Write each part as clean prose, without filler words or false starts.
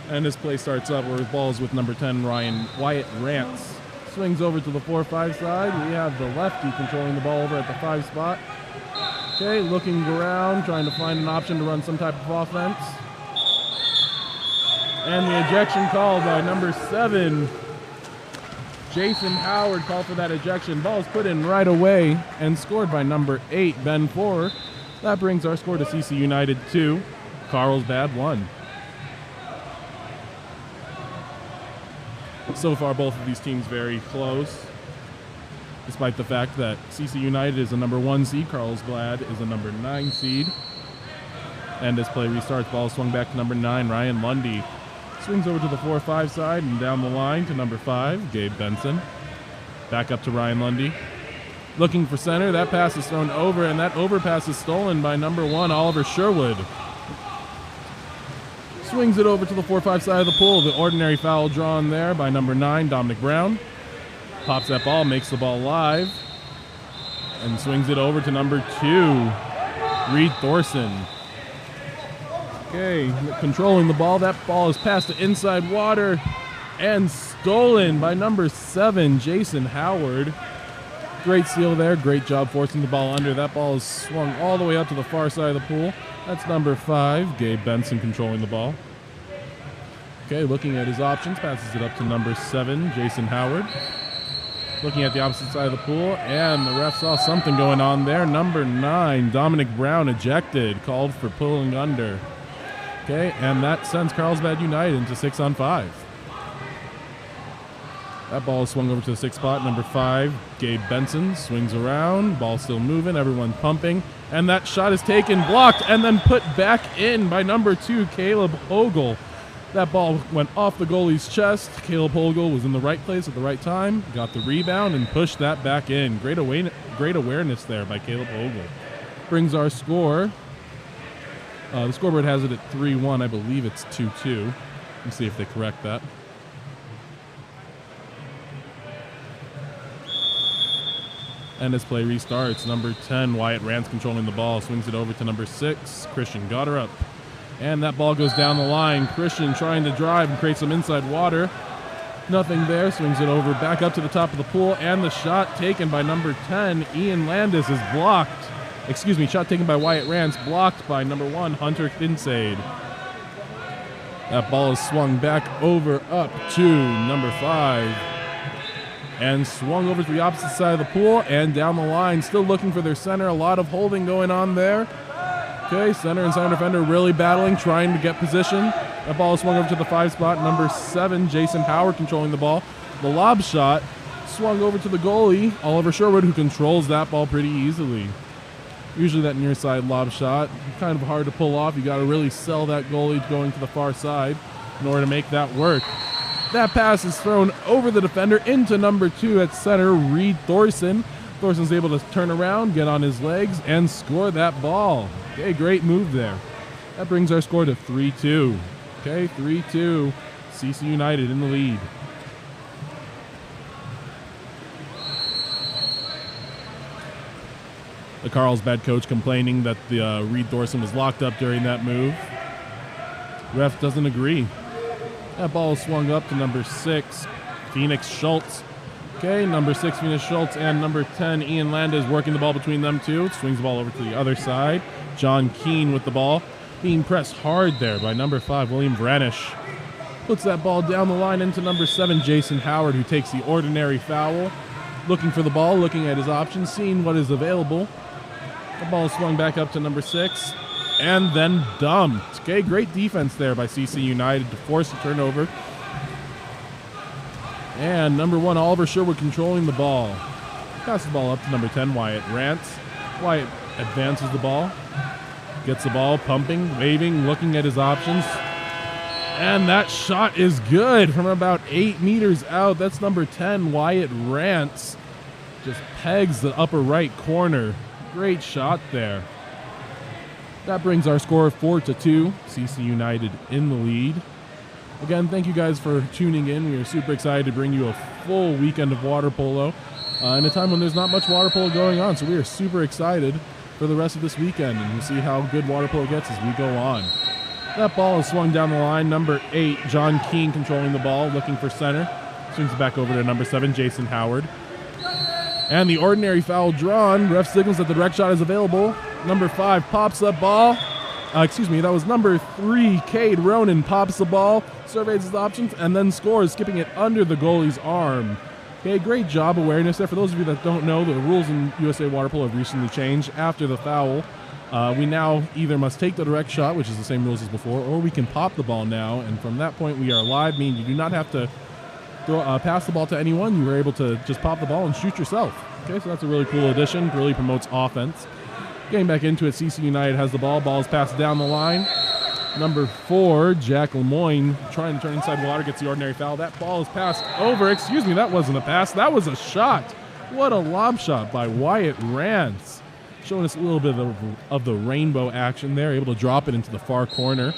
And this play starts up where the ball is with number 10, Wyatt Rance. Swings over to the 4-5 side. We have the lefty controlling the ball over at the 5 spot. Okay, looking around, trying to find an option to run some type of offense. And the ejection called by number 7, Jason Howard, called for that ejection. Ball is put in right away and scored by number 8, Ben Four. That brings our score to CC United 2, Carlsbad 1. So far, both of these teams very close, despite the fact that CC United is a number 1 seed, Carlsbad is a number 9 seed. And as play restarts, ball swung back to number 9, Ryan Lundy. Swings over to the 4-5 side and down the line to number 5, Gabe Benson. Back up to Ryan Lundy. Looking for center, that pass is thrown over, and that overpass is stolen by number 1, Oliver Sherwood. Swings it over to the 4-5 side of the pool. The ordinary foul drawn there by number 9, Dominic Brown. Pops that ball, makes the ball live, and swings it over to number 2, Reed Thorson. Okay, controlling the ball. That ball is passed to inside water and stolen by number 7, Jason Howard. Great steal there. Great job forcing the ball under. That ball is swung all the way up to the far side of the pool. That's number 5, Gabe Benson, controlling the ball. Okay, looking at his options, passes it up to number 7, Jason Howard. Looking at the opposite side of the pool, and the ref saw something going on there. Number 9, Dominic Brown, ejected, called for pulling under. Okay, and that sends Carlsbad United into 6-on-5. That ball is swung over to the 6th spot. Number 5, Gabe Benson, swings around. Ball still moving, everyone pumping. And that shot is taken, blocked, and then put back in by number 2, Caleb Hogle. That ball went off the goalie's chest. Caleb Hogle was in the right place at the right time, got the rebound, and pushed that back in. Great awareness there by Caleb Hogle. Brings our score. The scoreboard has it at 3-1. I believe it's 2-2. Let's see if they correct that. And as play restarts, number 10, Wyatt Rance, controlling the ball, swings it over to number 6, Christian Gotterup. And that ball goes down the line. Christian trying to drive and create some inside water. Nothing there, swings it over back up to the top of the pool, and the shot taken by number 10, Ian Landis, is blocked. Excuse me, shot taken by Wyatt Rance, blocked by number 1, Hunter Kincaid. That ball is swung back over up to number 5. And swung over to the opposite side of the pool and down the line. Still looking for their center. A lot of holding going on there. Okay, center and center defender really battling, trying to get position. That ball is swung over to the 5 spot. Number 7, Jason Howard, controlling the ball. The lob shot swung over to the goalie, Oliver Sherwood, who controls that ball pretty easily. Usually that near side lob shot, kind of hard to pull off. You got to really sell that goalie going to the far side in order to make that work. That pass is thrown over the defender into number 2 at center, Reed Thorson. Thorson's able to turn around, get on his legs, and score that ball. Okay, great move there. That brings our score to 3-2. Okay, 3-2. CC United in the lead. The Carlsbad coach complaining that the Reed Thorson was locked up during that move. Ref doesn't agree. That ball is swung up to number 6, Phoenix Schultz. Okay, number 6, Phoenix Schultz, and number 10, Ian Landis, working the ball between them two. Swings the ball over to the other side. John Keane with the ball. Being pressed hard there by number 5, William Vranish. Puts that ball down the line into number 7, Jason Howard, who takes the ordinary foul. Looking for the ball, looking at his options, seeing what is available. The ball is swung back up to number 6. And then dumped. Okay, great defense there by CC United to force a turnover. And number 1, Oliver Sherwood, controlling the ball. Passes the ball up to number 10, Wyatt Rance. Wyatt advances the ball. Gets the ball, pumping, waving, looking at his options. And that shot is good from about 8 meters out. That's number 10, Wyatt Rance. Just pegs the upper right corner. Great shot there. That brings our score 4-2. CC United in the lead. Again, thank you guys for tuning in. We are super excited to bring you a full weekend of water polo in a time when there's not much water polo going on. So we are super excited for the rest of this weekend, and we'll see how good water polo gets as we go on. That ball is swung down the line. Number 8, John Keane controlling the ball, looking for center. Swings it back over to number 7, Jason Howard. And the ordinary foul drawn. Ref signals that the direct shot is available. Number 5 pops up ball. That was number 3, Cade Ronan, pops the ball, surveys his options, and then scores, skipping it under the goalie's arm. Okay, great job awareness there. For those of you that don't know, the rules in USA Water Polo have recently changed. After the foul, we now either must take the direct shot, which is the same rules as before, or we can pop the ball now. And from that point, we are live, meaning you do not have to pass the ball to anyone. You were able to just pop the ball and shoot yourself. Okay, so that's a really cool addition. Really promotes offense. Getting back into it, CC United has the ball. Ball is passed down the line. Number 4, Jack Lemoyne, trying to turn inside water, gets the ordinary foul. That ball is passed over. Excuse me, that wasn't a pass. That was a shot. What a lob shot by Wyatt Rance. Showing us a little bit of the rainbow action there. Able to drop it into the far corner.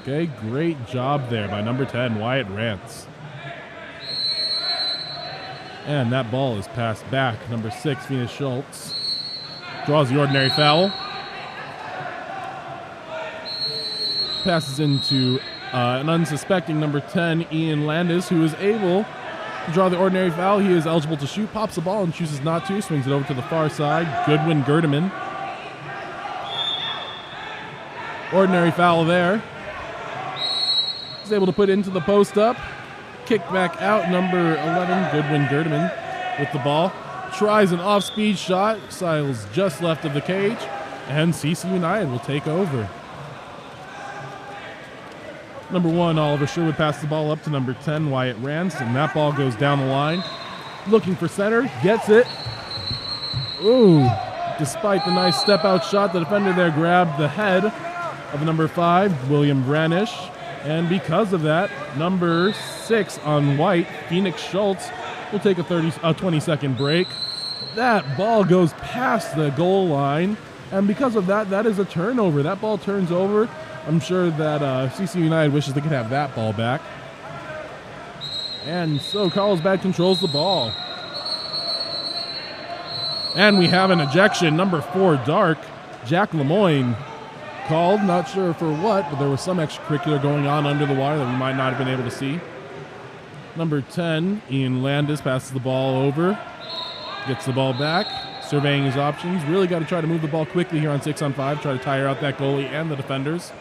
Okay, great job there by number 10, Wyatt Rance. And that ball is passed back. Number 6, Venus Schultz, draws the ordinary foul. Passes into an unsuspecting number 10, Ian Landis, who is able to draw the ordinary foul. He is eligible to shoot, pops the ball and chooses not to, swings it over to the far side. Goodwin Gerdeman. Ordinary foul there. He's able to put it into the post up. Kick back out, number 11, Goodwin Gerdeman with the ball. Tries an off-speed shot, Siles just left of the cage, and CC United will take over. Number 1, Oliver Sherwood passes the ball up to number 10, Wyatt Rance, and that ball goes down the line. Looking for center, gets it. Ooh, despite the nice step-out shot, the defender there grabbed the head of number 5, William Branish, and because of that, number 6 on white, Phoenix Schultz, will take a 20-second break. That ball goes past the goal line, and because of that, that is a turnover. That ball turns over. I'm sure that CC United wishes they could have that ball back. And so Carlsbad controls the ball. And we have an ejection. Number 4, Dark, Jack Lemoyne, called. Not sure for what, but there was some extracurricular going on under the water that we might not have been able to see. Number 10, Ian Landis, passes the ball over. Gets the ball back, surveying his options. Really got to try to move the ball quickly here on 6-on-5, try to tire out that goalie and the defenders.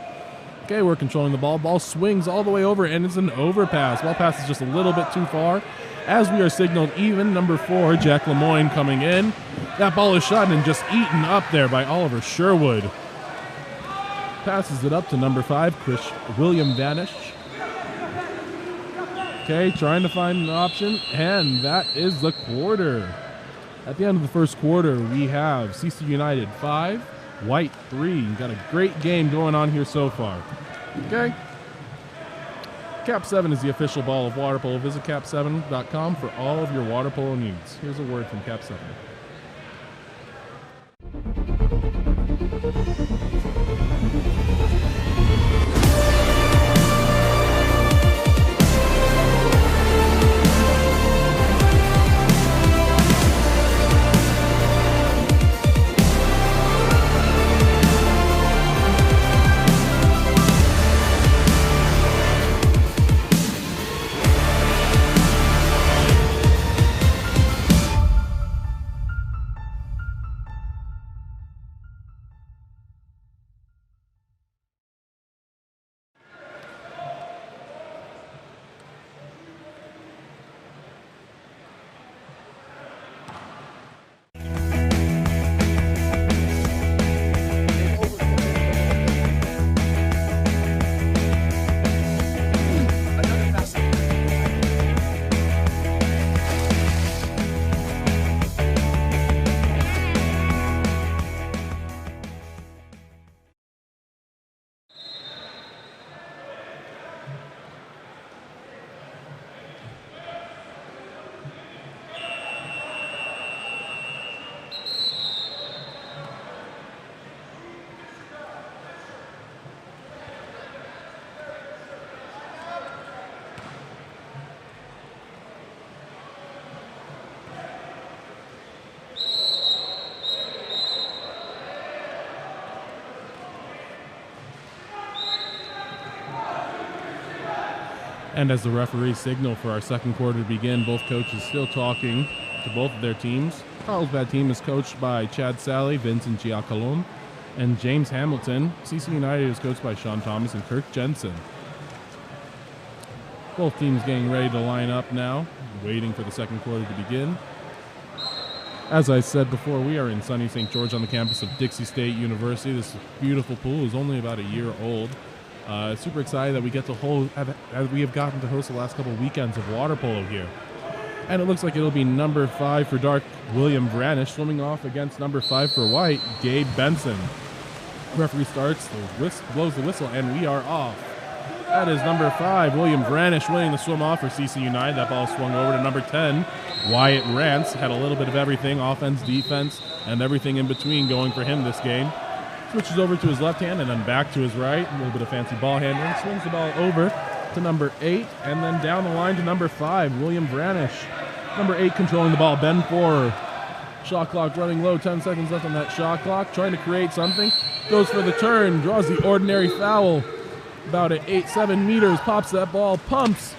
Okay, we're controlling the ball. Ball swings all the way over, and it's an overpass. Ball passes just a little bit too far. As we are signaled even, number 4, Jack Lemoyne coming in. That ball is shot and just eaten up there by Oliver Sherwood. Passes it up to number 5, William Vanish. Okay, trying to find an option, and that is the quarter. At the end of the first quarter, we have CC United 5, White 3. Got a great game going on here so far. Okay. KAP7 is the official ball of water polo. Visit KAP7.com for all of your water polo needs. Here's a word from KAP7. And as the referee signal for our second quarter to begin, both coaches still talking to both of their teams. Carlsbad team is coached by Chad Sally, Vincent Giacalone, and James Hamilton. CC United is coached by Sean Thomas and Kirk Jensen. Both teams getting ready to line up now, waiting for the second quarter to begin. As I said before, we are in sunny St. George on the campus of Dixie State University. This beautiful pool is only about a year old. Super excited that we get to we have gotten to host the last couple weekends of water polo here. And it looks like it'll be number 5 for dark, William Vranish, swimming off against number 5 for white, Gabe Benson. Referee starts, blows the whistle, and we are off. That is number 5, William Vranish, winning the swim off for CC United. That ball swung over to number 10, Wyatt Rance. Had a little bit of everything, offense, defense, and everything in between going for him this game. Switches over to his left hand and then back to his right. A little bit of fancy ball handling. Swings the ball over to number 8 and then down the line to number 5, William Vranish. Number 8 controlling the ball, Ben Forer. Shot clock running low, 10 seconds left on that shot clock. Trying to create something. Goes for the turn, draws the ordinary foul. About at 8-7 meters, pops that ball, pumps.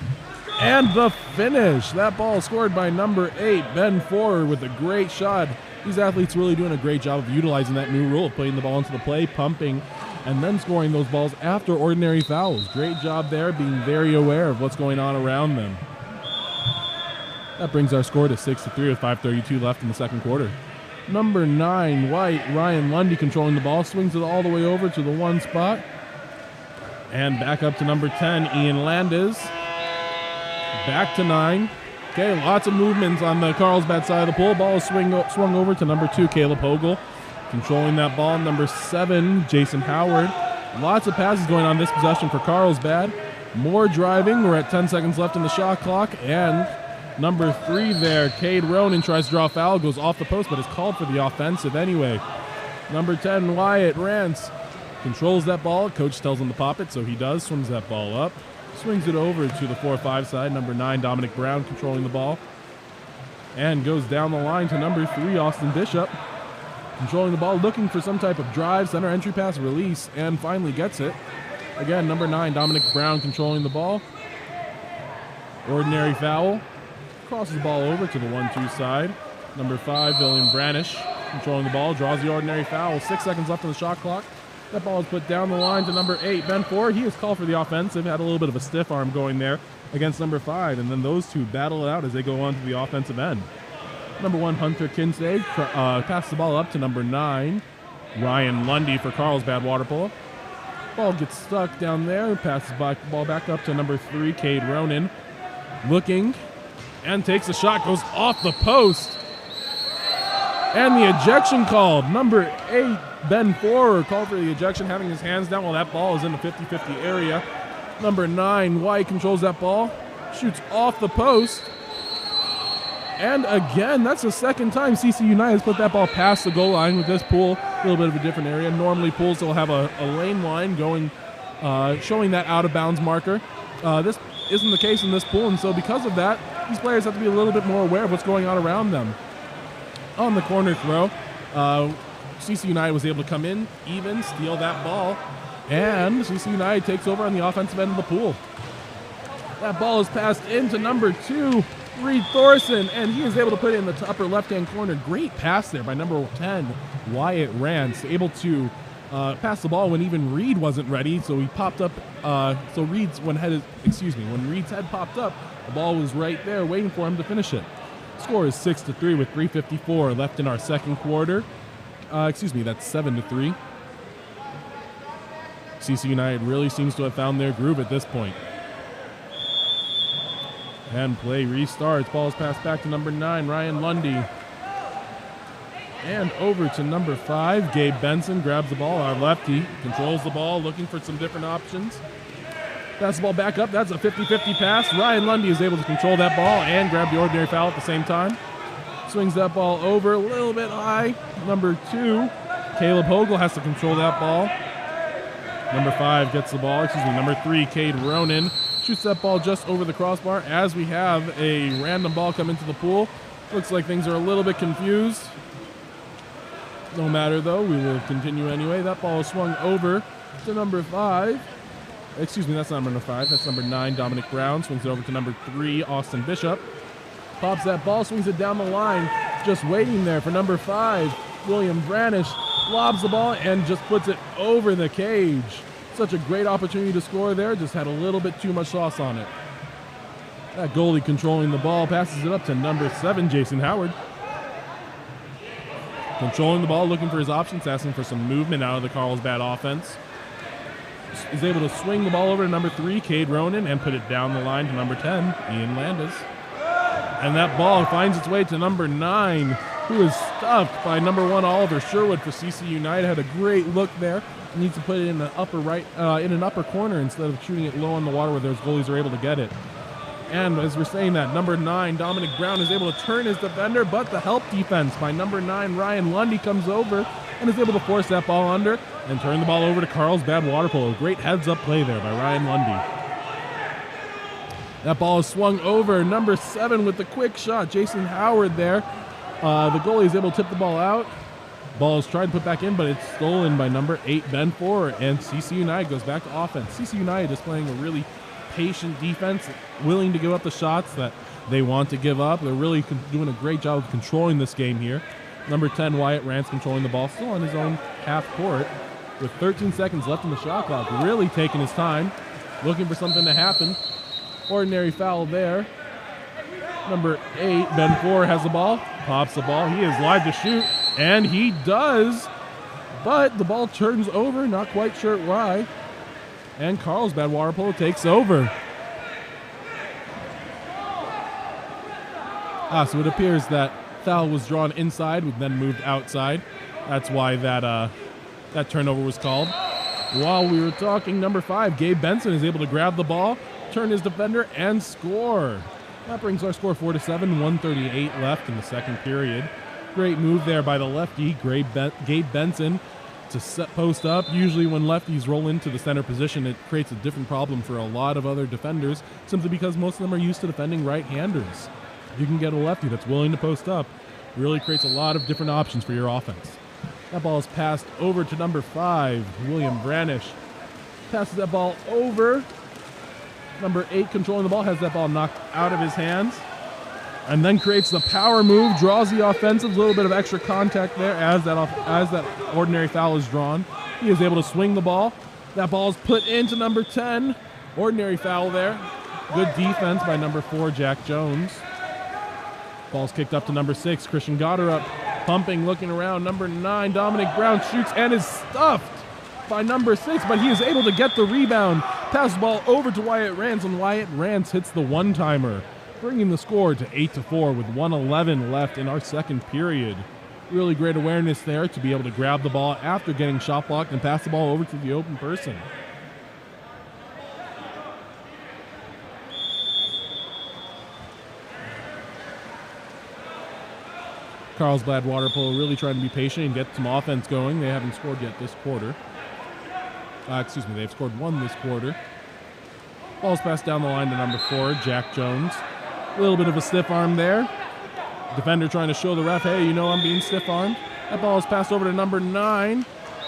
And the finish. That ball scored by number 8, Ben Forer, with a great shot. These athletes really doing a great job of utilizing that new rule of putting the ball into the play, pumping, and then scoring those balls after ordinary fouls. Great job there, being very aware of what's going on around them. That brings our score to 6-3 with 5:32 left in the second quarter. Number 9, white, Ryan Lundy controlling the ball, swings it all the way over to the 1 spot. And back up to number 10, Ian Landis. Back to 9. Okay, lots of movements on the Carlsbad side of the pool. Ball is swung over to number 2, Caleb Hogle. Controlling that ball, number 7, Jason Howard. Lots of passes going on this possession for Carlsbad. More driving. We're at 10 seconds left in the shot clock. And number 3 there, Cade Ronan, tries to draw a foul, goes off the post, but is called for the offensive anyway. Number 10, Wyatt Rance, controls that ball. Coach tells him to pop it, so he does. Swings that ball up. Swings it over to the 4-5 side. Number 9, Dominic Brown, controlling the ball. And goes down the line to number 3, Austin Bishop. Controlling the ball, looking for some type of drive, center entry pass, release, and finally gets it. Again, number 9, Dominic Brown, controlling the ball. Ordinary foul. Crosses the ball over to the 1-2 side. Number 5, William Vranish, controlling the ball, draws the ordinary foul. 6 seconds left on the shot clock. That ball is put down the line to number 8, Ben Forer. He is called for the offensive. Had a little bit of a stiff arm going there against number 5. And then those two battle it out as they go on to the offensive end. Number 1, Hunter Kinsey, passes the ball up to number 9, Ryan Lundy for Carlsbad water polo. Ball gets stuck down there. Passes the ball back up to number 3, Cade Ronan. Looking and takes a shot. Goes off the post. And the ejection called. Number 8, Ben Forer, called for the ejection, having his hands down while that ball is in the 50-50 area. Number 9, White, controls that ball, shoots off the post. And again, that's the second time CC United has put that ball past the goal line with this pool. A little bit of a different area. Normally pools will have a lane line going, showing that out of bounds marker. This isn't the case in this pool, and so because of that, these players have to be a little bit more aware of what's going on around them. On the corner throw, CC United was able to come in, even, steal that ball, and CC United takes over on the offensive end of the pool. That ball is passed into number 2, Reed Thorson, and he is able to put it in the upper left-hand corner. Great pass there by number 10, Wyatt Rance, able to pass the ball when even Reed wasn't ready, so he popped up, when Reed's head popped up, the ball was right there waiting for him to finish it. Score is 6-3 with 3:54 left in our second quarter. That's 7-3. CC United really seems to have found their groove at this point. And play restarts. Ball is passed back to number 9, Ryan Lundy. And over to number 5, Gabe Benson grabs the ball. Our lefty controls the ball, looking for some different options. Pass the ball back up. That's a 50-50 pass. Ryan Lundy is able to control that ball and grab the ordinary foul at the same time. Swings that ball over a little bit high. Number 2, Caleb Hogle has to control that ball. Number 5 gets the ball. Number 3, Cade Ronan, shoots that ball just over the crossbar as we have a random ball come into the pool. Looks like things are a little bit confused. No matter though, we will continue anyway. That ball is swung over to number 5. Excuse me, that's not number 5. That's number 9, Dominic Brown. Swings it over to number 3, Austin Bishop. Pops that ball, swings it down the line. Just waiting there for number 5, William Branish. Lobs the ball and just puts it over the cage. Such a great opportunity to score there. Just had a little bit too much sauce on it. That goalie controlling the ball, passes it up to number 7, Jason Howard. Controlling the ball, looking for his options, asking for some movement out of the Carlsbad offense. Is able to swing the ball over to number 3, Cade Ronan, and put it down the line to number 10, Ian Landis. And that ball finds its way to number 9, who is stuffed by number 1, Oliver Sherwood for CC United. Had a great look there. Needs to put it in the upper right, in an upper corner instead of shooting it low on the water where those goalies are able to get it. And as we're saying that, number 9, Dominic Brown, is able to turn his defender, but the help defense by number 9, Ryan Lundy, comes over and is able to force that ball under and turn the ball over to Carlsbad Water Polo. Great heads-up play there by Ryan Lundy. That ball is swung over. Number 7 with the quick shot, Jason Howard there. The goalie is able to tip the ball out. Ball is tried to put back in, but it's stolen by number 8, Ben Forer, and CC United goes back to offense. CC United is playing a really patient defense, willing to give up the shots that they want to give up. They're really doing a great job of controlling this game here. Number 10, Wyatt Rance, controlling the ball, still on his own half court with 13 seconds left in the shot clock. Really taking his time, looking for something to happen. Ordinary foul there. Number 8, Ben Forer has the ball, pops the ball. He is live to shoot, and he does, but the ball turns over, not quite sure why. And Carlsbad Water Polo takes over. So it appears that foul was drawn inside, then moved outside. That's why that turnover was called. While we were talking, number 5, Gabe Benson, is able to grab the ball, turn his defender, and score. That brings our score 4-7, 1:38 left in the second period. Great move there by the lefty, Gabe Benson, to set post up. Usually when lefties roll into the center position, it creates a different problem for a lot of other defenders, simply because most of them are used to defending right-handers. You can get a lefty that's willing to post up. It really creates a lot of different options for your offense. That ball is passed over to number 5, William Branish. Passes that ball over. Number 8, controlling the ball, has that ball knocked out of his hands, and then creates the power move, draws the offensive, little bit of extra contact there as that ordinary foul is drawn. He is able to swing the ball. That ball is put into number 10. Ordinary foul there. Good defense by number 4, Jack Jones. Ball's kicked up to number 6, Christian Gotterup, pumping, looking around. Number 9, Dominic Brown, shoots and is stuffed by number 6, but he is able to get the rebound. Pass the ball over to Wyatt Rance, and Wyatt Rance hits the one-timer, bringing the score to 8-4 with 1:11 left in our second period. Really great awareness there to be able to grab the ball after getting shot blocked and pass the ball over to the open person. Carlsbad Water Polo really trying to be patient and get some offense going. They haven't scored yet this quarter. They've scored 1 this quarter. Ball's passed down the line to number 4, Jack Jones. A little bit of a stiff arm there. Defender trying to show the ref, hey, you know I'm being stiff-armed. That ball is passed over to number 9,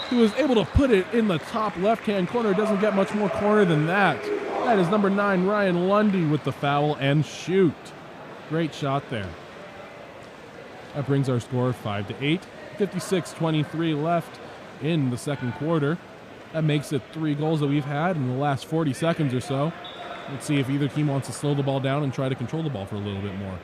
who is able to put it in the top left-hand corner. It doesn't get much more corner than that. That is number 9, Ryan Lundy, with the foul and shoot. Great shot there. That brings our score 5-8. 56-23 left in the second quarter. That makes it 3 goals that we've had in the last 40 seconds or so. Let's see if either team wants to slow the ball down and try to control the ball for a little bit more.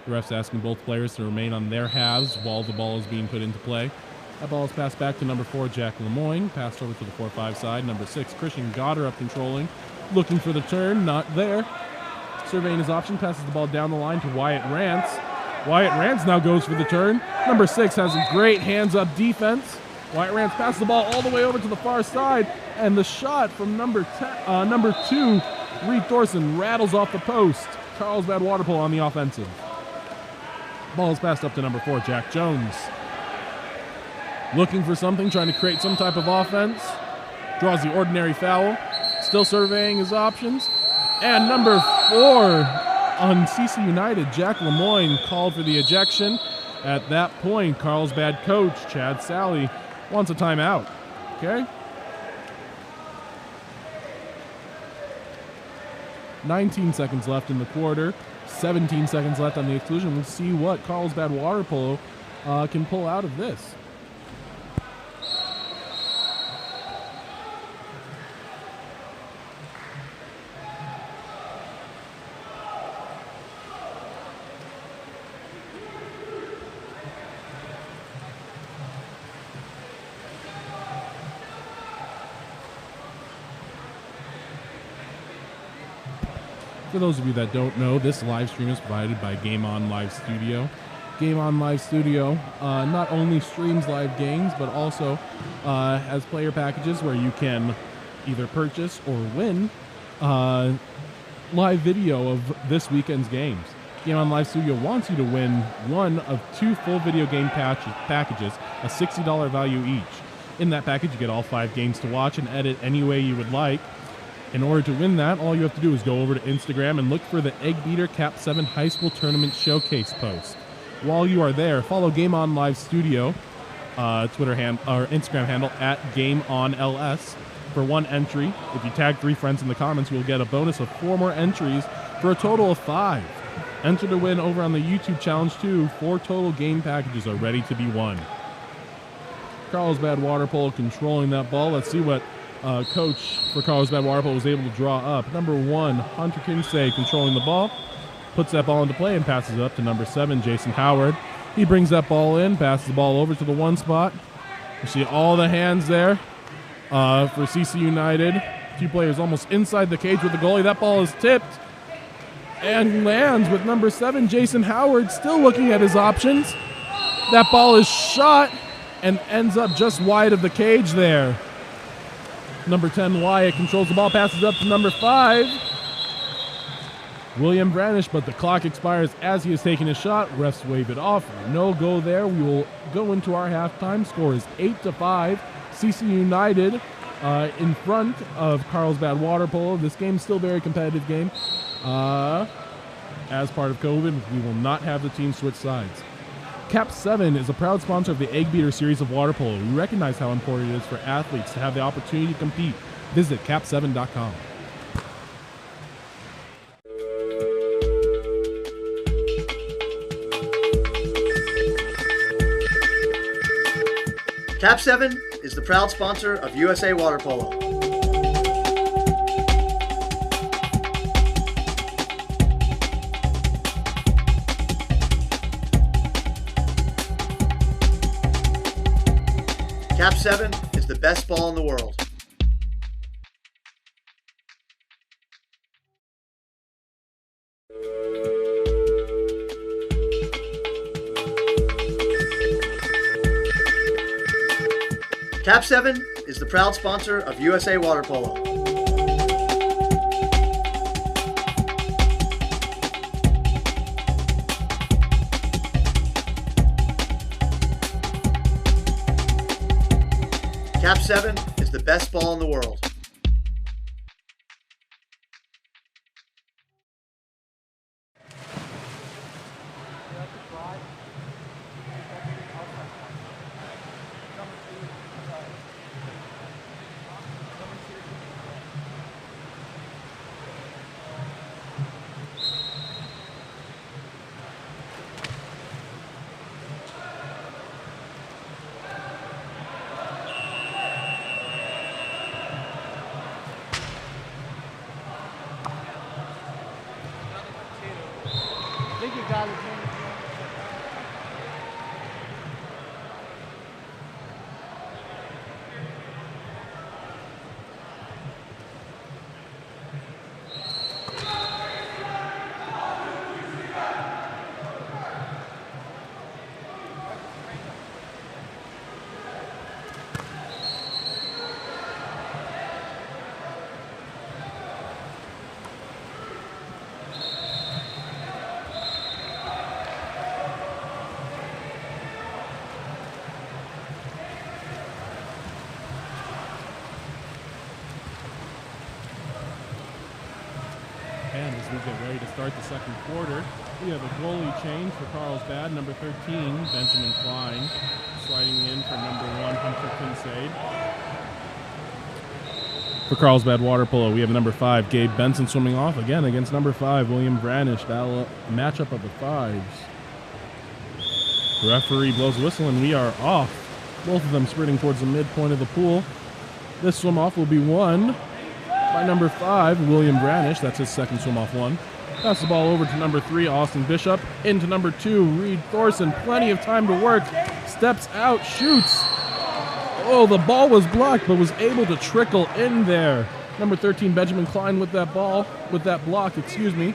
The ref's asking both players to remain on their halves while the ball is being put into play. That ball is passed back to number 4, Jack Lemoyne. Passed over to the 4-5 side. Number 6, Christian Gotterup controlling. Looking for the turn, not there. Surveying his option, passes the ball down the line to Wyatt Rance. Wyatt Rance now goes for the turn. Number 6 has a great hands-up defense. Wyatt Rance passes the ball all the way over to the far side, and the shot from number 2, Reed Thorson, rattles off the post. Carlsbad Water Polo on the offensive. Ball is passed up to number 4, Jack Jones. Looking for something, trying to create some type of offense. Draws the ordinary foul. Still surveying his options. And number 4 on CC United, Jack Lemoyne, called for the ejection. At that point, Carlsbad coach Chad Sally wants a timeout. Okay? 19 seconds left in the quarter. 17 seconds left on the exclusion. We'll see what Carlsbad water polo can pull out of this. For those of you that don't know, this live stream is provided by Game On Live Studio. Game On Live Studio not only streams live games, but also has player packages where you can either purchase or win live video of this weekend's games. Game On Live Studio wants you to win one of 2 full video game packages, a $60 value each. In that package, you get all 5 games to watch and edit any way you would like. In order to win that, all you have to do is go over to Instagram and look for the Eggbeater KAP7 High School Tournament Showcase post. While you are there, follow Game On Live Studio Twitter or Instagram handle at GameOnLS for 1 entry. If you tag 3 friends in the comments, you'll get a bonus of 4 more entries for a total of 5. Enter to win over on the YouTube challenge too. 4 total game packages are ready to be won. Carlsbad water polo controlling that ball. Let's see what coach for Carlsbad water polo was able to draw up. Number 1, Hunter Kinsey controlling the ball. Puts that ball into play and passes it up to number 7, Jason Howard. He brings that ball in, passes the ball over to the 1 spot. You see all the hands there for CC United. 2 players almost inside the cage with the goalie. That ball is tipped and lands with number 7, Jason Howard, still looking at his options. That ball is shot and ends up just wide of the cage there. Number 10, Wyatt, controls the ball, passes up to number 5, William Branish, but the clock expires as he is taking a shot. Refs wave it off. No go there. We will go into our halftime. Score is 8-5. CC United in front of Carlsbad water polo. This game's still a very competitive game. As part of COVID, we will not have the team switch sides. KAP7 is a proud sponsor of the Eggbeater series of water polo. We recognize how important it is for athletes to have the opportunity to compete. Visit KAP7.com. KAP7 is the proud sponsor of USA Water Polo. KAP7 is the best ball in the world. KAP7 is the proud sponsor of USA Water Polo. KAP7 is the best ball in the world. we get ready to start the second quarter. We have a goalie change for Carlsbad. Number 13, Benjamin Klein, sliding in for number 1, Hunter Kincaid. For Carlsbad water polo, we have number 5, Gabe Benson, swimming off again against number 5, William Branish. Battle matchup of the fives. The referee blows a whistle and we are off. Both of them sprinting towards the midpoint of the pool. This swim off will be won by number 5, William Branish. That's his second swim off one. Pass the ball over to number 3, Austin Bishop. Into number 2, Reed Thorson. Plenty of time to work. Steps out, shoots. Oh, the ball was blocked, but was able to trickle in there. Number 13, Benjamin Klein with that ball, with that block, excuse me.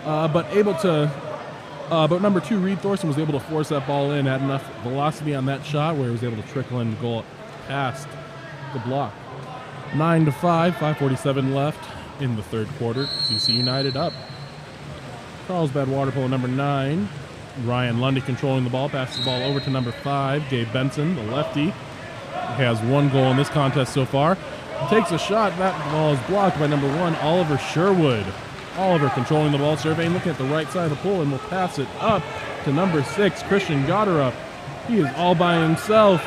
But number 2, Reed Thorson, was able to force that ball in, had enough velocity on that shot where he was able to trickle in the goal past the block. 9-5, 5:47 left in the third quarter. CC United up. Carlsbad water polo number 9, Ryan Lundy controlling the ball, passes the ball over to number 5, Gabe Benson, the lefty. He has 1 goal in this contest so far. Takes a shot. That ball is blocked by number 1, Oliver Sherwood. Oliver controlling the ball, surveying, looking at the right side of the pool, and will pass it up to number 6, Christian Gotterup. He is all by himself.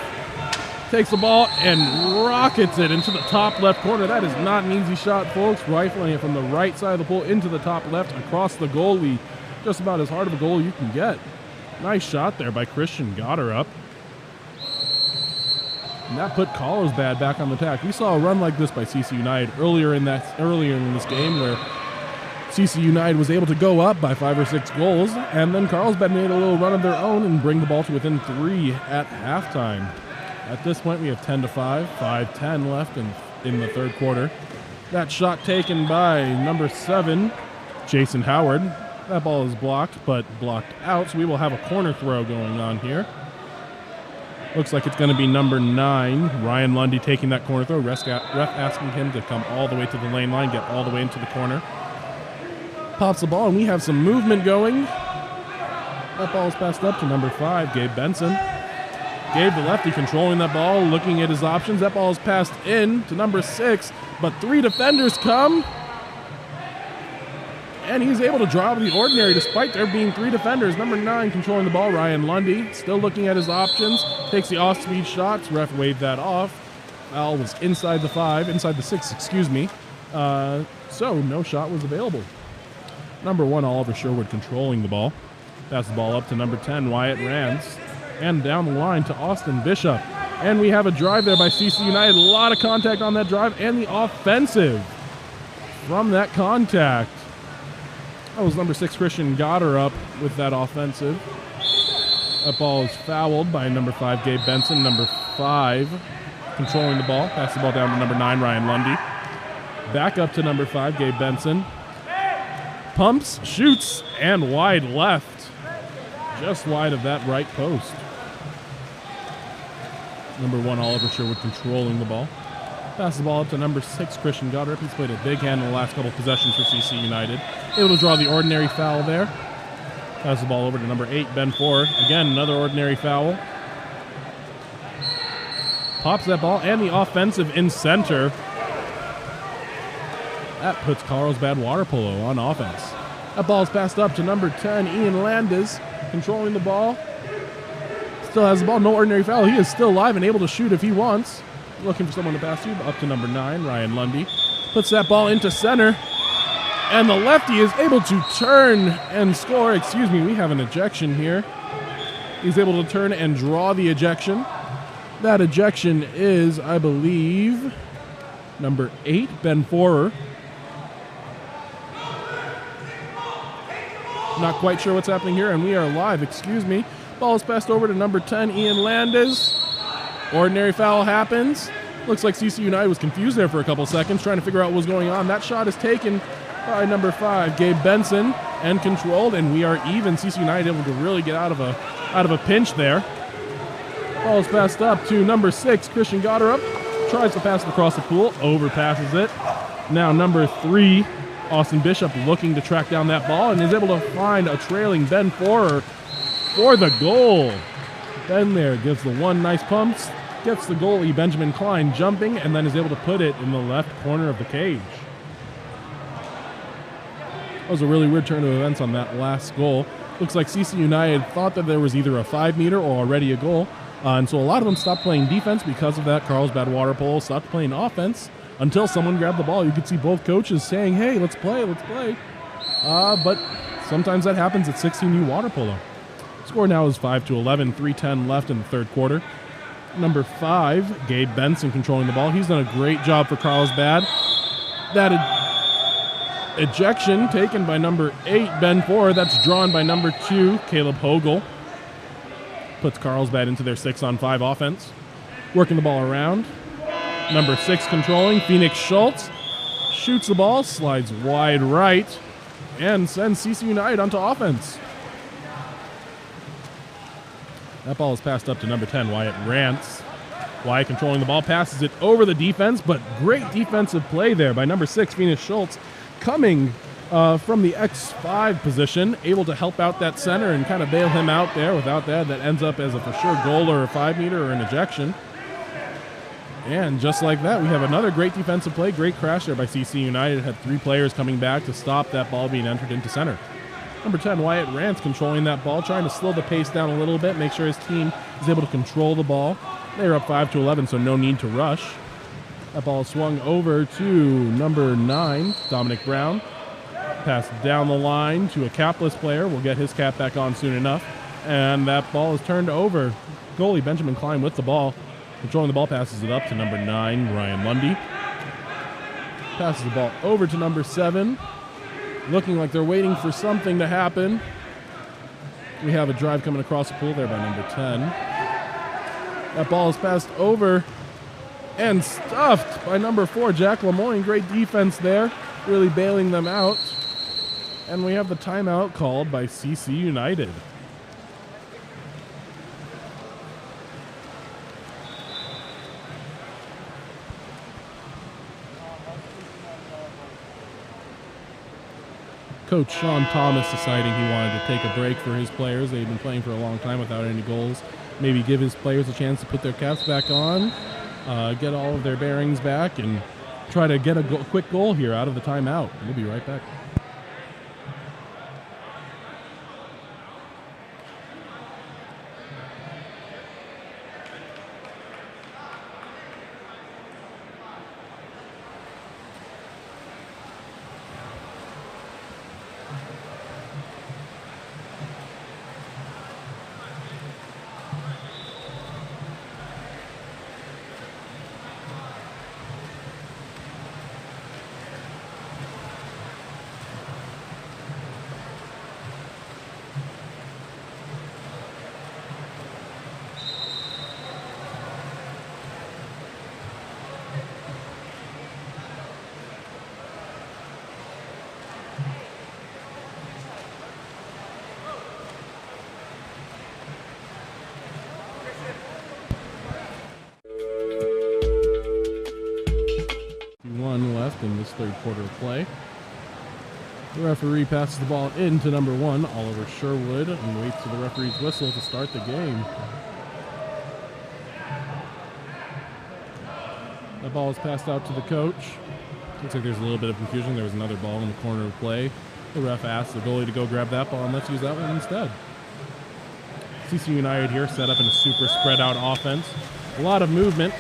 Takes the ball and rockets it into the top left corner. That is not an easy shot, folks. Rifling it from the right side of the pool into the top left across the goalie. Just about as hard of a goal you can get. Nice shot there by Christian Gotterup. And that put Carlsbad back on the attack. We saw a run like this by CC United earlier in this game where CC United was able to go up by 5 or 6 goals, and then Carlsbad made a little run of their own and bring the ball to within 3 at halftime. At this point, we have 10-5, 5:10 left in the third quarter. That shot taken by number 7, Jason Howard. That ball is blocked, but blocked out, so we will have a corner throw going on here. Looks like it's going to be number 9, Ryan Lundy, taking that corner throw. Ref asking him to come all the way to the lane line, get all the way into the corner. Pops the ball, and we have some movement going. That ball is passed up to number 5, Gabe Benson. Gabe, the lefty, controlling that ball, looking at his options. That ball is passed in to number 6, but 3 defenders come. And he's able to draw out of the ordinary despite there being 3 defenders. Number 9 controlling the ball, Ryan Lundy, still looking at his options. Takes the off-speed shots. Ref waved that off. Foul was inside the 6, excuse me. So no shot was available. Number 1, Oliver Sherwood, controlling the ball. Pass the ball up to number 10, Wyatt Rance. And down the line to Austin Bishop. And we have a drive there by CC United. A lot of contact on that drive and the offensive from that contact. That was number 6, Christian Gotterup with that offensive. That ball is fouled by number 5, Gabe Benson. Number 5 controlling the ball. Pass the ball down to number 9, Ryan Lundy. Back up to number 5, Gabe Benson. Pumps, shoots, and wide left. Just wide of that right post. Number 1, Oliver Sherwood, controlling the ball. Pass the ball up to number 6, Christian Gotterup. He's played a big hand in the last couple possessions for CC United. Able to draw the ordinary foul there. Pass the ball over to number 8, Ben Four. Again, another ordinary foul. Pops that ball and the offensive in center. That puts Carlsbad water polo on offense. That ball is passed up to number 10, Ian Landis, controlling the ball. Still has the ball, no ordinary foul. He is still alive and able to shoot if he wants. Looking for someone to pass to, up to number 9, Ryan Lundy. Puts that ball into center. And the lefty is able to turn and score. Excuse me, we have an ejection here. He's able to turn and draw the ejection. That ejection is, I believe, number 8, Ben Forer. Not quite sure what's happening here, and we are live, excuse me. Ball is passed over to number 10, Ian Landis. Ordinary foul happens. Looks like CC United was confused there for a couple seconds, trying to figure out what was going on. That shot is taken by number 5, Gabe Benson, and controlled, and we are even. CC United able to really get out of a pinch there. Ball is passed up to number 6, Christian Gotterup. Tries to pass it across the pool, overpasses it. Now number 3, Austin Bishop, looking to track down that ball and is able to find a trailing Ben Forer for the goal. Ben there gives the one nice pumps, gets the goalie Benjamin Klein jumping, and then is able to put it in the left corner of the cage. That was a really weird turn of events on that last goal. Looks like CC United thought that there was either a 5-meter or already a goal. And so a lot of them stopped playing defense because of that. Carlsbad water polo stopped playing offense until someone grabbed the ball. You could see both coaches saying, hey, let's play, let's play. But sometimes that happens at 16U water polo. Score now is 5-11, 3:10 left in the third quarter. Number 5, Gabe Benson controlling the ball. He's done a great job for Carlsbad. That ejection taken by number 8, Ben Forer. That's drawn by number 2, Caleb Hogel. Puts Carlsbad into their 6-on-5 offense. Working the ball around. Number 6 controlling, Phoenix Schultz. Shoots the ball, slides wide right, and sends CC United onto offense. That ball is passed up to number 10, Wyatt Rance. Wyatt controlling the ball, passes it over the defense, but great defensive play there by number 6, Phoenix Schultz, coming from the X5 position, able to help out that center and kind of bail him out there. Without that, that ends up as a for sure goal or a 5-meter or an ejection. And just like that, we have another great defensive play. Great crash there by CC United. Had 3 players coming back to stop that ball being entered into center. Number 10, Wyatt Rance controlling that ball, trying to slow the pace down a little bit, make sure his team is able to control the ball. They're up 5-11, so no need to rush. That ball is swung over to number 9, Dominic Brown. Pass down the line to a capless player. We'll get his cap back on soon enough. And that ball is turned over. Goalie Benjamin Klein with the ball. Controlling the ball, passes it up to number 9, Ryan Lundy. Passes the ball over to number 7. Looking like they're waiting for something to happen. We have a drive coming across the pool there by number 10. That ball is passed over and stuffed by number 4, Jack Lemoyne. Great defense there, really bailing them out. And we have the timeout called by CC United. Coach Sean Thomas deciding he wanted to take a break for his players. They've been playing for a long time without any goals. Maybe give his players a chance to put their caps back on, get all of their bearings back, and try to get a quick goal here out of the timeout. We'll be right back. In this third quarter of play. The referee passes the ball into number 1, Oliver Sherwood, and waits for the referee's whistle to start the game. The ball is passed out to the coach. Looks like there's a little bit of confusion. There was another ball in the corner of play. The ref asks the goalie to go grab that ball, and let's use that one instead. CC United here set up in a super spread out offense. A lot of movement.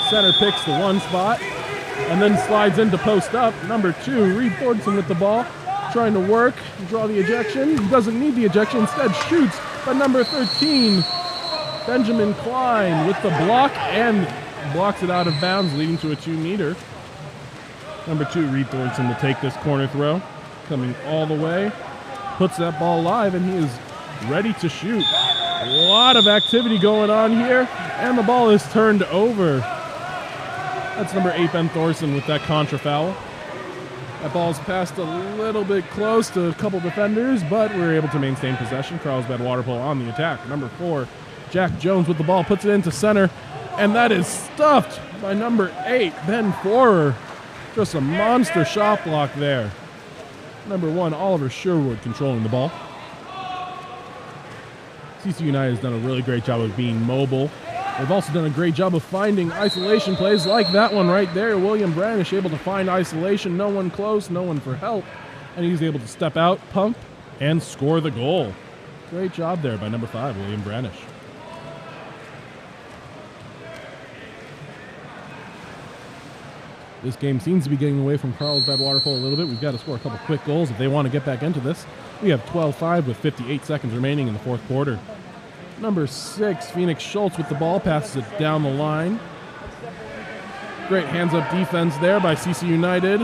Center picks the 1 spot and then slides into post up. Number 2, Reed Thornton with the ball, trying to work, draw the ejection. He doesn't need the ejection, instead shoots. But number 13, Benjamin Klein with the block and blocks it out of bounds, leading to a 2-meter. Number 2, Reed Thornton will take this corner throw, coming all the way, puts that ball live, and he is ready to shoot. A lot of activity going on here, and the ball is turned over. That's number 8, Ben Thorson with that contra foul. That ball's passed a little bit close to a couple defenders, but we're able to maintain possession. Carlsbad water polo on the attack. Number 4, Jack Jones with the ball, puts it into center, and that is stuffed by number 8, Ben Forer. Just a monster shot block there. Number 1, Oliver Sherwood controlling the ball. CC United has done a really great job of being mobile, They've also done a great job of finding isolation plays like that one right there. William Branish able to find isolation, no one close, no one for help, and he's able to step out, pump, and score the goal. Great job there by number 5, William Branish. This game seems to be getting away from Carlsbad water polo a little bit. We've got to score a couple quick goals if they want to get back into this. We have 12-5 with 58 seconds remaining in the fourth quarter. Number 6, Phoenix Schultz with the ball, passes it down the line. Great hands-up defense there by CC United.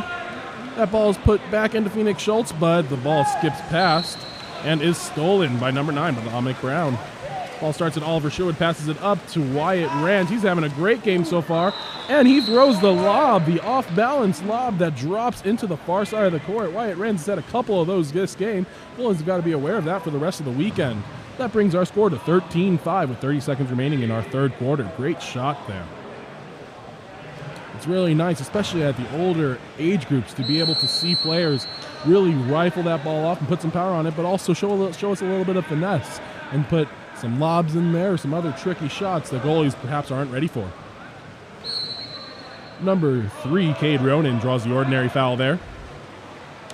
That ball is put back into Phoenix Schultz, but the ball skips past and is stolen by number 9, by Dominic Brown. Ball starts at Oliver Sherwood, passes it up to Wyatt Rand. He's having a great game so far, and he throws the lob, the off-balance lob that drops into the far side of the court. Wyatt Rand's had a couple of those this game. Bulls have got to be aware of that for the rest of the weekend. That brings our score to 13-5 with 30 seconds remaining in our third quarter. Great shot there. It's really nice, especially at the older age groups, to be able to see players really rifle that ball off and put some power on it, but also show us a little bit of finesse and put some lobs in there, some other tricky shots that goalies perhaps aren't ready for. Number 3, Cade Ronan, draws the ordinary foul there.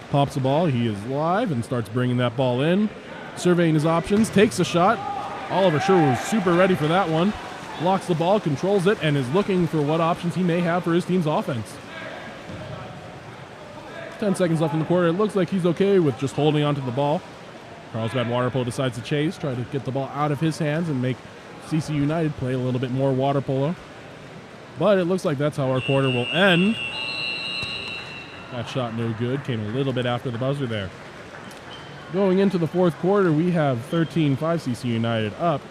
Pops the ball, he is live and starts bringing that ball in. Surveying his options, takes a shot. Oliver Sherwood was super ready for that one. Blocks the ball, controls it, and is looking for what options he may have for his team's offense. 10 seconds left in the quarter. It looks like he's okay with just holding onto the ball. Carlsbad water polo decides to chase, try to get the ball out of his hands and make CC United play a little bit more water polo. But it looks like that's how our quarter will end. That shot no good, came a little bit after the buzzer there. Going into the fourth quarter, we have 13-5 CC United up.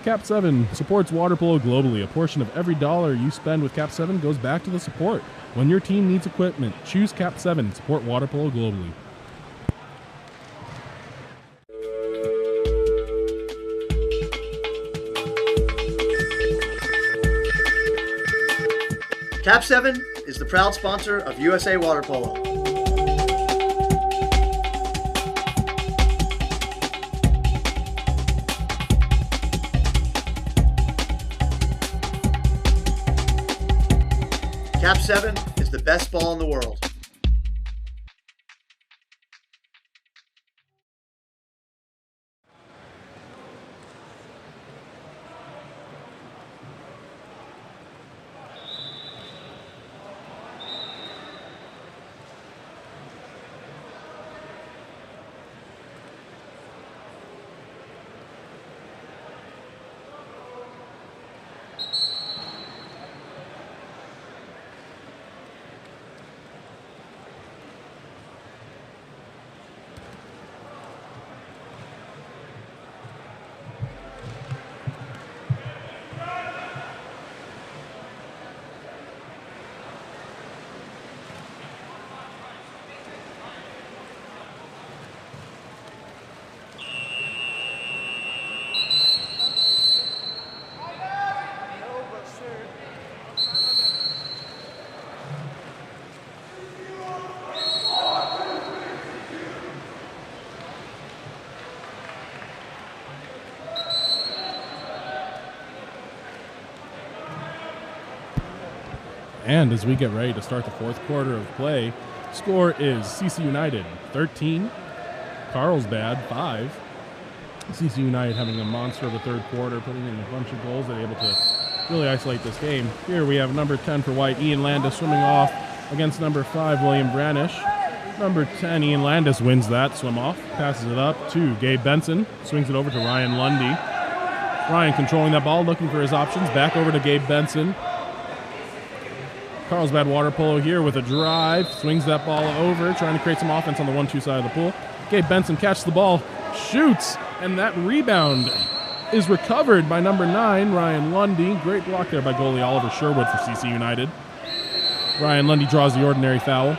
KAP7 supports water polo globally. A portion of every dollar you spend with KAP7 goes back to the support. When your team needs equipment, choose KAP7 and support water polo globally. KAP7 is the proud sponsor of USA Water Polo. KAP7 is the best ball in the world. And as we get ready to start the fourth quarter of play, score is CC United 13, Carlsbad 5. CC United having a monster of a third quarter, putting in a bunch of goals. They're able to really isolate this game. Here we have number 10 for White, Ian Landis, swimming off against number 5, William Branish. Number 10, Ian Landis, wins that swim off, passes it up to Gabe Benson, swings it over to Ryan Lundy. Ryan controlling that ball, looking for his options, back over to Gabe Benson. Carlsbad water polo here with a drive, swings that ball over, trying to create some offense on the 1-2 side of the pool. Gabe Benson catches the ball, shoots, and that rebound is recovered by number 9, Ryan Lundy. Great block there by goalie Oliver Sherwood for CC United. Ryan Lundy draws the ordinary foul,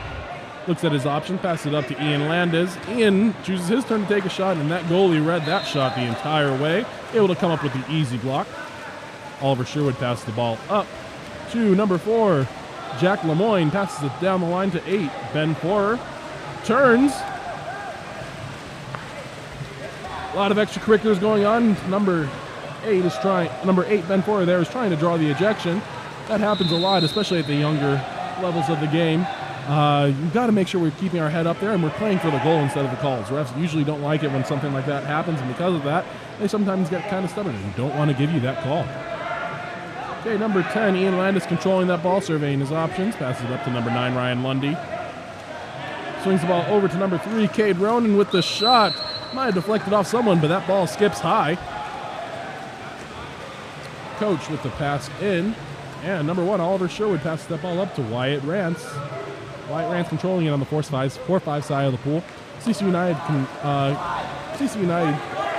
looks at his option, passes it up to Ian Landis. Ian chooses his turn to take a shot, and that goalie read that shot the entire way, able to come up with the easy block. Oliver Sherwood passes the ball up to number 4, Jack Lemoyne, passes it down the line to 8. Ben Forer turns. A lot of extracurriculars going on. Number number 8 Ben Forer there is trying to draw the ejection. That happens a lot, especially at the younger levels of the game. You've got to make sure we're keeping our head up there and we're playing for the goal instead of the calls. Refs usually don't like it when something like that happens, and because of that, they sometimes get kind of stubborn and don't want to give you that call. Okay, number 10, Ian Landis controlling that ball, surveying his options, passes it up to number 9, Ryan Lundy. Swings the ball over to number 3, Cade Ronan with the shot. Might have deflected off someone, but that ball skips high. Coach with the pass in. And number 1, Oliver Sherwood passes that ball up to Wyatt Rance. Wyatt Rance controlling it on the 4-5 side of the pool. CC United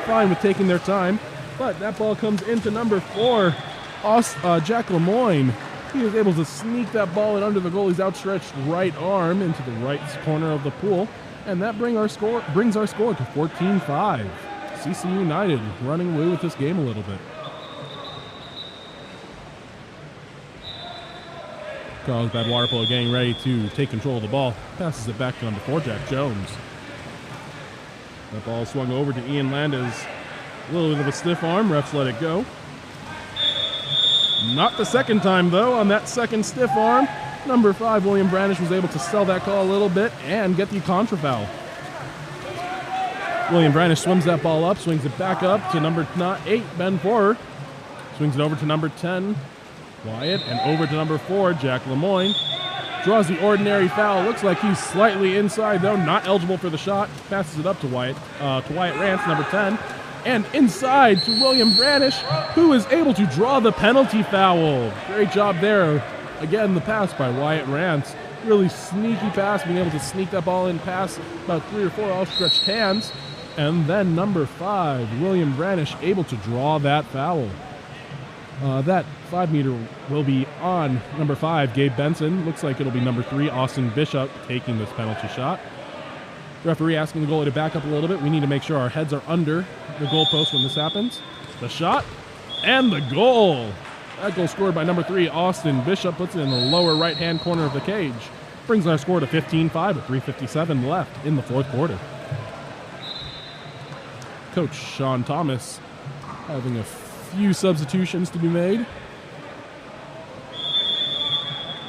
fine with taking their time, but that ball comes into number 4, Jack Lemoyne. He is able to sneak that ball in under the goalie's outstretched right arm into the right corner of the pool, and that brings our score to 14-5. CC United running away with this game a little bit. Carlsbad Water Polo getting ready to take control of the ball. Passes it back to number 4, Jack Jones. That ball swung over to Ian Landis. A little bit of a stiff arm. Refs let it go. Not the second time, though. On that second stiff arm, number 5, William Brandish, was able to sell that call a little bit and get the contra foul. William Brandish swims that ball up, swings it back up to number 8, Ben Forer. Swings it over to number 10, Wyatt, and over to number 4, Jack Lemoyne. Draws the ordinary foul. Looks like he's slightly inside, though. Not eligible for the shot. Passes it up to Wyatt Rance, number 10. And inside to William Brandish, who is able to draw the penalty foul. Great job there. Again, the pass by Wyatt Rance. Really sneaky pass, being able to sneak that ball in past about 3 or 4 outstretched hands. And then number 5, William Brandish, able to draw that foul. That 5-meter will be on number 5, Gabe Benson. Looks like it'll be number 3, Austin Bishop, taking this penalty shot. Referee asking the goalie to back up a little bit. We need to make sure our heads are under the goalpost when this happens. The shot and the goal. That goal scored by number 3, Austin Bishop, puts it in the lower right-hand corner of the cage. Brings our score to 15-5 with 3:57 left in the fourth quarter. Coach Sean Thomas having a few substitutions to be made.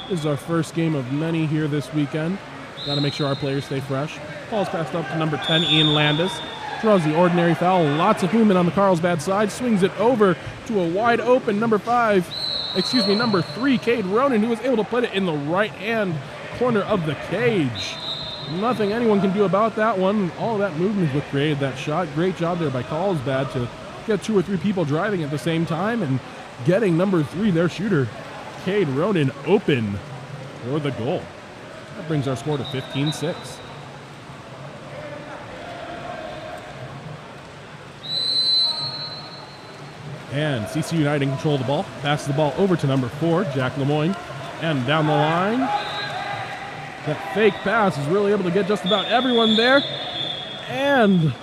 This is our first game of many here this weekend. Got to make sure our players stay fresh. Ball's passed up to number 10, Ian Landis. Draws the ordinary foul. Lots of movement on the Carlsbad side. Swings it over to a wide open number 3, Cade Ronan, who was able to put it in the right-hand corner of the cage. Nothing anyone can do about that one. All of that movement is what created that shot. Great job there by Carlsbad to get 2 or 3 people driving at the same time and getting number 3, their shooter, Cade Ronan, open for the goal. That brings our score to 15-6. And CC United in control of the ball. Passes the ball over to number 4, Jack Lemoyne. And down the line, that fake pass is really able to get just about everyone there. And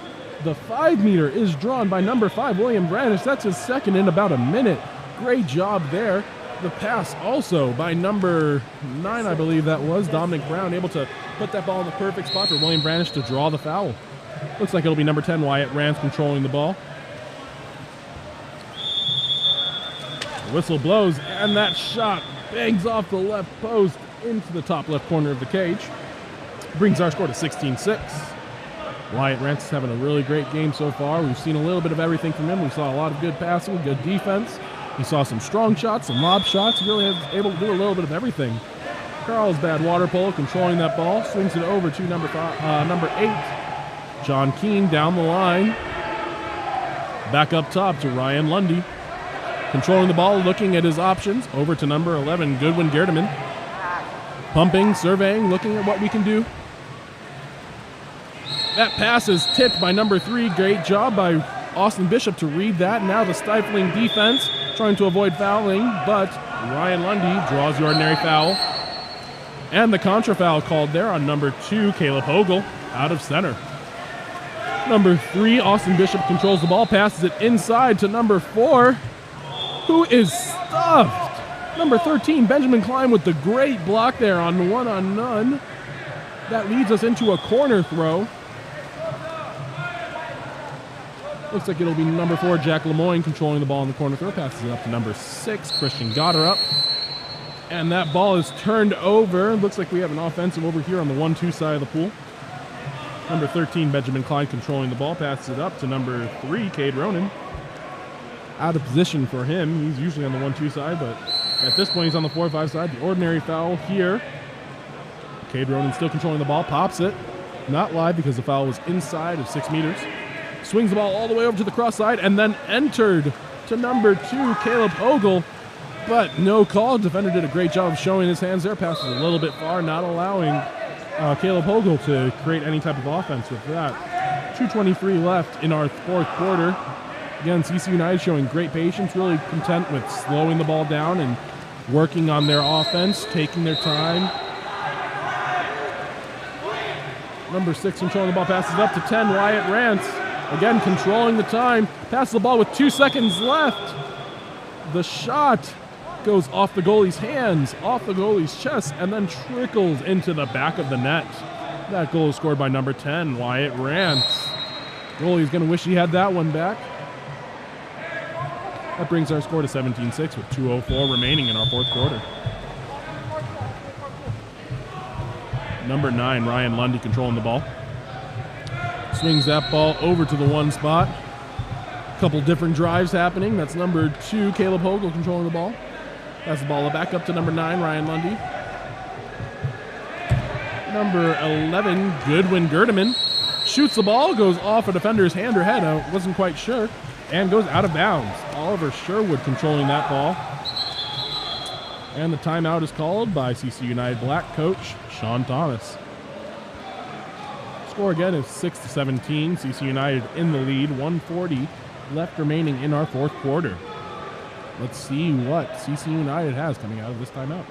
the 5-meter is drawn by number 5, William Brandish. That's his second in about a minute. Great job there. The pass also by number 9, I believe that was, Dominic Brown, able to put that ball in the perfect spot for William Brandish to draw the foul. Looks like it'll be number 10, Wyatt Rance, controlling the ball. The whistle blows, and that shot bangs off the left post into the top left corner of the cage. Brings our score to 16-6. Wyatt Rance is having a really great game so far. We've seen a little bit of everything from him. We saw a lot of good passing, good defense. We saw some strong shots, some lob shots. He really is able to do a little bit of everything. Carlsbad Water Polo controlling that ball. Swings it over to number 8, John Keane, down the line. Back up top to Ryan Lundy. Controlling the ball, looking at his options. Over to number 11, Goodwin Gerdeman. Pumping, surveying, looking at what we can do. That pass is tipped by number 3. Great job by Austin Bishop to read that. Now the stifling defense trying to avoid fouling, but Ryan Lundy draws the ordinary foul. And the contra foul called there on number 2, Caleb Hogle, out of center. Number 3, Austin Bishop controls the ball, passes it inside to number 4, who is stuffed. Number 13, Benjamin Klein, with the great block there on 1-on-none. That leads us into a corner throw. Looks like it'll be number 4, Jack Lemoyne, controlling the ball in the corner throw. Passes it up to number 6, Christian Goddard. And that ball is turned over. Looks like we have an offensive over here on the 1-2 side of the pool. Number 13, Benjamin Klein, controlling the ball. Passes it up to number 3, Cade Ronan. Out of position for him. He's usually on the 1-2 side, but at this point he's on the 4-5 side. The ordinary foul here. Cade Ronan still controlling the ball. Pops it. Not live because the foul was inside of 6 meters. Swings the ball all the way over to the cross side and then entered to number 2, Caleb Ogle. But no call. Defender did a great job of showing his hands there. Passes a little bit far, not allowing Caleb Ogle to create any type of offense with that. 2:23 left in our fourth quarter. Again, CC United showing great patience, really content with slowing the ball down and working on their offense, taking their time. Number 6 controlling the ball, passes up to 10, Wyatt Rance. Again, controlling the time, passes the ball with 2 seconds left. The shot goes off the goalie's hands, off the goalie's chest, and then trickles into the back of the net. That goal is scored by number 10, Wyatt Rance. Goalie's going to wish he had that one back. That brings our score to 17-6 with 2:04 remaining in our fourth quarter. Number 9, Ryan Lundy, controlling the ball. Swings that ball over to the 1 spot. A couple different drives happening. That's number 2, Caleb Ogle, controlling the ball. Pass the ball back up to number 9, Ryan Lundy. Number 11, Goodwin Gerdeman. Shoots the ball, goes off a defender's hand or head. I wasn't quite sure. And goes out of bounds. Oliver Sherwood controlling that ball. And the timeout is called by CC United Black coach Sean Thomas. Score again is 6-17. CC United in the lead. 1:40 left remaining in our fourth quarter. Let's see what CC United has coming out of this timeout.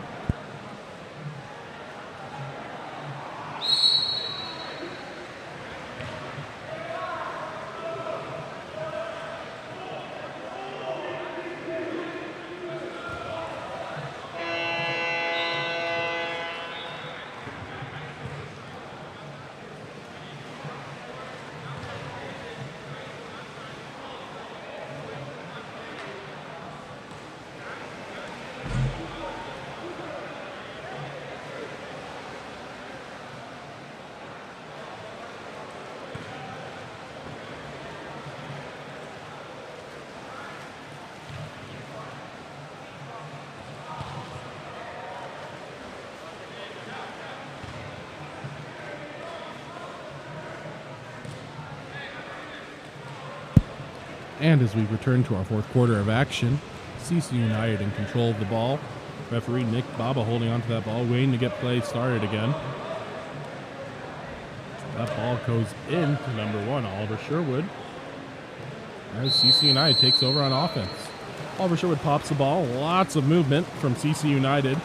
And as we return to our fourth quarter of action, CC United in control of the ball. Referee Nick Baba holding onto that ball, waiting to get play started again. That ball goes in to number 1, Oliver Sherwood. As CC United takes over on offense. Oliver Sherwood pops the ball. Lots of movement from CC United.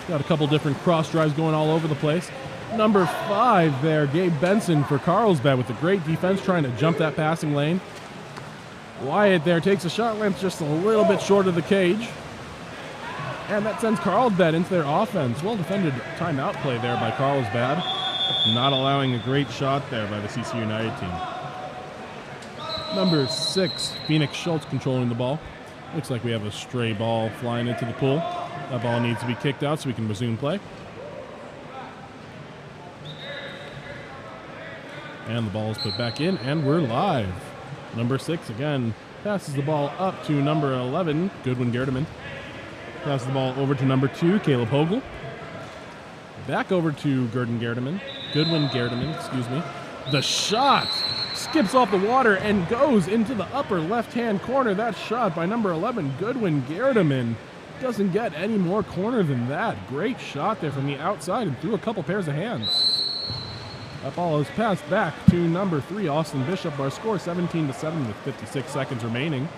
Got a couple different cross drives going all over the place. Number 5 there, Gabe Benson for Carlsbad with a great defense trying to jump that passing lane. Wyatt there takes a shot length just a little bit short of the cage. And that sends Carlsbad into their offense. Well defended timeout play there by Carlsbad. Not allowing a great shot there by the CC United team. Number 6, Phoenix Schultz controlling the ball. Looks like we have a stray ball flying into the pool. That ball needs to be kicked out so we can resume play. And the ball is put back in, and we're live. Number 6 again passes the ball up to number 11, Goodwin Gerdeman. Passes the ball over to number 2, Caleb Ogle. Back over to Goodwin Gerdeman. The shot skips off the water and goes into the upper left-hand corner. That shot by number 11, Goodwin Gerdeman. Doesn't get any more corner than that. Great shot there from the outside and through a couple pairs of hands. That ball is passed back to number 3, Austin Bishop. Our score 17-7 with 56 seconds remaining.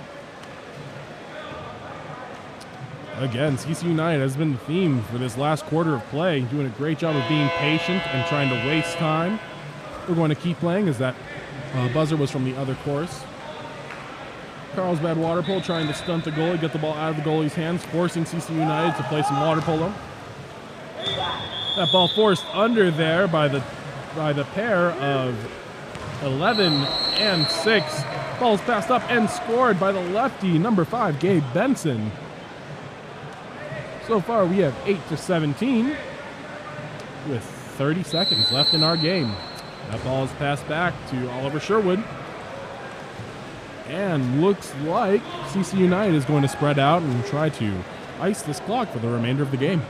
Again, CC United has been the theme for this last quarter of play, doing a great job of being patient and trying to waste time. We're going to keep playing as that buzzer was from the other course. Carlsbad water polo trying to stunt the goalie, get the ball out of the goalie's hands, forcing CC United to play some water polo. That ball forced under there by the pair of 11 and 6, Ball's passed up and scored by the lefty, number 5, Gabe Benson. So far, we have 8-17 with 30 seconds left in our game. That ball is passed back to Oliver Sherwood. And looks like CC United is going to spread out and try to ice this clock for the remainder of the game.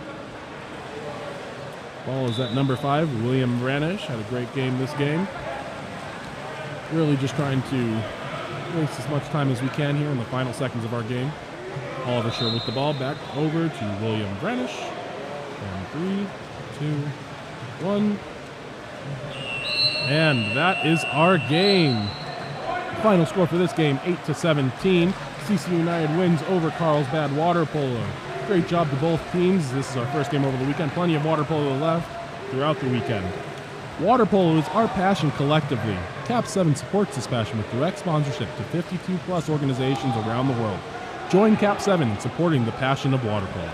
Ball is at number 5, William Branish. Had a great game this game. Really just trying to waste as much time as we can here in the final seconds of our game. Oliver Sherwood with the ball back over to William Branish. And 3, 2, 1. And that is our game. Final score for this game, 8-17. CC United wins over Carlsbad Water Polo. Great job to both teams. This is our first game over the weekend. Plenty of water polo left throughout the weekend. Water polo is our passion collectively. KAP7 supports this passion with direct sponsorship to 52+ organizations around the world. Join KAP7 in supporting the passion of water polo.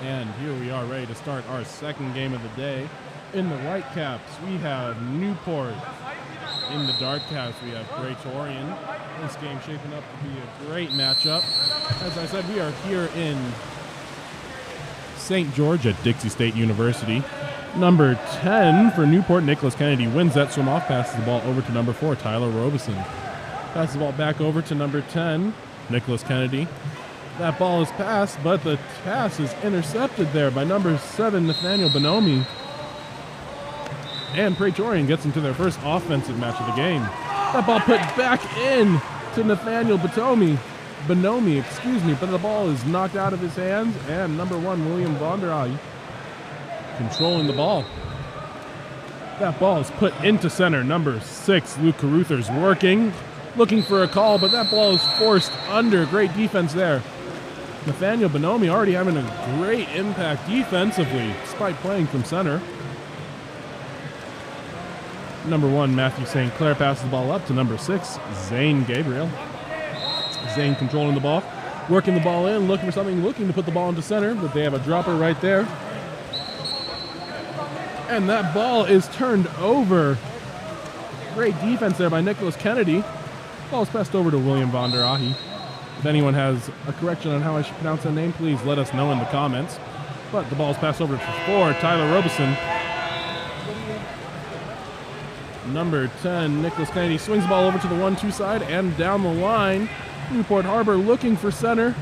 And here we are ready to start our second game of the day. In the white caps, we have Newport. In the dark caps, we have Pretorian. This game shaping up to be a great matchup. As I said, we are here in St. George at Dixie State University. Number 10 for Newport, Nicholas Kennedy, wins that swim off, passes the ball over to number 4, Tyler Robeson. Passes the ball back over to number 10, Nicholas Kennedy. That ball is passed, but the pass is intercepted there by number 7, Nathaniel Bonomi. And Pretorian gets into their first offensive match of the game. That ball put back in to Nathaniel Bonomi, but the ball is knocked out of his hands, and number 1, William Vonderhaai, controlling the ball. That ball is put into center. Number 6, Luke Carruthers working, looking for a call, but that ball is forced under. Great defense there. Nathaniel Bonomi already having a great impact defensively, despite playing from center. Number 1, Matthew St. Clair, passes the ball up to number 6, Zane Gabriel. Zane controlling the ball, working the ball in, looking for something, looking to put the ball into center, but they have a dropper right there. And that ball is turned over. Great defense there by Nicholas Kennedy. Ball is passed over to William Vonderhaai. If anyone has a correction on how I should pronounce that name, please let us know in the comments. But the ball is passed over to 4, Tyler Robeson. Number 10, Nicholas Kennedy, swings the ball over to the 1-2 side and down the line. Newport Harbor looking for center.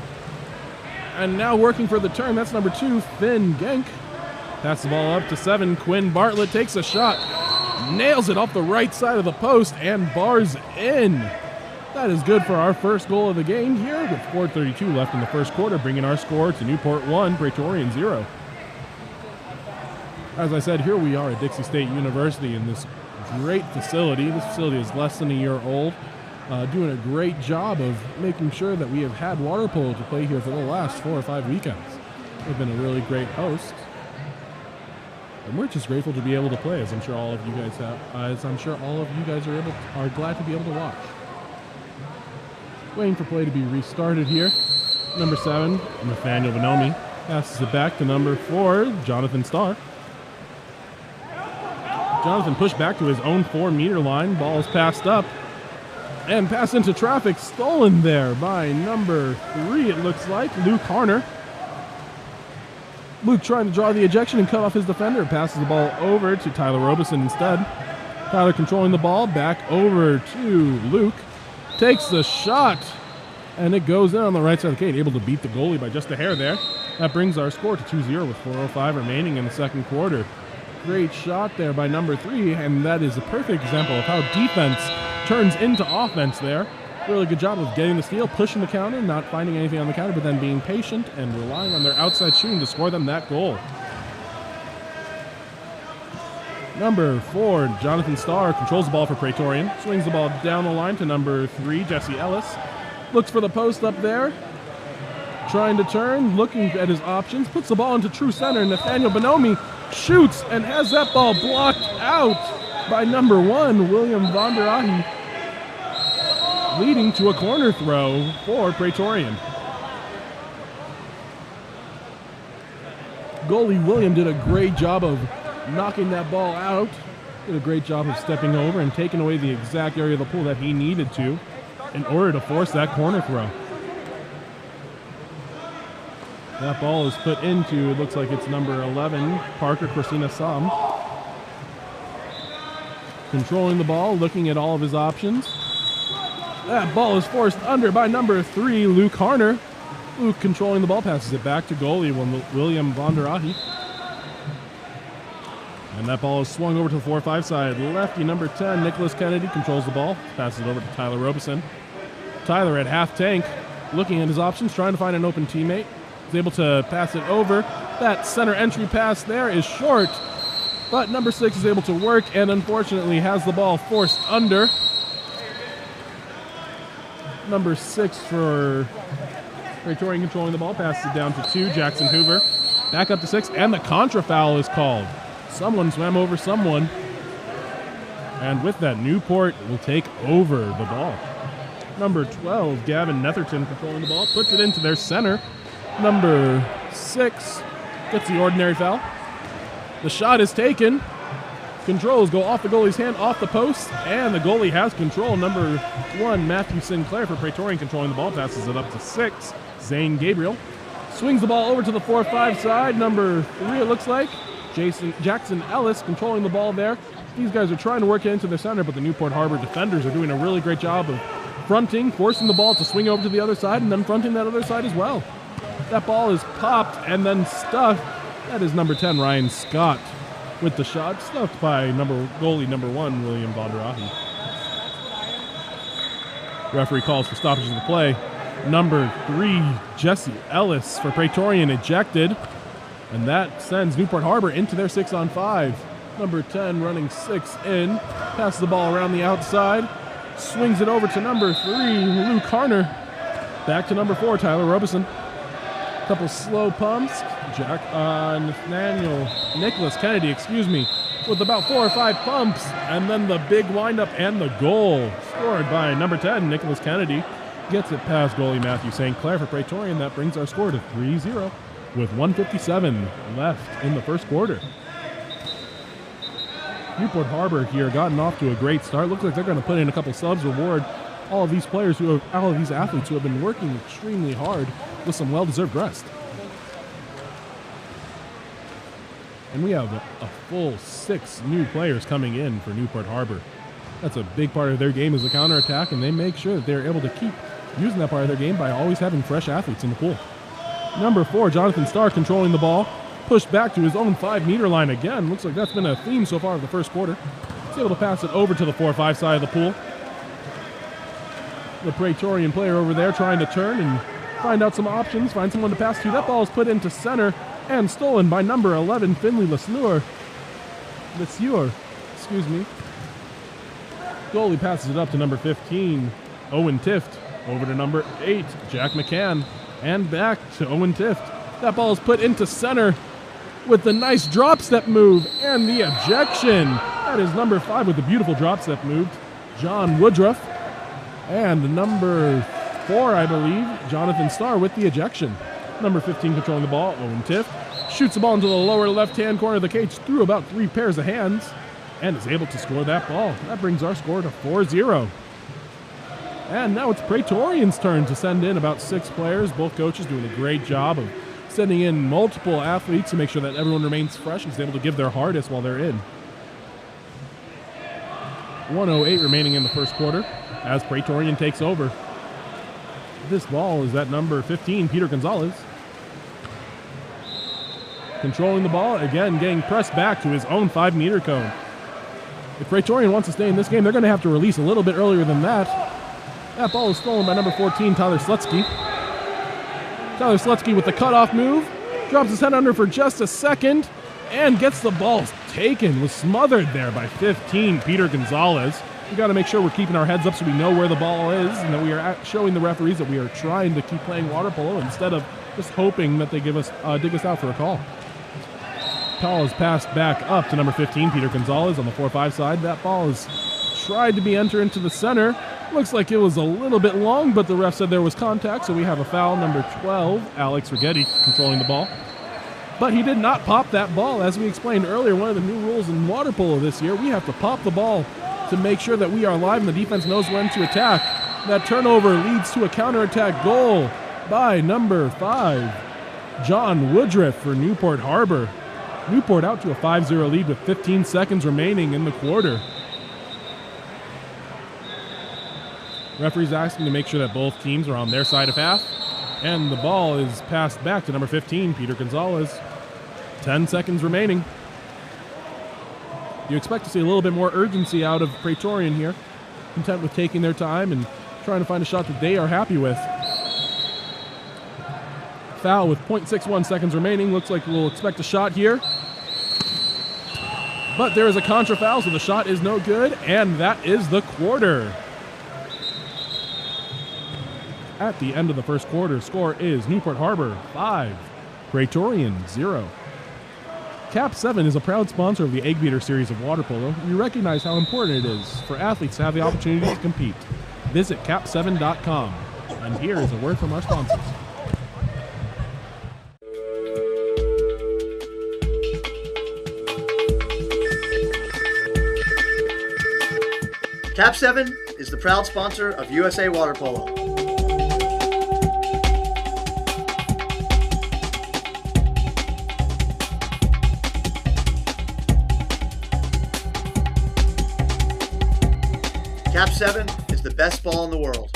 And now working for the turn, that's number 2, Finn Genk. Passes the ball up to 7, Quinn Bartlett takes a shot. Nails it off the right side of the post and bars in. That is good for our first goal of the game here with 4:32 left in the first quarter, bringing our score to Newport 1, Pretorian 0. As I said, here we are at Dixie State University in this great facility. This facility is less than a year old, doing a great job of making sure that we have had water polo to play here for the last 4 or 5 weekends. They've been a really great host. And we're just grateful to be able to play, as I'm sure all of you guys have, are glad to be able to watch. Waiting for play to be restarted here. Number 7, Nathaniel Bonomi, passes it back to number 4, Jonathan Starr. Jonathan pushed back to his own 4-meter line. Ball is passed up and passed into traffic, stolen there by number 3, it looks like, Luke Harner. Luke trying to draw the ejection and cut off his defender. Passes the ball over to Tyler Robeson instead. Tyler controlling the ball, back over to Luke. Takes the shot, and it goes in on the right side of the gate. Able to beat the goalie by just a hair there. That brings our score to 2-0 with 4:05 remaining in the second quarter. Great shot there by number 3, and that is a perfect example of how defense turns into offense there. Really good job of getting the steal, pushing the counter, not finding anything on the counter, but then being patient and relying on their outside shooting to score them that goal. Number 4, Jonathan Starr, controls the ball for Pretorian, swings the ball down the line to number 3, Jesse Ellis. Looks for the post up there, trying to turn, looking at his options, puts the ball into true center. Nathaniel Bonomi shoots and has that ball blocked out by number 1, William Vonderhaai, leading to a corner throw for Pretorian. Goalie William did a great job of knocking that ball out. Did a great job of stepping over and taking away the exact area of the pool that he needed to in order to force that corner throw. That ball is put into, it looks like it's number 11, Parker Christina Sam. Controlling the ball, looking at all of his options. That ball is forced under by number 3, Luke Harner. Luke controlling the ball, passes it back to goalie William Vonderhaai. And that ball is swung over to the 4-5 side. Lefty number 10, Nicholas Kennedy, controls the ball, passes it over to Tyler Robeson. Tyler at half tank, looking at his options, trying to find an open teammate. He's able to pass it over. That center entry pass there is short, but number 6 is able to work and unfortunately has the ball forced under. Number 6 for Pretorian controlling the ball, passes it down to 2, Jackson Hoover. Back up to 6, and the contra foul is called. Someone swam over someone. And with that, Newport will take over the ball. Number 12, Gavin Netherton controlling the ball, puts it into their center. Number 6, Gets the ordinary foul. The shot is taken. Controls go off the goalie's hand, off the post, and the goalie has control. Number 1, Matthew Sinclair for Pretorian controlling the ball, passes it up to 6. Zane Gabriel swings the ball over to the 4-5 side. Number 3, it looks like, Jackson Ellis controlling the ball there. These guys are trying to work it into the center, but the Newport Harbor defenders are doing a really great job of fronting, forcing the ball to swing over to the other side, and then fronting that other side as well. That ball is popped and then stuffed. That is number 10, Ryan Scott, with the shot, stuffed by goalie number 1, William Valderahi. Referee calls for stoppage of the play. Number 3, Jesse Ellis for Pretorian ejected, and that sends Newport Harbor into their 6-on-5. Number 10 running 6 in, passes the ball around the outside, swings it over to number 3, Luke Harner. Back to number 4, Tyler Robeson. Couple slow pumps. Nicholas Kennedy, with about 4 or 5 pumps, and then the big windup and the goal scored by number 10, Nicholas Kennedy. Gets it past goalie Matthew St. Clair for Pretorian. That brings our score to 3-0 with 1:57 left in the first quarter. Newport Harbor here gotten off to a great start. Looks like they're going to put in a couple subs, reward all of these athletes who have been working extremely hard with some well-deserved rest. And we have a full 6 new players coming in for Newport Harbor. That's a big part of their game is the counterattack, and they make sure that they're able to keep using that part of their game by always having fresh athletes in the pool. Number 4, Jonathan Starr controlling the ball, pushed back to his own 5-meter line again. Looks like that's been a theme so far of the first quarter. He's able to pass it over to the 4-5 side of the pool. The Pretorian player over there trying to turn and find out some options, find someone to pass to. That ball is put into center and stolen by number 11, Finley Lesueur. Goalie passes it up to number 15, Owen Tift. Over to number 8, Jack McCann. And back to Owen Tift. That ball is put into center with the nice drop step move and the ejection. That is number 5 with the beautiful drop step move, John Woodruff. And number 4, I believe, Jonathan Starr with the ejection. Number 15 controlling the ball, Owen Tift. Shoots the ball into the lower left-hand corner of the cage through about 3 pairs of hands and is able to score that ball. That brings our score to 4-0. And now it's Pretorian's turn to send in about 6 players. Both coaches doing a great job of sending in multiple athletes to make sure that everyone remains fresh and is able to give their hardest while they're in. 1:08 remaining in the first quarter as Pretorian takes over. This ball is at number 15, Peter Gonzalez. Controlling the ball, again getting pressed back to his own 5-meter cone. If Pretorian wants to stay in this game, they're going to have to release a little bit earlier than that. That ball is stolen by number 14, Tyler Slutsky. Tyler Slutsky with the cutoff move, drops his head under for just a second, and gets the ball taken. Was smothered there by 15, Peter Gonzalez. We got to make sure we're keeping our heads up so we know where the ball is, and that we are showing the referees that we are trying to keep playing water polo instead of just hoping that they dig us out for a call. Ball is passed back up to number 15, Peter Gonzalez on the 4-5 side. That ball is tried to be entered into the center. Looks like it was a little bit long, but the ref said there was contact, so we have a foul. Number 12, Alex Rigetti controlling the ball. But he did not pop that ball. As we explained earlier, one of the new rules in water polo this year, we have to pop the ball to make sure that we are live and the defense knows when to attack. That turnover leads to a counterattack goal by number 5, John Woodruff for Newport Harbor. Newport out to a 5-0 lead with 15 seconds remaining in the quarter. Referees asking to make sure that both teams are on their side of half. And the ball is passed back to number 15, Peter Gonzalez. 10 seconds remaining. You expect to see a little bit more urgency out of Pretorian here. Content with taking their time and trying to find a shot that they are happy with. Foul with 0.61 seconds remaining. Looks like we'll expect a shot here. But there is a contra foul, so the shot is no good, and that is the quarter. At the end of the first quarter, score is Newport Harbor 5, Pretorian 0. KAP7 is a proud sponsor of the Eggbeater series of water polo. We recognize how important it is for athletes to have the opportunity to compete. Visit KAP7.com. And here is a word from our sponsors. KAP7 is the proud sponsor of USA Water Polo. KAP7 is the best ball in the world.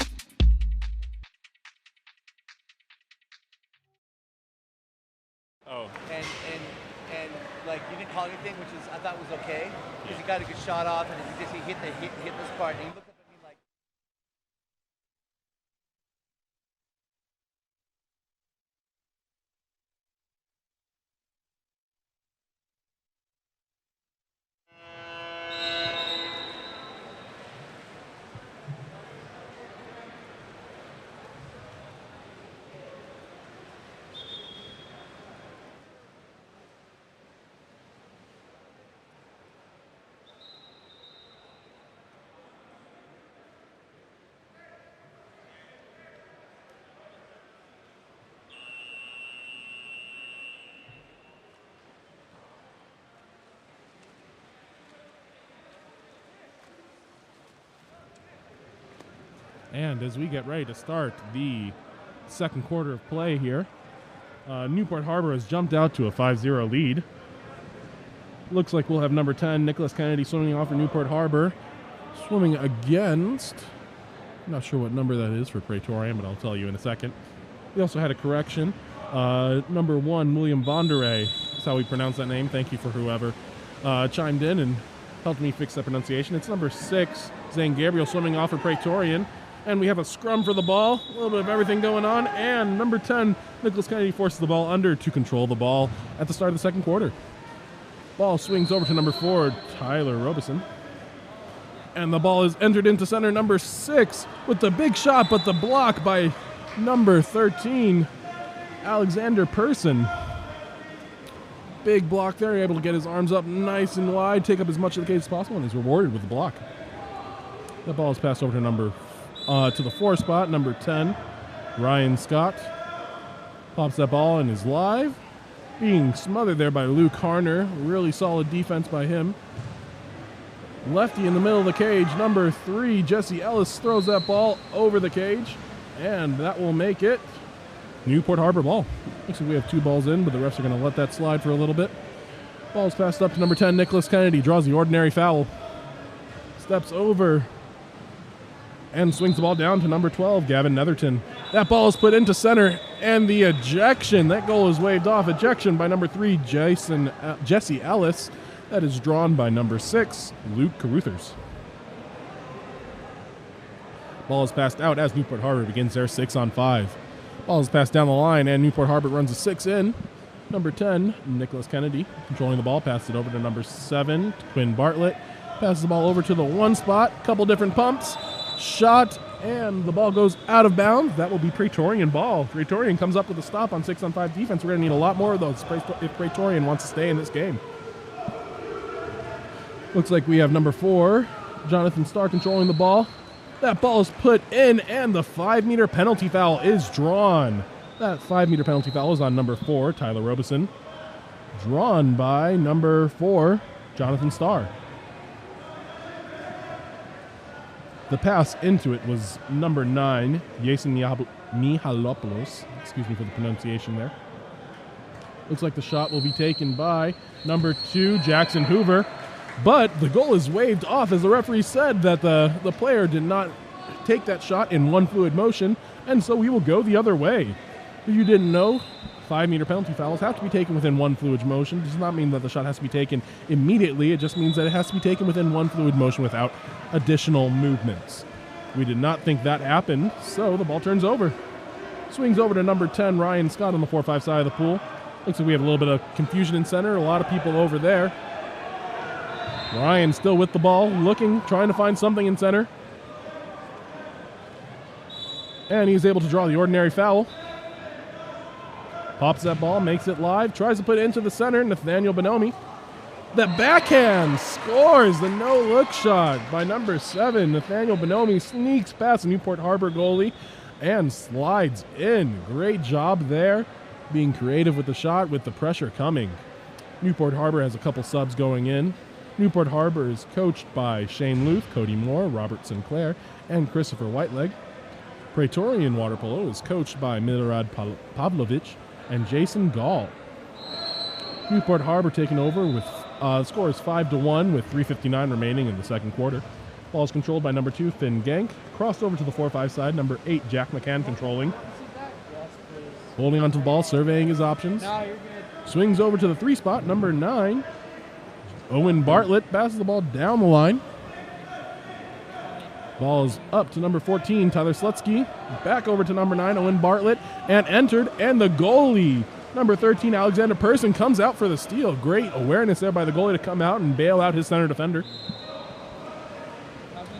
Oh. And like you didn't call anything, which is I thought was okay because you got a good shot off, and he hit this part, and he looked up at me like. And as we get ready to start the second quarter of play here, Newport Harbor has jumped out to a 5-0 lead. Looks like we'll have number 10, Nicholas Kennedy, swimming off for Newport Harbor. Swimming against, I'm not sure what number that is for Pretorian, but I'll tell you in a second. We also had a correction. Number 1, William Vonderay, that's how we pronounce that name. Thank you for whoever chimed in and helped me fix that pronunciation. It's number 6, Zane Gabriel, swimming off for Pretorian. And we have a scrum for the ball, a little bit of everything going on. And number 10, Nicholas Kennedy, forces the ball under to control the ball at the start of the second quarter. Ball swings over to number 4, Tyler Robeson. And the ball is entered into center, number 6, with the big shot, but the block by number 13, Alexander Person. Big block there, able to get his arms up nice and wide, take up as much of the cage as possible, and he's rewarded with the block. The ball is passed over to the 4 spot, number 10, Ryan Scott. Pops that ball and is live. Being smothered there by Luke Harner. Really solid defense by him. Lefty in the middle of the cage, number 3, Jesse Ellis, throws that ball over the cage, and that will make it Newport Harbor ball. Looks like we have 2 balls in, but the refs are going to let that slide for a little bit. Ball's passed up to number 10, Nicholas Kennedy, draws the ordinary foul. Steps over and swings the ball down to number 12, Gavin Netherton. That ball is put into center, and the ejection, that goal is waved off. Ejection by number 3, Jesse Ellis. That is drawn by number 6, Luke Caruthers. Ball is passed out as Newport Harbor begins their 6-on-5. Ball is passed down the line, and Newport Harbor runs a 6 in. Number 10, Nicholas Kennedy, controlling the ball, passes it over to number 7, Quinn Bartlett. Passes the ball over to the 1 spot, couple different pumps. Shot, and the ball goes out of bounds. That will be Pretorian ball. Pretorian comes up with a stop on 6-on-5 defense. We're going to need a lot more of those if Pretorian wants to stay in this game. Looks like we have number 4, Jonathan Starr, controlling the ball. That ball is put in, and the 5-meter penalty foul is drawn. That 5-meter penalty foul is on number 4, Tyler Robeson. Drawn by number 4, Jonathan Starr. The pass into it was number 9, Jason Mihalopoulos. Excuse me for the pronunciation there. Looks like the shot will be taken by number 2, Jackson Hoover. But the goal is waved off, as the referee said that the player did not take that shot in one fluid motion, and so we will go the other way. If you didn't know, 5-meter penalty fouls have to be taken within one fluid motion. It does not mean that the shot has to be taken immediately. It just means that it has to be taken within one fluid motion without additional movements. We did not think that happened, so the ball turns over. Swings over to number 10, Ryan Scott, on the 4-5 side of the pool. Looks like we have a little bit of confusion in center. A lot of people over there. Ryan still with the ball, looking, trying to find something in center. And he's able to draw the ordinary foul. Pops that ball, makes it live, tries to put it into the center, Nathaniel Bonomi. The backhand scores the no-look shot by number 7. Nathaniel Bonomi sneaks past the Newport Harbor goalie and slides in. Great job there, being creative with the shot with the pressure coming. Newport Harbor has a couple subs going in. Newport Harbor is coached by Shane Luth, Cody Moore, Robert Sinclair, and Christopher Whiteleg. Pretorian water polo is coached by Milorad Pavlovich and Jason Gall. Newport Harbor taking over with score is 5-1 with 3:59 remaining in the second quarter. Ball is controlled by number 2, Finn Genk. Crossed over to the 4-5 side, number 8, Jack McCann controlling. Holding onto the ball, surveying his options. Swings over to the 3 spot, number 9, Owen Bartlett passes the ball down the line. Ball is up to number 14, Tyler Slutsky. Back over to number 9, Owen Bartlett, and entered, and the goalie, number 13, Alexander Person, comes out for the steal. Great awareness there by the goalie to come out and bail out his center defender.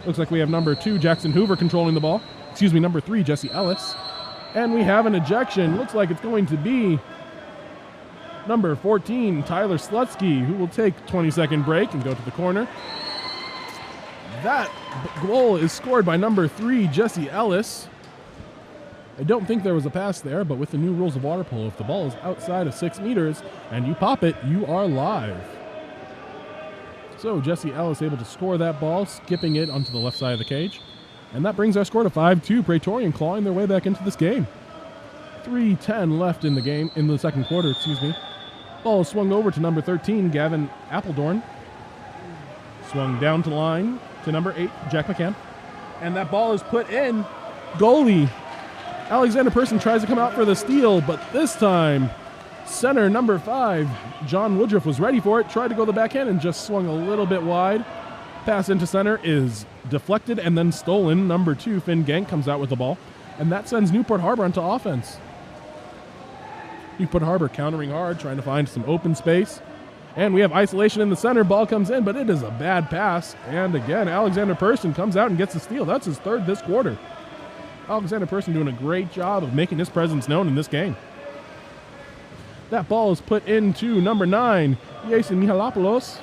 Looks like we have number 2, Jackson Hoover, controlling the ball. Excuse me, number 3, Jesse Ellis. And we have an ejection. Looks like it's going to be number 14, Tyler Slutsky, who will take a 20-second break and go to the corner. That goal is scored by number 3, Jesse Ellis. I don't think there was a pass there, but with the new rules of water polo, if the ball is outside of 6 meters and you pop it, you are live. So Jesse Ellis able to score that ball, skipping it onto the left side of the cage. And that brings our score to 5-2. Pretorian clawing their way back into this game. 3:10 left in the game, in the second quarter, excuse me. Ball is swung over to number 13, Gavin Appledorn. Swung down to line to number 8, Jack McCann. And that ball is put in. Goalie Alexander Person tries to come out for the steal, but this time, center number 5, John Woodruff, was ready for it, tried to go the backhand and just swung a little bit wide. Pass into center is deflected and then stolen. Number 2, Finn Genk, comes out with the ball, and that sends Newport Harbor onto offense. Newport Harbor countering hard, trying to find some open space. And we have isolation in the center. Ball comes in, but it is a bad pass. And again, Alexander Person comes out and gets the steal. That's his 3rd this quarter. Alexander Person doing a great job of making his presence known in this game. That ball is put into number 9, Jason Michalopoulos.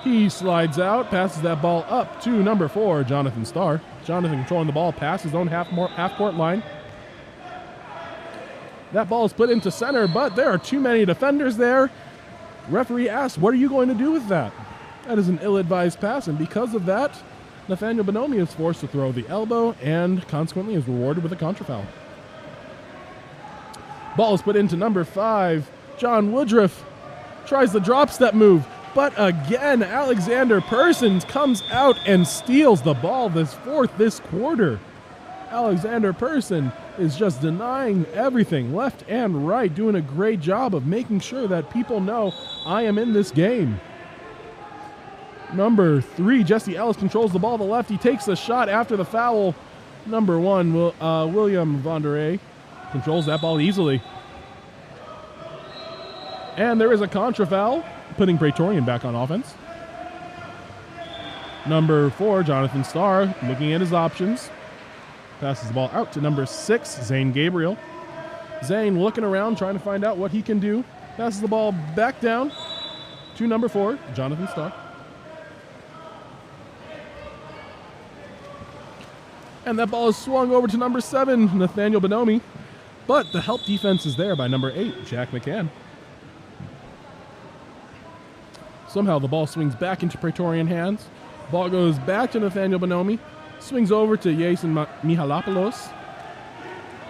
He slides out, passes that ball up to number 4, Jonathan Starr. Jonathan controlling the ball past his own half-court line. That ball is put into center, but there are too many defenders there. Referee asks, what are you going to do with that? That is an ill-advised pass, and because of that, Nathaniel Bonomi is forced to throw the elbow and consequently is rewarded with a contrafoul. Ball is put into number 5. John Woodruff tries the drop step move, but again, Alexander Persons comes out and steals the ball, this 4th this quarter. Alexander Person is just denying everything left and right, doing a great job of making sure that people know I am in this game. Number 3, Jesse Ellis, controls the ball to the left. He takes the shot after the foul. Number 1, William Vonderay, controls that ball easily. And there is a contra foul, putting Pretorian back on offense. Number 4, Jonathan Starr, looking at his options. Passes the ball out to number 6, Zane Gabriel. Zane looking around, trying to find out what he can do. Passes the ball back down to number 4, Jonathan Starr. And that ball is swung over to number 7, Nathaniel Bonomi. But the help defense is there by number 8, Jack McCann. Somehow the ball swings back into Pretorian hands. Ball goes back to Nathaniel Bonomi. Swings over to Jason Michalopoulos.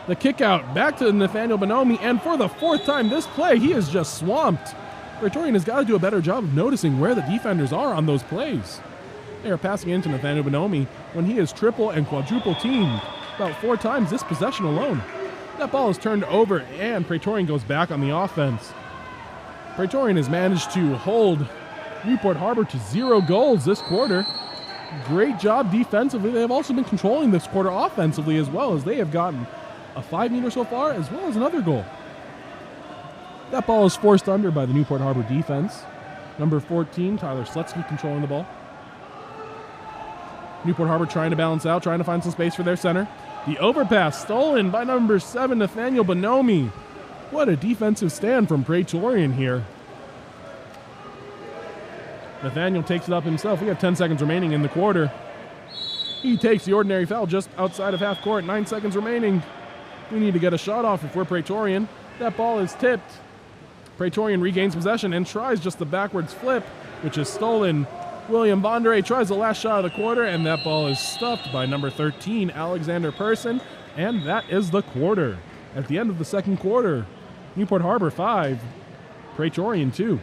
The kick out back to Nathaniel Bonomi, and for the 4th time this play, he is just swamped. Pretorian has got to do a better job of noticing where the defenders are on those plays. They are passing into Nathaniel Bonomi when he is triple and quadruple teamed about 4 times this possession alone. That ball is turned over, and Pretorian goes back on the offense. Pretorian has managed to hold Newport Harbor to 0 goals this quarter. Great job defensively. They have also been controlling this quarter offensively as well, as they have gotten a 5-meter so far as well as another goal. That ball is forced under by the Newport Harbor defense. Number 14, Tyler Slutsky, controlling the ball. Newport Harbor trying to balance out, trying to find some space for their center. The overpass stolen by number 7, Nathaniel Bonomi. What a defensive stand from Pretorian here. Nathaniel takes it up himself. We have 10 seconds remaining in the quarter. He takes the ordinary foul just outside of half court. 9 seconds remaining. We need to get a shot off if we're Pretorian. That ball is tipped. Pretorian regains possession and tries just the backwards flip, which is stolen. William Bondere tries the last shot of the quarter, and that ball is stuffed by number 13, Alexander Person, and that is the quarter. At the end of the second quarter, Newport Harbor 5, Pretorian 2.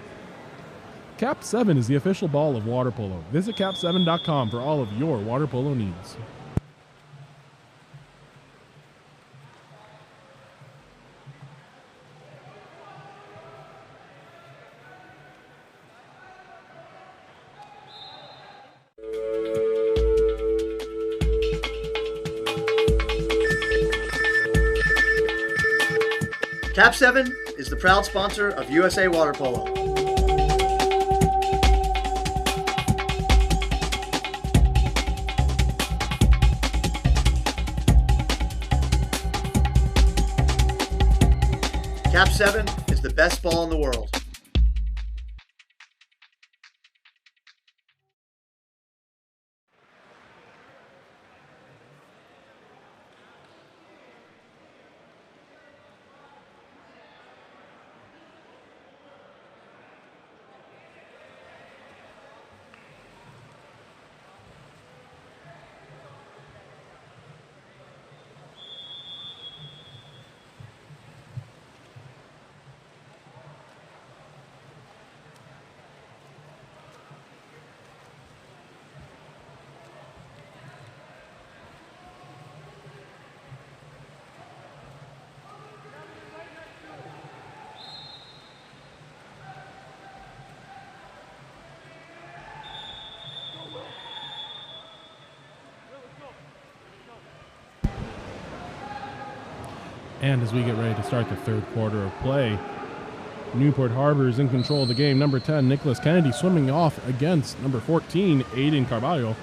KAP7 is the official ball of water polo. Visit KAP7.com for all of your water polo needs. KAP7 is the proud sponsor of USA Water Polo. KAP7 is the best ball in the world. And as we get ready to start the third quarter of play, Newport Harbor is in control of the game. Number 10, Nicholas Kennedy, swimming off against number 14, Aiden Carballo.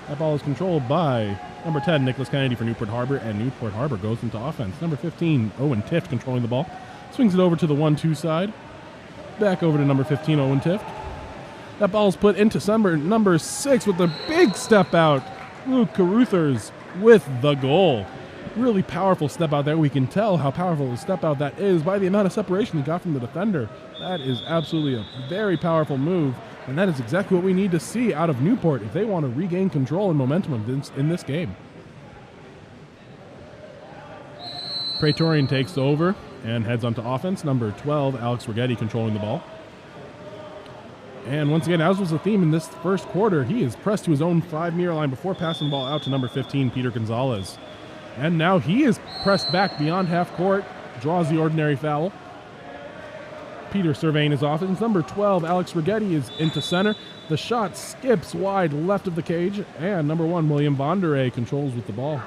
That ball is controlled by number 10, Nicholas Kennedy for Newport Harbor, and Newport Harbor goes into offense. Number 15, Owen Tift, controlling the ball. Swings it over to the 1-2 side. Back over to number 15, Owen Tift. That ball is put into number 6 with a big step out. Luke Caruthers with the goal. Really powerful step out there. We can tell how powerful a step out that is by the amount of separation he got from the defender. That is absolutely a very powerful move, and that is exactly what we need to see out of Newport if they want to regain control and momentum in this game. Pretorian takes over and heads onto offense. Number 12, Alex Rigetti, controlling the ball. And once again, as was the theme in this first quarter, he is pressed to his own 5-meter line before passing the ball out to number 15, Peter Gonzalez. And now he is pressed back beyond half court, draws the ordinary foul. Peter surveying his offense. Number 12, Alex Rigetti, is into center. The shot skips wide left of the cage, and number 1, William Bondere, controls with the ball.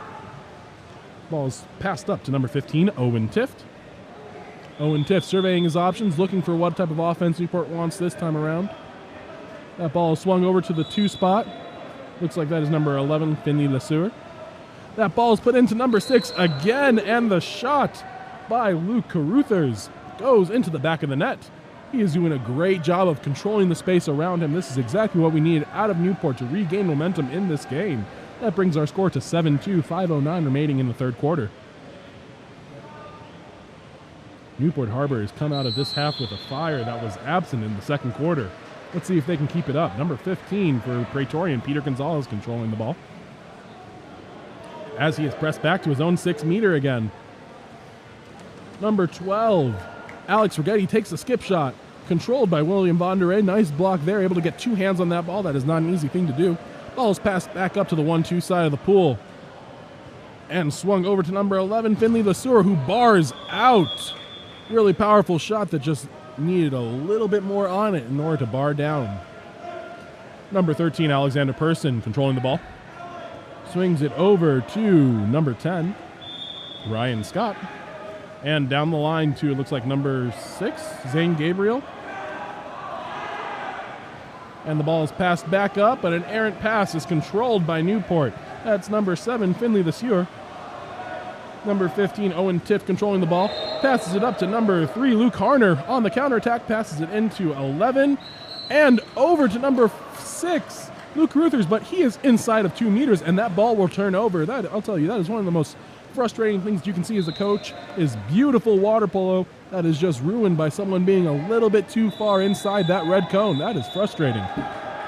Ball is passed up to number 15, Owen Tift. Owen Tift surveying his options, looking for what type of offense Newport wants this time around. That ball is swung over to the 2 spot. Looks like that is number 11, Finley LeSueur. That ball is put into number 6 again, and the shot by Luke Caruthers goes into the back of the net. He is doing a great job of controlling the space around him. This is exactly what we needed out of Newport to regain momentum in this game. That brings our score to 7-2, 5:09 remaining in the third quarter. Newport Harbor has come out of this half with a fire that was absent in the second quarter. Let's see if they can keep it up. Number 15 for Pretorian, Peter Gonzalez, controlling the ball, as he is pressed back to his own 6-meter again. Number 12, Alex Rigetti, takes a skip shot, controlled by William Bondere. Nice block there, able to get 2 hands on that ball. That is not an easy thing to do. Ball is passed back up to the 1-2 side of the pool, and swung over to number 11, Finley LeSueur, who bars out. Really powerful shot that just needed a little bit more on it in order to bar down. Number 13, Alexander Person, controlling the ball. Swings it over to number 10, Ryan Scott. And down the line to, it looks like number 6, Zane Gabriel. And the ball is passed back up, but an errant pass is controlled by Newport. That's number 7, Finley LeSueur. Number 15, Owen Tift, controlling the ball. Passes it up to number 3, Luke Harner. On the counterattack, passes it into 11. And over to number 6, Luke Caruthers, but he is inside of 2 meters, and that ball will turn over. That, I'll tell you, that is one of the most frustrating things you can see as a coach, is beautiful water polo that is just ruined by someone being a little bit too far inside that red cone. That is frustrating.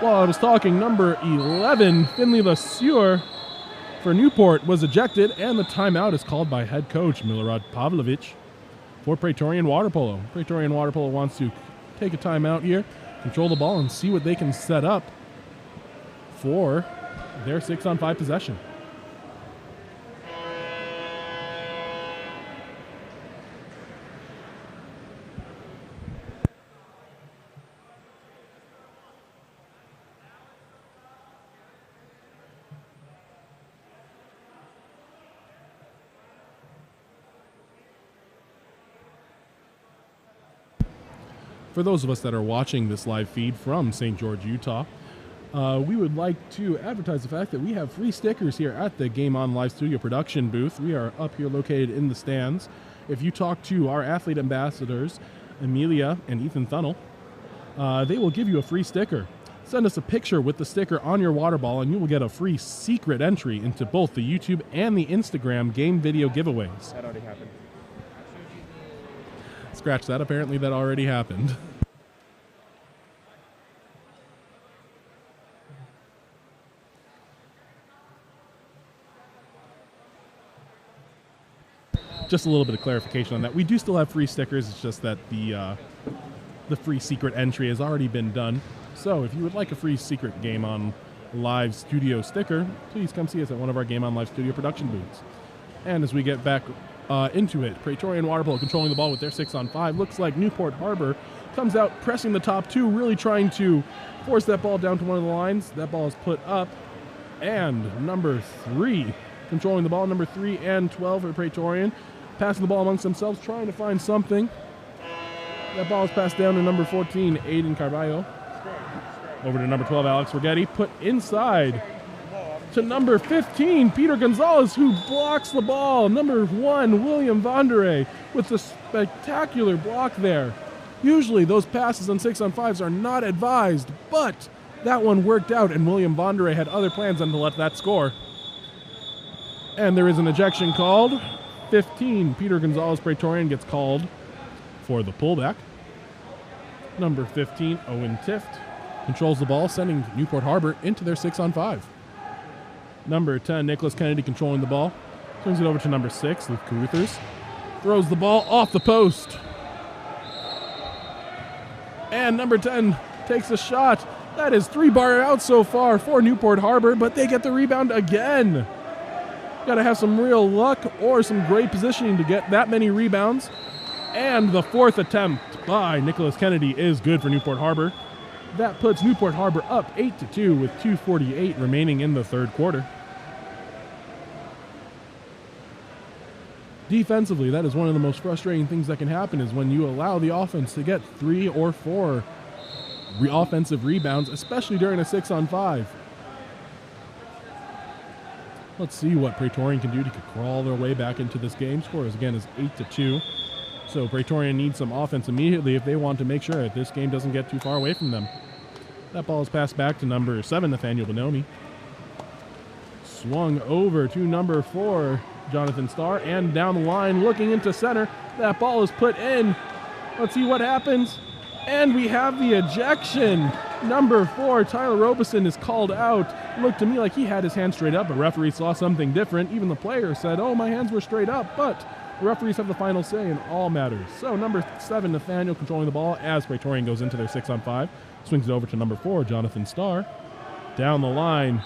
While I was talking, number 11, Finley LeSueur for Newport was ejected, and the timeout is called by head coach Milorad Pavlovich for Pretorian water polo. Pretorian water polo wants to take a timeout here, control the ball, and see what they can set up for their 6-on-5 possession. For those of us that are watching this live feed from St. George, Utah, we would like to advertise the fact that we have free stickers here at the Game On Live Studio production booth. We are up here located in the stands. If you talk to our athlete ambassadors, Amelia and Ethan Thunnell, they will give you a free sticker. Send us a picture with the sticker on your water ball, and you will get a free secret entry into both the YouTube and the Instagram game video giveaways. That already happened. Scratch that. Apparently that already happened. Just a little bit of clarification on that. We do still have free stickers. It's just that the free secret entry has already been done. So if you would like a free secret Game On Live Studio sticker, please come see us at one of our Game On Live Studio production booths. And as we get back into it, Pretorian water polo controlling the ball with their 6-on-5. Looks like Newport Harbor comes out pressing the top 2, really trying to force that ball down to one of the lines. That ball is put up. And number 3 controlling the ball, number 3 and 12 for Pretorian. Passing the ball amongst themselves, trying to find something. That ball is passed down to number 14, Aiden Carballo. Over to number 12, Alex Rigetti. Put inside to number 15, Peter Gonzalez, who blocks the ball. Number 1, William Vanderay, with the spectacular block there. Usually those passes on 6-on-5s are not advised, but that one worked out, and William Vanderay had other plans than to let that score. And there is an ejection called. 15, Peter Gonzalez Pretorian gets called for the pullback. Number 15, Owen Tift, controls the ball, sending Newport Harbor into their 6-on-5. Number 10, Nicholas Kennedy controlling the ball. Swings it over to number 6, Luke Caruthers. Throws the ball off the post. And number 10 takes a shot. That is 3-bar out so far for Newport Harbor, but they get the rebound again. Got to have some real luck or some great positioning to get that many rebounds. And the 4th attempt by Nicholas Kennedy is good for Newport Harbor. That puts Newport Harbor up 8-2 with 2:48 remaining in the third quarter. Defensively, that is one of the most frustrating things that can happen, is when you allow the offense to get 3 or 4 offensive rebounds, especially during a 6-on-5. Let's see what Pretorian can do to crawl their way back into this game. Score is 8-2. So Pretorian needs some offense immediately if they want to make sure that this game doesn't get too far away from them. That ball is passed back to number 7, Nathaniel Bonomi. Swung over to number 4, Jonathan Starr, and down the line, looking into center. That ball is put in. Let's see what happens. And we have the ejection. Number 4, Tyler Robeson, is called out. Looked to me like he had his hand straight up, but referee saw something different. Even the player said, oh, my hands were straight up, but the referees have the final say in all matters. So number 7, Nathaniel, controlling the ball as Pretorian goes into their 6-on-5. Swings it over to number 4, Jonathan Starr. Down the line.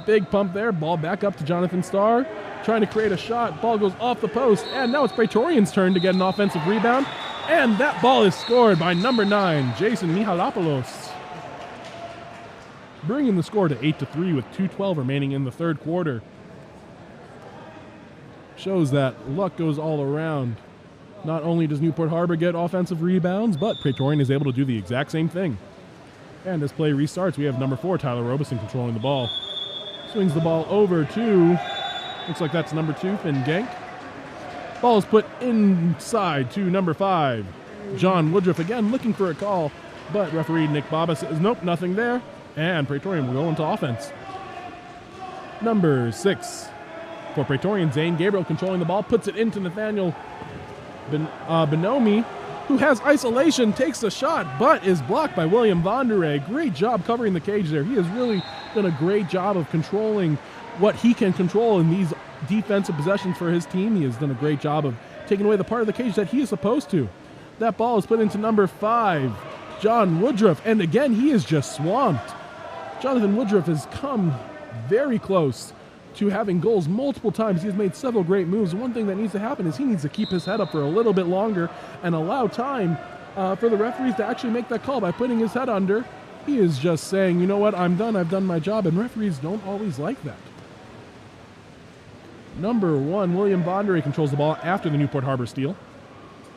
Big pump there. Ball back up to Jonathan Starr. Trying to create a shot. Ball goes off the post. And now it's Pretorian's turn to get an offensive rebound. And that ball is scored by number 9, Jason Mihalopoulos. Bringing the score to 8-3 with 2:12 remaining in the third quarter. Shows that luck goes all around. Not only does Newport Harbor get offensive rebounds, but Pretorian is able to do the exact same thing. And as play restarts, we have number 4, Tyler Robeson, controlling the ball. Swings the ball over to, looks like that's number 2, Finn Genk. Ball is put inside to number 5, John Woodruff, again looking for a call, but referee Nick Baba says, nope, nothing there. And Pretorian will go into offense. Number 6 for Pretorian, Zane Gabriel controlling the ball, puts it into Nathaniel Bonomi, who has isolation, takes the shot, but is blocked by William Vonderay. Great job covering the cage there. He has really done a great job of controlling what he can control in these defensive possessions for his team. He has done a great job of taking away the part of the cage that he is supposed to. That ball is put into number 5, John Woodruff, and again, he is just swamped. Jonathan Woodruff has come very close to having goals multiple times. He has made several great moves. One thing that needs to happen is he needs to keep his head up for a little bit longer and allow time for the referees to actually make that call by putting his head under. He is just saying, you know what, I'm done, I've done my job, and referees don't always like that. Number 1, William Vonderay controls the ball after the Newport Harbor steal.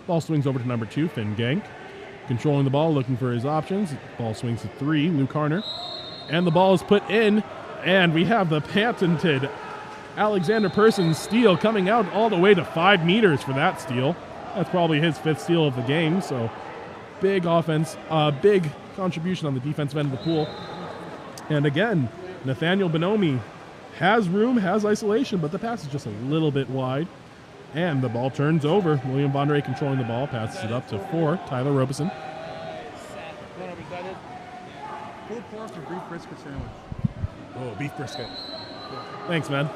Ball swings over to number 2, Finn Gank. Controlling the ball, looking for his options. Ball swings to 3, Luke Harner. And the ball is put in, and we have the patented Alexander Persson steal coming out all the way to 5 meters for that steal. That's probably his 5th steal of the game, so big offense, big contribution on the defensive end of the pool. And again, Nathaniel Bonomi has room, has isolation, but the pass is just a little bit wide. And the ball turns over. William Vonderay controlling the ball, passes it up to 4, Tyler Robeson. Pulled pork or beef brisket sandwich? Oh, beef brisket. Thanks, man.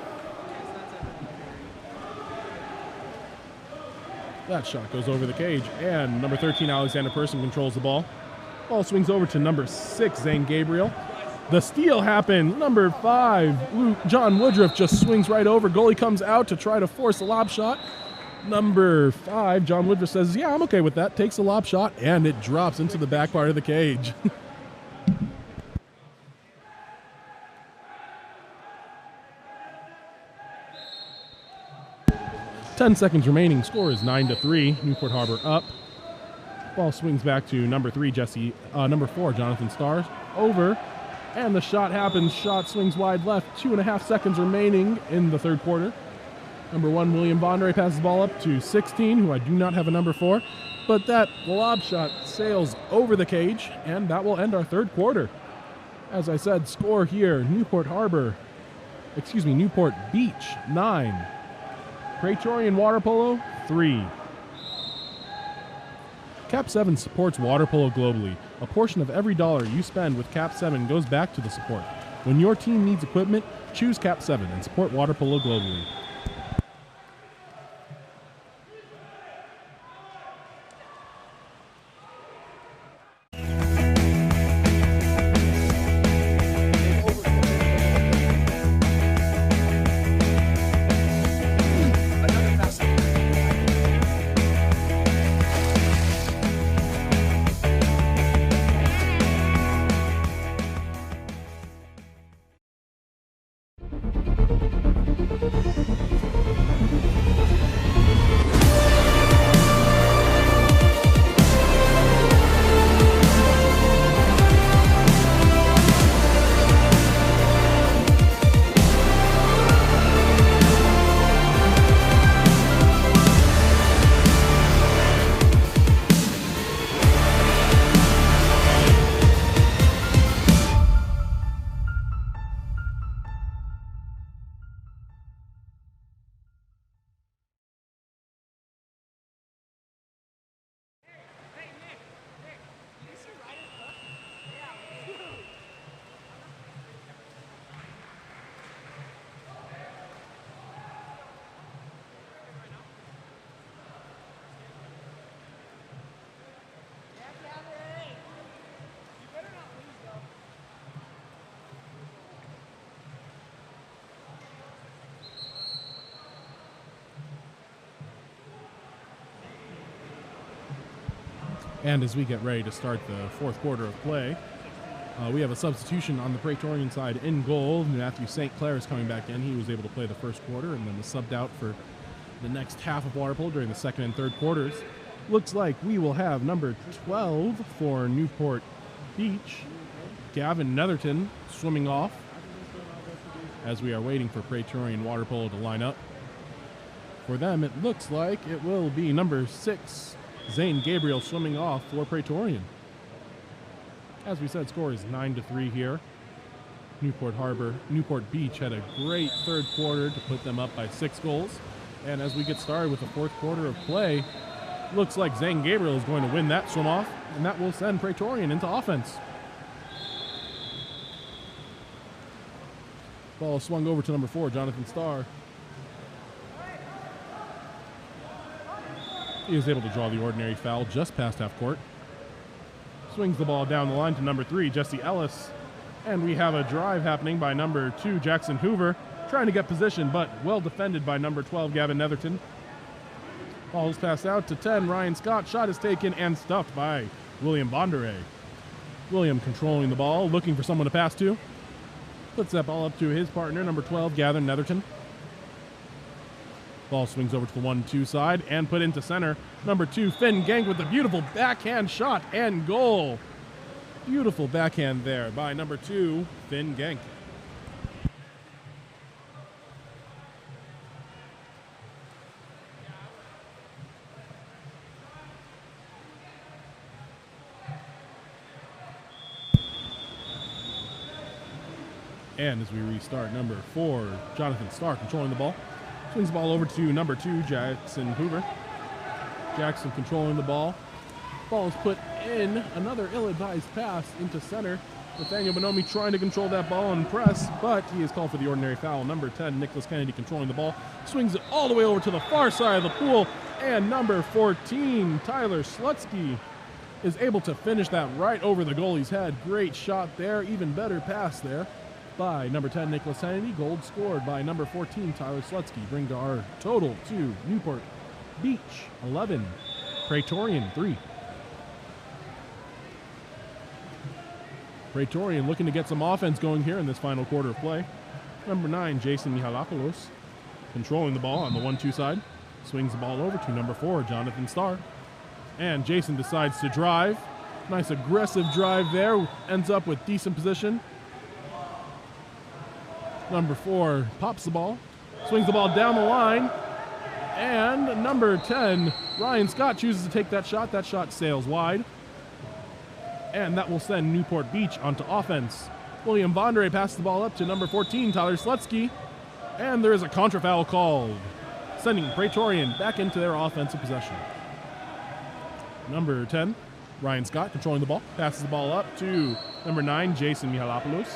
That shot goes over the cage, and number 13, Alexander Persson, controls the ball. Ball swings over to number 6, Zane Gabriel. The steal happens. Number 5, John Woodruff just swings right over. Goalie comes out to try to force a lob shot. Number 5, John Woodruff says, yeah, I'm okay with that. Takes a lob shot, and it drops into the back part of the cage. 10 seconds remaining. Score is 9-3. Newport Harbor up. Ball swings back to number 3, number 4, Jonathan Starr. Over. And the shot happens. Shot swings wide left. 2.5 seconds remaining in the third quarter. Number 1, William Vonderay passes the ball up to 16, who I do not have a number 4. But that lob shot sails over the cage, and that will end our third quarter. As I said, score here, Newport Beach, 9. Pretorian Water Polo, 3. KAP7 supports water polo globally. A portion of every dollar you spend with KAP7 goes back to the support. When your team needs equipment, choose KAP7 and support water polo globally. And as we get ready to start the fourth quarter of play, we have a substitution on the Pretorian side in goal. Matthew St. Clair is coming back in. He was able to play the first quarter and then was subbed out for the next half of water polo during the second and third quarters. Looks like we will have number 12 for Newport Beach, Gavin Netherton, swimming off as we are waiting for Pretorian water polo to line up. For them, it looks like it will be number 6, Zane Gabriel, swimming off for Pretorian. As we said, score is 9-3 here. Newport Beach had a great third quarter to put them up by 6 goals. And as we get started with the fourth quarter of play, looks like Zane Gabriel is going to win that swim-off, and that will send Pretorian into offense. Ball swung over to number 4, Jonathan Starr. He is able to draw the ordinary foul just past half court. Swings the ball down the line to number 3, Jesse Ellis. And we have a drive happening by number 2, Jackson Hoover, trying to get position, but well defended by number 12, Gavin Netherton. Ball is passed out to 10, Ryan Scott. Shot is taken and stuffed by William Bondere. William controlling the ball, looking for someone to pass to. Puts that ball up to his partner, number 12, Gavin Netherton. Ball swings over to the 1-2 side and put into center. Number 2, Finn Genk with a beautiful backhand shot and goal. Beautiful backhand there by number 2, Finn Genk. And as we restart, number 4, Jonathan Starr controlling the ball. Swings the ball over to number 2, Jackson Hoover. Jackson controlling the ball. Ball is put in. Another ill-advised pass into center. Nathaniel Bonomi trying to control that ball and press, but he is called for the ordinary foul. Number 10, Nicholas Kennedy controlling the ball. Swings it all the way over to the far side of the pool. And number 14, Tyler Slutsky, is able to finish that right over the goalie's head. Great shot there. Even better pass there by number 10, Nicholas Kennedy. Goal scored by number 14, Tyler Slutsky. Bring to our total to Newport Beach 11, Pretorian 3. Pretorian looking to get some offense going here in this final quarter of play. Number 9, Jason Mihalopoulos, controlling the ball on the 1-2 side. Swings the ball over to number 4, Jonathan Starr. And Jason decides to drive. Nice aggressive drive there. Ends up with decent position. Number 4 pops the ball. Swings the ball down the line. And number 10, Ryan Scott, chooses to take that shot. That shot sails wide. And that will send Newport Beach onto offense. William Bondere passes the ball up to number 14, Tyler Slutsky. And there is a contra foul called, sending Pretorian back into their offensive possession. Number 10, Ryan Scott controlling the ball. Passes the ball up to number 9, Jason Mihalopoulos.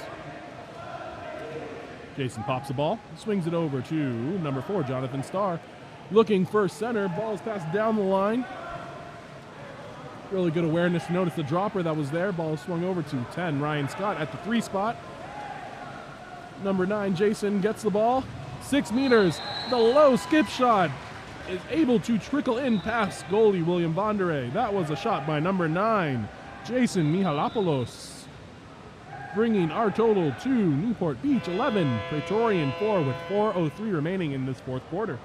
Jason pops the ball. Swings it over to number 4, Jonathan Starr. Looking for center. Ball is passed down the line. Really good awareness to notice the dropper that was there. Ball swung over to 10, Ryan Scott at the 3 spot. Number 9, Jason gets the ball. 6 meters. The low skip shot is able to trickle in past goalie William Bondere. That was a shot by number 9, Jason Mihalopoulos. Bringing our total to Newport Beach 11, Pretorian 4 with 4:03 remaining in this fourth quarter.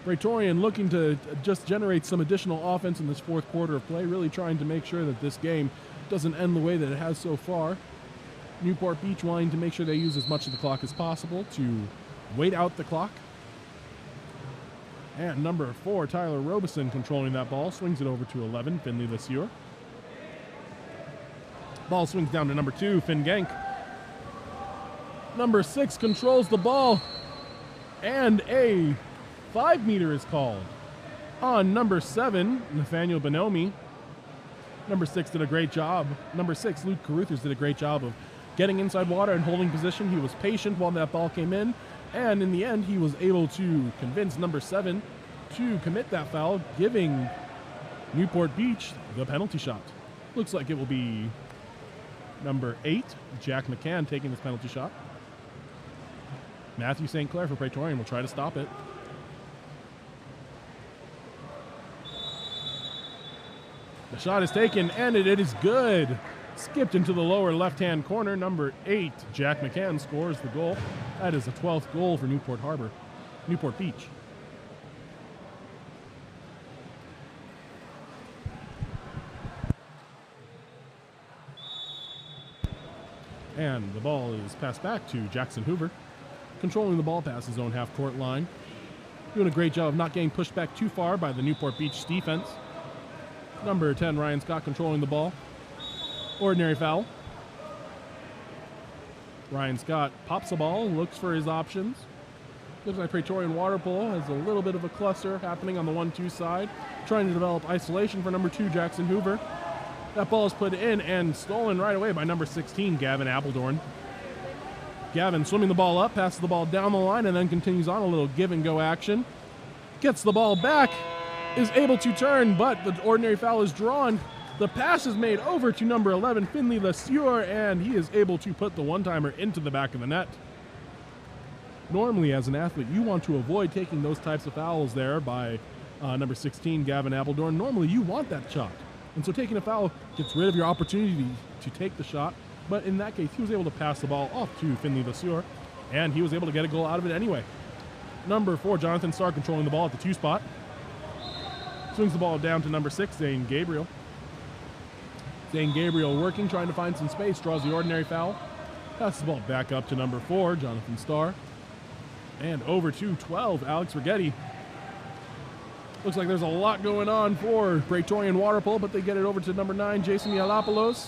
Pretorian looking to just generate some additional offense in this fourth quarter of play, really trying to make sure that this game doesn't end the way that it has so far. Newport Beach wanting to make sure they use as much of the clock as possible to wait out the clock. And number 4, Tyler Robeson controlling that ball, swings it over to 11, Finley Lesieur. Ball swings down to number 2, Finn Genk. Number 6 controls the ball, and a 5-meter is called on number 7, Nathaniel Bonomi. Number 6 did a great job. Number 6, Luke Caruthers, did a great job of getting inside water and holding position. He was patient while that ball came in, and in the end, he was able to convince number 7 to commit that foul, giving Newport Beach the penalty shot. Looks like it will be number 8, Jack McCann, taking this penalty shot. Matthew St. Clair for Pretorian will try to stop it. The shot is taken, and it is good. Skipped into the lower left-hand corner. Number 8, Jack McCann, scores the goal. That is the 12th goal for Newport Beach. And the ball is passed back to Jackson Hoover, controlling the ball past his own half-court line. Doing a great job of not getting pushed back too far by the Newport Beach defense. Number 10, Ryan Scott controlling the ball. Ordinary foul. Ryan Scott pops the ball, looks for his options. Looks like Pretorian water polo has a little bit of a cluster happening on the 1-2 side, trying to develop isolation for number 2, Jackson Hoover. That ball is put in and stolen right away by number 16, Gavin Appledorn. Gavin swimming the ball up, passes the ball down the line, and then continues on a little give-and-go action. Gets the ball back, is able to turn, but the ordinary foul is drawn. The pass is made over to number 11, Finley LeSueur, and he is able to put the one-timer into the back of the net. Normally, as an athlete, you want to avoid taking those types of fouls there by number 16, Gavin Appledorn. Normally, you want that shot. And so taking a foul gets rid of your opportunity to take the shot. But in that case, he was able to pass the ball off to Finley LeSueur, and he was able to get a goal out of it anyway. Number 4, Jonathan Starr controlling the ball at the 2 spot. Swings the ball down to number 6, Zane Gabriel. Zane Gabriel working, trying to find some space, draws the ordinary foul. Passes the ball back up to number 4, Jonathan Starr. And over to 12, Alex Rigetti. Looks like there's a lot going on for Praetorian water polo, but they get it over to number 9, Jason Yalopoulos.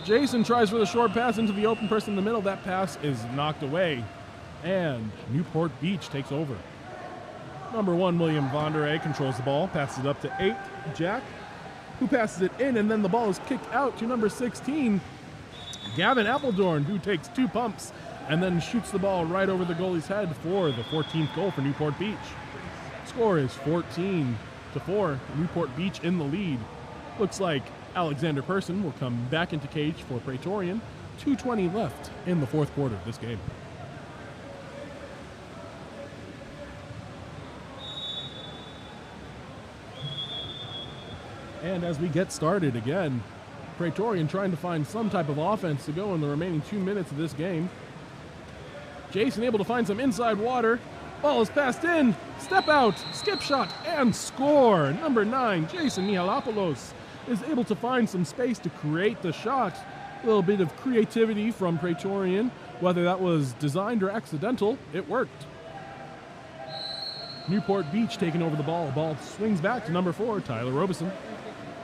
Jason tries for the short pass into the open person in the middle. That pass is knocked away, and Newport Beach takes over. Number 1, William Vonderay controls the ball, passes it up to 8, Jack, who passes it in, and then the ball is kicked out to number 16, Gavin Appledorn, who takes 2 pumps and then shoots the ball right over the goalie's head for the 14th goal for Newport Beach. Score is 14-4, Newport Beach in the lead. Looks like Alexander Person will come back into cage for Praetorian. 2:20 left in the 4th quarter of this game. And as we get started again, Praetorian trying to find some type of offense to go in the remaining 2 minutes of this game. Jason able to find some inside water. Ball is passed in. Step out, skip shot, and score. Number 9, Jason Mihalopoulos is able to find some space to create the shot. A little bit of creativity from Praetorian. Whether that was designed or accidental, it worked. Newport Beach taking over the ball. Ball swings back to number 4, Tyler Robeson.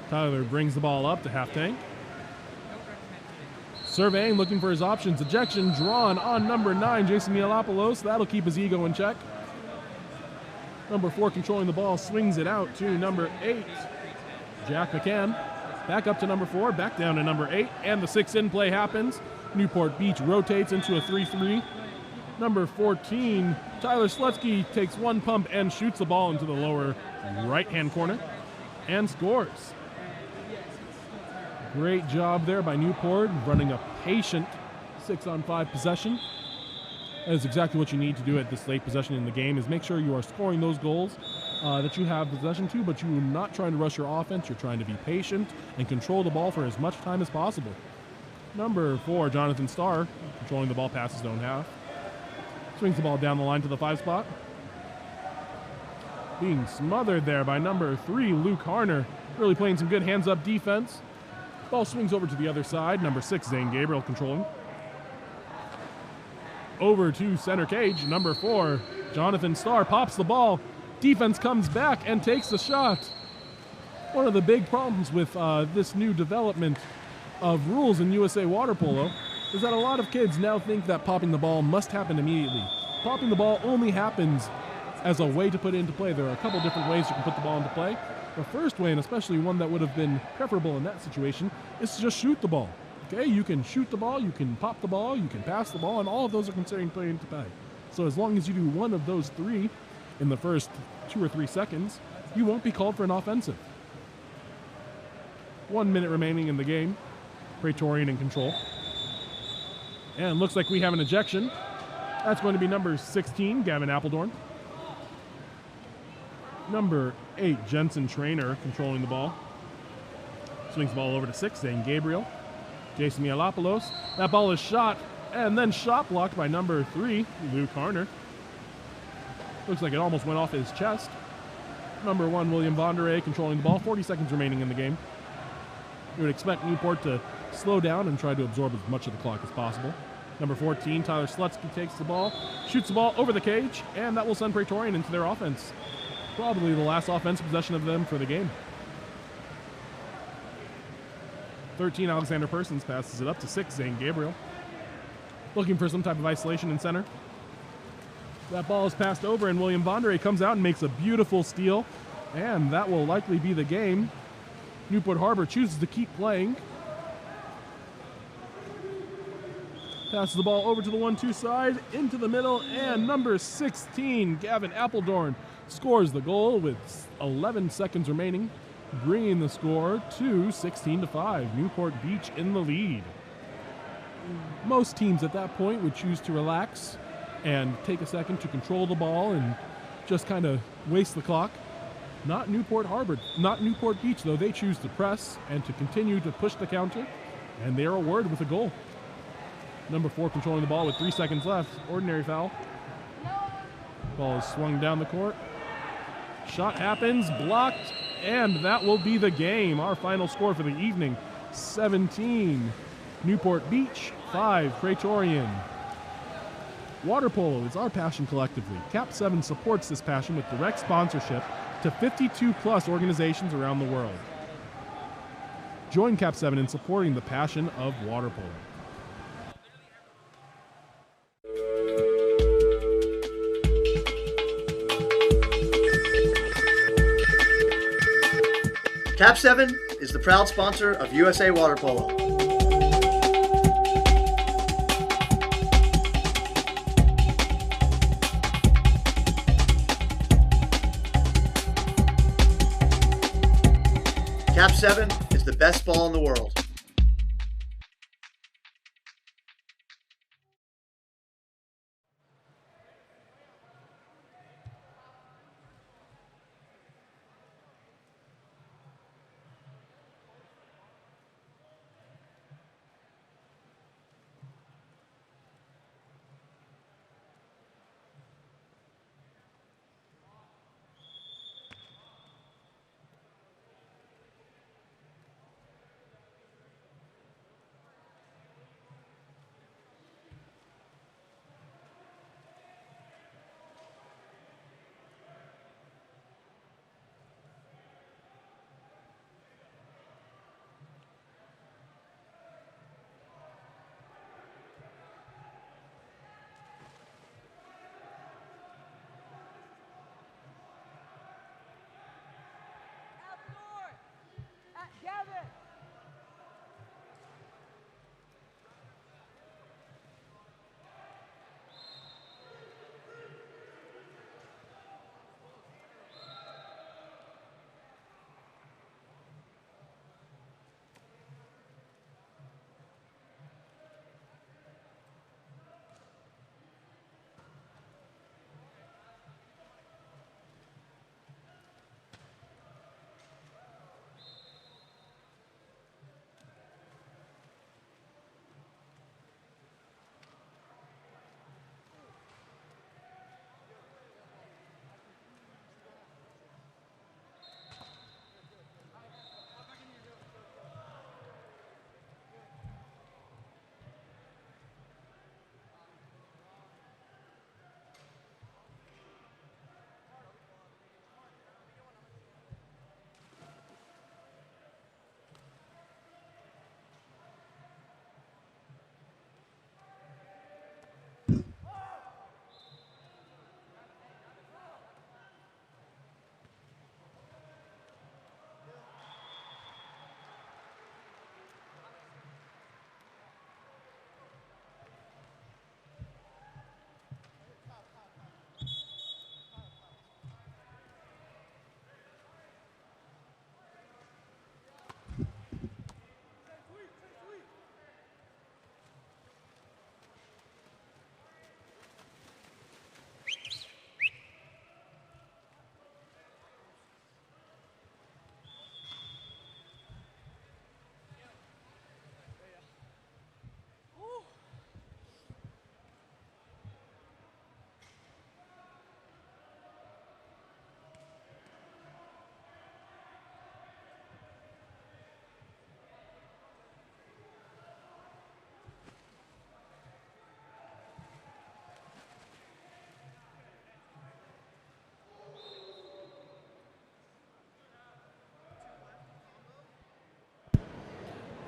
Tyler brings the ball up to half tank. Surveying, looking for his options. Ejection drawn on number 9, Jason Mihalopoulos. That'll keep his ego in check. Number 4 controlling the ball, swings it out to number 8, Jack McCann. Back up to number 4, back down to number 8, and the 6-in play happens. Newport Beach rotates into a 3-3. Number 14, Tyler Slutsky takes 1 pump and shoots the ball into the lower right-hand corner and scores. Great job there by Newport, running a patient 6-on-5 possession. That is exactly what you need to do at this late possession in the game, is make sure you are scoring those goals that you have possession to, but you're not trying to rush your offense. You're trying to be patient and control the ball for as much time as possible. Number 4, Jonathan Starr, controlling the ball past his own half. Swings the ball down the line to the 5 spot. Being smothered there by number 3, Luke Harner, really playing some good hands-up defense. Ball swings over to the other side. Number 6, Zane Gabriel controlling. Over to center cage. Number 4, Jonathan Starr pops the ball. Defense comes back and takes the shot. One of the big problems with this new development of rules in USA water polo is that a lot of kids now think that popping the ball must happen immediately. Popping the ball only happens as a way to put it into play. There are a couple different ways you can put the ball into play. The first way, and especially one that would have been preferable in that situation, is to just shoot the ball. Okay, you can shoot the ball, you can pop the ball, you can pass the ball, and all of those are considered playing into play. So as long as you do one of those 3 in the first 2 or 3 seconds, you won't be called for an offensive. 1 minute remaining in the game. Praetorian in control. And looks like we have an ejection. That's going to be number 16, Gavin Appledorn. Number 8, Jensen Trainer controlling the ball. Swings the ball over to 6, Zane Gabriel. Jason Mihalopoulos. That ball is shot and then shot blocked by number 3, Luke Harner. Looks like it almost went off his chest. Number 1, William Vonderay controlling the ball. 40 seconds remaining in the game. You would expect Newport to slow down and try to absorb as much of the clock as possible. Number 14, Tyler Slutsky takes the ball, shoots the ball over the cage, and that will send Praetorian into their offense. Probably the last offensive possession of them for the game. 13, Alexander Persons passes it up to 6, Zane Gabriel. Looking for some type of isolation in center. That ball is passed over, and William Bondere comes out and makes a beautiful steal. And that will likely be the game. Newport Harbor chooses to keep playing. Passes the ball over to the 1-2 side, into the middle, and number 16, Gavin Appledorn, scores the goal with 11 seconds remaining, bringing the score to 16-5. Newport Beach in the lead. Most teams at that point would choose to relax and take a second to control the ball and just kind of waste the clock. Not Newport Harbor, not Newport Beach, though. They choose to press and to continue to push the counter, and they are awarded with a goal. Number 4 controlling the ball with 3 seconds left. Ordinary foul. Ball is swung down the court. Shot happens, blocked, and that will be the game. Our final score for the evening, 17 Newport Beach, 5 Pretorian. Water polo is our passion collectively. KAP7 supports this passion with direct sponsorship to 52+ organizations around the world. Join KAP7 in supporting the passion of water polo. KAP7 is the proud sponsor of USA Water Polo. KAP7 is the best ball in the world.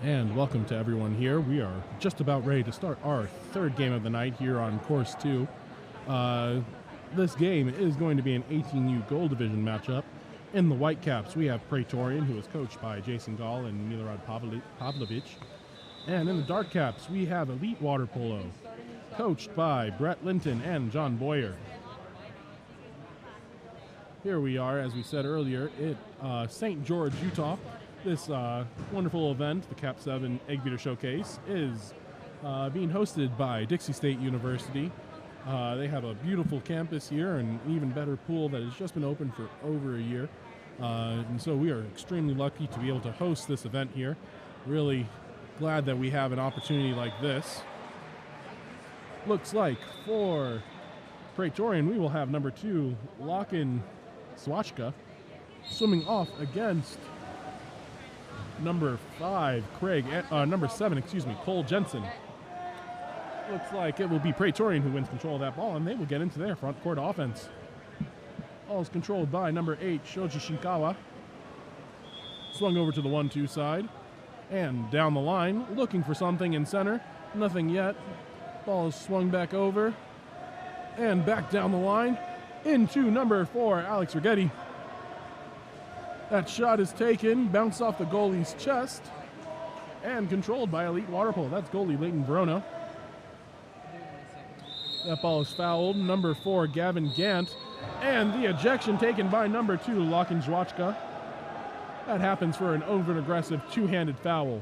And welcome to everyone here. We are just about ready to start our third game of the night here on Course 2. This game is going to be an 18U Gold Division matchup. In the Whitecaps, we have Pretorian, who is coached by Jason Gall and Milorad Pavlovic. And in the Dark Caps, we have Elite Water Polo, coached by Brett Linton and John Boyer. Here we are, as we said earlier, at St. George, Utah. This wonderful event, the KAP7 Eggbeater Showcase, is being hosted by Dixie State University. They have a beautiful campus here and an even better pool that has just been open for over a year. And so we are extremely lucky to be able to host this event here. Really glad that we have an opportunity like this. Looks like for Pretorian, we will have number 2, Lockin Swachka, swimming off against number 7, Cole Jensen. Looks like it will be Pretorian who wins control of that ball, and they will get into their front court offense. Ball is controlled by number 8, Shoji Shinkawa. Swung over to the 1-2 side, and down the line, looking for something in center. Nothing yet. Ball is swung back over, and back down the line, into number 4, Alex Rigetti. That shot is taken, bounced off the goalie's chest, and controlled by Elite Water Polo. That's goalie Leighton Verona. That ball is fouled. Number 4, Gavin Gant, and the ejection taken by number 2, Lockin Zwachka. That happens for an over and aggressive two-handed foul,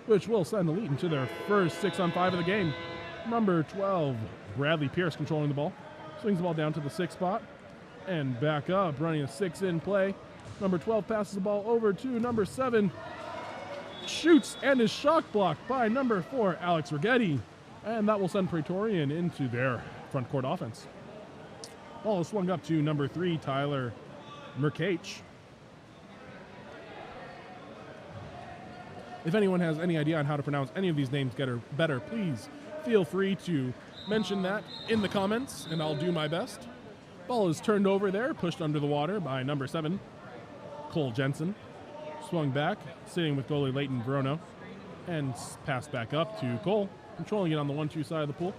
which will send Elite into their first 6-on-5 of the game. Number 12, Bradley Pierce controlling the ball. Swings the ball down to the 6 spot, and back up, running a 6-in play. Number 12 passes the ball over to number 7. Shoots and is shot blocked by number 4, Alex Rigetti. And that will send Pretorian into their front court offense. Ball is swung up to number 3, Tyler Merkach. If anyone has any idea on how to pronounce any of these names better, please feel free to mention that in the comments, and I'll do my best. Ball is turned over there, pushed under the water by number 7, Cole Jensen. Swung back, sitting with goalie Leighton Verona, and passed back up to Cole, controlling it on the 1-2 side of the pool.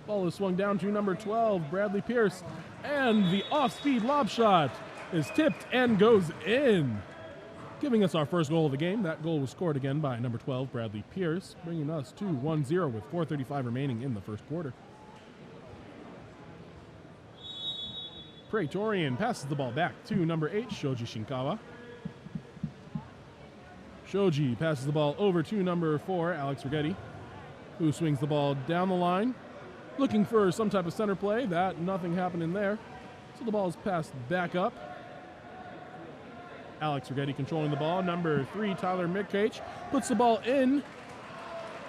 Ball is swung down to number 12, Bradley Pierce, and the off-speed lob shot is tipped and goes in, giving us our first goal of the game. That goal was scored again by number 12, Bradley Pierce, bringing us to 1-0 with 4:35 remaining in the first quarter. Pretorian passes the ball back to number 8, Shoji Shinkawa. Shoji passes the ball over to number 4, Alex Rigetti, who swings the ball down the line, looking for some type of center play. Nothing happening there. So the ball is passed back up. Alex Rigetti controlling the ball. Number 3, Tyler Merkach, puts the ball in,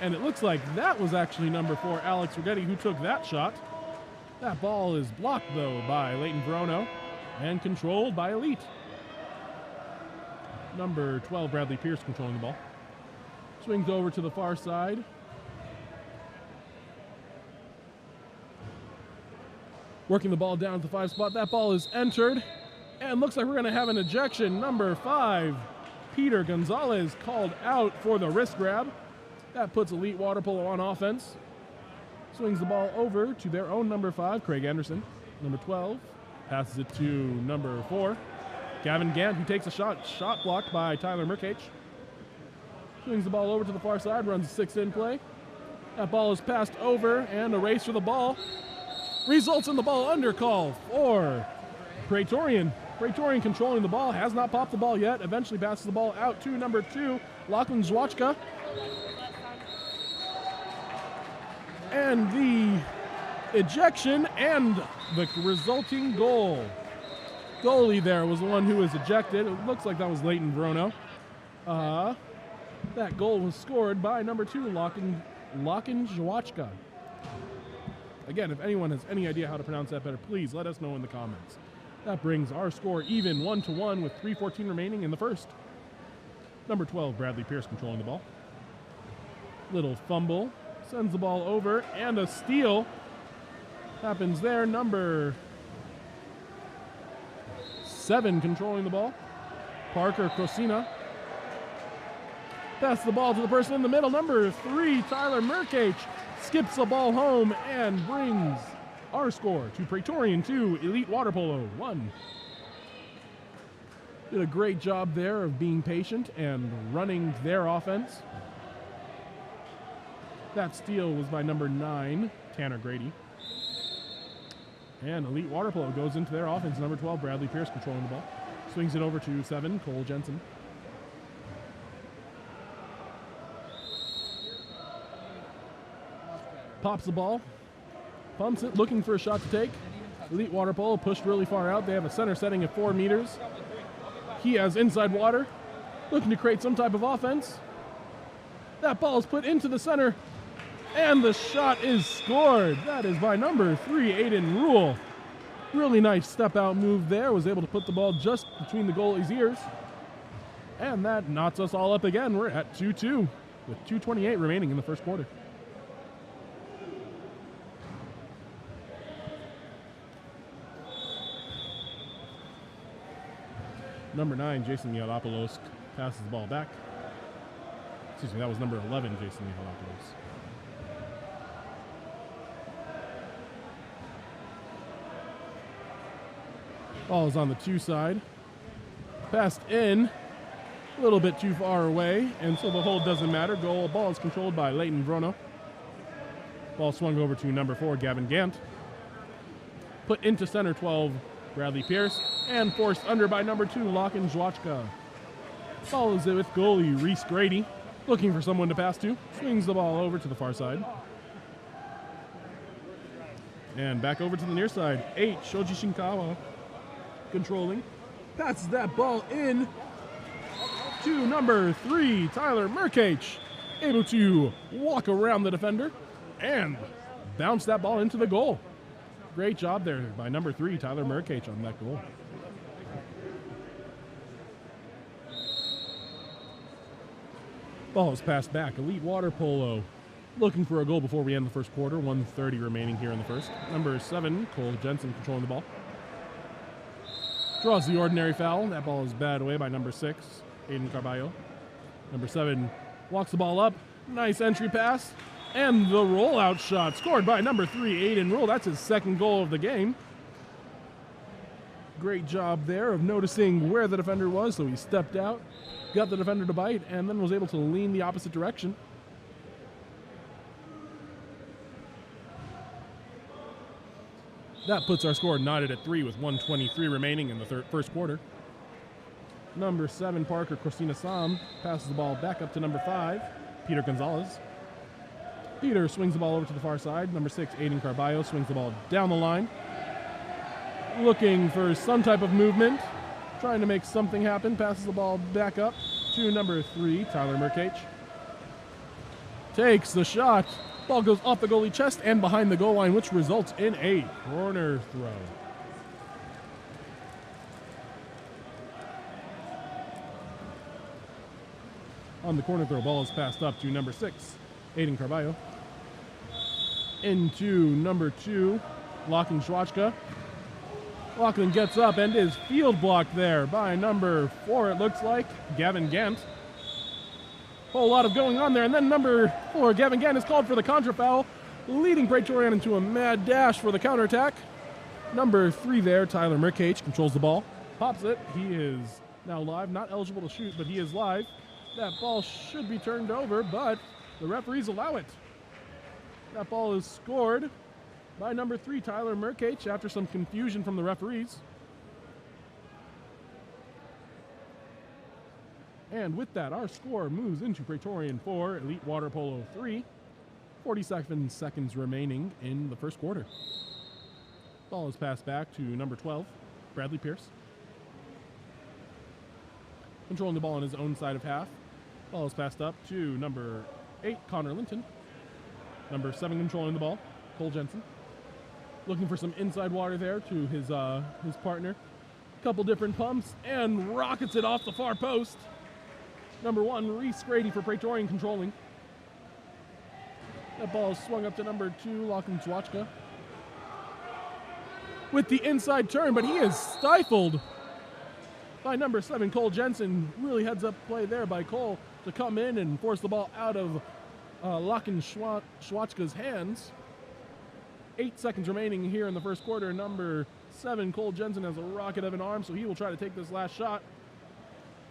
and it looks like that was actually number 4, Alex Rigetti, who took that shot. That ball is blocked, though, by Leighton Verona and controlled by Elite. Number 12, Bradley Pierce controlling the ball. Swings over to the far side. Working the ball down to the 5 spot. That ball is entered, and looks like we're going to have an ejection. Number 5, Peter Gonzalez, called out for the wrist grab. That puts Elite Water Polo on offense. Swings the ball over to their own number 5, Craig Anderson. Number 12 passes it to number 4, Gavin Gant, who takes a shot blocked by Tyler Merkach. Swings the ball over to the far side, runs a 6-in play. That ball is passed over, and a race for the ball results in the ball under call for Pretorian. Pretorian controlling the ball, has not popped the ball yet, eventually passes the ball out to number 2, Lachlan Zwachka. And the ejection and the resulting goal. Goalie there was the one who was ejected. It looks like that was Leighton Verona. That goal was scored by number 2, Lachlan Zwachka. Again, if anyone has any idea how to pronounce that better, please let us know in the comments. That brings our score even 1-1 with 3:14 remaining in the first. Number 12, Bradley Pierce controlling the ball. Little fumble. Sends the ball over, and a steal happens there. Number 7 controlling the ball, Parker Cosina. Pass the ball to the person in the middle. Number 3, Tyler Merkach, skips the ball home and brings our score to Pretorian 2, Elite Water Polo 1. Did a great job there of being patient and running their offense. That steal was by number 9, Tanner Grady. And Elite Water Polo goes into their offense. Number 12, Bradley Pierce controlling the ball. Swings it over to 7, Cole Jensen. Pops the ball, pumps it, looking for a shot to take. Elite Water Polo pushed really far out. They have a center setting at 4 meters. He has inside water, looking to create some type of offense. That ball is put into the center, and the shot is scored. That is by number 3, Aiden Rule. Really nice step-out move there. Was able to put the ball just between the goalie's ears. And that knots us all up again. We're at 2-2 with 2:28 remaining in the first quarter. Number 9, Jason Yiannopoulos, passes the ball back. Excuse me, that was number 11, Jason Yiannopoulos. Ball is on the 2 side. Passed in, a little bit too far away, and so the hold doesn't matter. Ball is controlled by Leighton Vrono. Ball swung over to number 4, Gavin Gant. Put into center 12, Bradley Pierce, and forced under by number 2, Lachlan Zwachka. Follows it with goalie Reese Grady, looking for someone to pass to. Swings the ball over to the far side. And back over to the near side. 8, Shoji Shinkawa, controlling. Passes that ball in to number 3, Tyler Merkach. Able to walk around the defender and bounce that ball into the goal. Great job there by number 3, Tyler Merkach, on that goal. Ball is passed back. Elite Water Polo looking for a goal before we end the first quarter. 1:30 remaining here in the first. Number 7, Cole Jensen, controlling the ball. Draws the ordinary foul. That ball is batted away by number 6, Aiden Carballo. Number 7 walks the ball up. Nice entry pass. And the rollout shot scored by number 3, Aiden Rule. That's his second goal of the game. Great job there of noticing where the defender was, so he stepped out, got the defender to bite, and then was able to lean the opposite direction. That puts our score knotted at 3 with 1:23 remaining in the first quarter. Number 7, Parker Christina Sam, passes the ball back up to number 5, Peter Gonzalez. Peter swings the ball over to the far side. Number 6, Aiden Carballo, swings the ball down the line. Looking for some type of movement, trying to make something happen. Passes the ball back up to number 3, Tyler Merkach. Takes the shot. Ball goes off the goalie chest and behind the goal line, which results in a corner throw. On the corner throw, ball is passed up to number 6, Aiden Carballo. Into number 2, Lachlan Schwachka. Lachlan gets up and is field blocked there by number 4, it looks like, Gavin Gant. Whole lot of going on there, and then number 4, Gavin Gant, is called for the contra foul, leading Pretorian into a mad dash for the counterattack. Number 3 there, Tyler Merkach, controls the ball, pops it. He is now live, not eligible to shoot, but he is live. That ball should be turned over, but the referees allow it. That ball is scored by number 3, Tyler Merkach, after some confusion from the referees. And with that, our score moves into Pretorian 4, Elite Water Polo 3. 47 seconds remaining in the first quarter. Ball is passed back to number 12, Bradley Pierce. Controlling the ball on his own side of half. Ball is passed up to number 8, Connor Linton. Number 7 controlling the ball, Cole Jensen. Looking for some inside water there to his partner. Couple different pumps and rockets it off the far post. Number 1, Reese Grady for Pretorian controlling. That ball is swung up to number 2, Lachlan Zwachka. With the inside turn, but he is stifled by number 7, Cole Jensen. Really heads up play there by Cole to come in and force the ball out of Lakin Schwachka's hands. 8 seconds remaining here in the first quarter. Number 7, Cole Jensen, has a rocket of an arm, so he will try to take this last shot.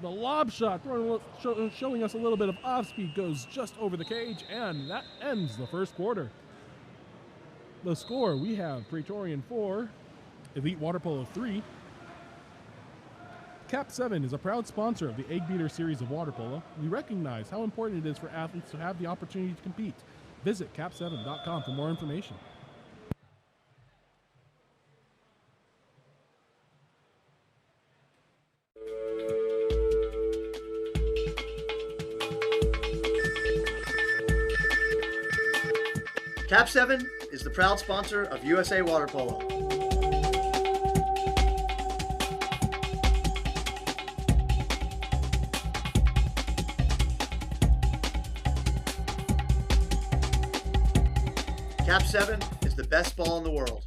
The lob shot, showing us a little bit of off-speed, goes just over the cage, and that ends the first quarter. The score, we have Pretorian 4, Elite Water Polo 3. KAP7 is a proud sponsor of the Eggbeater series of water polo. We recognize how important it is for athletes to have the opportunity to compete. Visit KAP7.com for more information. KAP7 is the proud sponsor of USA Water Polo. KAP7 is the best ball in the world.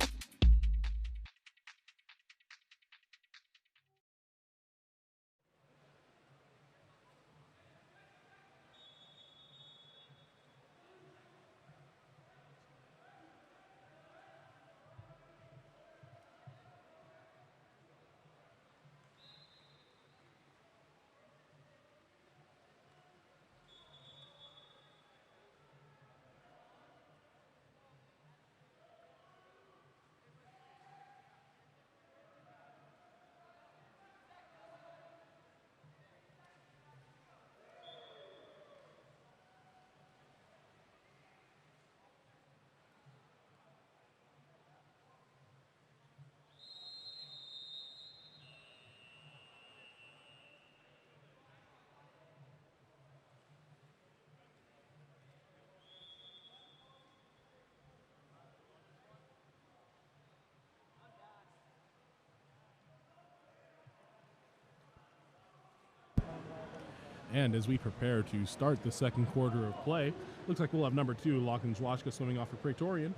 And as we prepare to start the second quarter of play, looks like we'll have number 2, Lachlan Zwaszka, swimming off for Pretorian,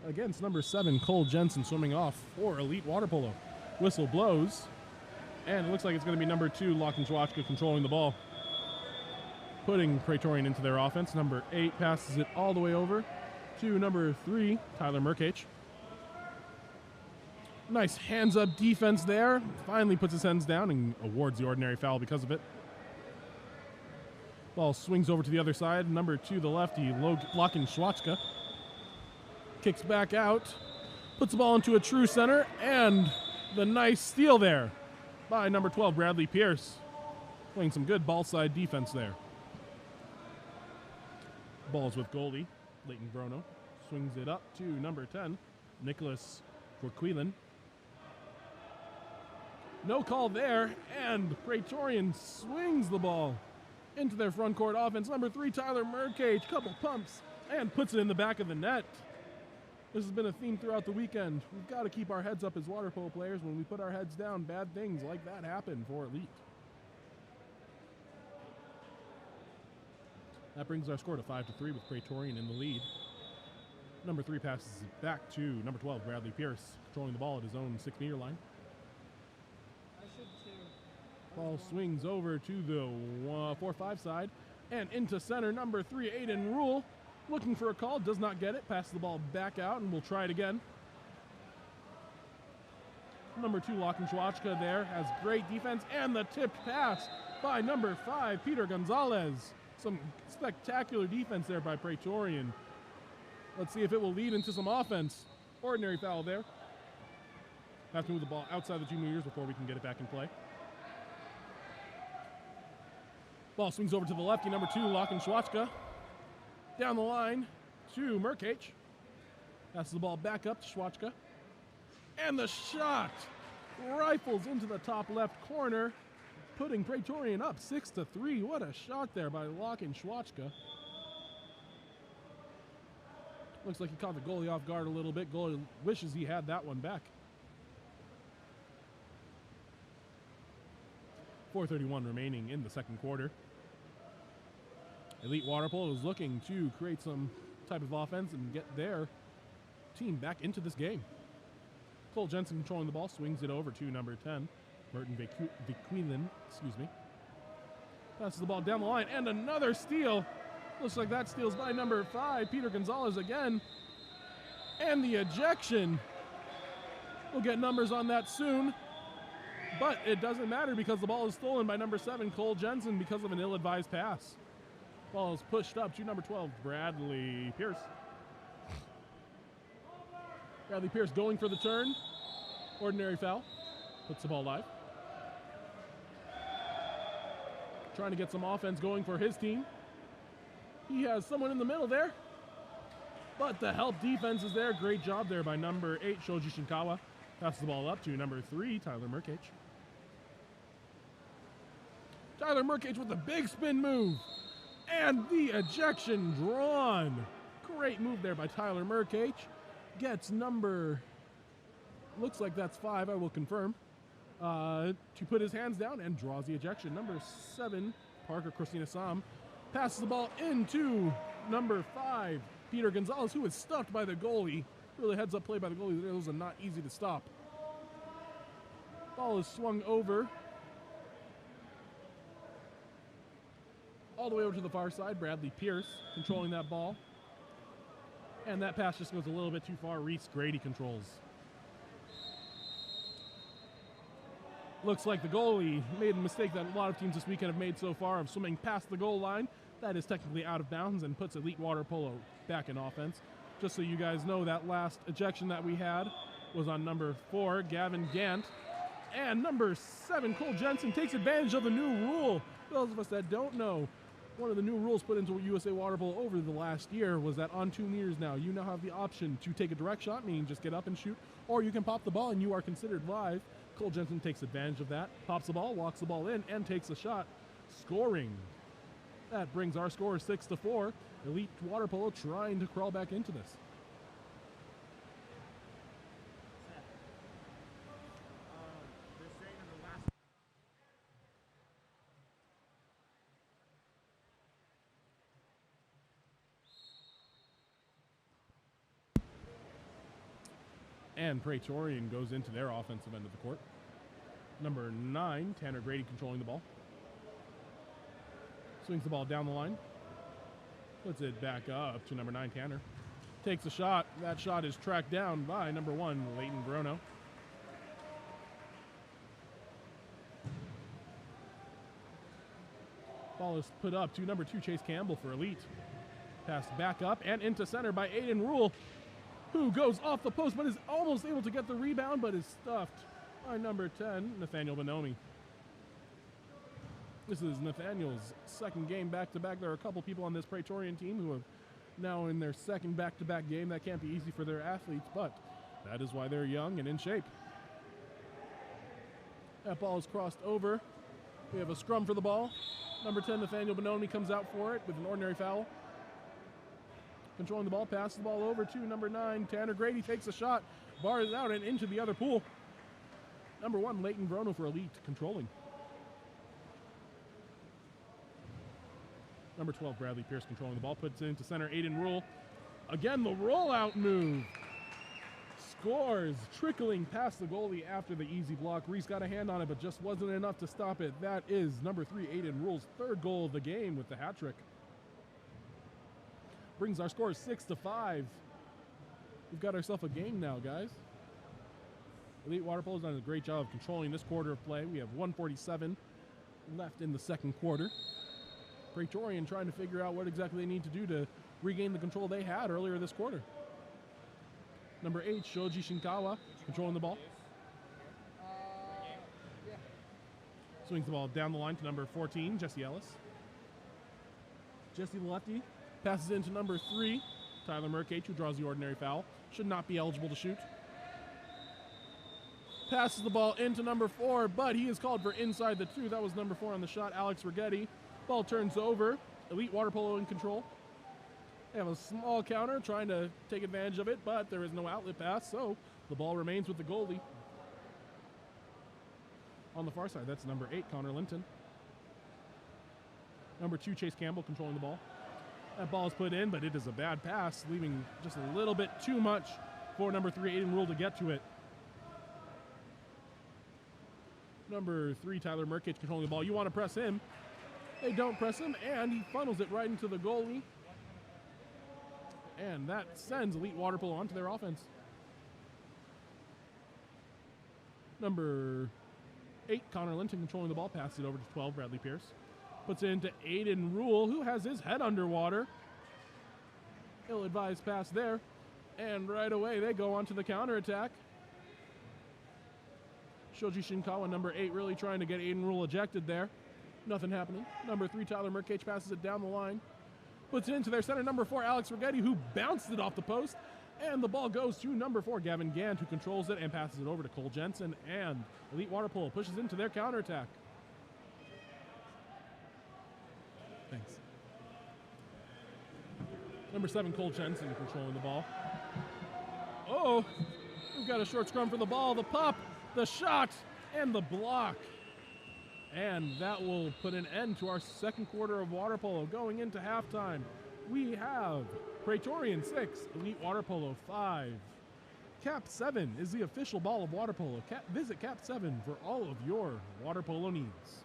against number 7, Cole Jensen, swimming off for Elite Water Polo. Whistle blows, and it looks like it's going to be number 2, Lachlan Zwaszka, controlling the ball, putting Pretorian into their offense. Number 8 passes it all the way over to number 3, Tyler Merkach. Nice hands-up defense there. Finally puts his hands down and awards the ordinary foul because of it. Ball swings over to the other side. Number 2, the lefty, Lachlan Schwachka, kicks back out, puts the ball into a true center, and the nice steal there by number 12, Bradley Pierce, playing some good ball side defense there. Ball's with goalie, Leighton Brono, swings it up to number 10, Nicholas Corquilin. No call there, and Pretorian swings the ball into their front court offense. Number 3, Tyler Merkach, couple pumps, and puts it in the back of the net. This has been a theme throughout the weekend. We've got to keep our heads up as water polo players. When we put our heads down, bad things like that happen for Elite. That brings our score to 5-3 with Pretorian in the lead. Number 3 passes it back to number 12, Bradley Pierce, controlling the ball at his own 6-meter line. Ball swings over to the 4-5 side and into center. Number 3, Aiden Rule, looking for a call, does not get it. Passes the ball back out, and we'll try it again. Number 2, Lachlan Schwachka there, has great defense, and the tipped pass by number 5, Peter Gonzalez. Some spectacular defense there by Pretorian. Let's see if it will lead into some offense. Ordinary foul there. Have to move the ball outside the 2 meters before we can get it back in play. Ball swings over to the lefty, number 2, Lachlan Schwachka. Down the line to Merkach. Passes the ball back up to Schwachka. And the shot rifles into the top left corner, putting Pretorian up 6-3. What a shot there by Lachlan Schwachka. Looks like he caught the goalie off guard a little bit. Goalie wishes he had that one back. 4:31 remaining in the second quarter. Elite Water Polo is looking to create some type of offense and get their team back into this game. Cole Jensen controlling the ball, swings it over to number 10, Merton Vequilin, Passes the ball down the line, and another steal. Looks like that steal's by number 5, Peter Gonzalez again. And the ejection. We'll get numbers on that soon. But it doesn't matter because the ball is stolen by number 7, Cole Jensen, because of an ill-advised pass. Ball is pushed up to number 12, Bradley Pierce. Bradley Pierce going for the turn. Ordinary foul. Puts the ball live. Trying to get some offense going for his team. He has someone in the middle there. But the help defense is there. Great job there by number 8, Shoji Shinkawa. Passes the ball up to number 3, Tyler Murkage. Tyler Murkage with a big spin move. And the ejection drawn. Great move there by Tyler Murkage. Gets number, looks like that's 5, I will confirm, to put his hands down and draws the ejection. Number 7, Parker Christina Sam, passes the ball into number 5, Peter Gonzalez, who is stuffed by the goalie. Really heads up play by the goalie. Those are not easy to stop. Ball is swung over. All the way over to the far side. Bradley Pierce controlling that ball. And that pass just goes a little bit too far. Reese Grady controls. Looks like the goalie made a mistake that a lot of teams this weekend have made so far of swimming past the goal line. That is technically out of bounds and puts Elite Water Polo back in offense. Just so you guys know, that last ejection that we had was on number 4, Gavin Gant. And number 7, Cole Jensen, takes advantage of the new rule. For those of us that don't know, one of the new rules put into USA Water Polo over the last year was that on 2 meters now, you now have the option to take a direct shot, meaning just get up and shoot, or you can pop the ball and you are considered live. Cole Jensen takes advantage of that, pops the ball, walks the ball in, and takes a shot, scoring. That brings our score 6-4. Elite Water Polo trying to crawl back into this. And Pretorian goes into their offensive end of the court. Number 9, Tanner Grady controlling the ball. Swings the ball down the line. Puts it back up to number 9, Tanner. Takes a shot. That shot is tracked down by number 1, Leighton Bruno. Ball is put up to number 2, Chase Campbell for Elite. Passed back up and into center by Aiden Rule, who goes off the post but is almost able to get the rebound, but is stuffed by number 10, Nathaniel Bonomi. This is Nathaniel's second game back-to-back. There are a couple people on this Pretorian team who have now in their second back-to-back game. That can't be easy for their athletes, but that is why they're young and in shape. That ball is crossed over. We have a scrum for the ball. Number 10, Nathaniel Bonomi, comes out for it with an ordinary foul. Controlling the ball, passes the ball over to number 9, Tanner Grady, takes a shot, bars out and into the other pool. Number 1, Leighton Bruno for Elite, controlling. Number 12, Bradley Pierce controlling the ball, puts it into center, Aiden Rule. Again, the rollout move. Scores, trickling past the goalie after the easy block. Reese got a hand on it, but just wasn't enough to stop it. That is number 3, Aiden Rule's third goal of the game with the hat trick. Brings our score 6-5. We've got ourselves a game now, guys. Elite Water Polo's done a great job of controlling this quarter of play. We have 1:47 left in the second quarter. Pretorian trying to figure out what exactly they need to do to regain the control they had earlier this quarter. Number 8, Shoji Shinkawa, controlling the ball. Swings the ball down the line to number 14, Jesse Ellis. Jesse the lefty passes into number 3, Tyler Murkage, who draws the ordinary foul. Should not be eligible to shoot. Passes the ball into number 4, but he is called for inside the 2. That was number 4 on the shot, Alex Rigetti. Ball turns over. Elite Water Polo in control. They have a small counter trying to take advantage of it, but there is no outlet pass, so the ball remains with the goalie. On the far side, that's number 8, Connor Linton. Number 2, Chase Campbell controlling the ball. That ball is put in, but it is a bad pass, leaving just a little bit too much for number 3, Aiden Rule, to get to it. Number 3, Tyler Murkage controlling the ball. You want to press him. They don't press him, and he funnels it right into the goalie. And that sends Elite Water Polo onto their offense. Number 8, Connor Linton controlling the ball, passes it over to 12, Bradley Pierce. Puts it into Aiden Rule, who has his head underwater. Ill-advised pass there. And right away, they go on to the counterattack. Shoji Shinkawa, number 8, really trying to get Aiden Rule ejected there. Nothing happening. Number 3, Tyler Murkage passes it down the line. Puts it into their center, number 4, Alex Rigetti, who bounced it off the post. And the ball goes to number 4, Gavin Gant, who controls it and passes it over to Cole Jensen. And Elite Water Polo pushes into their counterattack. Thanks. Number 7, Cole Jensen controlling the ball. Oh, we've got a short scrum for the ball. The pop, the shot, and the block. And that will put an end to our second quarter of water polo. Going into halftime, we have Pretorian 6, Elite Water Polo 5. KAP7 is the official ball of water polo. Visit KAP7 for all of your water polo needs.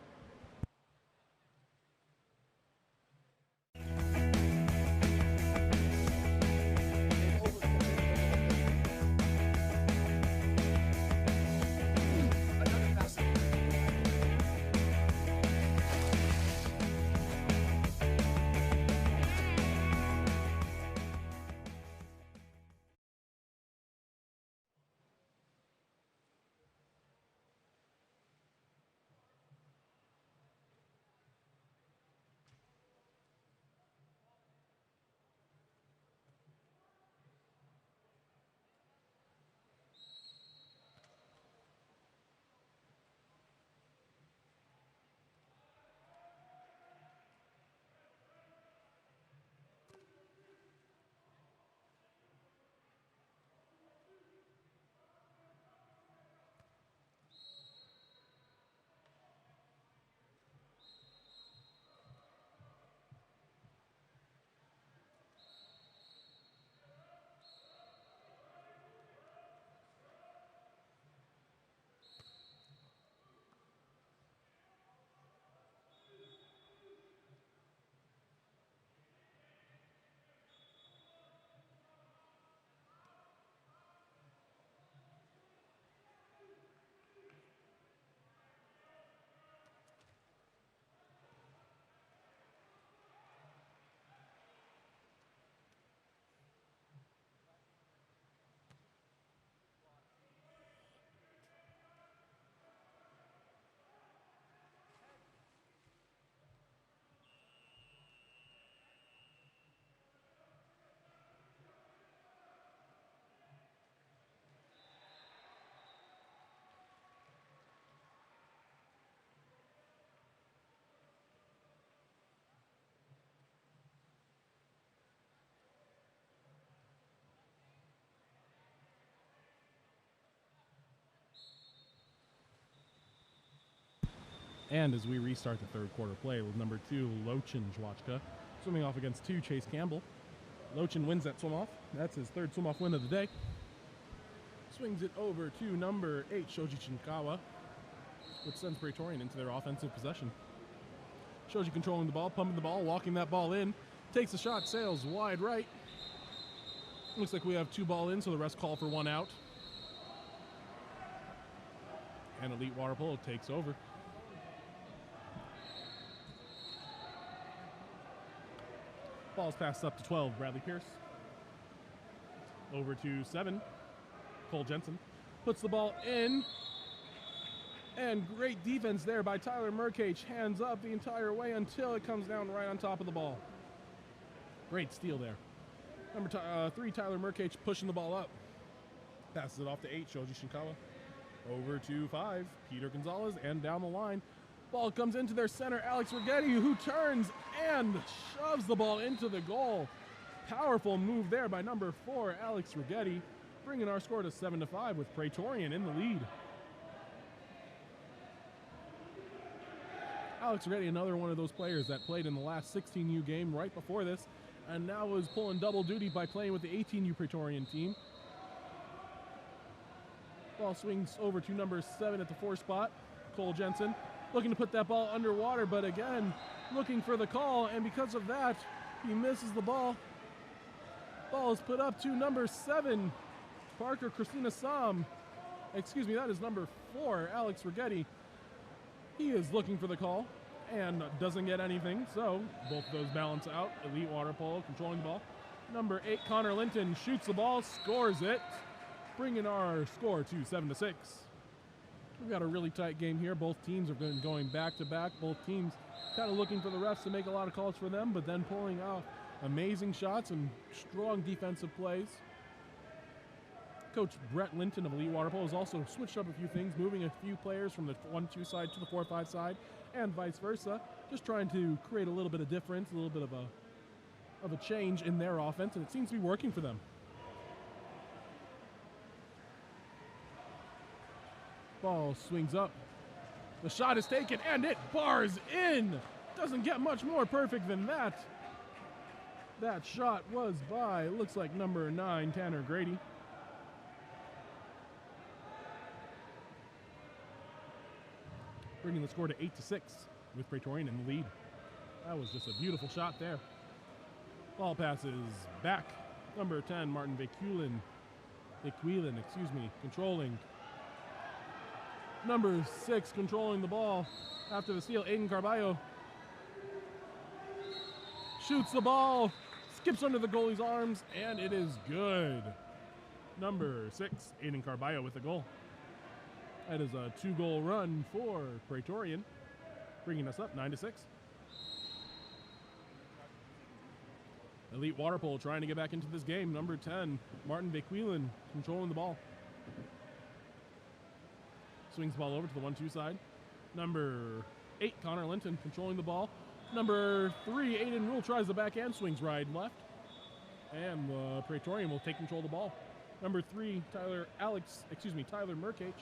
And as we restart the third quarter play with number 2, Lochin Jwachka, swimming off against 2, Chase Campbell. Lochin wins that swim off. That's his third swim off win of the day. Swings it over to number 8, Shoji Shinkawa, which sends Pretorian into their offensive possession. Shoji controlling the ball, pumping the ball, walking that ball in. Takes a shot, sails wide right. Looks like we have 2 ball in, so the rest call for 1 out. And Elite Water Polo takes over. Ball's passed up to 12, Bradley Pierce. Over to 7, Cole Jensen. Puts the ball in. And great defense there by Tyler Murkage. Hands up the entire way until it comes down right on top of the ball. Great steal there. Number 3, Tyler Murkage pushing the ball up. Passes it off to 8, Shoji Shinkawa. Over to 5, Peter Gonzalez, and down the line. Ball comes into their center, Alex Rigetti, who turns and shoves the ball into the goal. Powerful move there by number 4, Alex Rigetti, bringing our score to 7-5 with Pretorian in the lead. Alex Rigetti, another one of those players that played in the last 16U game right before this, and now is pulling double duty by playing with the 18U Pretorian team. Ball swings over to number 7 at the 4 spot, Cole Jensen. Looking to put that ball underwater, but again, looking for the call, and because of that, he misses the ball. Ball is put up to number 7, Parker Christina Sam. Excuse me, that is number 4, Alex Rigetti. He is looking for the call and doesn't get anything, so both of those balance out. Elite Water Polo controlling the ball. Number 8, Connor Linton shoots the ball, scores it, bringing our score to 7-6. We've got a really tight game here. Both teams have been going back to back. Both teams kind of looking for the refs to make a lot of calls for them, but then pulling out amazing shots and strong defensive plays. Coach Brett Linton of Elite Water Polo has also switched up a few things, moving a few players from the 1-2 side to the 4-5 side, and vice versa. Just trying to create a little bit of difference, a little bit of a change in their offense, and it seems to be working for them. Ball swings up. The shot is taken, and it bars in. Doesn't get much more perfect than that. That shot was by, looks like number 9, Tanner Grady. Bringing the score to 8-6 with Pretorian in the lead. That was just a beautiful shot there. Ball passes back. Number 10, Martin Vequilin, controlling. Number 6 controlling the ball after the steal, Aiden Carballo. Shoots the ball, skips under the goalie's arms, and it is good. Number 6, Aiden Carballo with the goal. That is a 2-goal run for Pretorian, bringing us up 9-6. Elite Water Polo trying to get back into this game. Number 10, Martin Vequilin controlling the ball. Swings the ball over to the 1-2 side. Number 8, Connor Linton controlling the ball. Number 3, Aiden Rule tries the backhand, swings right and left. And the Pretorian will take control of the ball. Number 3, Tyler Merkach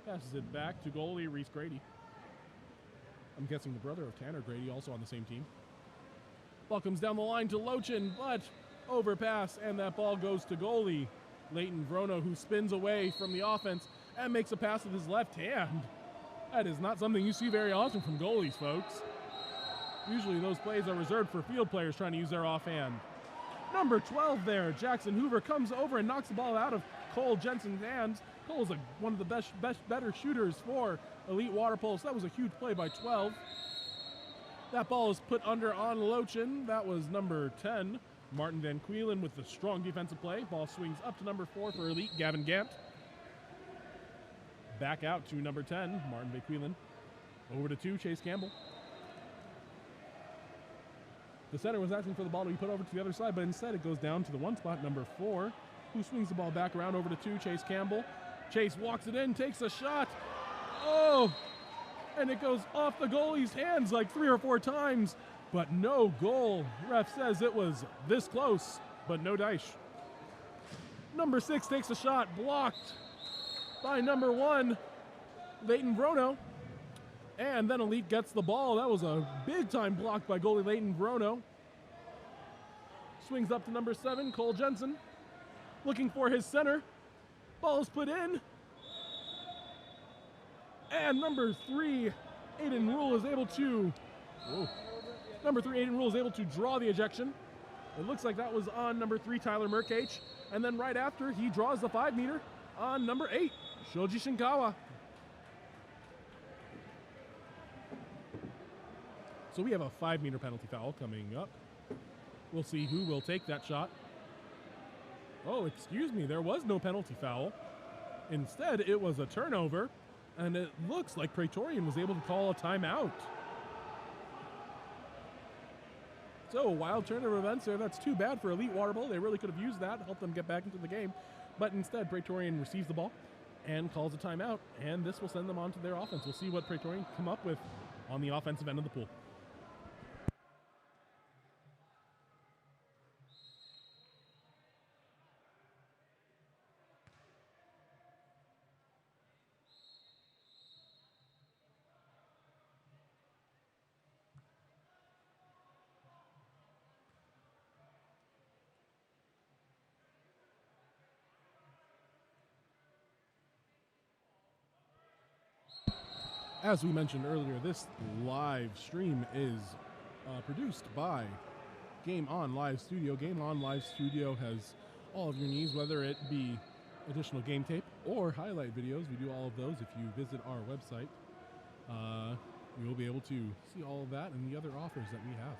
passes it back to goalie Reese Grady. I'm guessing the brother of Tanner Grady, also on the same team. Ball comes down the line to Lochin, but overpass, and that ball goes to goalie Leighton Vrono, who spins away from the offense and makes a pass with his left hand. That is not something you see very often from goalies, folks. Usually those plays are reserved for field players trying to use their offhand. Number 12 there, Jackson Hoover, comes over and knocks the ball out of Cole Jensen's hands. Cole's one of the better shooters for Elite Water Polo, so that was a huge play by 12. That ball is put under on Lochin. That was number 10, Martin Van Quelen, with the strong defensive play. Ball swings up to number 4 for Elite, Gavin Gant. Back out to number 10, Martin Van Quelen. Over to 2, Chase Campbell. The center was asking for the ball to be put over to the other side, but instead it goes down to the 1 spot, number 4, who swings the ball back around over to 2, Chase Campbell. Chase walks it in, takes a shot. Oh! And it goes off the goalie's hands like 3 or 4 times, but no goal. Ref says it was this close, but no dice. Number 6 takes a shot, blocked by number 1, Leighton Vrono. And then Elite gets the ball. That was a big-time block by goalie Leighton Vrono. Swings up to number 7, Cole Jensen. Looking for his center. Ball is put in. And number 3, Aiden Rule is able to... Number 3, Aiden Rule is able to draw the ejection. It looks like that was on number 3, Tyler Merkach. And then right after, he draws the 5-meter on number 8, Shoji Shinkawa. So we have a 5-meter penalty foul coming up. We'll see who will take that shot. Oh, excuse me, there was no penalty foul. Instead, it was a turnover, and it looks like Pretorian was able to call a timeout. So, a wild turn of events there. That's too bad for Elite Water Polo. They really could have used that to help them get back into the game. But instead, Pretorian receives the ball and calls a timeout, and this will send them on to their offense. We'll see what Pretorian come up with on the offensive end of the pool. As we mentioned earlier, this live stream is produced by Game On Live Studio. Game On Live Studio has all of your needs, whether it be additional game tape or highlight videos. We do all of those. If you visit our website, you will be able to see all of that and the other offers that we have.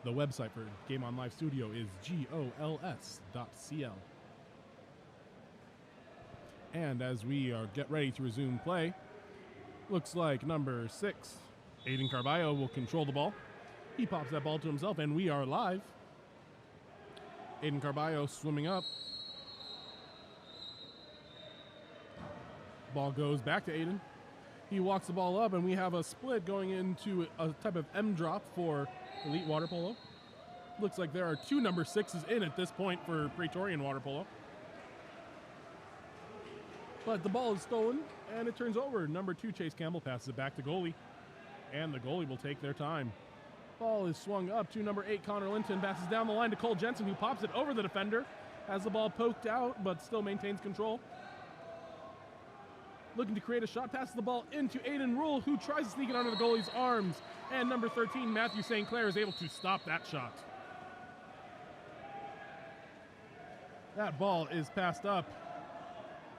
The website for Game On Live Studio is gols.cl. And as we get ready to resume play, looks like number 6, Aiden Carballo, will control the ball. He pops that ball to himself, and we are live. Aiden Carballo swimming up. Ball goes back to Aiden. He walks the ball up, and we have a split going into a type of M drop for Elite Water Polo. Looks like there are 2 number 6s in at this point for Pretorian Water Polo. But the ball is stolen, and it turns over. Number 2, Chase Campbell, passes it back to goalie, and the goalie will take their time. Ball is swung up to number 8, Connor Linton, passes down the line to Cole Jensen, who pops it over the defender, has the ball poked out, but still maintains control. Looking to create a shot, passes the ball into Aiden Rule, who tries to sneak it under the goalie's arms, and number 13, Matthew St. Clair, is able to stop that shot. That ball is passed up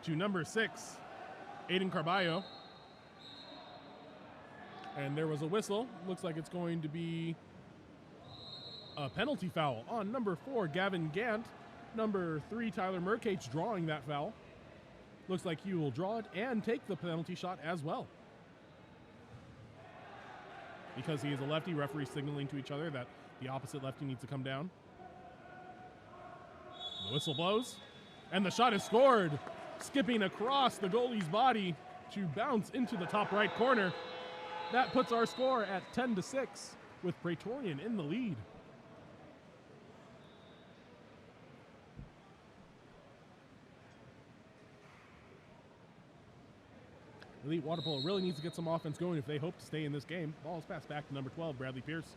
to number 6, Aiden Carballo. And there was a whistle. Looks like it's going to be a penalty foul on number 4, Gavin Gant. Number 3, Tyler Merkage, drawing that foul. Looks like he will draw it and take the penalty shot as well. Because he is a lefty, referee signaling to each other that the opposite lefty needs to come down. The whistle blows, and the shot is scored, skipping across the goalie's body to bounce into the top right corner. That puts our score at 10-6, with Pretorian in the lead. Elite Water Polo really needs to get some offense going if they hope to stay in this game. Ball is passed back to number 12, Bradley Pierce.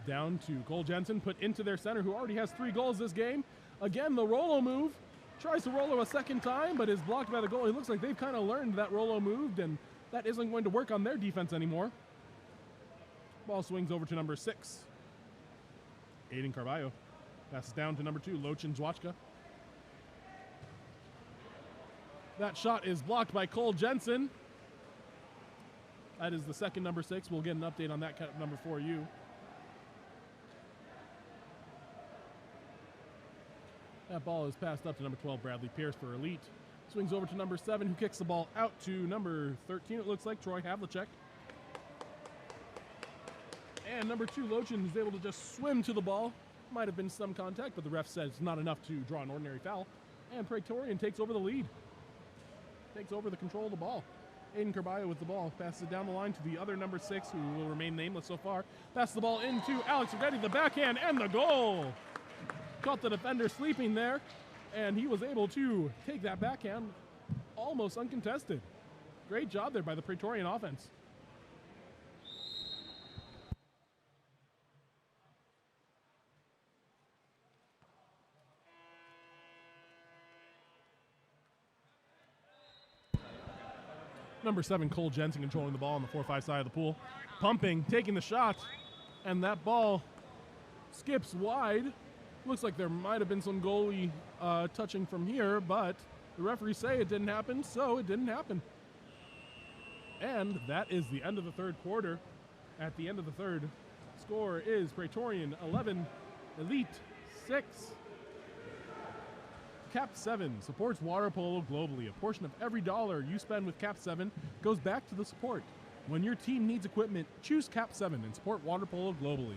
Down to Cole Jensen, put into their center, who already has 3 goals this game. Again, the Rolo move. Tries to Rolo a second time, but is blocked by the goalie. It looks like they've kind of learned that Rolo moved, and that isn't going to work on their defense anymore. Ball swings over to number 6, Aiden Carballo. Passes down to number 2, Lochin Zwachka. That shot is blocked by Cole Jensen. That is the second number 6. We'll get an update on that number for you. That ball is passed up to number 12, Bradley Pierce, for Elite. Swings over to number 7, who kicks the ball out to number 13, it looks like, Troy Havlicek. And number 2, Lochin, is able to just swim to the ball. Might have been some contact, but the ref said it's not enough to draw an ordinary foul. And Pretorian takes over the lead. Takes over the control of the ball. Aiden Carballo with the ball. Passes it down the line to the other number 6, who will remain nameless so far. Passes the ball into Alex Regetti, the backhand, and the goal! Caught the defender sleeping there, and he was able to take that backhand almost uncontested. Great job there by the Pretorian offense. Number 7, Cole Jensen, controlling the ball on the 4-5 side of the pool. Pumping, taking the shot, and that ball skips wide. Looks like there might have been some goalie touching from here, but the referees say it didn't happen, so it didn't happen. And that is the end of the third quarter. At the end of the third, score is Pretorian 11, Elite 6. KAP7 supports water polo globally. A portion of every dollar you spend with KAP7 goes back to the support. When your team needs equipment, choose KAP7 and support water polo globally.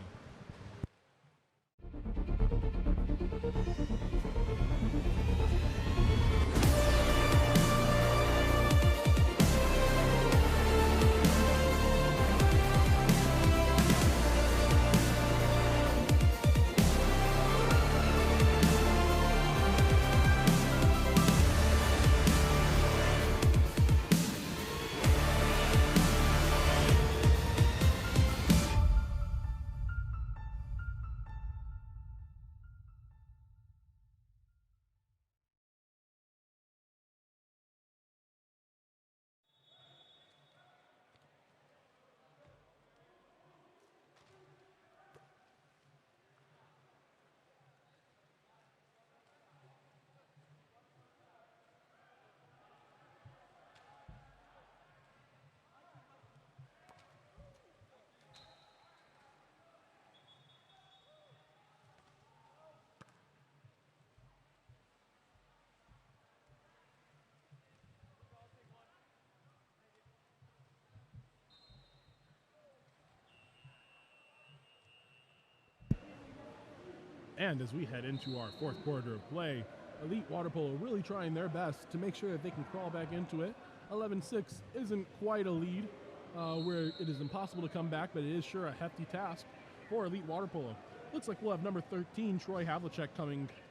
And as we head into our fourth quarter of play, Elite Water Polo really trying their best to make sure that they can crawl back into it. 11-6 isn't quite a lead where it is impossible to come back, but it is sure a hefty task for Elite Water Polo. Looks like we'll have number 13, Troy Havlicek,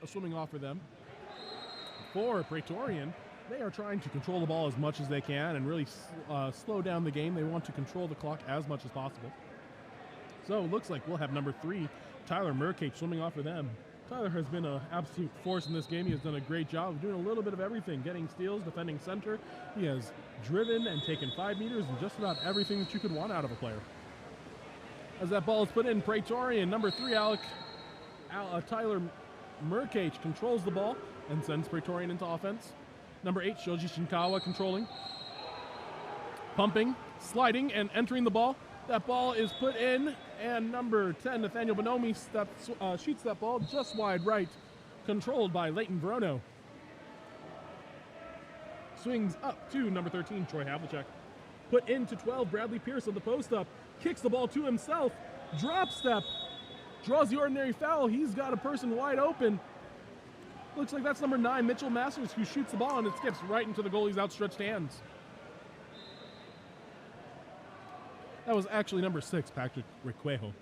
swimming off for them. For Pretorian, they are trying to control the ball as much as they can and really slow down the game. They want to control the clock as much as possible. So it looks like we'll have number 3, Tyler Murkate, swimming off for them. Tyler has been an absolute force in this game. He has done a great job of doing a little bit of everything, getting steals, defending center. He has driven and taken 5 meters and just about everything that you could want out of a player. As that ball is put in, Pretorian, number 3, Tyler Murkate controls the ball and sends Pretorian into offense. Number 8, Shoji Shinkawa controlling. Pumping, sliding, and entering the ball. That ball is put in, and number 10, Nathaniel Bonomi, shoots that ball just wide right, controlled by Leighton Verono. Swings up to number 13, Troy Havlicek. Put into 12, Bradley Pierce on the post-up. Kicks the ball to himself. Drop step. Draws the ordinary foul. He's got a person wide open. Looks like that's number 9, Mitchell Masters, who shoots the ball, and it skips right into the goalie's outstretched hands. That was actually number 6, Patrick Requejo,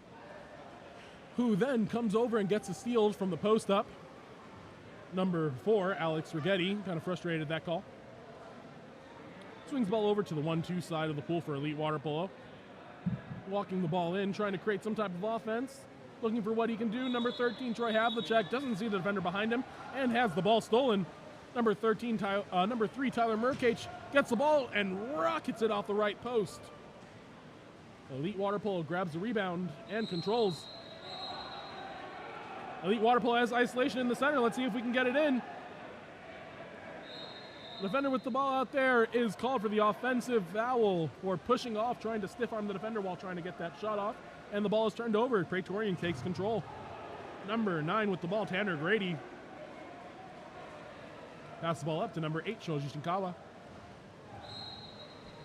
who then comes over and gets a steal from the post-up. Number 4, Alex Rigetti, kind of frustrated at that call. Swings the ball over to the 1-2 side of the pool for Elite Water Polo. Walking the ball in, trying to create some type of offense. Looking for what he can do. Number 13, Troy Havlicek, doesn't see the defender behind him and has the ball stolen. Number 3, Tyler Murkate, gets the ball and rockets it off the right post. Elite Water Polo grabs the rebound and controls. Elite Water Polo has isolation in the center. Let's see if we can get it in. The defender with the ball out there is called for the offensive foul for pushing off, trying to stiff arm the defender while trying to get that shot off. And the ball is turned over. Praetorian takes control. Number 9 with the ball, Tanner Grady. Pass the ball up to number 8, Shoji Shinkawa.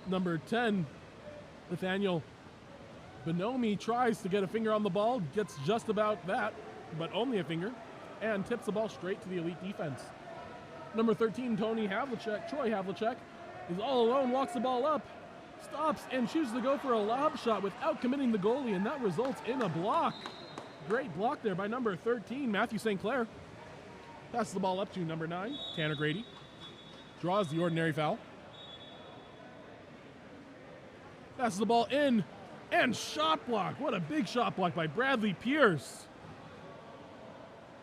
Number 10, Nathaniel Bonomi tries to get a finger on the ball, gets just about that, but only a finger, and tips the ball straight to the Elite defense. Number 13, Troy Havlicek, is all alone, walks the ball up, stops, and chooses to go for a lob shot without committing the goalie, and that results in a block. Great block there by number 13, Matthew St. Clair. Passes the ball up to number 9, Tanner Grady. Draws the ordinary foul. Passes the ball in, and shot block. What a big shot block by Bradley Pierce.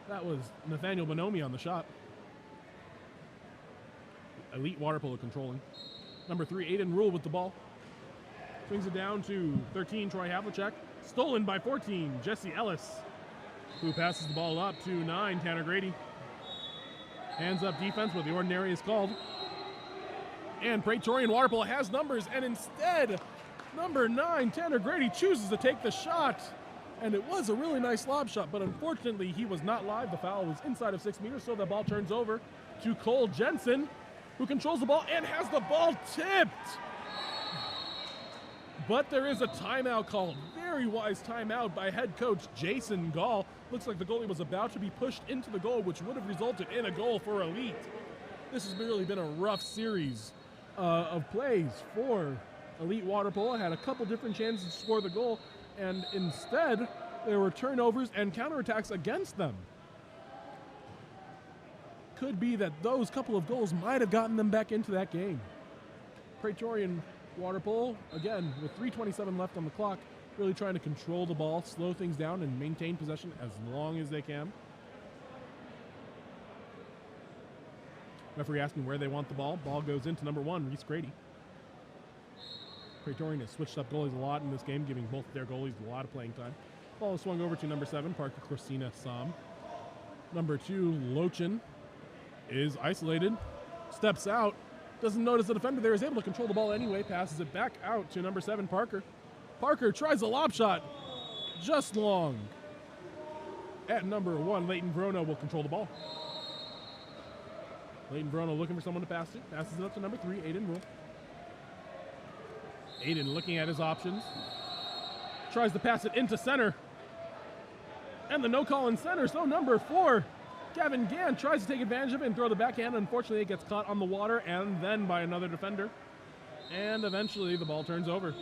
That was Nathaniel Bonomi on the shot. Elite Water Polo controlling. Number 3, Aiden Rule with the ball. Swings it down to 13, Troy Havlicek. Stolen by 14, Jesse Ellis, who passes the ball up to 9, Tanner Grady. Hands up defense, but the ordinary is called. And Praetorian Water Polo has numbers, and instead, number 9, Tanner Grady, chooses to take the shot. And it was a really nice lob shot, but unfortunately he was not live. The foul was inside of 6 meters, so the ball turns over to Cole Jensen, who controls the ball and has the ball tipped. But there is a timeout called. Very wise timeout by head coach Jason Gall. Looks like the goalie was about to be pushed into the goal, which would have resulted in a goal for Elite. This has really been a rough series of plays for Elite Water Polo. Had a couple different chances to score the goal, and instead there were turnovers and counterattacks against them. Could be that those couple of goals might have gotten them back into that game. Praetorian Water Polo, again, with 3:27 left on the clock, really trying to control the ball, slow things down, and maintain possession as long as they can. Referee asking where they want the ball. Ball goes into number 1, Reese Grady. Praetorian has switched up goalies a lot in this game, giving both of their goalies a lot of playing time. Ball is swung over to number 7, Parker Corsina Sam. Number 2, Lochin, is isolated, steps out, doesn't notice the defender there, is able to control the ball anyway, passes it back out to number 7, Parker. Parker tries a lob shot, just long. At number 1, Leighton Verono will control the ball. Leighton Verono looking for someone to pass it, passes it up to number 3, Aiden Rule. Aiden looking at his options, tries to pass it into center. And the no call in center, so number 4, Gavin Gant tries to take advantage of it and throw the backhand. Unfortunately, it gets caught on the water and then by another defender. And eventually the ball turns over.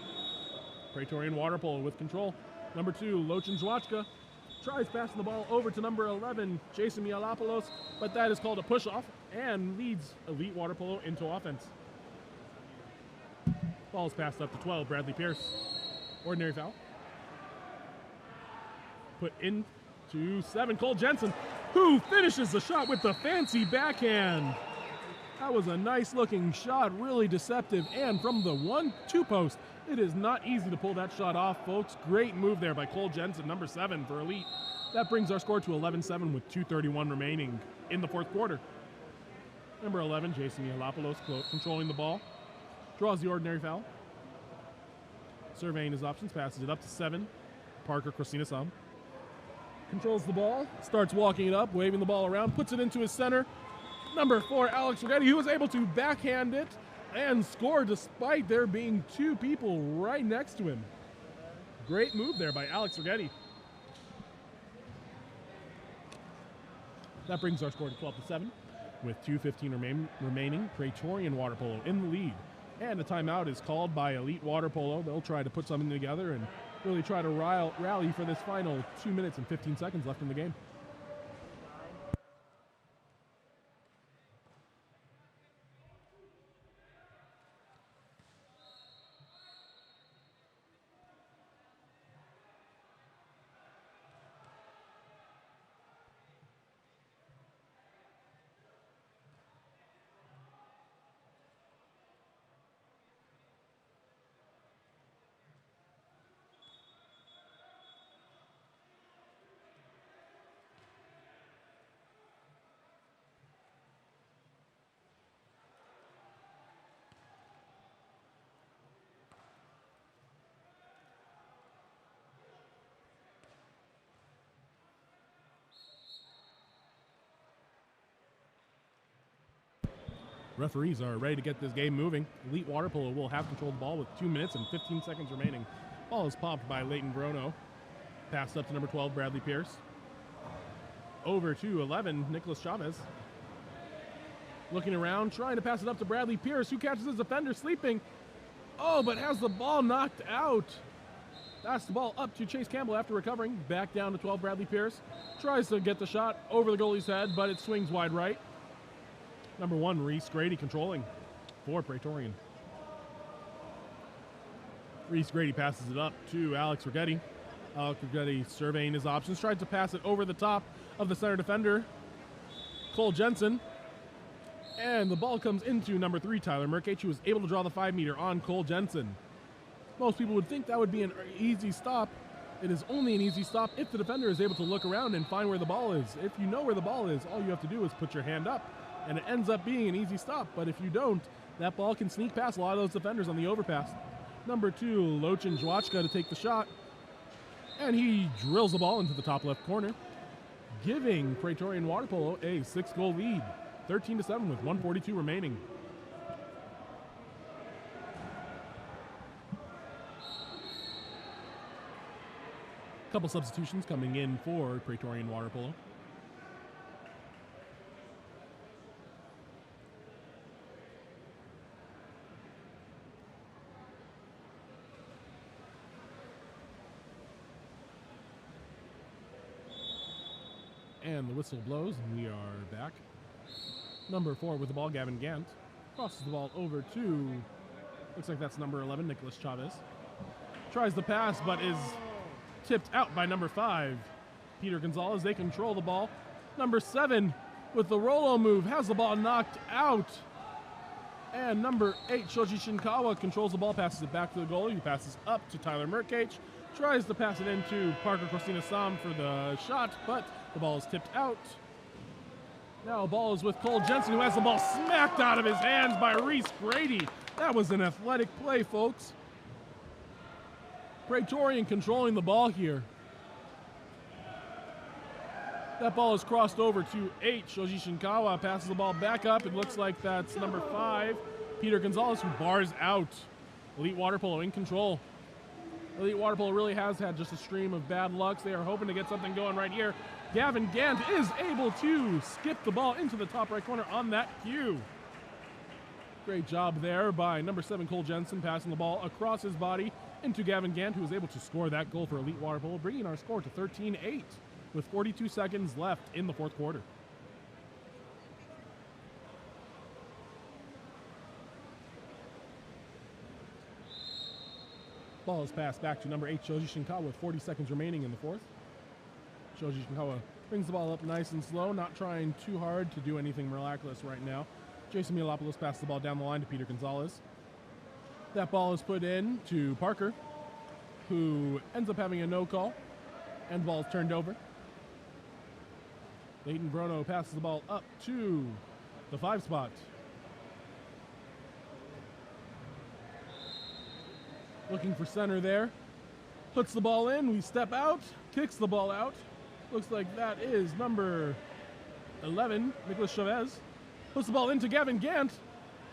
Praetorian water polo with control. Number 2, Lochin Zwachka tries passing the ball over to number 11, Jason Mialopoulos, but that is called a push-off and leads Elite Water Polo into offense. Ball is passed up to 12, Bradley Pierce. Ordinary foul. Put into 7, Cole Jensen, who finishes the shot with the fancy backhand. That was a nice looking shot, really deceptive, and from the 1-2 post, it is not easy to pull that shot off, folks. Great move there by Cole Jensen, number 7 for Elite. That brings our score to 11-7 with 2:31 remaining in the fourth quarter. Number 11, Jason Mialopoulos, controlling the ball, draws the ordinary foul. Surveying his options, passes it up to 7, Parker Christina-Sam. Controls the ball, starts walking it up, waving the ball around, puts it into his center. Number 4, Alex Rigetti, who was able to backhand it and score despite there being 2 people right next to him. Great move there by Alex Rigetti. That brings our score to 12-7 with 2:15 remaining. Praetorian Water Polo in the lead. And a timeout is called by Elite Water Polo. They'll try to put something together and really try to rally for this final 2 minutes and 15 seconds left in the game. Referees are ready to get this game moving. Elite Water Polo will have control of the ball with 2 minutes and 15 seconds remaining. Ball is popped by Leighton Brono. Passed up to number 12, Bradley Pierce. Over to 11, Nicholas Chavez. Looking around, trying to pass it up to Bradley Pierce, who catches his defender sleeping. Oh, but has the ball knocked out. That's the ball up to Chase Campbell after recovering. Back down to 12, Bradley Pierce. Tries to get the shot over the goalie's head, but it swings wide right. Number 1, Reese Grady controlling for Praetorian. Reese Grady passes it up to Alex Rigetti. Alex Rigetti surveying his options, tries to pass it over the top of the center defender, Cole Jensen. And the ball comes into number 3, Tyler Murkage, who was able to draw the 5-meter on Cole Jensen. Most people would think that would be an easy stop. It is only an easy stop if the defender is able to look around and find where the ball is. If you know where the ball is, all you have to do is put your hand up, and it ends up being an easy stop. But if you don't, that ball can sneak past a lot of those defenders on the overpass. Number 2, Lochin Zwachka to take the shot, and he drills the ball into the top left corner, giving Praetorian Water Polo a 6-goal lead, 13-7 with 1:42 remaining. Couple substitutions coming in for Praetorian Water Polo. And the whistle blows, and we are back. Number 4 with the ball, Gavin Gant. Crosses the ball over to, looks like that's number 11, Nicholas Chavez. Tries the pass, but is tipped out by number 5, Peter Gonzalez. They control the ball. Number 7 with the Rolo move has the ball knocked out. And number 8, Shoji Shinkawa, controls the ball, passes it back to the goalie, who passes up to Tyler Murkage. Tries to pass it into Parker Christina-Sam for the shot, but the ball is tipped out. Now the ball is with Cole Jensen, who has the ball smacked out of his hands by Reese Grady. That was an athletic play, folks. Praetorian controlling the ball here. That ball is crossed over to 8. Shoji Shinkawa passes the ball back up. It looks like that's number 5, Peter Gonzalez, who bars out. Elite Water Polo in control. Elite Water Polo really has had just a stream of bad lucks. They are hoping to get something going right here. Gavin Gant is able to skip the ball into the top right corner on that cue. Great job there by number 7 Cole Jensen, passing the ball across his body into Gavin Gant, who was able to score that goal for Elite Water Polo, bringing our score to 13-8 with 42 seconds left in the fourth quarter. Ball is passed back to number 8, Shoji Shinkawa, with 40 seconds remaining in the fourth. Shoji Shinkawa brings the ball up nice and slow, not trying too hard to do anything miraculous right now. Jason Milopoulos passes the ball down the line to Peter Gonzalez. That ball is put in to Parker, who ends up having a no call, and the ball is turned over. Leighton Brono passes the ball up to the 5 spot. Looking for center there. Puts the ball in. We step out. Kicks the ball out. Looks like that is number 11, Nicholas Chavez. Puts the ball into Gavin Gant.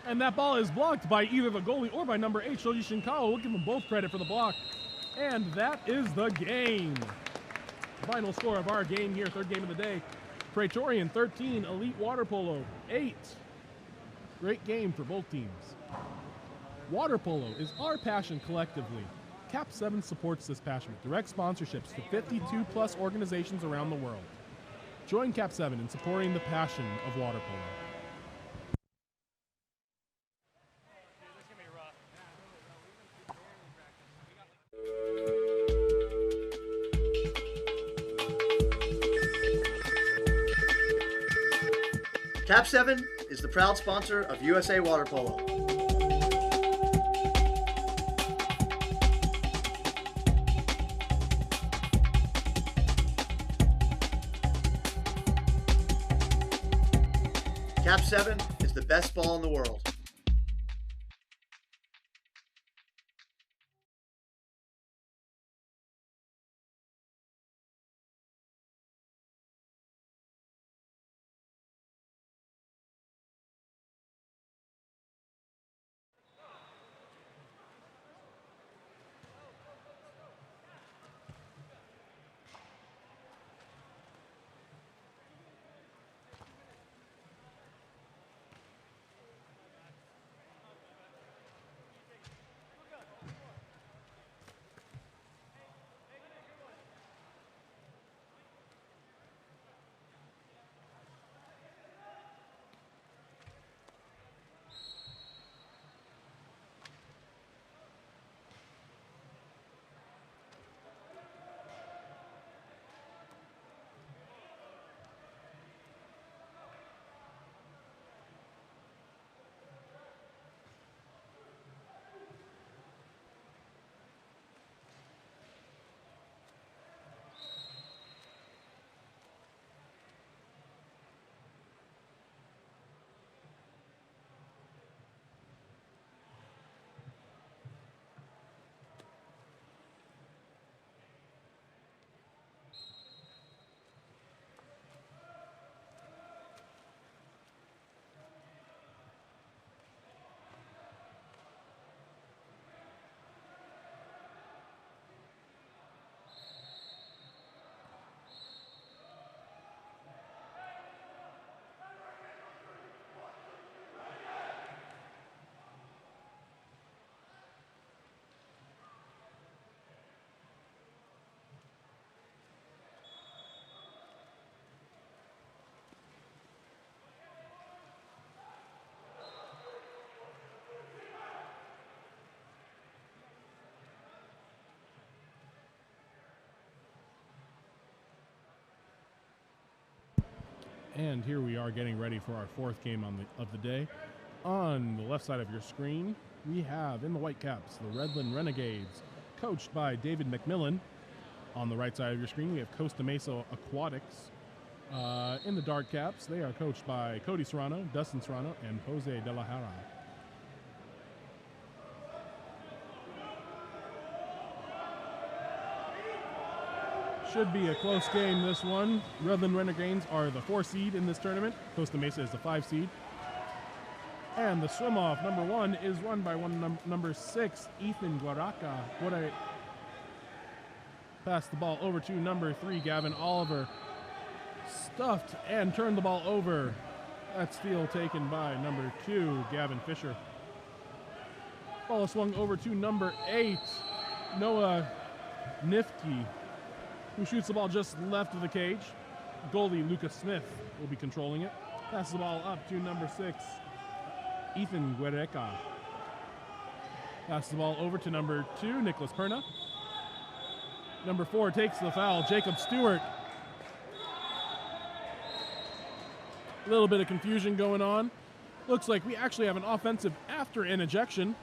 And that ball is blocked by either the goalie or by number 8, Shoji Shinkawa. We'll give them both credit for the block. And that is the game. Final score of our game here, third game of the day. Pretorian 13, Elite Water Polo 8. Great game for both teams. Water polo is our passion collectively. KAP7 supports this passion with direct sponsorships to 52 plus organizations around the world. Join KAP7 in supporting the passion of water polo. KAP7 is the proud sponsor of USA Water Polo. KAP7 is the best ball in the world. And here we are getting ready for our fourth game of the day. On the left side of your screen, we have in the white caps the Redlands Renegades, coached by David McMillan. On the right side of your screen, we have Costa Mesa Aquatics. In the dark caps, they are coached by Cody Serrano, Dustin Serrano, and Jose De La Jara. Should be a close game, this one. Redlands Renegades are the 4 seed in this tournament. Costa Mesa is the 5 seed. And the swim-off, number 1, is run by number 6, Ethan Pass the ball over to number 3, Gavin Oliver. Stuffed and turned the ball over. That steal taken by number 2, Gavin Fisher. Ball swung over to number 8, Noah Nifke, who shoots the ball just left of the cage. Goalie Lucas Smith will be controlling it. Passes the ball up to number 6, Ethan Guereca. Passes the ball over to number 2, Nicholas Perna. Number 4 takes the foul, Jacob Stewart. A little bit of confusion going on. Looks like we actually have an offensive after an ejection.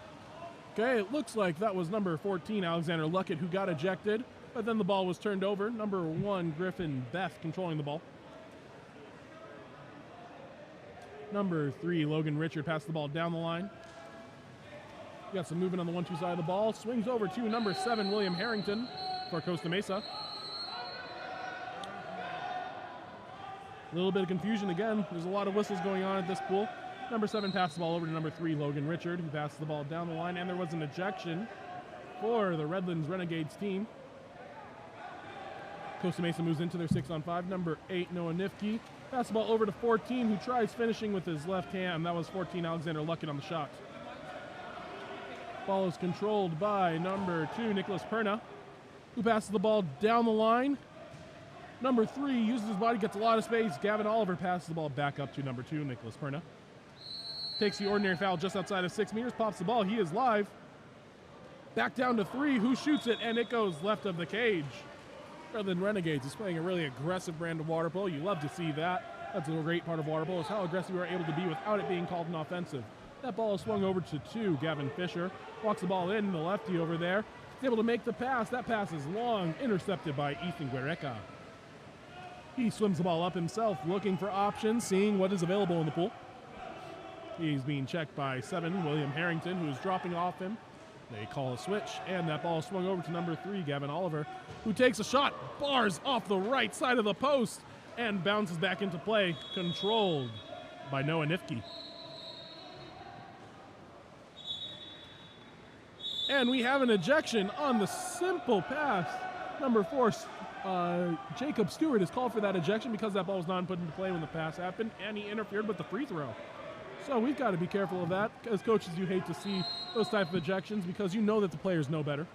Okay, it looks like that was number 14, Alexander Luckett, who got ejected, but then the ball was turned over. Number 1, Griffin Beth controlling the ball. Number 3, Logan Richard passed the ball down the line. We got some movement on the 1-2 side of the ball. Swings over to number 7, William Harrington for Costa Mesa. A little bit of confusion again. There's a lot of whistles going on at this pool. Number 7 passed the ball over to number 3, Logan Richard, who passes the ball down the line, and there was an ejection for the Redlands Renegades team. Costa Mesa moves into their 6-on-5. Number 8, Noah Nifke. Pass the ball over to 14, who tries finishing with his left hand. That was 14, Alexander Luckett on the shot. Ball is controlled by number 2, Nicholas Perna, who passes the ball down the line. Number 3 uses his body, gets a lot of space. Gavin Oliver passes the ball back up to number 2, Nicholas Perna. Takes the ordinary foul just outside of 6 meters, pops the ball. He is live. Back down to 3, who shoots it, and it goes left of the cage. Redlands Renegades is playing a really aggressive brand of water polo. You love to see that. That's a great part of water polo, is how aggressive we are able to be without it being called an offensive. That ball is swung over to 2, Gavin Fisher. Walks the ball in, the lefty over there. He's able to make the pass. That pass is long, intercepted by Ethan Guereca. He swims the ball up himself, looking for options, seeing what is available in the pool. He's being checked by 7, William Harrington, who is dropping off him. They call a switch, and that ball is swung over to number 3, Gavin Oliver, who takes a shot, bars off the right side of the post, and bounces back into play, controlled by Noah Nifke. And we have an ejection on the simple pass. Number 4, Jacob Stewart is called for that ejection because that ball was not put into play when the pass happened, and he interfered with the free throw. So we've got to be careful of that. As coaches, you hate to see those type of ejections because you know that the players know better.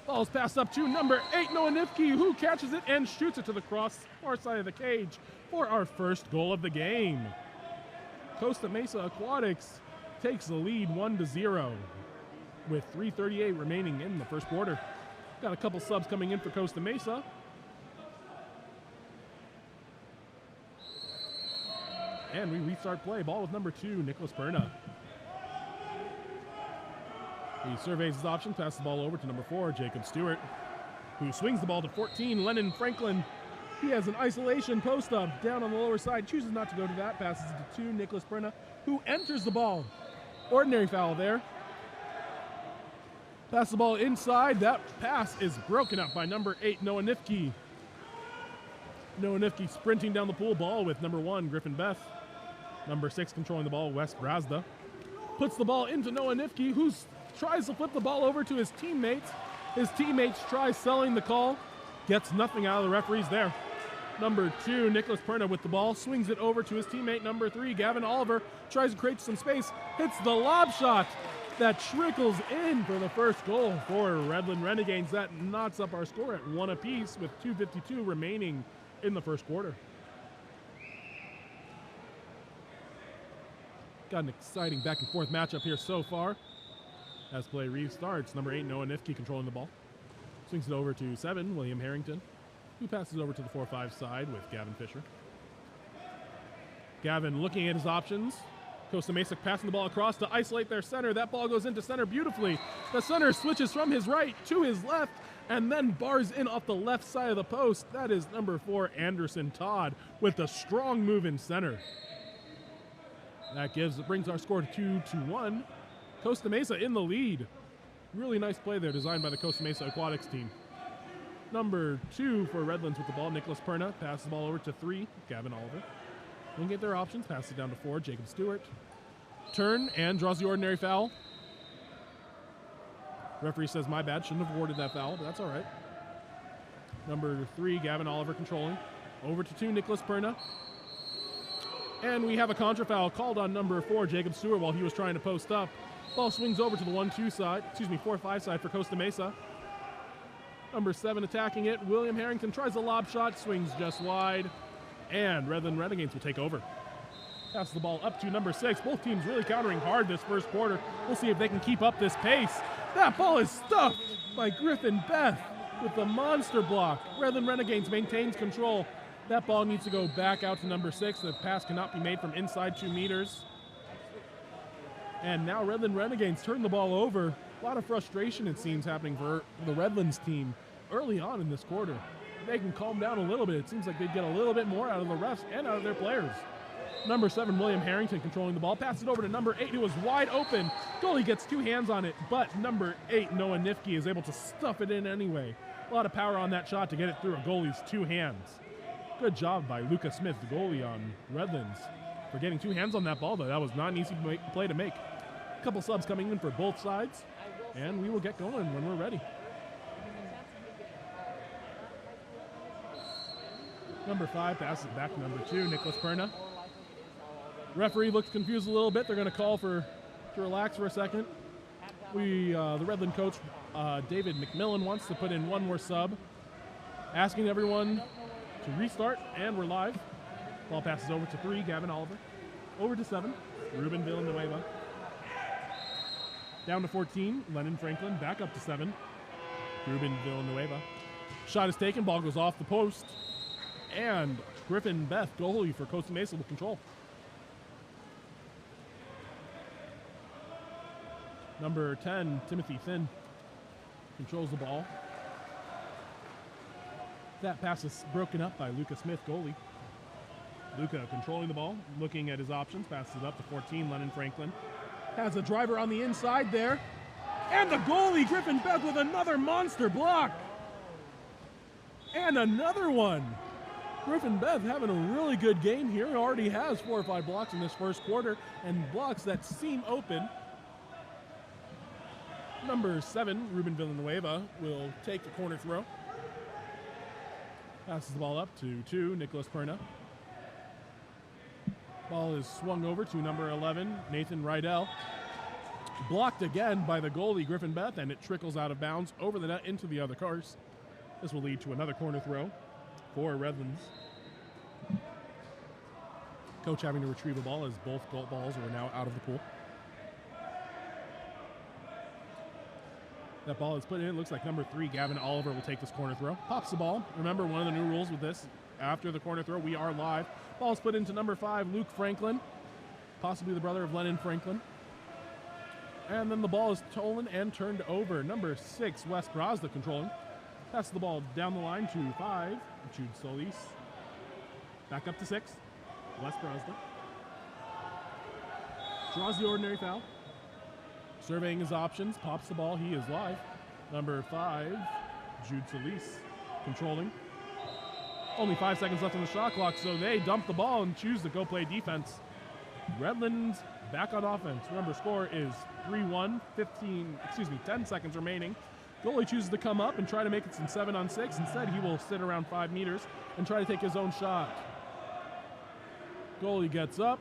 Ball's passed up to number 8, Noah Nifke, who catches it and shoots it to the far side of the cage for our first goal of the game. Costa Mesa Aquatics takes the lead 1-0 with 3:38 remaining in the first quarter. Got a couple subs coming in for Costa Mesa. And we restart play. Ball with number 2, Nicholas Perna. He surveys his options, passes the ball over to number 4, Jacob Stewart, who swings the ball to 14, Lennon Franklin. He has an isolation post up down on the lower side, chooses not to go to that, passes it to 2, Nicholas Perna, who enters the ball. Ordinary foul there. Pass the ball inside. That pass is broken up by number 8, Noah Nifke. Noah Nifke sprinting down the pool, ball with number 1, Griffin Beth. Number 6 controlling the ball, Wes Brazda. Puts the ball into Noah Nifke, who tries to flip the ball over to his teammates. His teammates try selling the call. Gets nothing out of the referees there. Number 2, Nicholas Perna with the ball. Swings it over to his teammate, number 3, Gavin Oliver. Tries to create some space. Hits the lob shot that trickles in for the first goal for Redlands Renegades. That knots up our score at 1 apiece with 2:52 remaining in the first quarter. Got an exciting back and forth matchup here so far. As play restarts, number 8, Noah Nifke controlling the ball. Swings it over to 7, William Harrington, who passes over to the 4-5 side with Gavin Fisher. Gavin looking at his options. Costa Mesa passing the ball across to isolate their center. That ball goes into center beautifully. The center switches from his right to his left and then bars in off the left side of the post. That is number 4, Anderson Todd, with a strong move in center. That brings our score to 2-1. Costa Mesa in the lead. Really nice play there, designed by the Costa Mesa Aquatics team. Number 2 for Redlands with the ball, Nicholas Perna. Passes the ball over to 3, Gavin Oliver. Looking at their options, passes it down to 4, Jacob Stewart. Turn and draws the ordinary foul. Referee says, my bad, shouldn't have awarded that foul, but that's all right. Number 3, Gavin Oliver controlling. Over to 2, Nicholas Perna. And we have a contra foul called on number 4, Jacob Stewart, while he was trying to post up. Ball swings over to the 1-2 side, 4-5 side for Costa Mesa. Number 7 attacking it. William Harrington tries a lob shot, swings just wide. And Redland Renegades will take over. Passes the ball up to number 6. Both teams really countering hard this first quarter. We'll see if they can keep up this pace. That ball is stuffed by Griffin Beth with the monster block. Redland Renegades maintains control. That ball needs to go back out to number 6. The pass cannot be made from inside 2 meters. And now Redland Renegades turn the ball over. A lot of frustration, it seems, happening for the Redlands team early on in this quarter. If they can calm down a little bit, it seems like they'd get a little bit more out of the refs and out of their players. Number 7, William Harrington controlling the ball. Passes it over to number 8, who was wide open. Goalie gets 2 hands on it, but number 8, Noah Nifke, is able to stuff it in anyway. A lot of power on that shot to get it through a goalie's 2 hands. Good job by Luca Smith, the goalie on Redlands, for getting 2 hands on that ball, though. That was not an easy play to make. A couple subs coming in for both sides, and we will get going when we're ready. Number 5 passes back to number 2, Nicholas Perna. Referee looks confused a little bit. They're going to call to relax for a second. The Redland coach, David McMillan, wants to put in one more sub, asking everyone to restart, and we're live. Ball passes over to 3, Gavin Oliver. Over to 7, Ruben Villanueva. Down to 14, Lennon Franklin. Back up to 7, Ruben Villanueva. Shot is taken, ball goes off the post, and Griffin Beth, goalie for Costa Mesa, will control. Number 10, Timothy Finn, controls the ball. That pass is broken up by Luca Smith, goalie. Luca controlling the ball, looking at his options, passes it up to 14, Lennon Franklin. Has a driver on the inside there. And the goalie, Griffin Beth, with another monster block. And another one. Griffin Beth having a really good game here. He already has 4 or 5 blocks in this first quarter, and blocks that seem open. Number 7, Ruben Villanueva, will take the corner throw. Passes the ball up to 2, Nicholas Perna. Ball is swung over to number 11, Nathan Rydell. Blocked again by the goalie, Griffin Beth, and it trickles out of bounds over the net into the other cars. This will lead to another corner throw for Redlands. Coach having to retrieve a ball as both goal balls are now out of the pool. That ball is put in. It looks like number 3, Gavin Oliver, will take this corner throw. Pops the ball. Remember, one of the new rules with this, after the corner throw, we are live. Ball is put into number 5, Luke Franklin, possibly the brother of Lennon Franklin. And then the ball is stolen and turned over. Number 6, Wes Brazda controlling. Passes the ball down the line to 5, Jude Solis. Back up to 6, Wes Brazda. Draws the ordinary foul. Surveying his options, pops the ball, he is live. Number 5, Jude Solis, controlling. Only 5 seconds left on the shot clock, so they dump the ball and choose to go play defense. Redlands back on offense. Remember, score is 3-1, 10 seconds remaining. Goalie chooses to come up and try to make it some 7-on-6. Instead, he will sit around 5 meters and try to take his own shot. Goalie gets up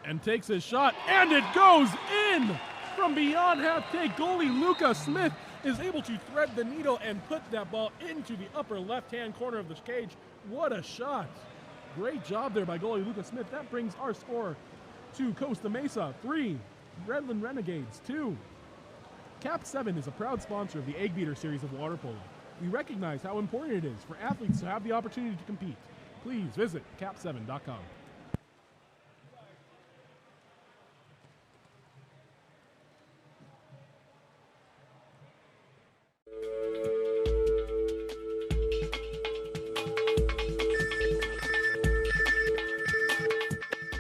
and takes his shot, and it goes in! From beyond half take, goalie Luca Smith is able to thread the needle and put that ball into the upper left-hand corner of the cage. What a shot. Great job there by goalie Luca Smith. That brings our score to Costa Mesa 3, Redland Renegades 2. KAP7 is a proud sponsor of the Eggbeater series of water polo. We recognize how important it is for athletes to have the opportunity to compete. Please visit KAP7.com.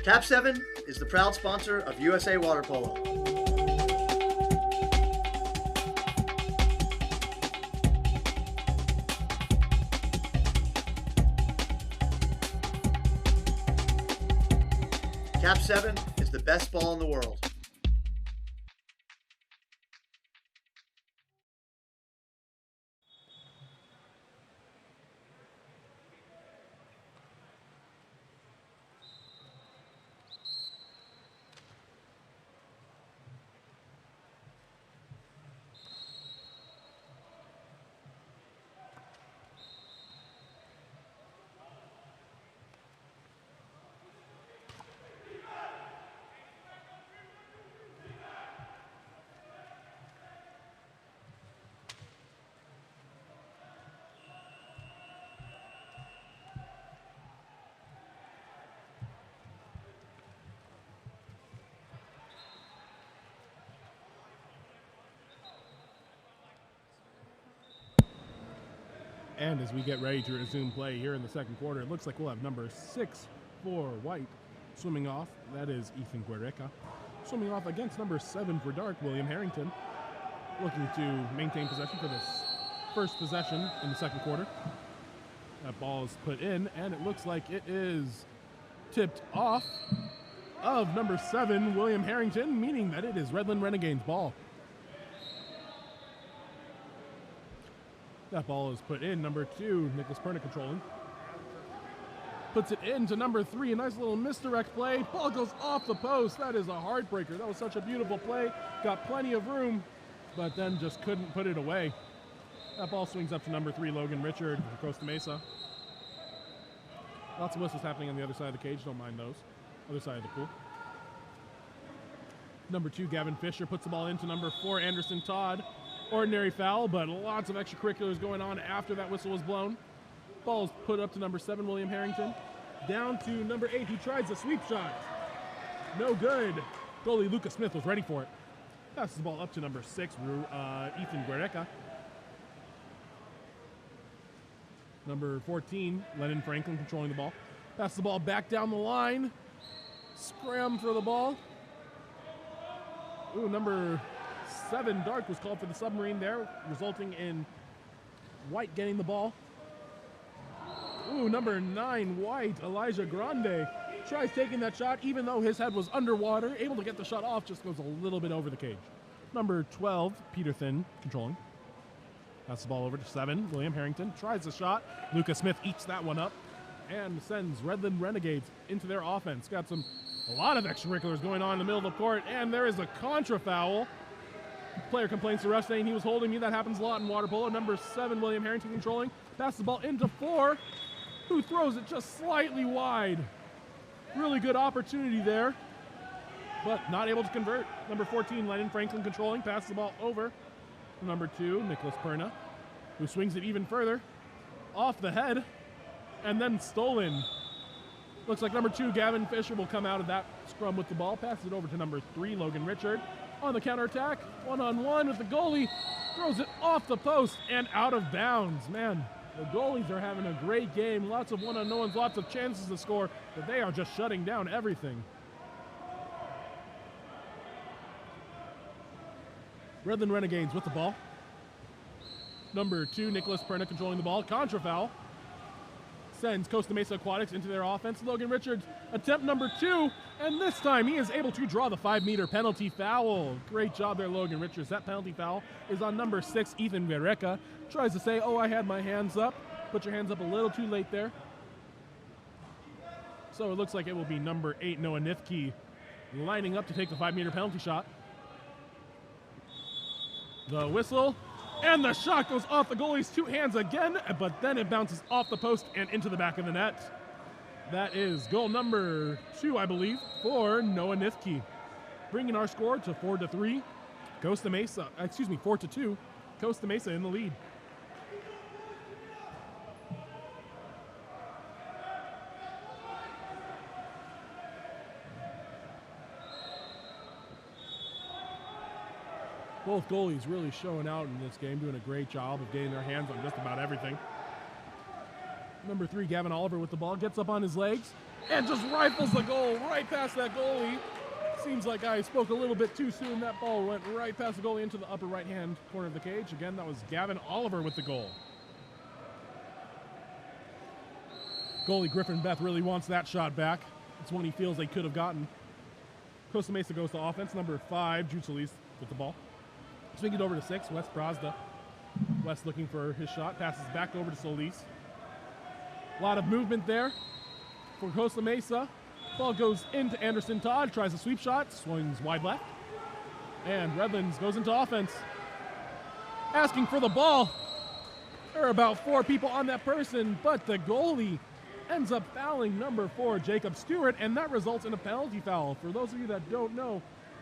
KAP7 is the proud sponsor of USA Water Polo. KAP7 is the best ball in the world. And as we get ready to resume play here in the second quarter, it looks like we'll have number 6 for White swimming off. That is Ethan Guerreca. Swimming off against number 7 for Dark, William Harrington. Looking to maintain possession for this first possession in the second quarter. That ball is put in, and it looks like it is tipped off of number 7, William Harrington, meaning that it is Redland Renegades' ball. That ball is put in. Number 2, Nicholas Perna controlling. Puts it into number 3. A nice little misdirect play. Ball goes off the post. That is a heartbreaker. That was such a beautiful play. Got plenty of room, but then just couldn't put it away. That ball swings up to number 3, Logan Richard for Costa Mesa. Lots of whistles happening on the other side of the cage. Don't mind those. Other side of the pool. Number 2, Gavin Fisher puts the ball into number 4, Anderson Todd. Ordinary foul, but lots of extracurriculars going on after that whistle was blown. Ball is put up to number 7, William Harrington. Down to number 8, who tries a sweep shot. No good. Goalie Lucas Smith was ready for it. Passes the ball up to number 6, Ethan Guerreca. Number 14, Lennon Franklin controlling the ball. Passes the ball back down the line. Scram for the ball. Ooh, number 7, Dark, was called for the submarine there, resulting in White getting the ball. Ooh, number 9, White, Elijah Grande, tries taking that shot, even though his head was underwater. Able to get the shot off, just goes a little bit over the cage. Number 12, Peter Thin, controlling. Passes the ball over to 7, William Harrington. Tries the shot. Lucas Smith eats that one up and sends Redland Renegades into their offense. Got a lot of extracurriculars going on in the middle of the court, and there is a contra foul. Player complains to ref saying he was holding me. That happens a lot in water polo. Number 7, William Harrington controlling. Passes the ball into 4, who throws it just slightly wide. Really good opportunity there, but not able to convert. Number 14, Lennon Franklin controlling. Passes the ball over. Number 2, Nicholas Perna, who swings it even further. Off the head, and then stolen. Looks like number 2, Gavin Fisher, will come out of that scrum with the ball. Passes it over to number 3, Logan Richard. On the counterattack, one-on-one with the goalie. Throws it off the post and out of bounds. Man, the goalies are having a great game. Lots of one-on-ones, lots of chances to score, but they are just shutting down everything. Redland Renegades with the ball. Number 2, Nicholas Perna controlling the ball. Contra foul. Sends Costa Mesa Aquatics into their offense. Logan Richards, attempt number 2, and this time he is able to draw the 5-meter penalty foul. Great job there, Logan Richards. That penalty foul is on number 6, Ethan Guerreca. Tries to say, oh, I had my hands up. Put your hands up a little too late there. So it looks like it will be number 8, Noah Nithke, lining up to take the 5-meter penalty shot. The whistle, and the shot goes off the goalie's 2 hands again, but then it bounces off the post and into the back of the net. That is goal number 2, I believe, for Noah Nithke, bringing our score to 4-3. Costa Mesa, 4-2. Costa Mesa in the lead. Both goalies really showing out in this game, doing a great job of getting their hands on just about everything. Number 3, Gavin Oliver with the ball, gets up on his legs and just rifles the goal right past that goalie. Seems like I spoke a little bit too soon. That ball went right past the goalie into the upper right-hand corner of the cage. Again, that was Gavin Oliver with the goal. Goalie Griffin Beth really wants that shot back. It's one he feels they could have gotten. Costa Mesa goes to offense. Number 5, Jude Solis with the ball. Swing it over to 6, Wes Brazda. Wes looking for his shot, passes back over to Solis. A lot of movement there for Costa Mesa. Ball goes into Anderson Todd, tries a sweep shot, swings wide left. And Redlands goes into offense. Asking for the ball. There are about 4 people on that person, but the goalie ends up fouling number 4, Jacob Stewart, and that results in a penalty foul. For those of you that don't know,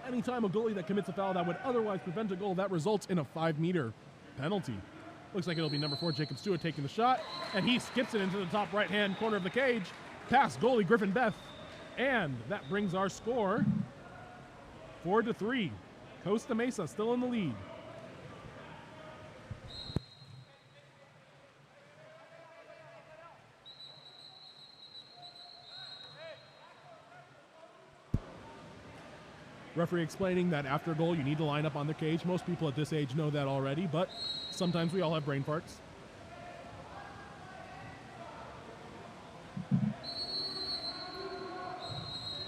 anytime a goalie that commits a foul that would otherwise prevent a goal, that results in a 5-meter penalty. Looks like it'll be number 4, Jacob Stewart, taking the shot, and he skips it into the top right-hand corner of the cage, past goalie Griffin Beth, and that brings our score 4-3. Costa Mesa still in the lead. Referee explaining that after a goal, you need to line up on the cage. Most people at this age know that already, but sometimes we all have brain farts.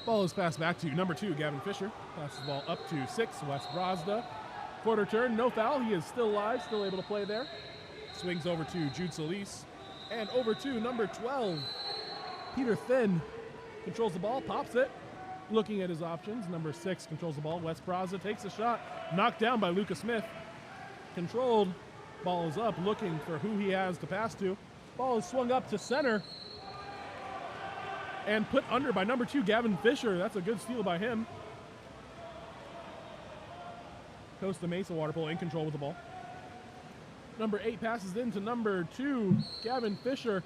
Ball is passed back to number 2, Gavin Fisher. Passes the ball up to 6, Wes Brosda. Quarter turn, no foul. He is still live, still able to play there. Swings over to Jude Solis. And over to number 12, Peter Thin. Controls the ball, pops it. Looking at his options, number 6 controls the ball. Wes Brosda takes a shot. Knocked down by Lucas Smith. Controlled. Ball is up, looking for who he has to pass to. Ball is swung up to center. And put under by number 2, Gavin Fisher. That's a good steal by him. Costa Mesa water polo in control with the ball. Number 8 passes in to number 2, Gavin Fisher,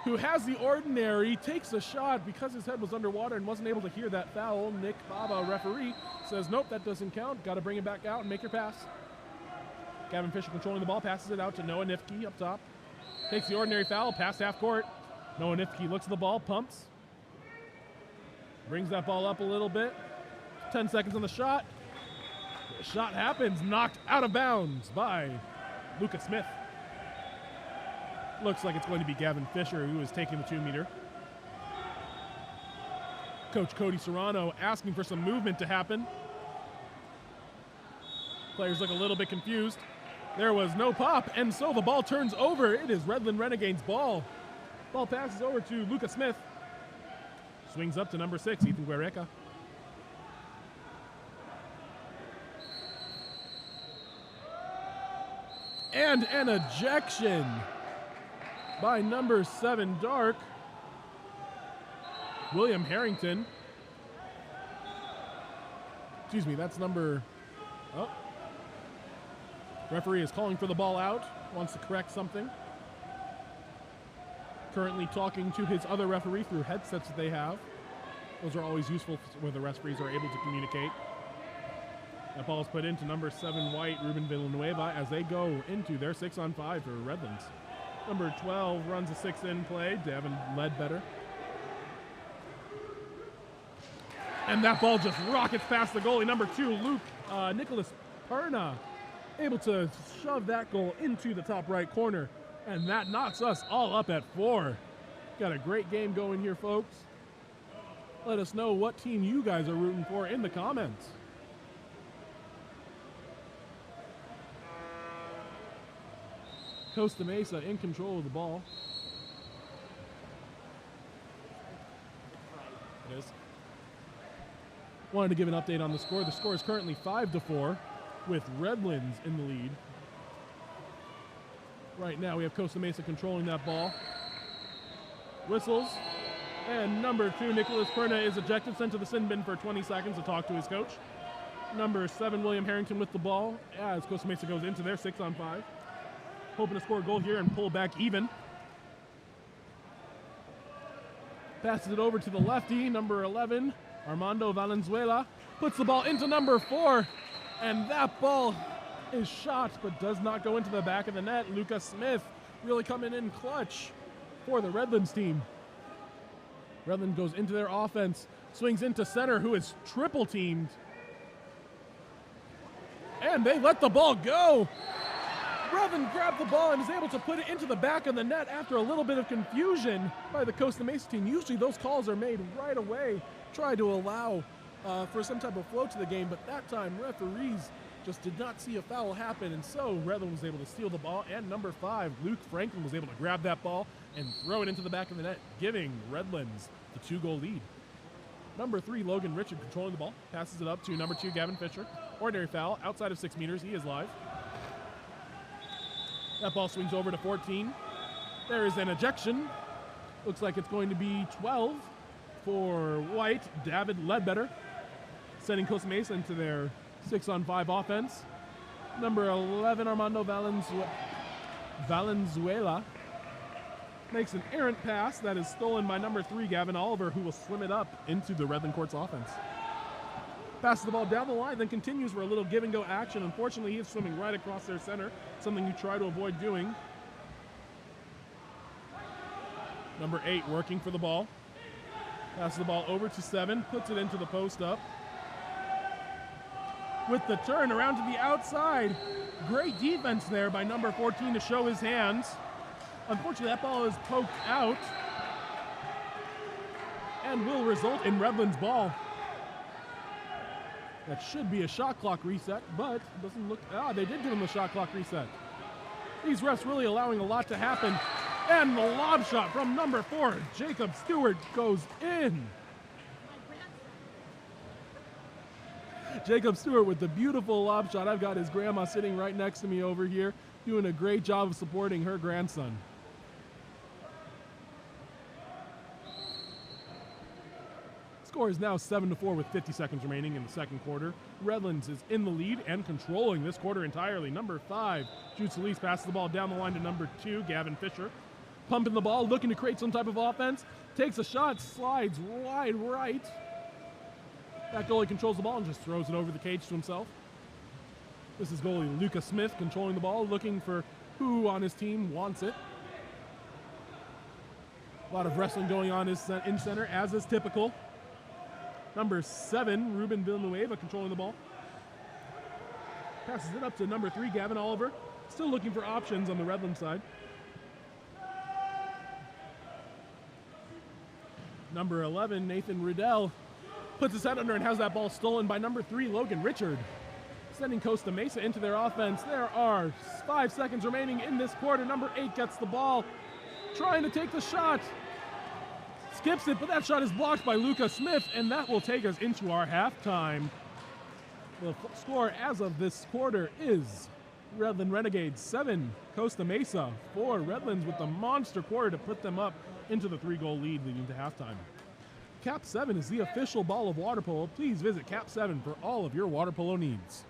who has the ordinary, takes a shot because his head was underwater and wasn't able to hear that foul. Nick Baba, referee, says, nope, that doesn't count. Got to bring it back out and make your pass. Gavin Fisher controlling the ball, passes it out to Noah Nifke up top. Takes the ordinary foul, past half court. Noah Nifke looks at the ball, pumps. Brings that ball up a little bit. 10 seconds on the shot. The shot happens, knocked out of bounds by Lucas Smith. Looks like it's going to be Gavin Fisher who is taking the 2-meter. Coach Cody Serrano asking for some movement to happen. Players look a little bit confused. There was no pop, and so the ball turns over. It is Redland Renegades' ball. Ball passes over to Lucas Smith. Swings up to number 6, Ethan Guerreca. And an ejection by number 7, Dark, William Harrington. Excuse me, that's number... Oh. Referee is calling for the ball out, wants to correct something. Currently talking to his other referee through headsets that they have. Those are always useful where the referees are able to communicate. That ball is put into number 7 White, Ruben Villanueva, as they go into their 6-on-5 for Redlands. Number 12 runs a 6-in play, Devin Ledbetter. And that ball just rockets past the goalie. Number 2, Nicholas Perna, able to shove that goal into the top right corner. And that knocks us all up at 4. Got a great game going here, folks. Let us know what team you guys are rooting for in the comments. Costa Mesa in control of the ball. It is. Wanted to give an update on the score. The score is currently 5-4 with Redlands in the lead. Right now we have Costa Mesa controlling that ball. Whistles. And number 2, Nicholas Perna, is ejected, sent to the sin bin for 20 seconds to talk to his coach. Number 7, William Harrington with the ball as Costa Mesa goes into their 6-on-5. Hoping to score a goal here and pull back even. Passes it over to the lefty, number 11, Armando Valenzuela. Puts the ball into number 4, and that ball is shot but does not go into the back of the net. Lucas Smith really coming in clutch for the Redlands team. Redland goes into their offense, swings into center, who is triple teamed. And they let the ball go. Redland grabbed the ball and is able to put it into the back of the net after a little bit of confusion by the Costa Mesa team. Usually those calls are made right away, try to allow for some type of flow to the game, but that time referees just did not see a foul happen, and so Redland was able to steal the ball, and number 5, Luke Franklin, was able to grab that ball and throw it into the back of the net, giving Redlands the 2-goal lead. Number 3, Logan Richard, controlling the ball, passes it up to number 2, Gavin Fisher. Ordinary foul, outside of 6 meters, he is live. That ball swings over to 14. There is an ejection. Looks like it's going to be 12 for White, David Ledbetter, sending Costa Mesa into their 6-on-5 offense. Number 11, Armando Valenzuela makes an errant pass that is stolen by number 3, Gavin Oliver, who will swim it up into the Redland Courts offense. Passes the ball down the line, then continues for a little give-and-go action. Unfortunately, he is swimming right across their center, something you try to avoid doing. Number 8 working for the ball. Passes the ball over to 7, puts it into the post up. with the turn around to the outside. Great defense there by number 14 to show his hands. Unfortunately, that ball is poked out and will result in Redlands' ball. That should be a shot clock reset, but doesn't look, they did give him the shot clock reset. These refs really allowing a lot to happen. And the lob shot from number 4, Jacob Stewart, goes in. Jacob Stewart with the beautiful lob shot. I've got his grandma sitting right next to me over here, doing a great job of supporting her grandson. Score is now 7-4 with 50 seconds remaining in the second quarter. Redlands is in the lead and controlling this quarter entirely. Number 5, Jude Solis passes the ball down the line to number 2, Gavin Fisher. Pumping the ball, looking to create some type of offense. Takes a shot, slides wide right. That goalie controls the ball and just throws it over the cage to himself. This is goalie Luca Smith controlling the ball, looking for who on his team wants it. A lot of wrestling going on in center, as is typical. Number 7, Ruben Villanueva controlling the ball. Passes it up to number 3, Gavin Oliver. Still looking for options on the Redlands side. Number 11, Nathan Riddell, puts his head under and has that ball stolen by number 3, Logan Richard. Sending Costa Mesa into their offense. There are 5 seconds remaining in this quarter. Number 8 gets the ball, trying to take the shot. Skips it, but that shot is blocked by Luca Smith, and that will take us into our halftime. The score as of this quarter is Redland Renegades 7, Costa Mesa 4. Redlands with the monster quarter to put them up into the 3-goal lead leading to halftime. KAP7 is the official ball of water polo. Please visit KAP7 for all of your water polo needs.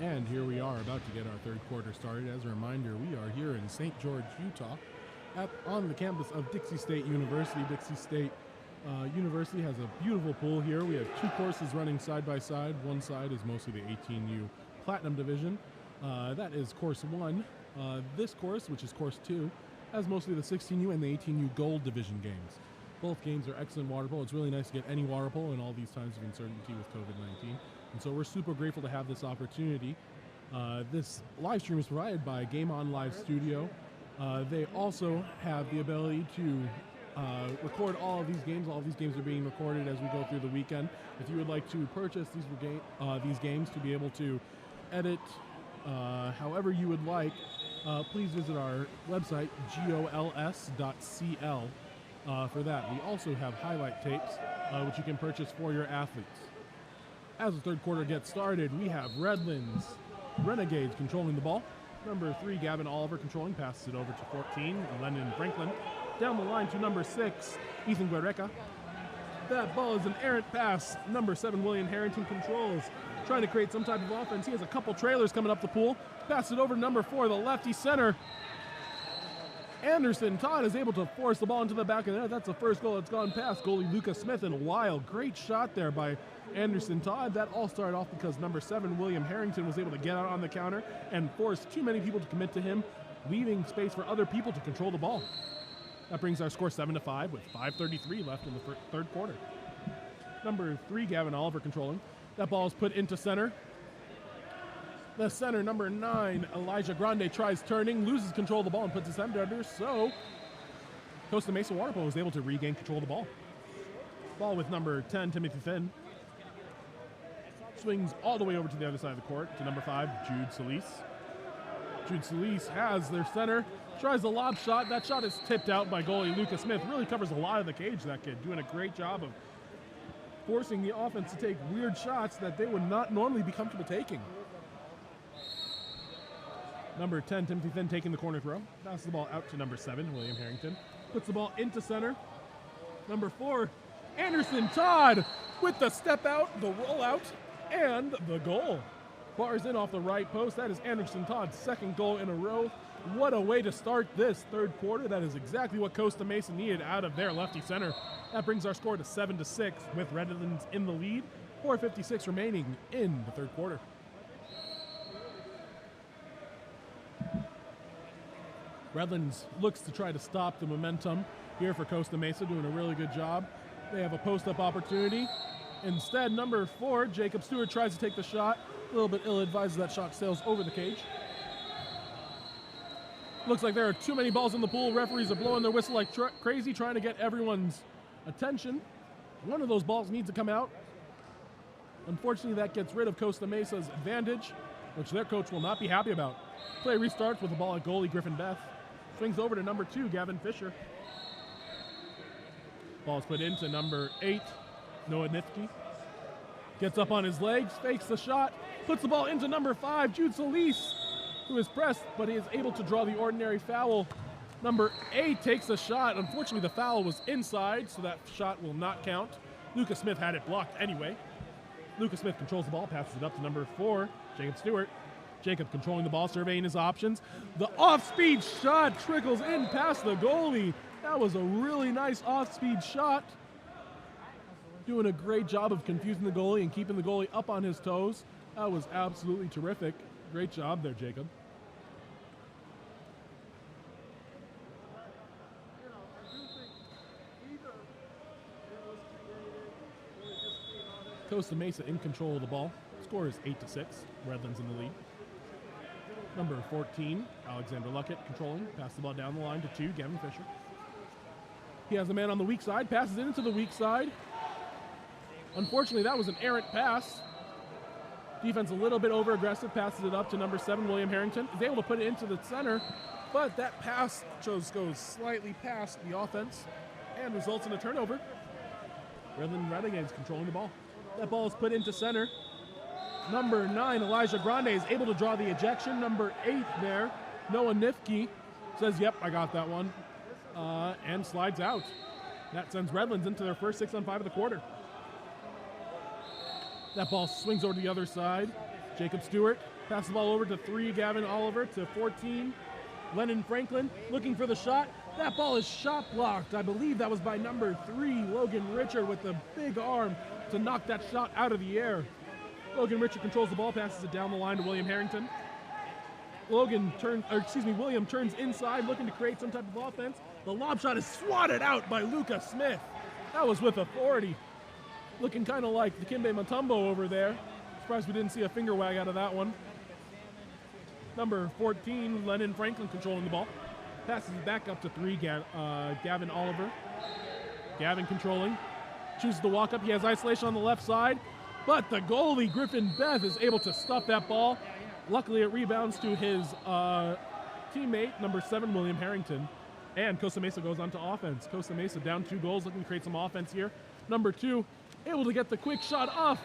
And here we are about to get our third quarter started. As a reminder, we are here in St. George, Utah, on the campus of Dixie State University. Dixie State University has a beautiful pool here. We have 2 courses running side by side. One side is mostly the 18U Platinum Division. That is course 1. This course, which is course 2, has mostly the 16U and the 18U Gold Division games. Both games are excellent water polo. It's really nice to get any water polo in all these times of uncertainty with COVID-19. And so we're super grateful to have this opportunity. This live stream is provided by Game On Live Studio. They also have the ability to record all of these games. All of these games are being recorded as we go through the weekend. If you would like to purchase these games to be able to edit however you would like, please visit our website, gols.cl, for that. We also have highlight tapes, which you can purchase for your athletes. As the third quarter gets started, we have Redlands Renegades controlling the ball. Number 3, Gavin Oliver controlling, passes it over to 14, Lennon Franklin. Down the line to number 6, Ethan Guerreca. That ball is an errant pass. Number 7, William Harrington controls, trying to create some type of offense. He has a couple trailers coming up the pool. Pass it over to number 4, the lefty center. Anderson Todd is able to force the ball into the back of the net. That's the first goal that's gone past goalie Lucas Smith in a while. Great shot there by Anderson Todd. That all started off because number 7, William Harrington, was able to get out on the counter and force too many people to commit to him, leaving space for other people to control the ball. That brings our score 7-5 with 5:33 left in the third quarter. Number 3, Gavin Oliver controlling. That ball is put into center. The center, number 9, Elijah Grande, tries turning, loses control of the ball and puts his head under, so Costa Mesa Water Polo was able to regain control of the ball. Ball with number 10, Timothy Finn. Swings all the way over to the other side of the court to number 5, Jude Solis. Jude Solis has their center, tries the lob shot. That shot is tipped out by goalie Lucas Smith. Really covers a lot of the cage, that kid, doing a great job of forcing the offense to take weird shots that they would not normally be comfortable taking. Number 10, Timothy Finn, taking the corner throw. Passes the ball out to number 7, William Harrington. Puts the ball into center. Number 4, Anderson Todd with the step out, the roll out, and the goal. Bars in off the right post. That is Anderson Todd's second goal in a row. What a way to start this third quarter. That is exactly what Costa Mesa needed out of their lefty center. That brings our score to 7-6 with Redlands in the lead. 4:56 remaining in the third quarter. Redlands looks to try to stop the momentum here for Costa Mesa, doing a really good job. They have a post-up opportunity. Instead, number 4, Jacob Stewart, tries to take the shot. A little bit ill-advised, that shot sails over the cage. Looks like there are too many balls in the pool. Referees are blowing their whistle like crazy, trying to get everyone's attention. One of those balls needs to come out. Unfortunately, that gets rid of Costa Mesa's advantage, which their coach will not be happy about. Play restarts with the ball at goalie Griffin Beth. Swings over to number 2, Gavin Fisher. Ball is put into number 8, Noah Nifke. Gets up on his legs, fakes the shot, puts the ball into number 5, Jude Solis, who is pressed, but he is able to draw the ordinary foul. Number 8 takes the shot. Unfortunately, the foul was inside, so that shot will not count. Lucas Smith had it blocked anyway. Lucas Smith controls the ball, passes it up to number 4, Jacob Stewart. Jacob controlling the ball, surveying his options. The off-speed shot trickles in past the goalie. That was a really nice off-speed shot. Doing a great job of confusing the goalie and keeping the goalie up on his toes. That was absolutely terrific. Great job there, Jacob. Costa Mesa in control of the ball. Score is 8-6. Redlands in the lead. Number 14, Alexander Luckett controlling. Pass the ball down the line to 2, Gavin Fisher. He has a man on the weak side. Passes it into the weak side. Unfortunately, that was an errant pass. Defense a little bit over-aggressive. Passes it up to number 7, William Harrington. Is able to put it into the center, but that pass goes slightly past the offense and results in a turnover. Redlands Renegades controlling the ball. That ball is put into center. Number 9, Elijah Grande, is able to draw the ejection. Number 8 there, Noah Nifke, says, yep, I got that one, and slides out. That sends Redlands into their first 6-on-5 of the quarter. That ball swings over to the other side. Jacob Stewart passes the ball over to 3, Gavin Oliver, to 14, Lennon Franklin, looking for the shot. That ball is shot blocked. I believe that was by number 3, Logan Richard, with the big arm to knock that shot out of the air. Logan Richard controls the ball, passes it down the line to William Harrington. William turns inside, looking to create some type of offense. The lob shot is swatted out by Lucas Smith. That was with authority. Looking kind of like the Kimbe Mutombo over there. Surprised we didn't see a finger wag out of that one. Number 14, Lennon Franklin controlling the ball. Passes it back up to 3, Gavin Oliver. Gavin controlling. Chooses to walk up. He has isolation on the left side. But the goalie, Griffin Beth, is able to stuff that ball. Luckily, it rebounds to his teammate, number 7, William Harrington. And Costa Mesa goes on to offense. Costa Mesa down 2 goals, looking to create some offense here. Number 2, able to get the quick shot off.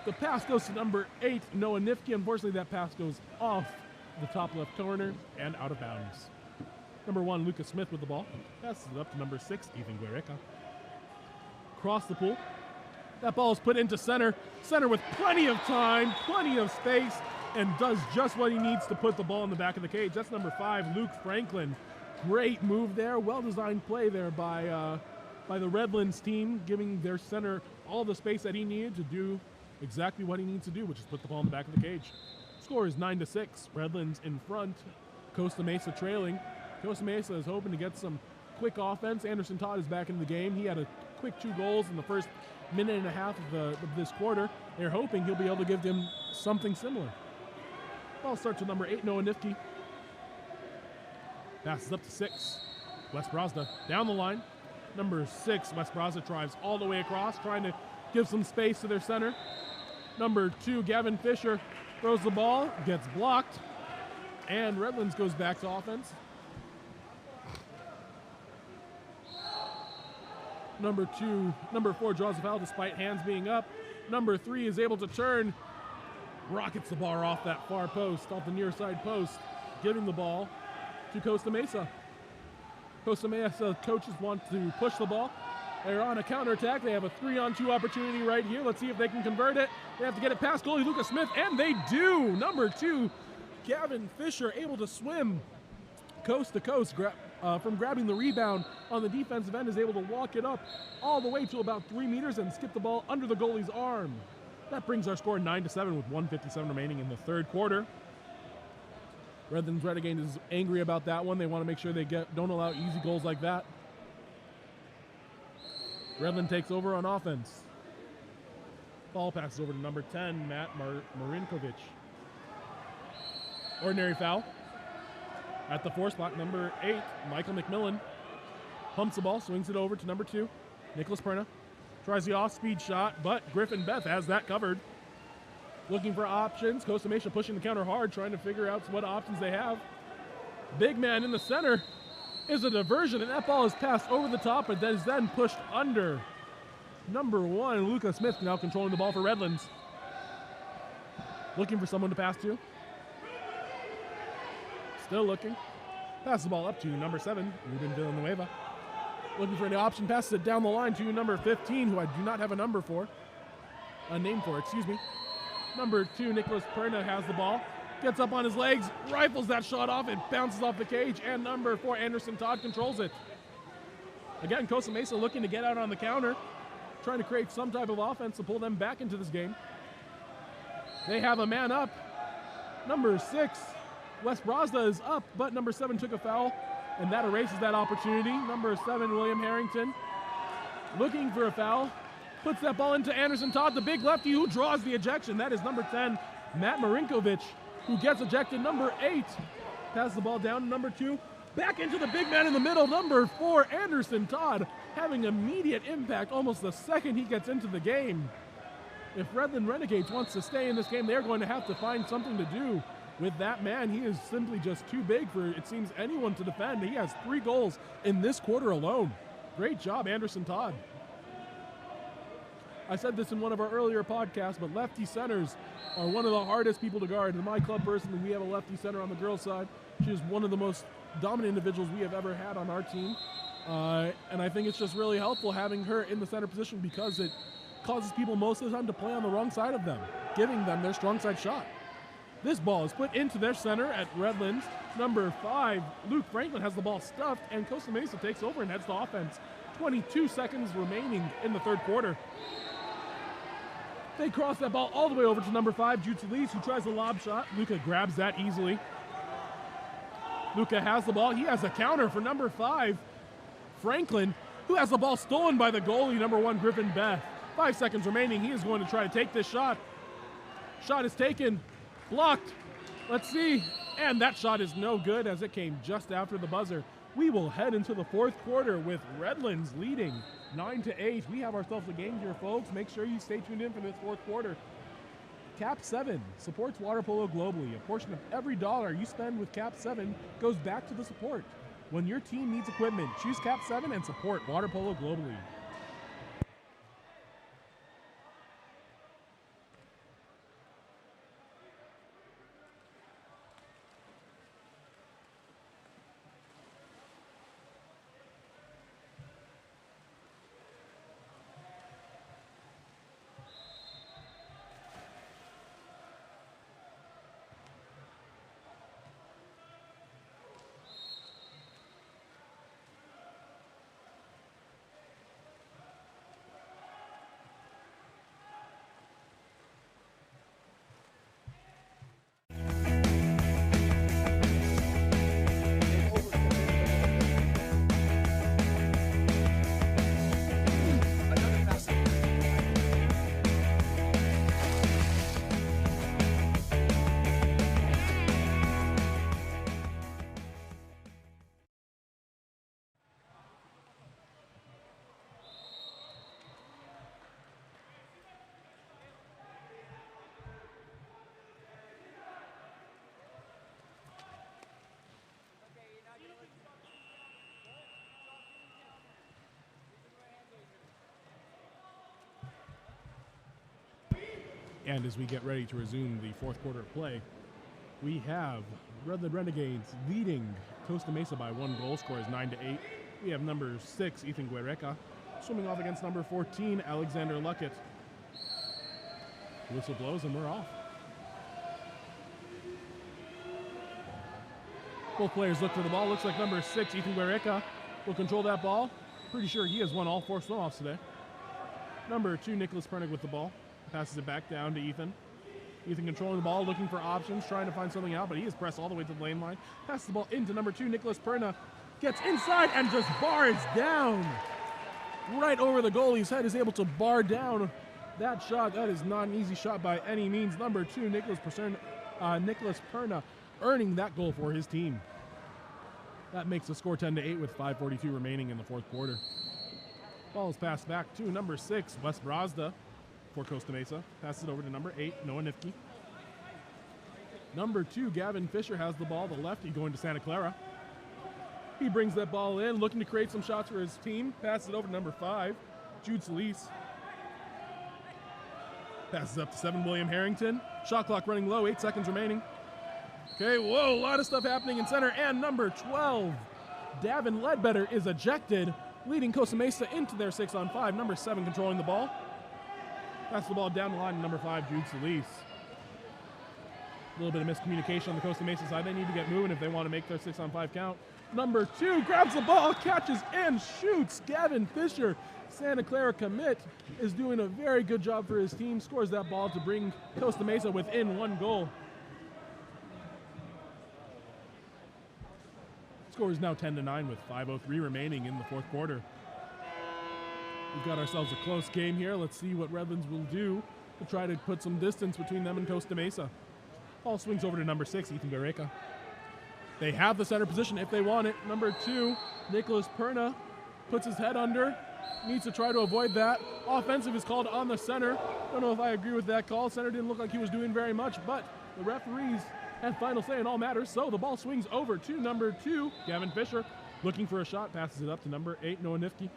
The pass goes to number 8, Noah Nifke. Unfortunately, that pass goes off the top left corner and out of bounds. Number 1, Lucas Smith with the ball. Passes it up to number 6, Ethan Guerreca. across the pool. That ball is put into center. Center with plenty of time, plenty of space, and does just what he needs to put the ball in the back of the cage. That's number 5, Luke Franklin. Great move there. Well-designed play there by the Redlands team, giving their center all the space that he needed to do exactly what he needs to do, which is put the ball in the back of the cage. Score is 9-6. Redlands in front. Costa Mesa trailing. Costa Mesa is hoping to get some quick offense. Anderson Todd is back in the game. He had a quick 2 goals in the first minute and a half of this quarter. They're hoping he'll be able to give them something similar. Ball starts with number 8, Noah Nifke. Passes up to 6. Wes Brazda down the line. Number 6, Wes Brazda drives all the way across, trying to give some space to their center. Number 2, Gavin Fisher throws the ball, gets blocked, and Redlands goes back to offense. Number 4 draws the foul despite hands being up. Number 3 is able to turn, rockets the ball off that far post, off the near side post, giving the ball to Costa Mesa. Costa Mesa coaches want to push the ball. They're on a counterattack. They have a 3-on-2 opportunity right here. Let's see if they can convert it. They have to get it past goalie Lucas Smith, and they do. Number 2, Gavin Fisher, able to swim coast to coast from grabbing the rebound on the defensive end, is able to walk it up all the way to about 3 meters and skip the ball under the goalie's arm. That brings our score 9-7 with 1:57 remaining in the third quarter. Redlands Renegade is angry about that one. They want to make sure they don't allow easy goals like that. Redland takes over on offense. Ball passes over to number 10, Matt Marinkovic. Ordinary foul. At the 4 spot, number 8, Michael McMillan. Pumps the ball, swings it over to number 2, Nicholas Perna. Tries the off-speed shot, but Griffin Beth has that covered. Looking for options. Costa Mesa pushing the counter hard, trying to figure out what options they have. Big man in the center is a diversion, and that ball is passed over the top, but is then pushed under. Number 1, Lucas Smith, now controlling the ball for Redlands. Looking for someone to pass to. Still looking. Passes the ball up to number 7, Ruben Villanueva. Looking for an option, passes it down the line to number 15, who I do not have a name for, excuse me. Number 2, Nicholas Perna has the ball. Gets up on his legs, rifles that shot off, it bounces off the cage, and number 4, Anderson Todd, controls it. Again, Costa Mesa looking to get out on the counter, trying to create some type of offense to pull them back into this game. They have a man up. Number 6, Wes Brazda is up, but number 7 took a foul, and that erases that opportunity. Number 7, William Harrington, looking for a foul. Puts that ball into Anderson Todd, the big lefty who draws the ejection. That is number 10, Matt Marinkovic, who gets ejected. Number 8 passes the ball down to number 2. Back into the big man in the middle. Number 4, Anderson Todd, having immediate impact almost the second he gets into the game. If Redland Renegades wants to stay in this game, they're going to have to find something to do with that man. He is simply just too big for, it seems, anyone to defend. He has 3 goals in this quarter alone. Great job, Anderson Todd. I said this in one of our earlier podcasts, but lefty centers are one of the hardest people to guard. In my club, personally, we have a lefty center on the girls' side. She is one of the most dominant individuals we have ever had on our team. And I think it's just really helpful having her in the center position because it causes people most of the time to play on the wrong side of them, giving them their strong side shot. This ball is put into their center at Redlands. Number 5, Luke Franklin, has the ball stuffed, and Costa Mesa takes over and heads to offense. 22 seconds remaining in the third quarter. They cross that ball all the way over to number 5, Jude Solis, who tries a lob shot. Luca grabs that easily. Luca has the ball. He has a counter for number 5, Franklin, who has the ball stolen by the goalie, number 1, Griffin Beth. 5 seconds remaining. He is going to try to take this shot. Shot is taken. Blocked. Let's see. And that shot is no good as it came just after the buzzer. We will head into the fourth quarter with Redlands leading 9-8. We have ourselves a game here, folks. Make sure you stay tuned in for this fourth quarter. KAP7 supports water polo globally. A portion of every dollar you spend with KAP7 goes back to the support. When your team needs equipment, choose KAP7 and support water polo globally. And as we get ready to resume the fourth quarter of play, we have Redland Renegades leading Costa Mesa by 1 goal. Score is 9-8. We have number 6, Ethan Guerreca, swimming off against number 14, Alexander Luckett. Whistle blows and we're off. Both players look for the ball. Looks like number 6, Ethan Guerreca, will control that ball. Pretty sure he has won all 4 swim-offs today. Number 2, Nicholas Pernig with the ball. Passes it back down to Ethan. Ethan controlling the ball, looking for options, trying to find something out, but he is pressed all the way to the lane line. Passes the ball into number 2, Nicholas Perna. Gets inside and just bars down. Right over the goalie's head, is able to bar down that shot. That is not an easy shot by any means. Number 2, Nicholas Perna, earning that goal for his team. That makes the score 10-8 with 5:42 remaining in the fourth quarter. Ball is passed back to number 6, Wes Brazda for Costa Mesa. Passes it over to number 8, Noah Nifke. Number 2, Gavin Fisher has the ball, the lefty going to Santa Clara. He brings that ball in, looking to create some shots for his team. Passes it over to number 5, Jude Solis. Passes up to 7, William Harrington. Shot clock running low, 8 seconds remaining. Okay, whoa, a lot of stuff happening in center. And number 12, Davin Ledbetter is ejected, leading Costa Mesa into their 6-on-5. Number 7 controlling the ball. Pass the ball down the line to number 5, Jude Solis. A little bit of miscommunication on the Costa Mesa side. They need to get moving if they want to make their 6-on-5 count. Number 2 grabs the ball, catches and shoots. Gavin Fisher, Santa Clara commit, is doing a very good job for his team. Scores that ball to bring Costa Mesa within 1 goal. Score is now 10-9 with 5:03 remaining in the fourth quarter. We've got ourselves a close game here. Let's see what Redlands will do to try to put some distance between them and Costa Mesa. Ball swings over to number 6, Ethan Guerreca. They have the center position if they want it. Number 2, Nicholas Perna, puts his head under. Needs to try to avoid that. Offensive is called on the center. Don't know if I agree with that call. Center didn't look like he was doing very much, but the referees had final say in all matters, so the ball swings over to number 2, Gavin Fisher. Looking for a shot, passes it up to number 8, Noah Nifke.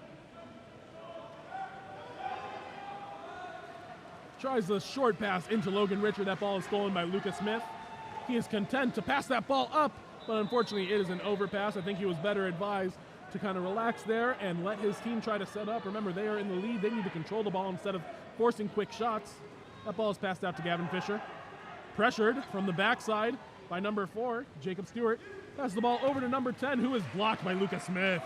Tries the short pass into Logan Richard. That ball is stolen by Lucas Smith. He is content to pass that ball up, but unfortunately it is an overpass. I think he was better advised to kind of relax there and let his team try to set up. Remember, they are in the lead. They need to control the ball instead of forcing quick shots. That ball is passed out to Gavin Fisher. Pressured from the backside by number 4, Jacob Stewart. Passes the ball over to number 10, who is blocked by Lucas Smith.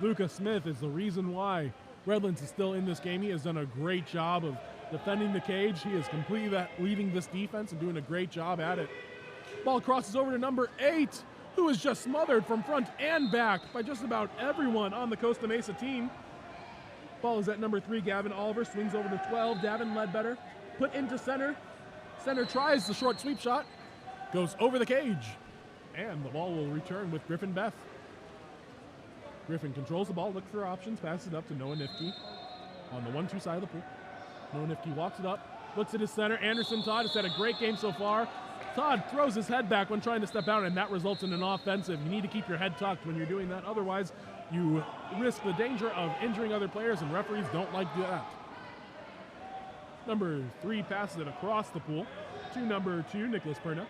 Lucas Smith is the reason why Redlands is still in this game. He has done a great job of defending the cage. He is completely leading this defense and doing a great job at it. Ball crosses over to number 8, who is just smothered from front and back by just about everyone on the Costa Mesa team. Ball is at number 3, Gavin Oliver. Swings over to 12, Davin Ledbetter. Put into center. Center tries the short sweep shot. Goes over the cage. And the ball will return with Griffin Beth. Griffin controls the ball, looks for options, passes it up to Noah Nifke on the 1-2 side of the pool. Noah Nifke walks it up, looks at his center. Anderson Todd has had a great game so far. Todd throws his head back when trying to step out, and that results in an offensive. You need to keep your head tucked when you're doing that. Otherwise, you risk the danger of injuring other players, and referees don't like that. Number 3 passes it across the pool to number 2, Nicholas Perna.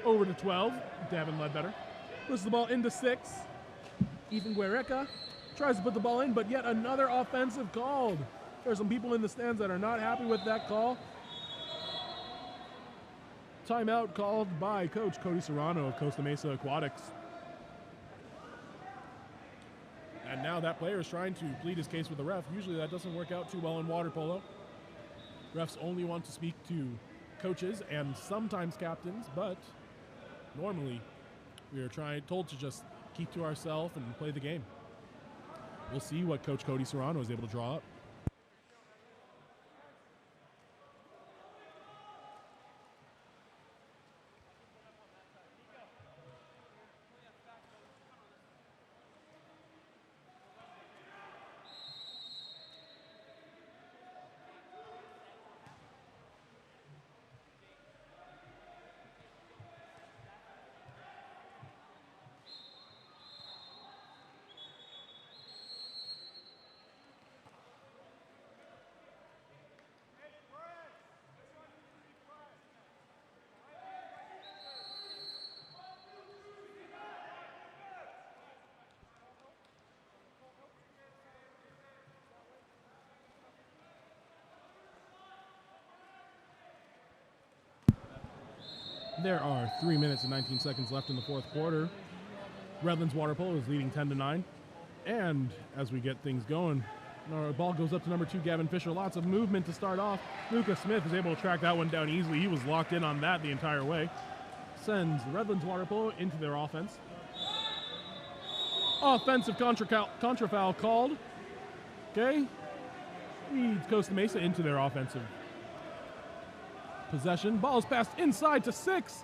Over to 12, Davin Ledbetter. Puts the ball into 6. Ethan Guerreca tries to put the ball in, but yet another offensive called. There are some people in the stands that are not happy with that call. Timeout called by Coach Cody Serrano of Costa Mesa Aquatics. And now that player is trying to plead his case with the ref. Usually that doesn't work out too well in water polo. Refs only want to speak to coaches and sometimes captains, but normally we are told to just keep to ourselves and play the game. We'll see what Coach Cody Serrano is able to draw up. There are 3 minutes and 19 seconds left in the fourth quarter. Redlands Water Polo is leading 10-9. And as we get things going, our ball goes up to number 2, Gavin Fisher. Lots of movement to start off. Lucas Smith is able to track that one down easily. He was locked in on that the entire way. Sends Redlands Water Polo into their offense. Offensive contra foul called. Okay. Leads Costa Mesa into their offensive possession. Ball is passed inside to 6.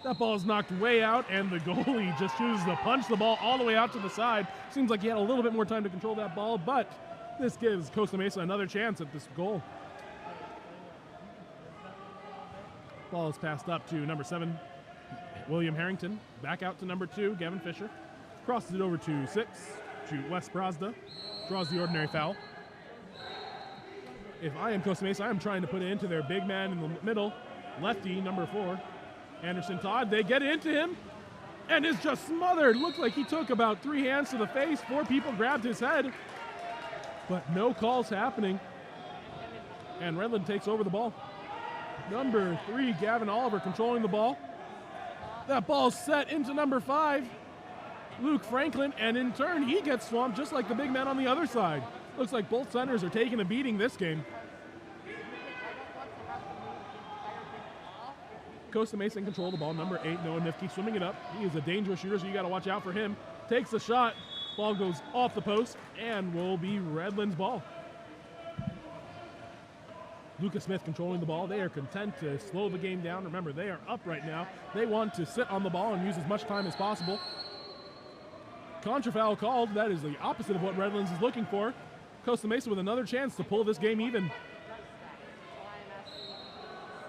That ball is knocked way out, and the goalie just chooses to punch the ball all the way out to the side. Seems like he had a little bit more time to control that ball, but this gives Costa Mesa another chance at this goal. Ball is passed up to number 7, William Harrington. Back out to number 2, Gavin Fisher. Crosses it over to 6, to Wes Brazda. Draws the ordinary foul. If I am Costa Mesa, I'm trying to put it into their big man in the middle, lefty, number 4, Anderson Todd. They get into him, and is just smothered. Looks like he took about 3 hands to the face. 4 people grabbed his head, but no calls happening. And Redland takes over the ball. Number 3, Gavin Oliver, controlling the ball. That ball's set into number 5, Luke Franklin, and in turn, he gets swamped just like the big man on the other side. Looks like both centers are taking a beating this game. Costa Mesa in control of the ball. Number 8, Noah Nifke, swimming it up. He is a dangerous shooter, so you got to watch out for him. Takes a shot. Ball goes off the post and will be Redlands' ball. Lucas Smith controlling the ball. They are content to slow the game down. Remember, they are up right now. They want to sit on the ball and use as much time as possible. Contra foul called. That is the opposite of what Redlands is looking for. Costa Mesa with another chance to pull this game even.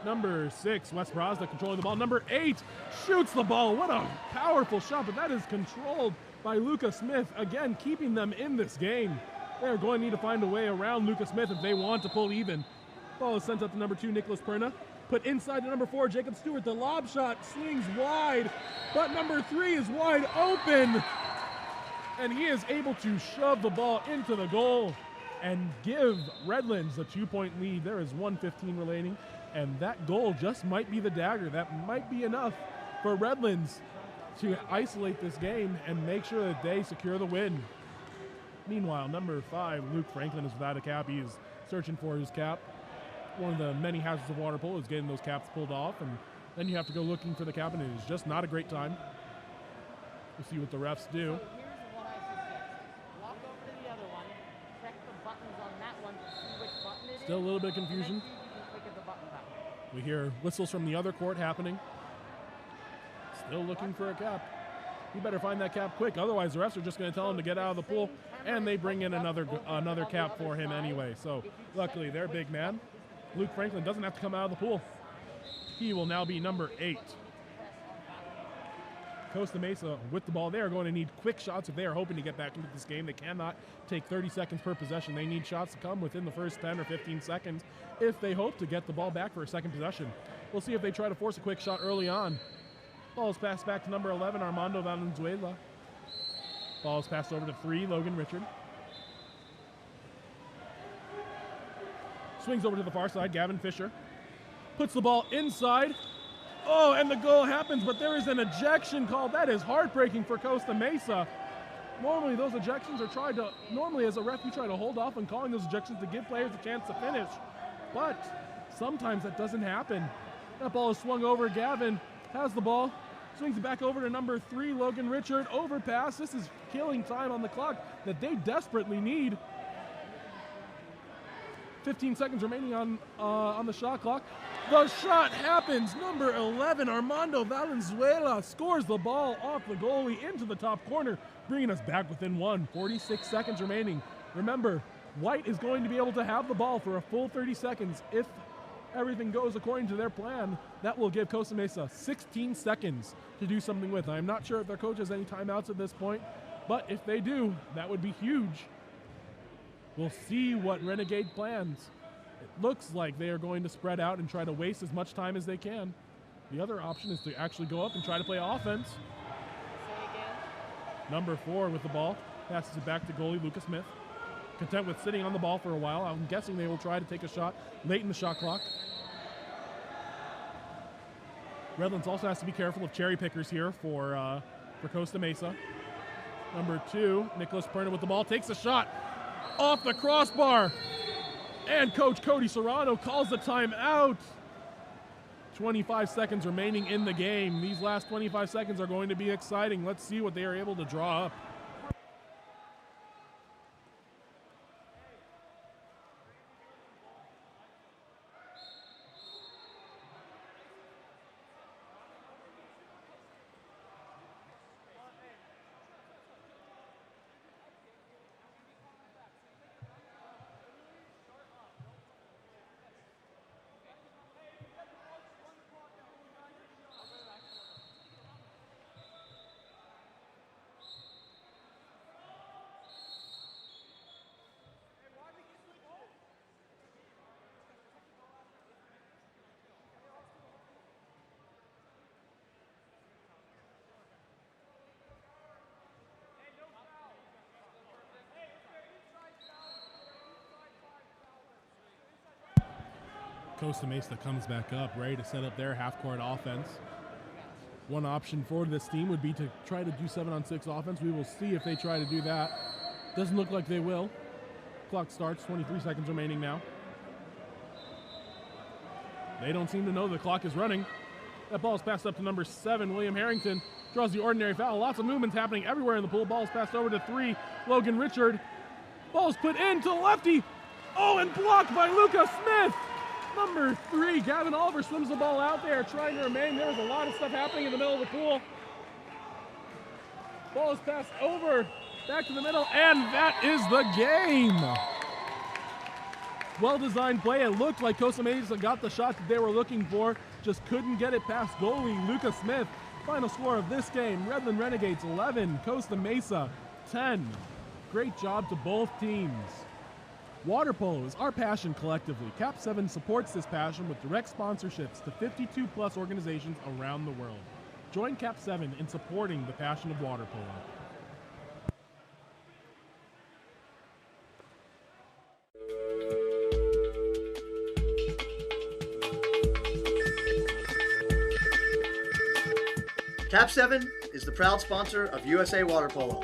Number 6, Wes Brazda, controlling the ball. Number 8 shoots the ball. What a powerful shot, but that is controlled by Lucas Smith. Again, keeping them in this game. They're going to need to find a way around Lucas Smith if they want to pull even. Ball is sent up to number 2, Nicholas Perna. Put inside to number 4, Jacob Stewart. The lob shot swings wide, but number 3 is wide open. And he is able to shove the ball into the goal and give Redlands a 2-point lead. There is 1:15 remaining, and that goal just might be the dagger. That might be enough for Redlands to isolate this game and make sure that they secure the win. Meanwhile, number 5, Luke Franklin, is without a cap. He is searching for his cap. One of the many hazards of water polo is getting those caps pulled off, and then you have to go looking for the cap, and it is just not a great time. We'll see what the refs do. Still a little bit of confusion. We hear whistles from the other court happening. Still looking for a cap. He better find that cap quick, otherwise the refs are just going to tell him to get out of the pool, and they bring in another cap for him anyway. So luckily their big man, Luke Franklin, doesn't have to come out of the pool. He will now be number 8. Costa Mesa with the ball. They are going to need quick shots if they are hoping to get back into this game. They cannot take 30 seconds per possession. They need shots to come within the first 10 or 15 seconds if they hope to get the ball back for a second possession. We'll see if they try to force a quick shot early on. Ball is passed back to number 11, Armando Valenzuela. Ball is passed over to 3, Logan Richard. Swings over to the far side, Gavin Fisher. Puts the ball inside. Oh, and the goal happens, but there is an ejection called. That is heartbreaking for Costa Mesa. Normally those ejections are normally as a ref you try to hold off on calling those ejections to give players a chance to finish. But sometimes that doesn't happen. That ball is swung over. Gavin has the ball, swings it back over to number 3, Logan Richard. Overpass. This is killing time on the clock that they desperately need. 15 seconds remaining on the shot clock. The shot happens. Number 11, Armando Valenzuela, scores the ball off the goalie into the top corner, bringing us back within 1. 46 seconds remaining. Remember, White is going to be able to have the ball for a full 30 seconds if everything goes according to their plan. That will give Costa Mesa 16 seconds to do something with. I'm not sure if their coach has any timeouts at this point, but if they do, that would be huge. We'll see what Renegade plans. It looks like they are going to spread out and try to waste as much time as they can. The other option is to actually go up and try to play offense. Number 4 with the ball. Passes it back to goalie Lucas Smith. Content with sitting on the ball for a while. I'm guessing they will try to take a shot late in the shot clock. Redlands also has to be careful of cherry pickers here for Costa Mesa. Number 2, Nicholas Perna with the ball, takes a shot off the crossbar. And Coach Cody Serrano calls the timeout. 25 seconds remaining in the game. These last 25 seconds are going to be exciting. Let's see what they are able to draw up. Costa Mesa comes back up, ready to set up their half-court offense. One option for this team would be to try to do 7-on-6 offense. We will see if they try to do that. Doesn't look like they will. Clock starts, 23 seconds remaining now. They don't seem to know the clock is running. That ball is passed up to number 7, William Harrington. Draws the ordinary foul. Lots of movements happening everywhere in the pool. Ball is passed over to 3, Logan Richard. Ball is put into the lefty. Oh, and blocked by Luca Smith. Number 3, Gavin Oliver swims the ball out there, trying to remain. There was a lot of stuff happening in the middle of the pool. Ball is passed over, back to the middle, and that is the game. Well-designed play. It looked like Costa Mesa got the shot that they were looking for, just couldn't get it past goalie Luca Smith. Final score of this game, Redland Renegades 11, Costa Mesa 10. Great job to both teams. Water polo is our passion collectively. KAP7 supports this passion with direct sponsorships to 52+ organizations around the world. Join KAP7 in supporting the passion of water polo. KAP7 is the proud sponsor of USA Water Polo.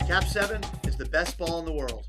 KAP7 is the best ball in the world.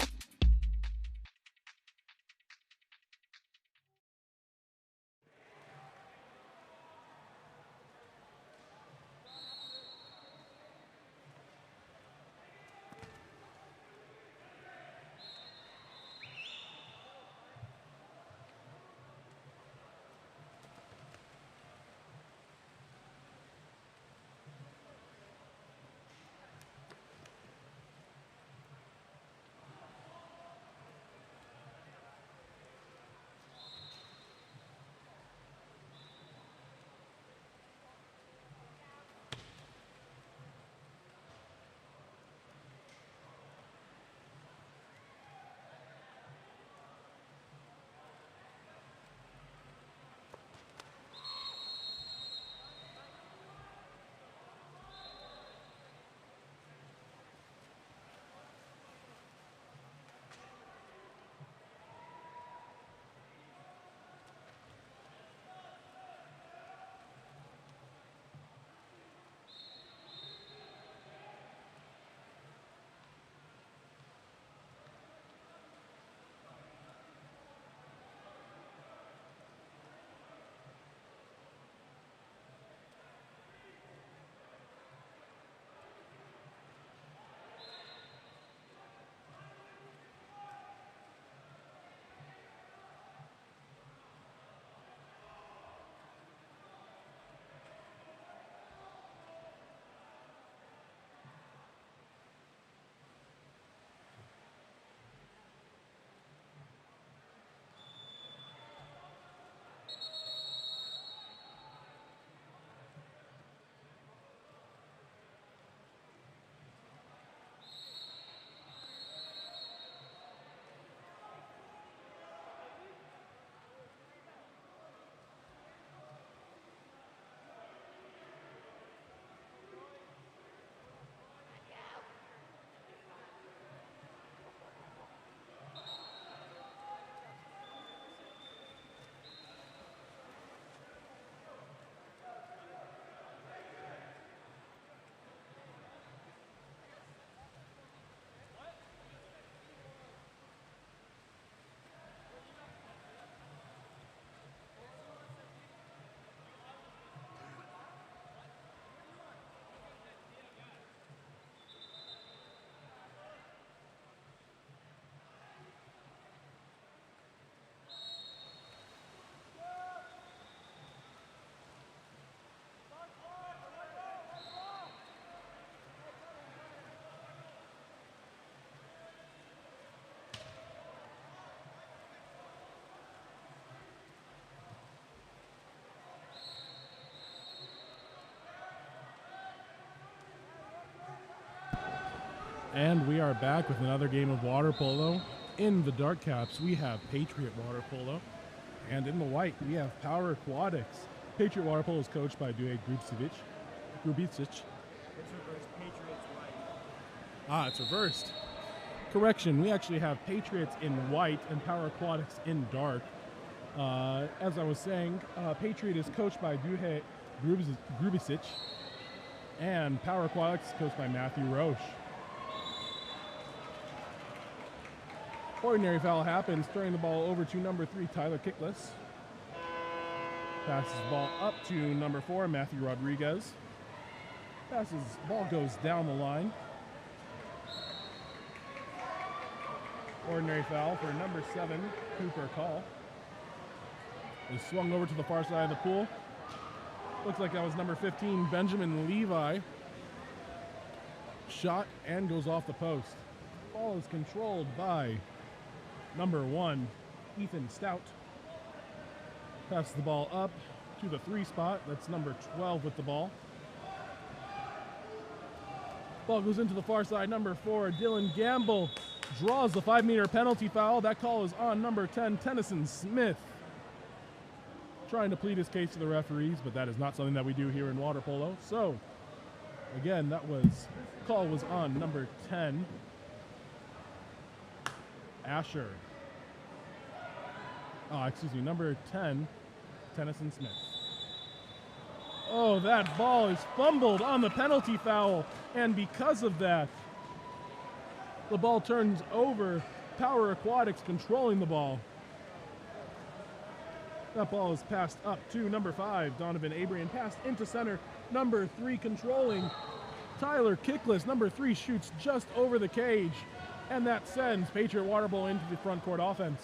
And we are back with another game of water polo. In the dark caps, we have Patriot Water Polo. And in the white, we have Power Aquatics. Patriot Water Polo is coached by Duhej Grubicic. It's reverse Patriots white. Ah, it's reversed. Correction, we actually have Patriots in white and Power Aquatics in dark. As I was saying, Patriot is coached by Duhej Grubicic. And Power Aquatics is coached by Matthew Roche. Ordinary foul happens, throwing the ball over to number 3, Tyler Kickless. Passes the ball up to number 4, Matthew Rodriguez. Ball goes down the line. Ordinary foul for number 7, Cooper Call. Is swung over to the far side of the pool. Looks like that was number 15, Benjamin Levi. Shot and goes off the post. Ball is controlled by number 1, Ethan Stout. Passes the ball up to the 3 spot. That's number 12 with the ball. Ball goes into the far side. Number 4, Dylan Gamble draws the 5-meter penalty foul. That call is on number 10, Tennyson Smith. Trying to plead his case to the referees, but that is not something that we do here in water polo. So, again, call was on number 10, Asher. Number 10, Tennyson Smith. Oh, that ball is fumbled on the penalty foul, and because of that, the ball turns over. Power Aquatics controlling the ball. That ball is passed up to number 5, Donovan Abrian. Passed into center. Number 3 controlling. Tyler Kickless. Number 3 shoots just over the cage. And that sends Patriot Water Polo into the front court offense.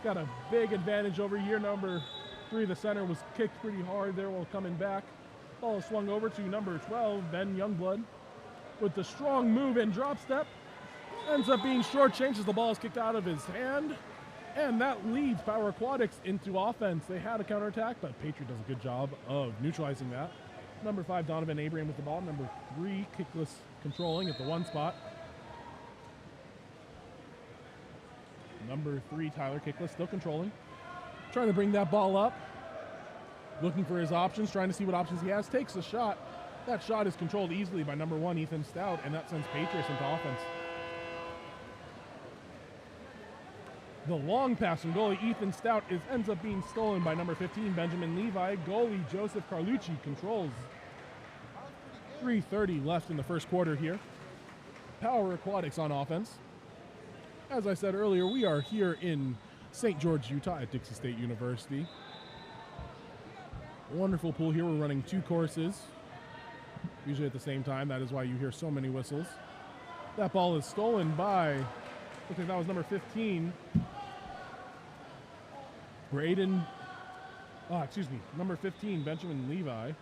Got a big advantage over here. Number 3, the center, was kicked pretty hard there while coming back. Ball is swung over to number 12, Ben Youngblood. With the strong move and drop step. Ends up being shortchanged as the ball is kicked out of his hand. And that leads Power Aquatics into offense. They had a counterattack, but Patriot does a good job of neutralizing that. Number 5, Donovan Abraham with the ball. Number 3, Kickless controlling at the 1 spot. Number 3, Tyler Kickless still controlling. Trying to bring that ball up. Looking for his options, trying to see what options he has. Takes a shot. That shot is controlled easily by number 1, Ethan Stout, and that sends Patriots into offense. The long pass from goalie Ethan Stout ends up being stolen by number 15, Benjamin Levi. Goalie Joseph Carlucci controls. 3:30 left in the first quarter here. Power Aquatics on offense. As I said earlier, we are here in St. George, Utah at Dixie State University. Wonderful pool here. We're running 2 courses, usually at the same time. That is why you hear so many whistles. That ball is stolen by, looks like that was number 15, number 15, Benjamin Levi.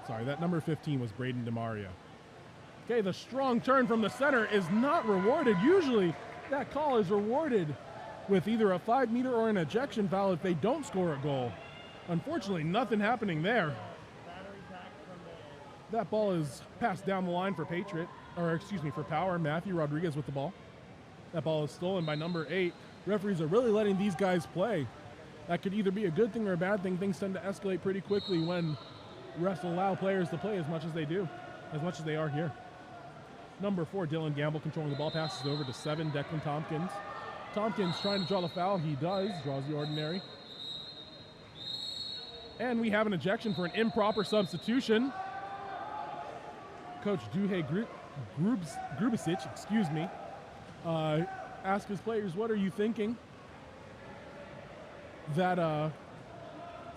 Sorry, that number 15 was Braden DeMaria. Okay, the strong turn from the center is not rewarded. Usually, that call is rewarded with either a 5-meter or an ejection foul if they don't score a goal. Unfortunately, nothing happening there. That ball is passed down the line for for Power. Matthew Rodriguez with the ball. That ball is stolen by number 8. Referees are really letting these guys play. That could either be a good thing or a bad thing. Things tend to escalate pretty quickly when refs allow players to play as much as they do, as much as they are here. Number 4, Dylan Gamble controlling the ball, passes over to 7, Declan Tompkins. Tompkins trying to draw the foul. He does, draws the ordinary. And we have an ejection for an improper substitution. Coach Duhej Grubicic, asked his players, what are you thinking? That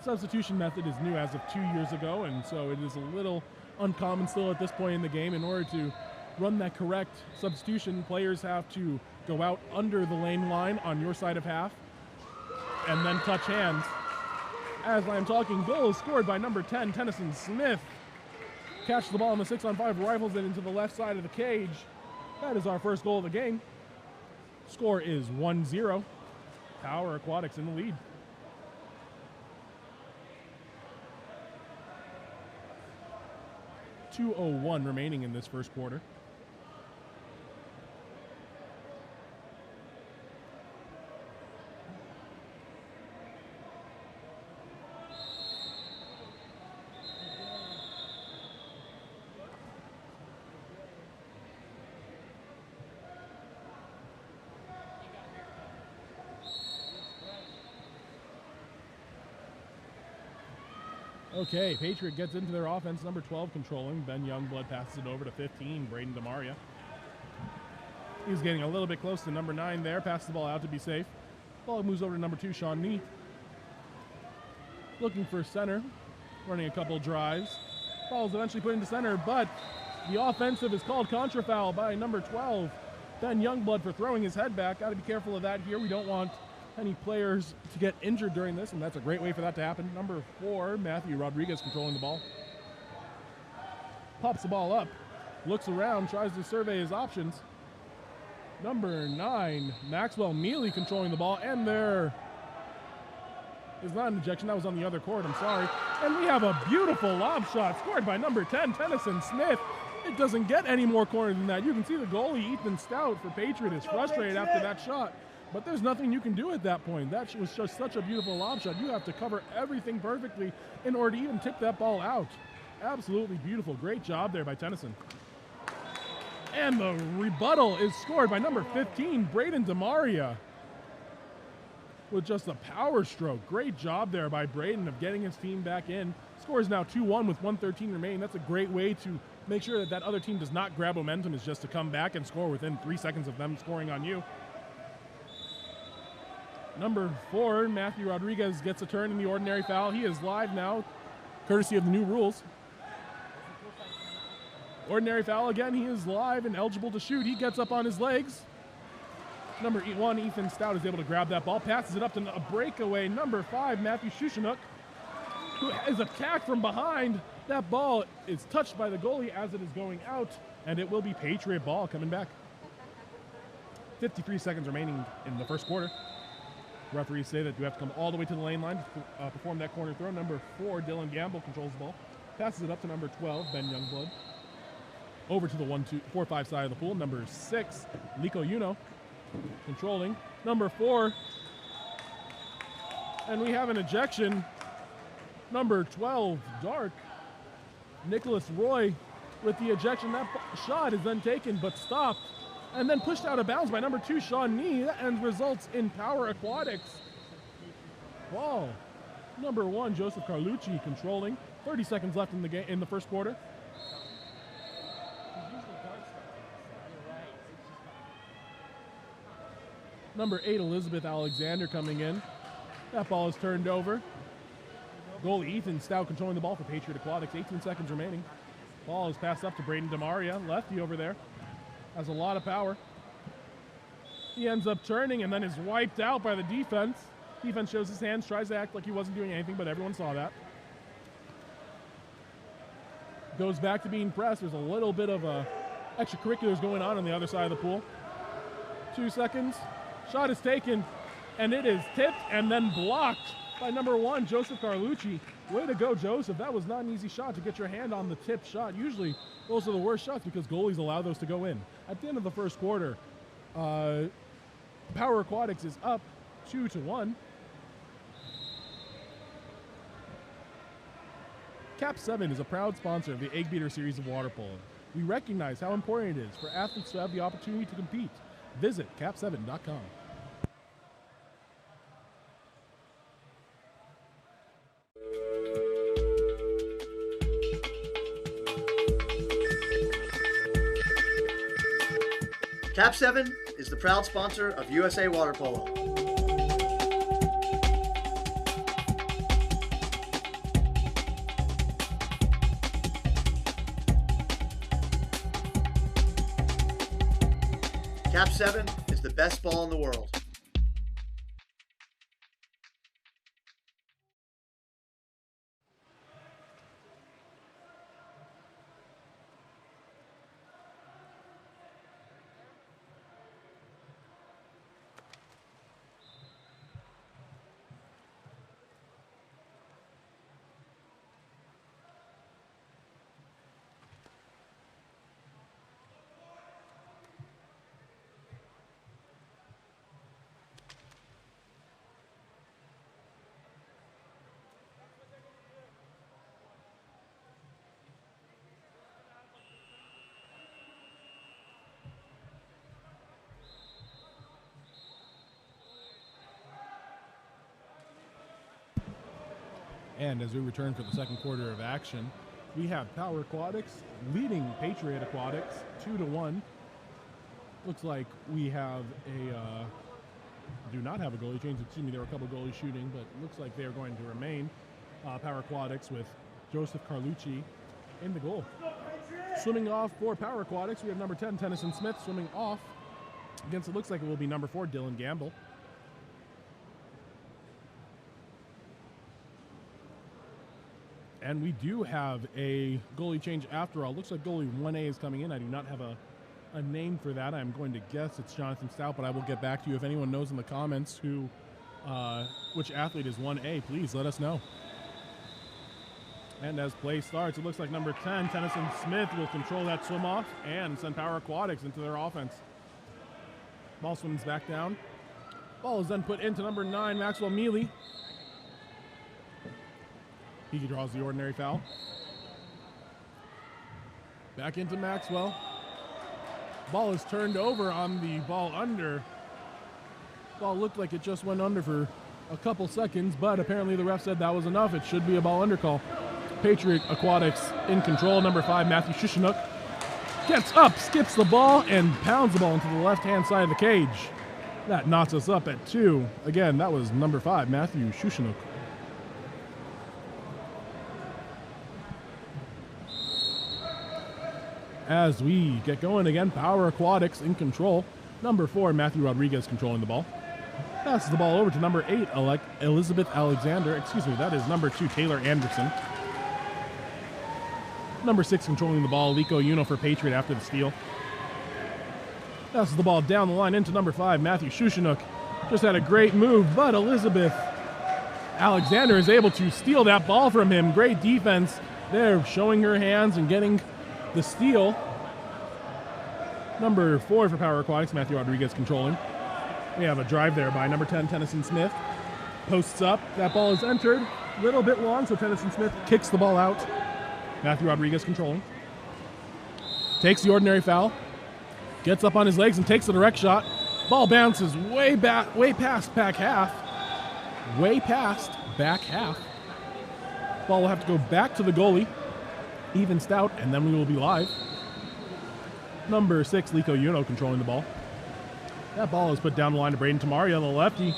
substitution method is new as of 2 years ago, and so it is a little uncommon still at this point in the game. In order to run that correct substitution, players have to go out under the lane line on your side of half and then touch hands. As I'm talking, goal is scored by number 10, Tennyson Smith. Catches the ball on the 6-on-5, rifles it into the left side of the cage. That is our first goal of the game. Score is 1-0. Power Aquatics in the lead. 2:01 remaining in this first quarter. Okay, Patriot gets into their offense. Number 12 controlling. Ben Youngblood passes it over to 15, Braden DeMaria. He's getting a little bit close to number 9 there. Passes the ball out to be safe. Ball moves over to number 2, Sean Nee. Looking for center. Running a couple drives. Ball's eventually put into center, but the offensive is called contra foul by number 12, Ben Youngblood, for throwing his head back. Got to be careful of that here. We don't want any players to get injured during this, and that's a great way for that to happen. Number 4, Matthew Rodriguez controlling the ball. Pops the ball up, looks around, tries to survey his options. Number 9, Maxwell Mealy controlling the ball, and there is not an ejection. That was on the other court, I'm sorry. And we have a beautiful lob shot scored by number 10, Tennyson Smith. It doesn't get any more corner than that. You can see the goalie, Ethan Stout, for Patriot is frustrated after that shot. But there's nothing you can do at that point. That was just such a beautiful lob shot. You have to cover everything perfectly in order to even tip that ball out. Absolutely beautiful. Great job there by Tennyson. And the rebuttal is scored by number 15, Braden DeMaria, with just a power stroke. Great job there by Braden of getting his team back in. Score is now 2-1 with 1:13 remaining. That's a great way to make sure that that other team does not grab momentum, is just to come back and score within 3 seconds of them scoring on you. Number 4, Matthew Rodriguez, gets a turn in the ordinary foul. He is live now, courtesy of the new rules. Ordinary foul again. He is live and eligible to shoot. He gets up on his legs. Number 1, Ethan Stout, is able to grab that ball, passes it up to a breakaway. Number 5, Matthew Shushanuk, who is attacked from behind. That ball is touched by the goalie as it is going out, and it will be Patriot ball coming back. 53 seconds remaining in the first quarter. Referees say that you have to come all the way to the lane line to perform that corner throw. Number 4, Dylan Gamble, controls the ball. Passes it up to number 12, Ben Youngblood. Over to the 1-2-4-5 side of the pool. Number 6, Liko Uno, controlling. Number 4, and we have an ejection. Number 12, Dark, Nicholas Roy, with the ejection. That shot is then taken but stopped, and then pushed out of bounds by number 2, Sean Nee, and results in Power Aquatics. Ball. Number 1, Joseph Carlucci, controlling. 30 seconds left in the game in the first quarter. Number 8, Elizabeth Alexander, coming in. That ball is turned over. Goalie Ethan Stout controlling the ball for Patriot Aquatics. 18 seconds remaining. Ball is passed up to Braden DeMaria, lefty over there. Has a lot of power. He ends up turning and then is wiped out by the defense. Defense shows his hands, tries to act like he wasn't doing anything, but everyone saw that. Goes back to being pressed. There's a little bit of extracurriculars going on the other side of the pool. 2 seconds. Shot is taken, and it is tipped and then blocked by number 1, Joseph Carlucci. Way to go, Joseph. That was not an easy shot to get your hand on the tip shot. Usually, those are the worst shots because goalies allow those to go in. At the end of the first quarter, Power Aquatics is up 2-1. KAP7 is a proud sponsor of the Eggbeater series of water polo. We recognize how important it is for athletes to have the opportunity to compete. Visit KAP7.com. KAP7 is the proud sponsor of USA Water Polo. KAP7 is the best ball in the world. And as we return for the second quarter of action, we have Power Aquatics leading Patriot Aquatics 2-1. Looks like we have do not have a goalie change. Excuse me, there were a couple goalies shooting, but looks like they are going to remain. Power Aquatics with Joseph Carlucci in the goal. Swimming off for Power Aquatics, we have number 10, Tennyson Smith, swimming off against, it looks like it will be number 4, Dylan Gamble. And we do have a goalie change after all. Looks like goalie 1A is coming in. I do not have a name for that. I'm going to guess it's Jonathan Stout, but I will get back to you. If anyone knows in the comments who, which athlete is 1A, please let us know. And as play starts, it looks like number 10, Tennyson Smith, will control that swim off and send Power Aquatics into their offense. Ball swims back down. Ball is then put into number 9, Maxwell Mealy. He draws the ordinary foul. Back into Maxwell. Ball is turned over on the ball under. Ball looked like it just went under for a couple seconds, but apparently the ref said that was enough. It should be a ball under call. Patriot Aquatics in control. Number 5, Matthew Shushanuk, gets up, skips the ball, and pounds the ball into the left-hand side of the cage. That knocks us up at 2. Again, that was number 5, Matthew Shushanuk. As we get going again, Power Aquatics in control. Number 4, Matthew Rodriguez controlling the ball. Passes the ball over to number 8, Elizabeth Alexander. Excuse me, that is number 2, Taylor Anderson. Number 6 controlling the ball, Liko Uno for Patriot after the steal. Passes the ball down the line into number 5, Matthew Shushanuk. Just had a great move, but Elizabeth Alexander is able to steal that ball from him. Great defense there, showing her hands and getting the steal. Number 4 for Power Aquatics, Matthew Rodriguez controlling. We have a drive there by number 10, Tennyson Smith. Posts up, that ball is entered. A little bit long, so Tennyson Smith kicks the ball out. Matthew Rodriguez controlling. Takes the ordinary foul. Gets up on his legs and takes the direct shot. Ball bounces way past back half. Way past back half. Ball will have to go back to the goalie. Even Stout, and then we will be live. Number 6, Liko Uno controlling the ball. That ball is put down the line to Braden Tamari on the lefty.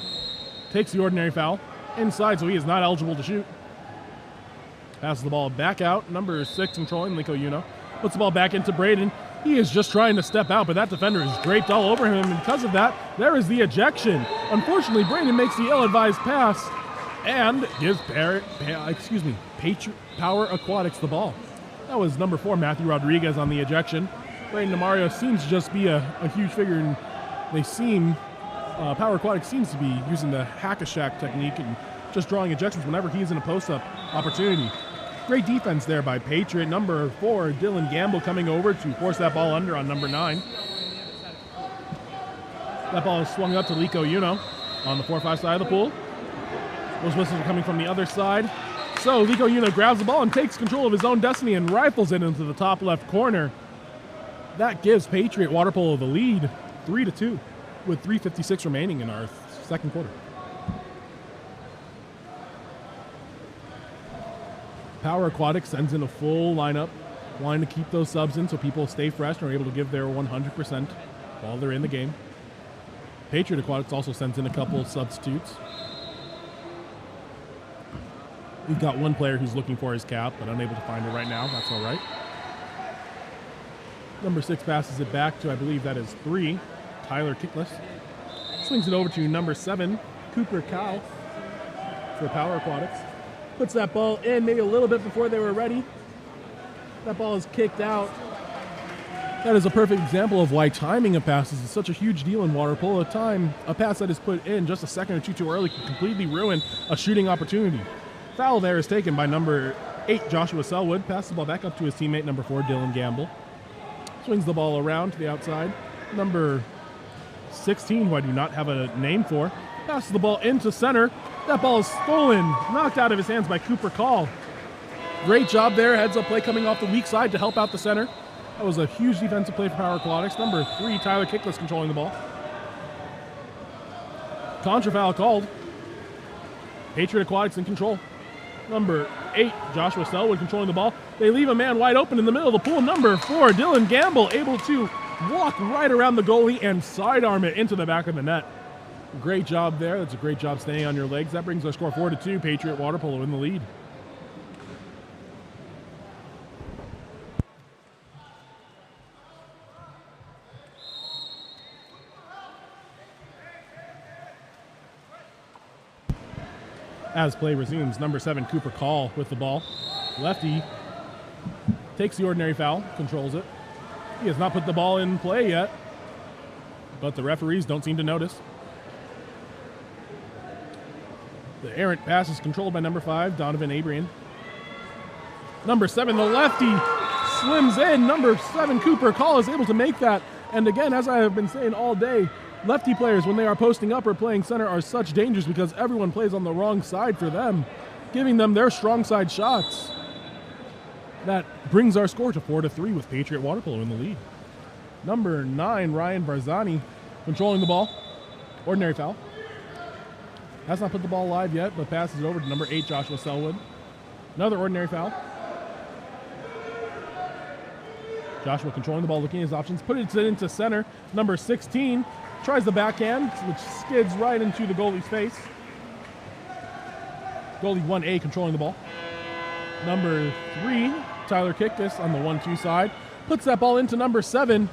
Takes the ordinary foul. Inside, so he is not eligible to shoot. Passes the ball back out. Number 6 controlling, Liko Uno. Puts the ball back into Braden. He is just trying to step out, but that defender is draped all over him, and because of that, there is the ejection. Unfortunately, Braden makes the ill-advised pass and gives Power Aquatics the ball. That was number 4, Matthew Rodriguez on the ejection. Braden Demario seems to just be a huge figure, and Power Aquatics seems to be using the hack-a-shack technique and just drawing ejections whenever he's in a post-up opportunity. Great defense there by Patriot. Number 4, Dylan Gamble, coming over to force that ball under on number 9. That ball is swung up to Liko Uno on the 4-5 side of the pool. Those whistles are coming from the other side. So Liko Uno grabs the ball and takes control of his own destiny and rifles it into the top left corner. That gives Patriot Water Polo the lead, 3-2, with 3:56 remaining in our second quarter. Power Aquatics sends in a full lineup, wanting to keep those subs in so people stay fresh and are able to give their 100% while they're in the game. Patriot Aquatics also sends in a couple substitutes. We've got one player who's looking for his cap, but unable to find it right now. That's all right. Number 6 passes it back to, I believe that is 3, Tyler Kickless. Swings it over to number 7, Cooper Cow for Power Aquatics. Puts that ball in maybe a little bit before they were ready. That ball is kicked out. That is a perfect example of why timing of passes is such a huge deal in water polo. A pass that is put in just a second or two too early can completely ruin a shooting opportunity. Foul there is taken by number 8, Joshua Selwood. Passes the ball back up to his teammate, number 4, Dylan Gamble. Swings the ball around to the outside. Number 16, who I do not have a name for, passes the ball into center. That ball is stolen, knocked out of his hands by Cooper Call. Great job there, heads up play coming off the weak side to help out the center. That was a huge defensive play for Power Aquatics. Number 3, Tyler Kickless controlling the ball. Contra foul called. Patriot Aquatics in control. Number 8, Joshua Selwood controlling the ball. They leave a man wide open in the middle of the pool. Number 4, Dylan Gamble able to walk right around the goalie and sidearm it into the back of the net. Great job there. That's a great job staying on your legs. That brings our score 4-2. Patriot Water Polo in the lead. As play resumes, number 7, Cooper Call with the ball. Lefty takes the ordinary foul, controls it. He has not put the ball in play yet, but the referees don't seem to notice. The errant pass is controlled by number 5, Donovan Abrian. Number 7, the lefty, slims in. Number 7, Cooper Call is able to make that. And again, as I have been saying all day, lefty players, when they are posting up or playing center, are such dangers because everyone plays on the wrong side for them, giving them their strong side shots. That brings our score to 4-3 with Patriot Water Polo in the lead. Number 9, Ryan Barzani controlling the ball. Ordinary foul. Has not put the ball live yet, but passes it over to number 8, Joshua Selwood. Another ordinary foul. Joshua controlling the ball, looking at his options, put it into center. Number 16 tries the backhand, which skids right into the goalie's face. Goalie 1A controlling the ball. Number 3, Tyler Kiktis on the 1-2 side, puts that ball into number 7,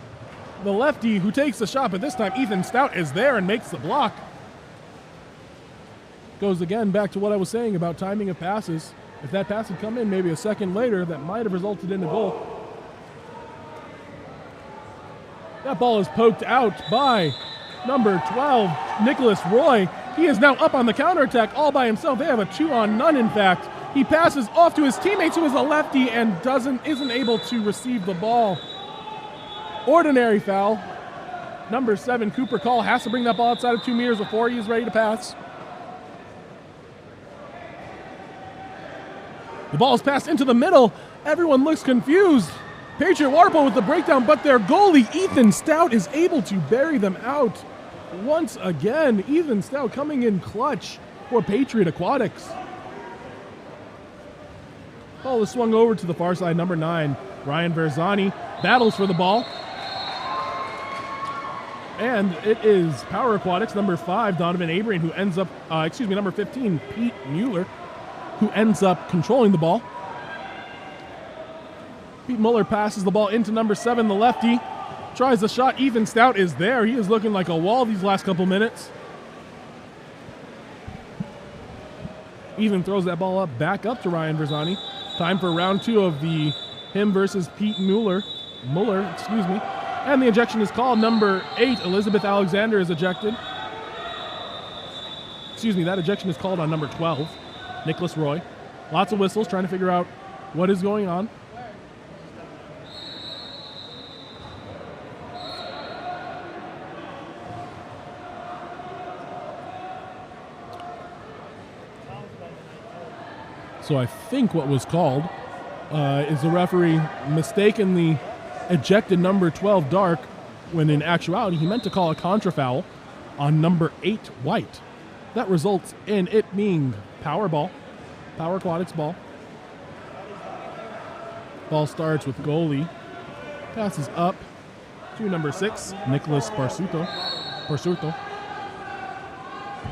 the lefty, who takes the shot, but this time Ethan Stout is there and makes the block. Goes again back to what I was saying about timing of passes. If that pass had come in maybe a second later, that might have resulted in a goal. That ball is poked out by number 12, Nicholas Roy. He is now up on the counterattack all by himself. They have a 2-on-none, in fact. He passes off to his teammates, who is a lefty, and isn't able to receive the ball. Ordinary foul. Number 7, Cooper Call, has to bring that ball outside of 2 meters before he is ready to pass. The ball is passed into the middle. Everyone looks confused. Patriot Water Polo with the breakdown, but their goalie, Ethan Stout, is able to bury them out. Once again, Ethan Stout coming in clutch for Patriot Aquatics. Ball is swung over to the far side. Number 9, Ryan Verzani battles for the ball. And it is Power Aquatics, number 5, Donovan Abrian, who ends up, number 15, Pete Mueller, who ends up controlling the ball. Pete Mueller passes the ball into number 7, the lefty. Tries the shot. Ethan Stout is there. He is looking like a wall these last couple minutes. Ethan throws that ball up, back up to Ryan Verzani. Time for round 2 of the him versus Pete Mueller. And the ejection is called. Number 8, Elizabeth Alexander, is ejected. That ejection is called on number 12, Nicholas Roy. Lots of whistles, trying to figure out what is going on. So I think what was called is the referee mistakenly ejected number 12, Dark, when in actuality he meant to call a contra foul on number 8, White. That results in it being Power Aquatics ball. Ball starts with goalie. Passes up to number 6, Nicholas Parsuto.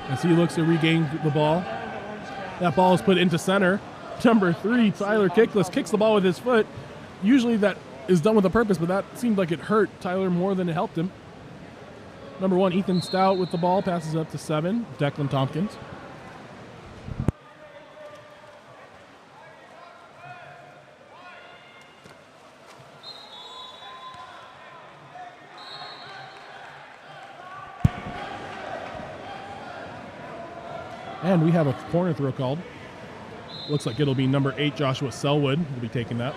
As he looks to regain the ball. That ball is put into center. Number 3, Tyler Kiklis, kicks the ball with his foot. Usually that is done with a purpose, but that seemed like it hurt Tyler more than it helped him. Number 1, Ethan Stout with the ball, passes up to 7, Declan Tompkins. And we have a corner throw called. Looks like it'll be number 8, Joshua Selwood, will be taking that.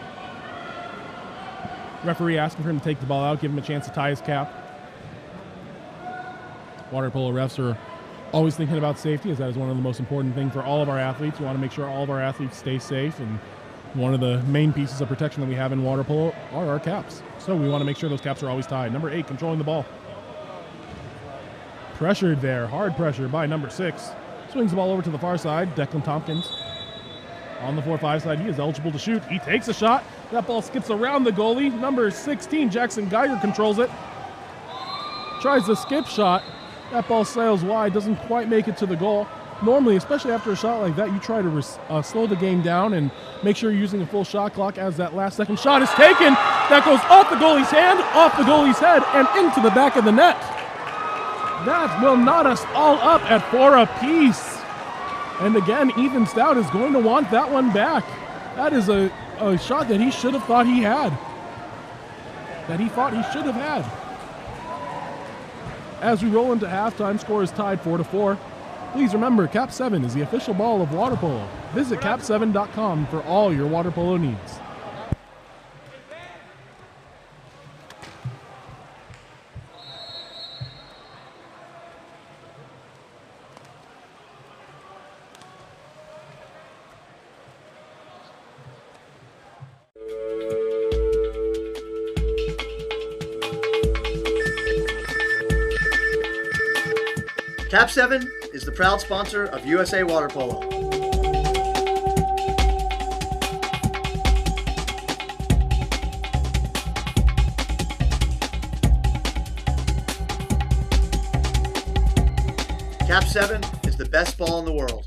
Referee asking for him to take the ball out, give him a chance to tie his cap. Water polo refs are always thinking about safety, as that is one of the most important things for all of our athletes. We want to make sure all of our athletes stay safe, and one of the main pieces of protection that we have in water polo are our caps. So we want to make sure those caps are always tied. Number 8 controlling the ball. Pressured there, hard pressure by number 6. Swings the ball over to the far side, Declan Tompkins. On the 4-5 side, he is eligible to shoot. He takes a shot. That ball skips around the goalie. Number 16, Jackson Geiger, controls it. Tries the skip shot. That ball sails wide, doesn't quite make it to the goal. Normally, especially after a shot like that, you try to slow the game down and make sure you're using a full shot clock as that last second shot is taken. That goes off the goalie's hand, off the goalie's head, and into the back of the net. That will knot us all up at 4 apiece. And again, Ethan Stout is going to want that one back. That is a shot that he should have thought he had. That he thought he should have had. As we roll into halftime, score is tied 4-4. Please remember, KAP7 is the official ball of water polo. Visit KAP7.com for all your water polo needs. KAP7 is the proud sponsor of USA Water Polo. KAP7 is the best ball in the world.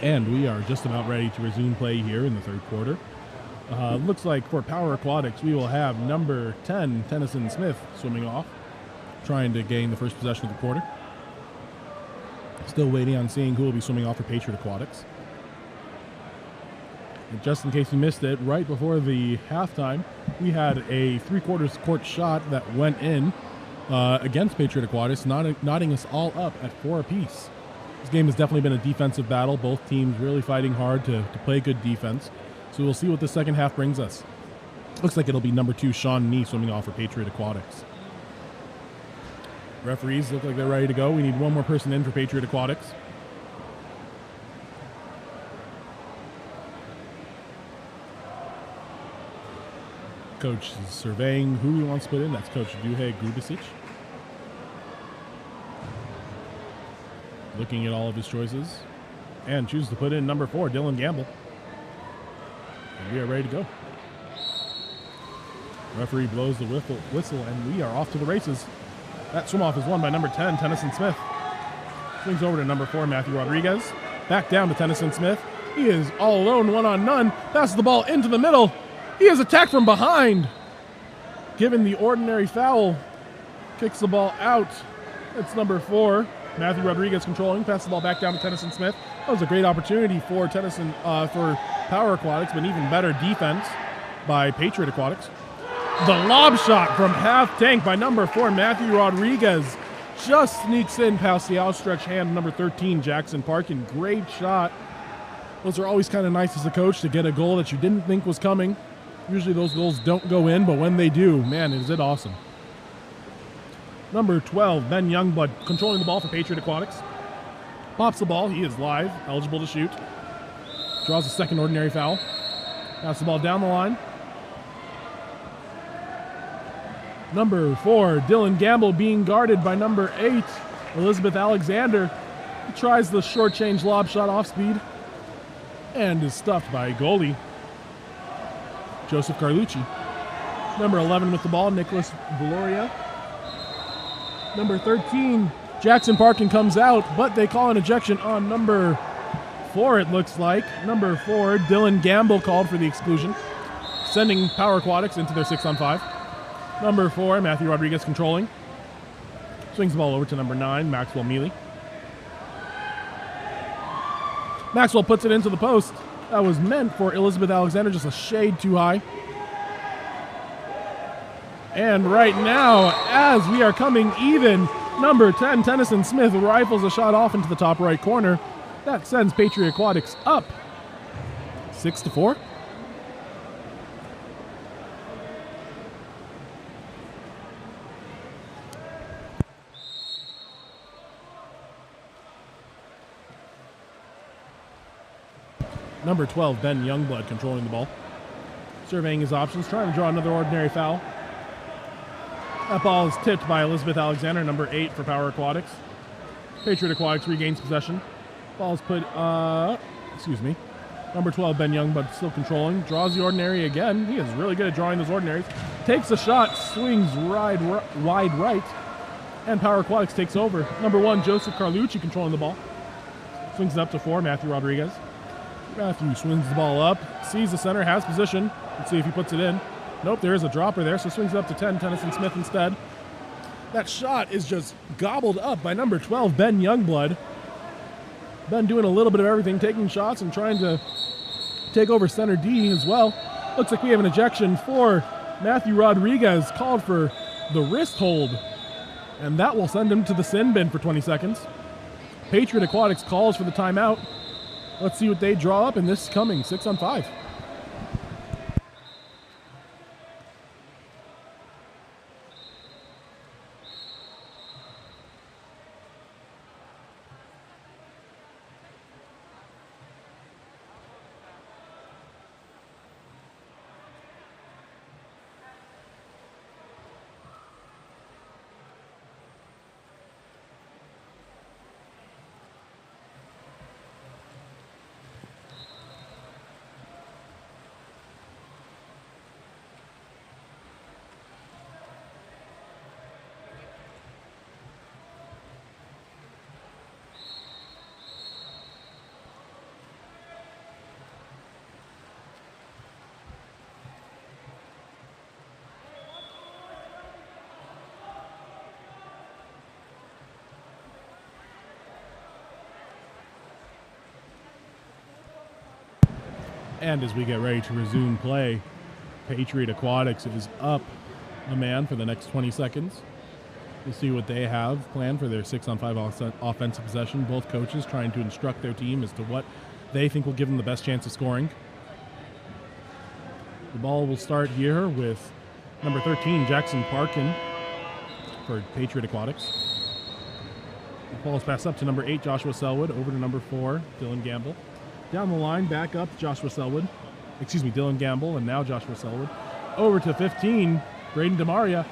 And we are just about ready to resume play here in the third quarter. Looks like for Power Aquatics, we will have number 10, Tennyson Smith, swimming off, trying to gain the first possession of the quarter. Still waiting on seeing who will be swimming off for Patriot Aquatics. And just in case you missed it, right before the halftime, we had a three-quarters court shot that went in against Patriot Aquatics, knotting us all up at 4 apiece. This game has definitely been a defensive battle. Both teams really fighting hard to play good defense. So we'll see what the second half brings us. Looks like it'll be number 2, Sean Nee, swimming off for Patriot Aquatics. Referees look like they're ready to go. We need one more person in for Patriot Aquatics. Coach is surveying who he wants to put in. That's Coach Duhei Grubasic. Looking at all of his choices, and chooses to put in number 4, Dylan Gamble. And we are ready to go. Referee blows the whistle, and we are off to the races. That swim-off is won by number 10, Tennyson Smith. Swings over to number 4, Matthew Rodriguez. Back down to Tennyson Smith. He is all alone, one-on-none. Passes the ball into the middle. He is attacked from behind. Given the ordinary foul, kicks the ball out. It's number 4. Matthew Rodriguez controlling, passes the ball back down to Tennyson Smith. That was a great opportunity for for Power Aquatics, but even better defense by Patriot Aquatics. The lob shot from half tank by number 4, Matthew Rodriguez, just sneaks in past the outstretched hand of number 13, Jackson Parkin. Great shot. Those are always kind of nice as a coach to get a goal that you didn't think was coming. Usually those goals don't go in, but when they do, man, is it awesome. Number 12, Ben Youngblood, controlling the ball for Patriot Aquatics. Pops the ball. He is live, eligible to shoot. Draws a second ordinary foul. Passes the ball down the line. Number 4, Dylan Gamble, being guarded by number 8, Elizabeth Alexander. He tries the short change lob shot off speed and is stuffed by goalie Joseph Carlucci. Number 11 with the ball, Nicholas Valoria. Number 13, Jackson Parkin comes out, but they call an ejection on number 4, it looks like. Number 4, Dylan Gamble called for the exclusion, sending Power Aquatics into their 6-on-5. Number 4, Matthew Rodriguez controlling. Swings the ball over to number 9, Maxwell Mealy. Maxwell puts it into the post. That was meant for Elizabeth Alexander, just a shade too high. And right now, as we are coming even, number 10, Tennyson Smith, rifles a shot off into the top right corner. That sends Patriot Aquatics up 6-4. Number 12, Ben Youngblood controlling the ball. Surveying his options, trying to draw another ordinary foul. That ball is tipped by Elizabeth Alexander, number 8 for Power Aquatics. Patriot Aquatics regains possession. Ball is put, Number 12, Ben Youngblood still controlling. Draws the ordinary again. He is really good at drawing those ordinaries. Takes a shot, swings wide right. And Power Aquatics takes over. Number 1, Joseph Carlucci controlling the ball. Swings it up to 4, Matthew Rodriguez. Matthew swings the ball up, sees the center, has position. Let's see if he puts it in. Nope, there is a dropper there, so swings it up to 10, Tennyson Smith instead. That shot is just gobbled up by number 12, Ben Youngblood. Ben doing a little bit of everything, taking shots and trying to take over center D as well. Looks like we have an ejection for Matthew Rodriguez, called for the wrist hold. And that will send him to the sin bin for 20 seconds. Patriot Aquatics calls for the timeout. Let's see what they draw up in this coming 6-on-5. And as we get ready to resume play, Patriot Aquatics is up a man for the next 20 seconds. We'll see what they have planned for their 6-on-5 offensive possession. Both coaches trying to instruct their team as to what they think will give them the best chance of scoring. The ball will start here with number 13, Jackson Parkin for Patriot Aquatics. The ball is passed up to number 8, Joshua Selwood, over to number 4, Dylan Gamble. Down the line, back up, Dylan Gamble, and now Joshua Selwood. Over to 15, Braden DeMaria.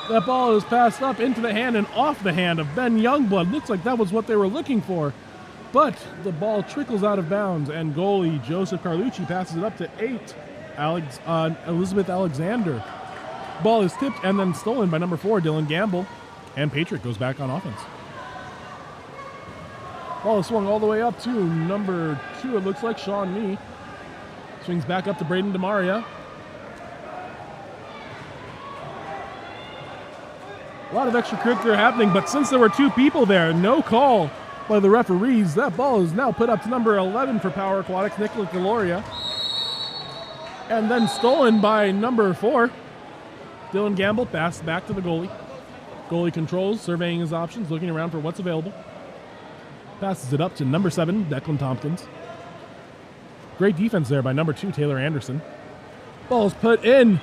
That ball is passed up into the hand and off the hand of Ben Youngblood. Looks like that was what they were looking for. But the ball trickles out of bounds, and goalie Joseph Carlucci passes it up to 8, Elizabeth Alexander. Ball is tipped and then stolen by number 4, Dylan Gamble, and Patriot goes back on offense. Ball is swung all the way up to number 2, it looks like, Sean Mee. Swings back up to Braden DeMaria. A lot of extracurricular happening, but since there were 2 people there, no call by the referees. That ball is now put up to number 11 for Power Aquatics, Nicholas Deloria. And then stolen by number 4, Dylan Gamble. Pass back to the goalie. Goalie controls, surveying his options, looking around for what's available. Passes it up to number 7, Declan Tompkins. Great defense there by number 2, Taylor Anderson. Ball's put in.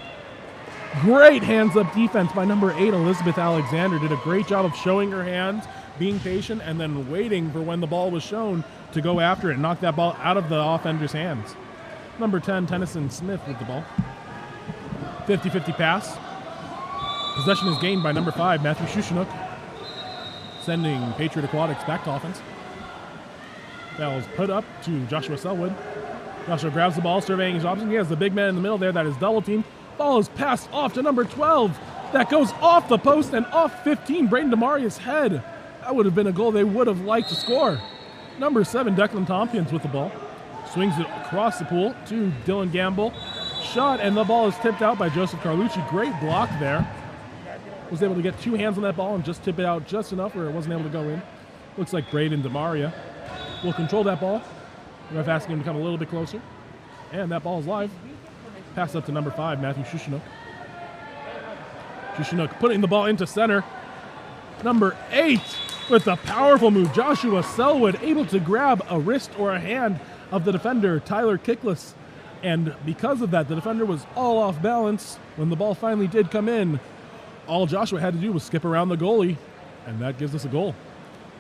Great hands-up defense by number 8, Elizabeth Alexander. Did a great job of showing her hands, being patient, and then waiting for when the ball was shown to go after it and knock that ball out of the offender's hands. Number 10, Tennyson Smith with the ball. 50-50 pass. Possession is gained by number 5, Matthew Shushanook, sending Patriot Aquatics back to offense. Ball is put up to Joshua Selwood. Joshua grabs the ball, surveying his options. He has the big man in the middle there. That is double team. Ball is passed off to number 12. That goes off the post and off 15, Braden DeMaria's head. That would have been a goal they would have liked to score. Number 7, Declan Tompkins with the ball. Swings it across the pool to Dylan Gamble. Shot, and the ball is tipped out by Joseph Carlucci. Great block there. Was able to get 2 hands on that ball and just tip it out just enough where it wasn't able to go in. Looks like Braden DeMaria will control that ball. The ref asking him to come a little bit closer. And that ball is live. Pass up to number 5, Matthew Shushinook. Shushinook putting the ball into center. Number 8 with a powerful move. Joshua Selwood able to grab a wrist or a hand of the defender, Tyler Kickless. And because of that, the defender was all off balance. When the ball finally did come in, all Joshua had to do was skip around the goalie, and that gives us a goal.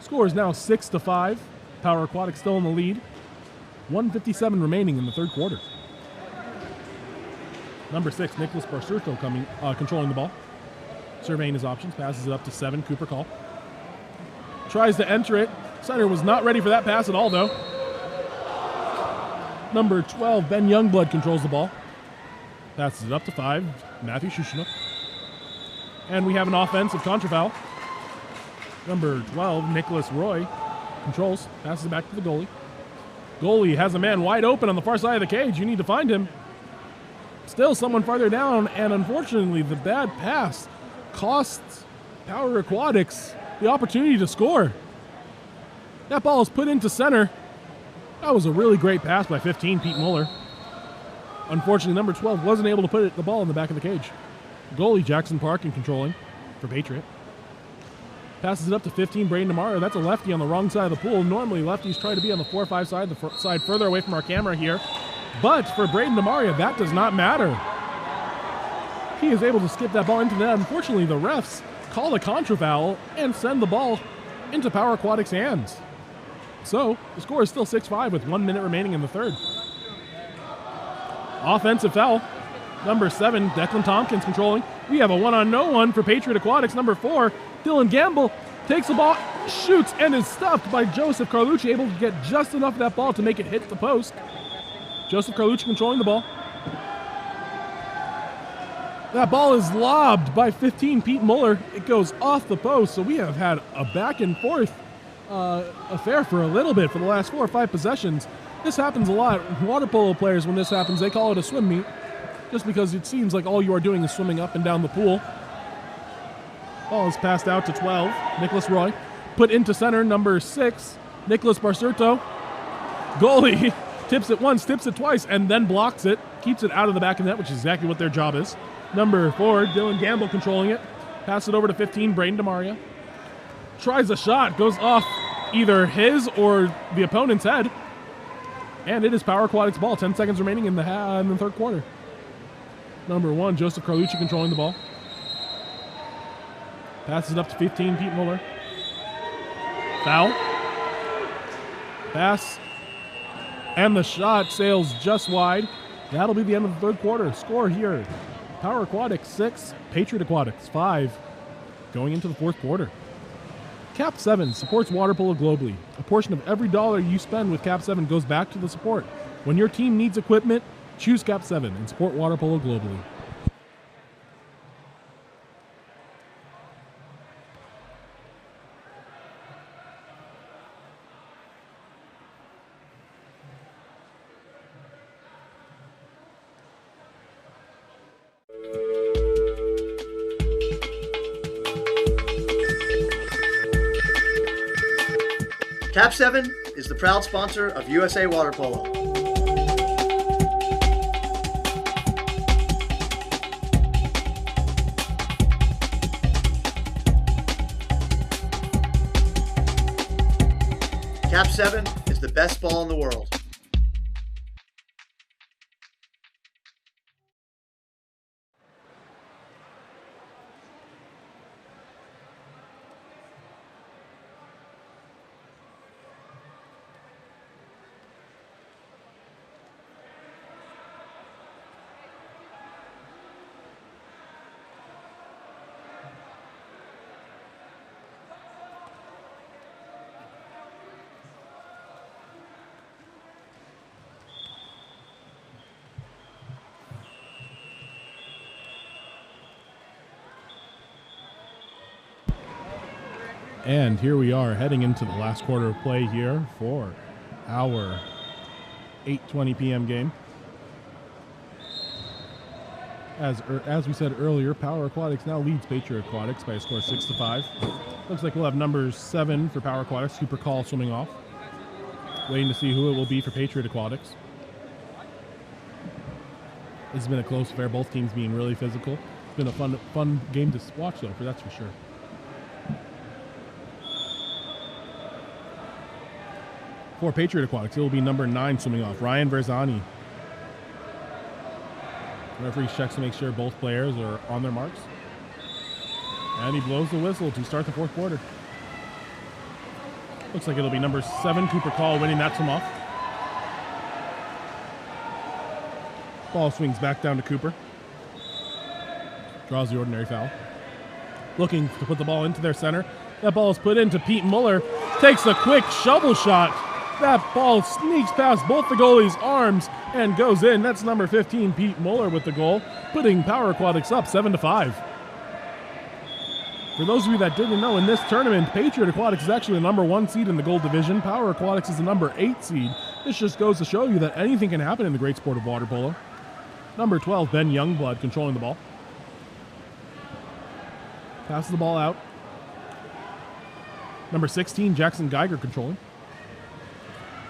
Score is now 6-5. Power Aquatics still in the lead. 1:57 remaining in the third quarter. Number 6, Nicholas Barsurto controlling the ball. Surveying his options, passes it up to 7, Cooper Call. Tries to enter it. Center was not ready for that pass at all, though. Number 12, Ben Youngblood controls the ball. Passes it up to 5, Matthew Shushinook. And we have an offensive contrafoul. Number 12, Nicholas Roy controls, passes it back to the goalie. Goalie has a man wide open on the far side of the cage. You need to find him. Still someone farther down, and unfortunately the bad pass costs Power Aquatics the opportunity to score. That ball is put into center. That was a really great pass by 15, Pete Muller. Unfortunately, number 12 wasn't able to put the ball in the back of the cage. Goalie Jackson Parkin controlling for Patriot. Passes it up to 15, Braden DeMario. That's a lefty on the wrong side of the pool. Normally, lefties try to be on the 4-5 side, the side further away from our camera here. But for Braden DeMario, that does not matter. He is able to skip that ball into the net. Unfortunately, the refs call a contrafoul and send the ball into Power Aquatics' hands. So, the score is still 6-5 with 1 minute remaining in the third. Offensive foul. Number 7, Declan Tompkins controlling. We have a one-on-no-one for Patriot Aquatics. Number 4, Dylan Gamble takes the ball, shoots, and is stopped by Joseph Carlucci, able to get just enough of that ball to make it hit the post. Joseph Carlucci controlling the ball. That ball is lobbed by 15, Pete Muller. It goes off the post, so we have had a back-and-forth affair for a little bit for the last 4 or 5 possessions. This happens a lot. Water polo players, when this happens, they call it a swim meet, just because it seems like all you are doing is swimming up and down the pool. Ball is passed out to 12, Nicholas Roy. Put into center, number 6, Nicholas Barsurto. Goalie tips it once, tips it twice, and then blocks it. Keeps it out of the back of the net, which is exactly what their job is. Number 4, Dylan Gamble controlling it. Pass it over to 15, Braden DeMaria. Tries a shot, goes off either his or the opponent's head. And it is Power Aquatics ball. 10 seconds remaining in the third quarter. Number 1, Joseph Carlucci controlling the ball. Passes it up to 15, Pete Muller. Foul. Pass. And the shot sails just wide. That'll be the end of the third quarter. Score here. Power Aquatics 6, Patriot Aquatics 5. Going into the fourth quarter. KAP7 supports water polo globally. A portion of every dollar you spend with KAP7 goes back to the support. When your team needs equipment, choose KAP7 and support water polo globally. KAP7 is the proud sponsor of USA Water Polo. KAP7 is the best ball in the world. And here we are heading into the last quarter of play here for our 8:20 p.m. game. As we said earlier, Power Aquatics now leads Patriot Aquatics by a score of 6-5. Looks like we'll have number 7 for Power Aquatics, Cooper Call swimming off. Waiting to see who it will be for Patriot Aquatics. This has been a close affair, both teams being really physical. It's been a fun game to watch, though, that's for sure. For Patriot Aquatics, it will be number 9 swimming off, Ryan Verzani. The referee checks to make sure both players are on their marks. And he blows the whistle to start the fourth quarter. Looks like it'll be number 7, Cooper Call, winning that swim off. Ball swings back down to Cooper. Draws the ordinary foul. Looking to put the ball into their center. That ball is put into Pete Muller. Takes a quick shovel shot. That ball sneaks past both the goalies' arms and goes in. That's number 15, Pete Muller, with the goal, putting Power Aquatics up 7-5. For those of you that didn't know, in this tournament, Patriot Aquatics is actually the number 1 seed in the gold division. Power Aquatics is the number 8 seed. This just goes to show you that anything can happen in the great sport of water polo. Number 12, Ben Youngblood, controlling the ball. Passes the ball out. Number 16, Jackson Geiger, controlling.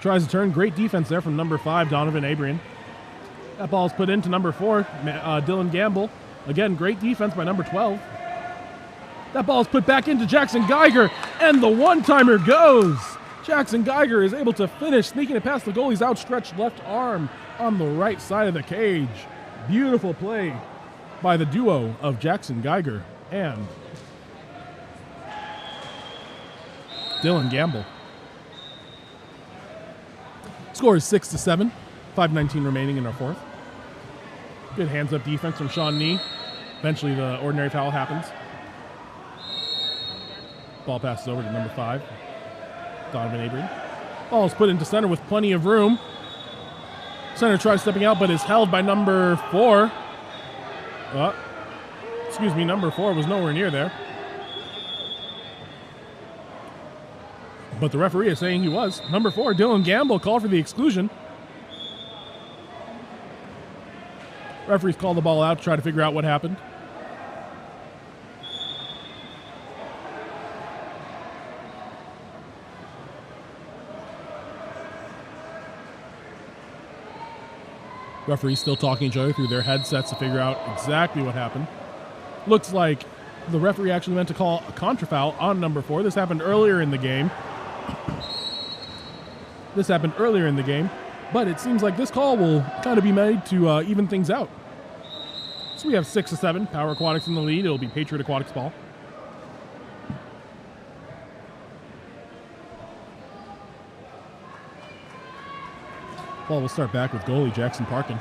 Tries to turn. Great defense there from number 5, Donovan Abrian. That ball is put into number 4, Dylan Gamble. Again, great defense by number 12. That ball is put back into Jackson Geiger, and the one-timer goes. Jackson Geiger is able to finish, sneaking it past the goalie's outstretched left arm on the right side of the cage. Beautiful play by the duo of Jackson Geiger and Dylan Gamble. Score is 6-7, 5:19 remaining in our fourth. Good hands-up defense from Sean Nee. Eventually the ordinary foul happens. Ball passes over to number 5, Donovan Abrian. Ball is put into center with plenty of room. Center tries stepping out, but is held by number 4. Number 4 was nowhere near there. But the referee is saying he was. Number 4, Dylan Gamble, called for the exclusion. Referees call the ball out to try to figure out what happened. Referees still talking to each other through their headsets to figure out exactly what happened. Looks like the referee actually meant to call a contrafoul on number 4. This happened earlier in the game. But it seems like this call will kind of be made to even things out. So we have 6-7, Power Aquatics in the lead. It'll be Patriot Aquatics ball. Ball will start back with goalie Jackson Parkin.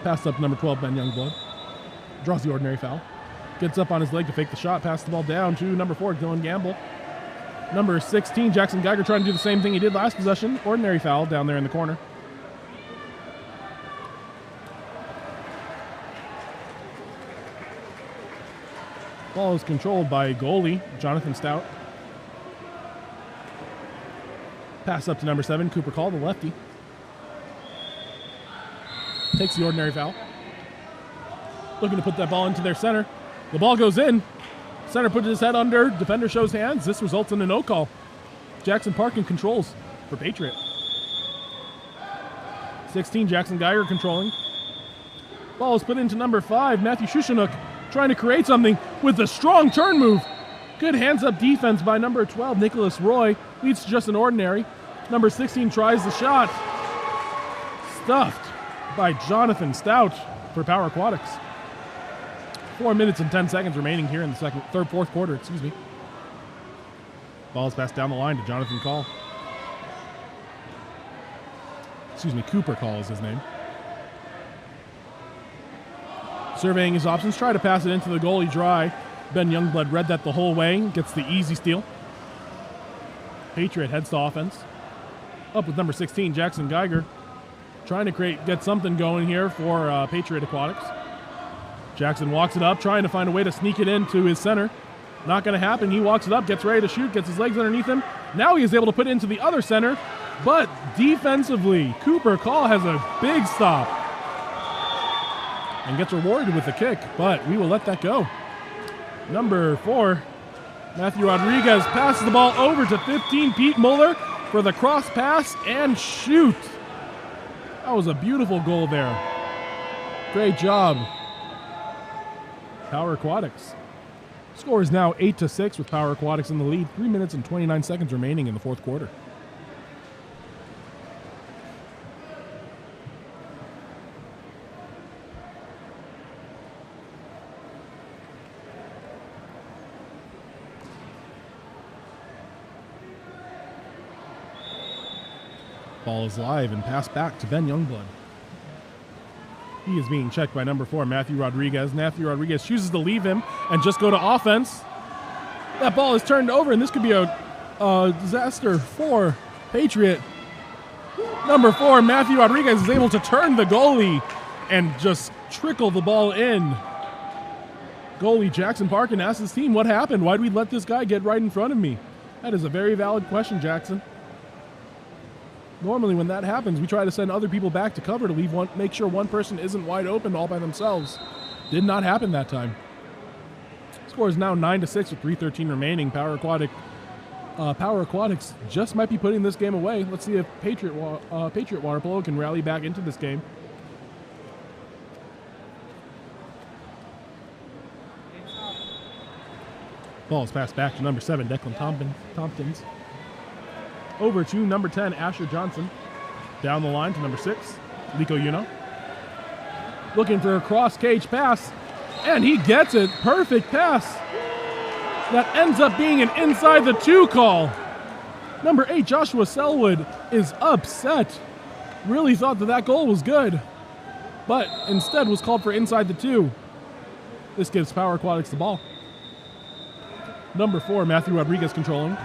Pass up number 12, Ben Youngblood. Draws the ordinary foul. Gets up on his leg to fake the shot. Pass the ball down to number 4, Dylan Gamble. Number 16, Jackson Geiger, trying to do the same thing he did last possession. Ordinary foul down there in the corner. Ball is controlled by goalie Jonathan Stout. Pass up to number 7, Cooper Call, the lefty. Takes the ordinary foul. Looking to put that ball into their center. The ball goes in. Center puts his head under. Defender shows hands. This results in a no call. Jackson Parkin controls for Patriot. 16, Jackson Geiger controlling. Ball is put into number 5, Matthew Shushanuk, trying to create something with a strong turn move. Good hands-up defense by number 12, Nicholas Roy. Leads to just an ordinary. Number 16 tries the shot. Stuffed by Jonathan Stout for Power Aquatics. 4 minutes and 10 seconds remaining here in the fourth quarter. Ball is passed down the line to Jonathan Call. Cooper Call is his name. Surveying his options, try to pass it into the goalie dry. Ben Youngblood read that the whole way, gets the easy steal. Patriot heads to offense. Up with number 16, Jackson Geiger. Trying to get something going here for Patriot Aquatics. Jackson walks it up, trying to find a way to sneak it into his center. Not going to happen. He walks it up, gets ready to shoot, gets his legs underneath him. Now he is able to put it into the other center, but defensively, Cooper Call has a big stop and gets rewarded with a kick, but we will let that go. Number 4, Matthew Rodriguez passes the ball over to 15, Pete Muller for the cross pass and shoot. That was a beautiful goal there. Great job, Power Aquatics. Score is now 8-6 with Power Aquatics in the lead. 3 minutes and 29 seconds remaining in the fourth quarter. Ball is live and passed back to Ben Youngblood. He is being checked by number 4, Matthew Rodriguez. Matthew Rodriguez chooses to leave him and just go to offense. That ball is turned over, and this could be a disaster for Patriot. Number 4, Matthew Rodriguez is able to turn the goalie and just trickle the ball in. Goalie Jackson Parkin asks his team, what happened? Why did we let this guy get right in front of me? That is a very valid question, Jackson. Normally when that happens, we try to send other people back to cover to make sure one person isn't wide open all by themselves. Did not happen that time. Score is now 9-6 with 3:13 remaining. Power Aquatics just might be putting this game away. Let's see if Patriot Water Polo can rally back into this game. Ball is passed back to number 7, Declan Tompkins. Over to number 10, Asher Johnson. Down the line to number 6, Lico Uno. Looking for a cross-cage pass, and he gets it. Perfect pass. That ends up being an inside the 2 call. Number 8, Joshua Selwood, is upset. Really thought that goal was good, but instead was called for inside the 2. This gives Power Aquatics the ball. Number 4, Matthew Rodriguez controlling.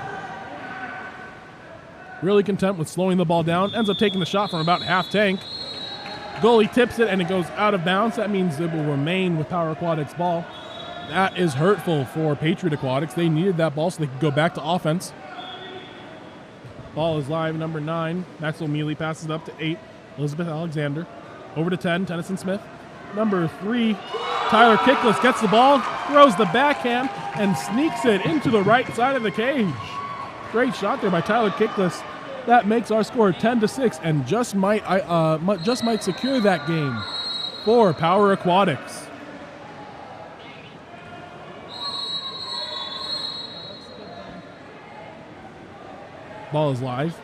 Really content with slowing the ball down. Ends up taking the shot from about half tank. Goalie tips it and it goes out of bounds. That means it will remain with Power Aquatics ball. That is hurtful for Patriot Aquatics. They needed that ball so they could go back to offense. Ball is live, number 9. Maxwell Mealy passes it up to 8. Elizabeth Alexander. Over to 10, Tennyson Smith. Number 3, Tyler Kickless gets the ball, throws the backhand, and sneaks it into the right side of the cage. Great shot there by Tyler Kickless. That makes our score 10-6 and just might secure that game for Power Aquatics. Ball is live.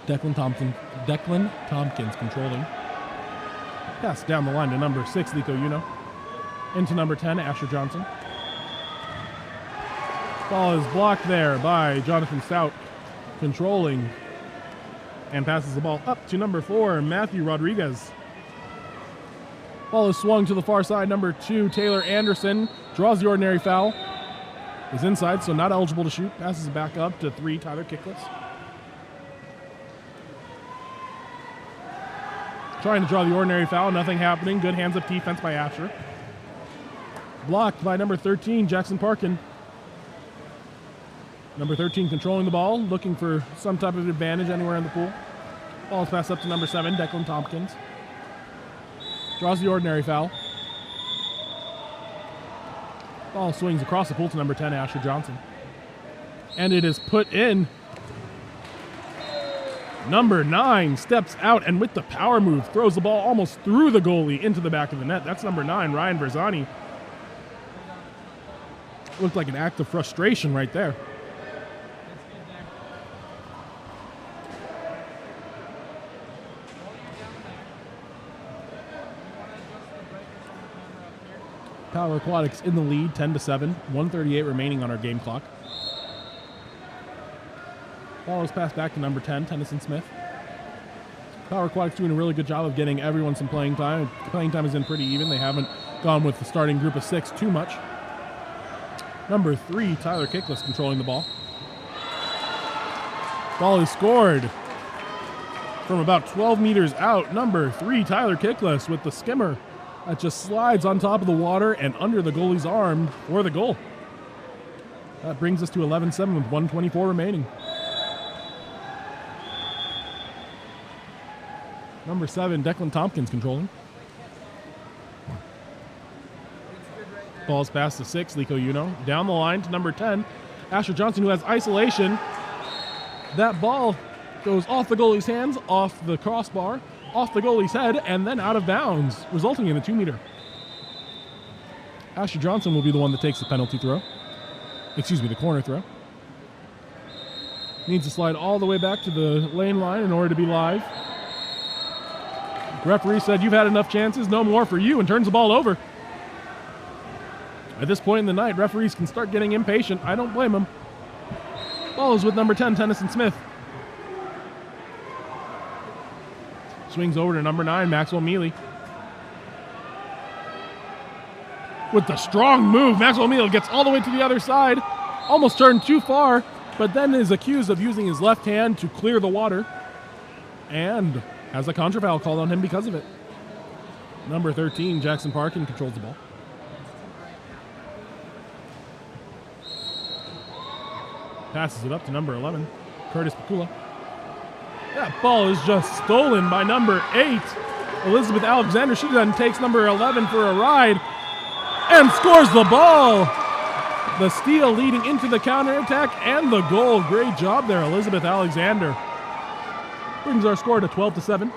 Declan Tompkins controlling. Pass down the line to number 6, Lico Uno. Into number 10, Asher Johnson. Ball is blocked there by Jonathan Stout, controlling, and passes the ball up to number 4, Matthew Rodriguez. Ball is swung to the far side. Number 2, Taylor Anderson, draws the ordinary foul. Is inside, so not eligible to shoot. Passes it back up to 3, Tyler Kickless. Trying to draw the ordinary foul, nothing happening. Good hands-up defense by Asher. Blocked by number 13, Jackson Parkin. Number 13 controlling the ball, looking for some type of advantage anywhere in the pool. Ball is passed up to number 7, Declan Tompkins. Draws the ordinary foul. Ball swings across the pool to number 10, Asher Johnson. And it is put in. Number 9 steps out and with the power move throws the ball almost through the goalie into the back of the net. That's number 9, Ryan Berzani. Looked like an act of frustration right there. Power Aquatics in the lead, 10-7, 1:38 remaining on our game clock. Ball is passed back to number 10, Tennyson Smith. Power Aquatics doing a really good job of getting everyone some playing time. Playing time has been pretty even. They haven't gone with the starting group of 6 too much. Number 3, Tyler Kickless controlling the ball. Ball is scored from about 12 meters out. Number 3, Tyler Kickless with the skimmer that just slides on top of the water and under the goalie's arm for the goal. That brings us to 11-7 with 1:24 remaining. Number 7, Declan Tompkins controlling. Ball's past the 6, Lico Uno. Down the line to number 10, Asher Johnson, who has isolation. That ball goes off the goalie's hands, off the crossbar, off the goalie's head, and then out of bounds, resulting in a 2-meter. Asher Johnson will be the one that takes the penalty throw. Excuse me, the corner throw. Needs to slide all the way back to the lane line in order to be live. Referee said, "You've had enough chances, no more for you," and turns the ball over. At this point in the night, referees can start getting impatient. I don't blame them. Ball is with number 10, Tennyson Smith. Swings over to number 9, Maxwell Mealy. With the strong move, Maxwell Mealy gets all the way to the other side. Almost turned too far, but then is accused of using his left hand to clear the water. And has a contra foul called on him because of it. Number 13, Jackson Parkin, controls the ball. Passes it up to number 11, Curtis Pakula. That ball is just stolen by number 8, Elizabeth Alexander. She then takes number 11 for a ride and scores the ball. The steal leading into the counterattack and the goal. Great job there, Elizabeth Alexander. Brings our score to 12-7.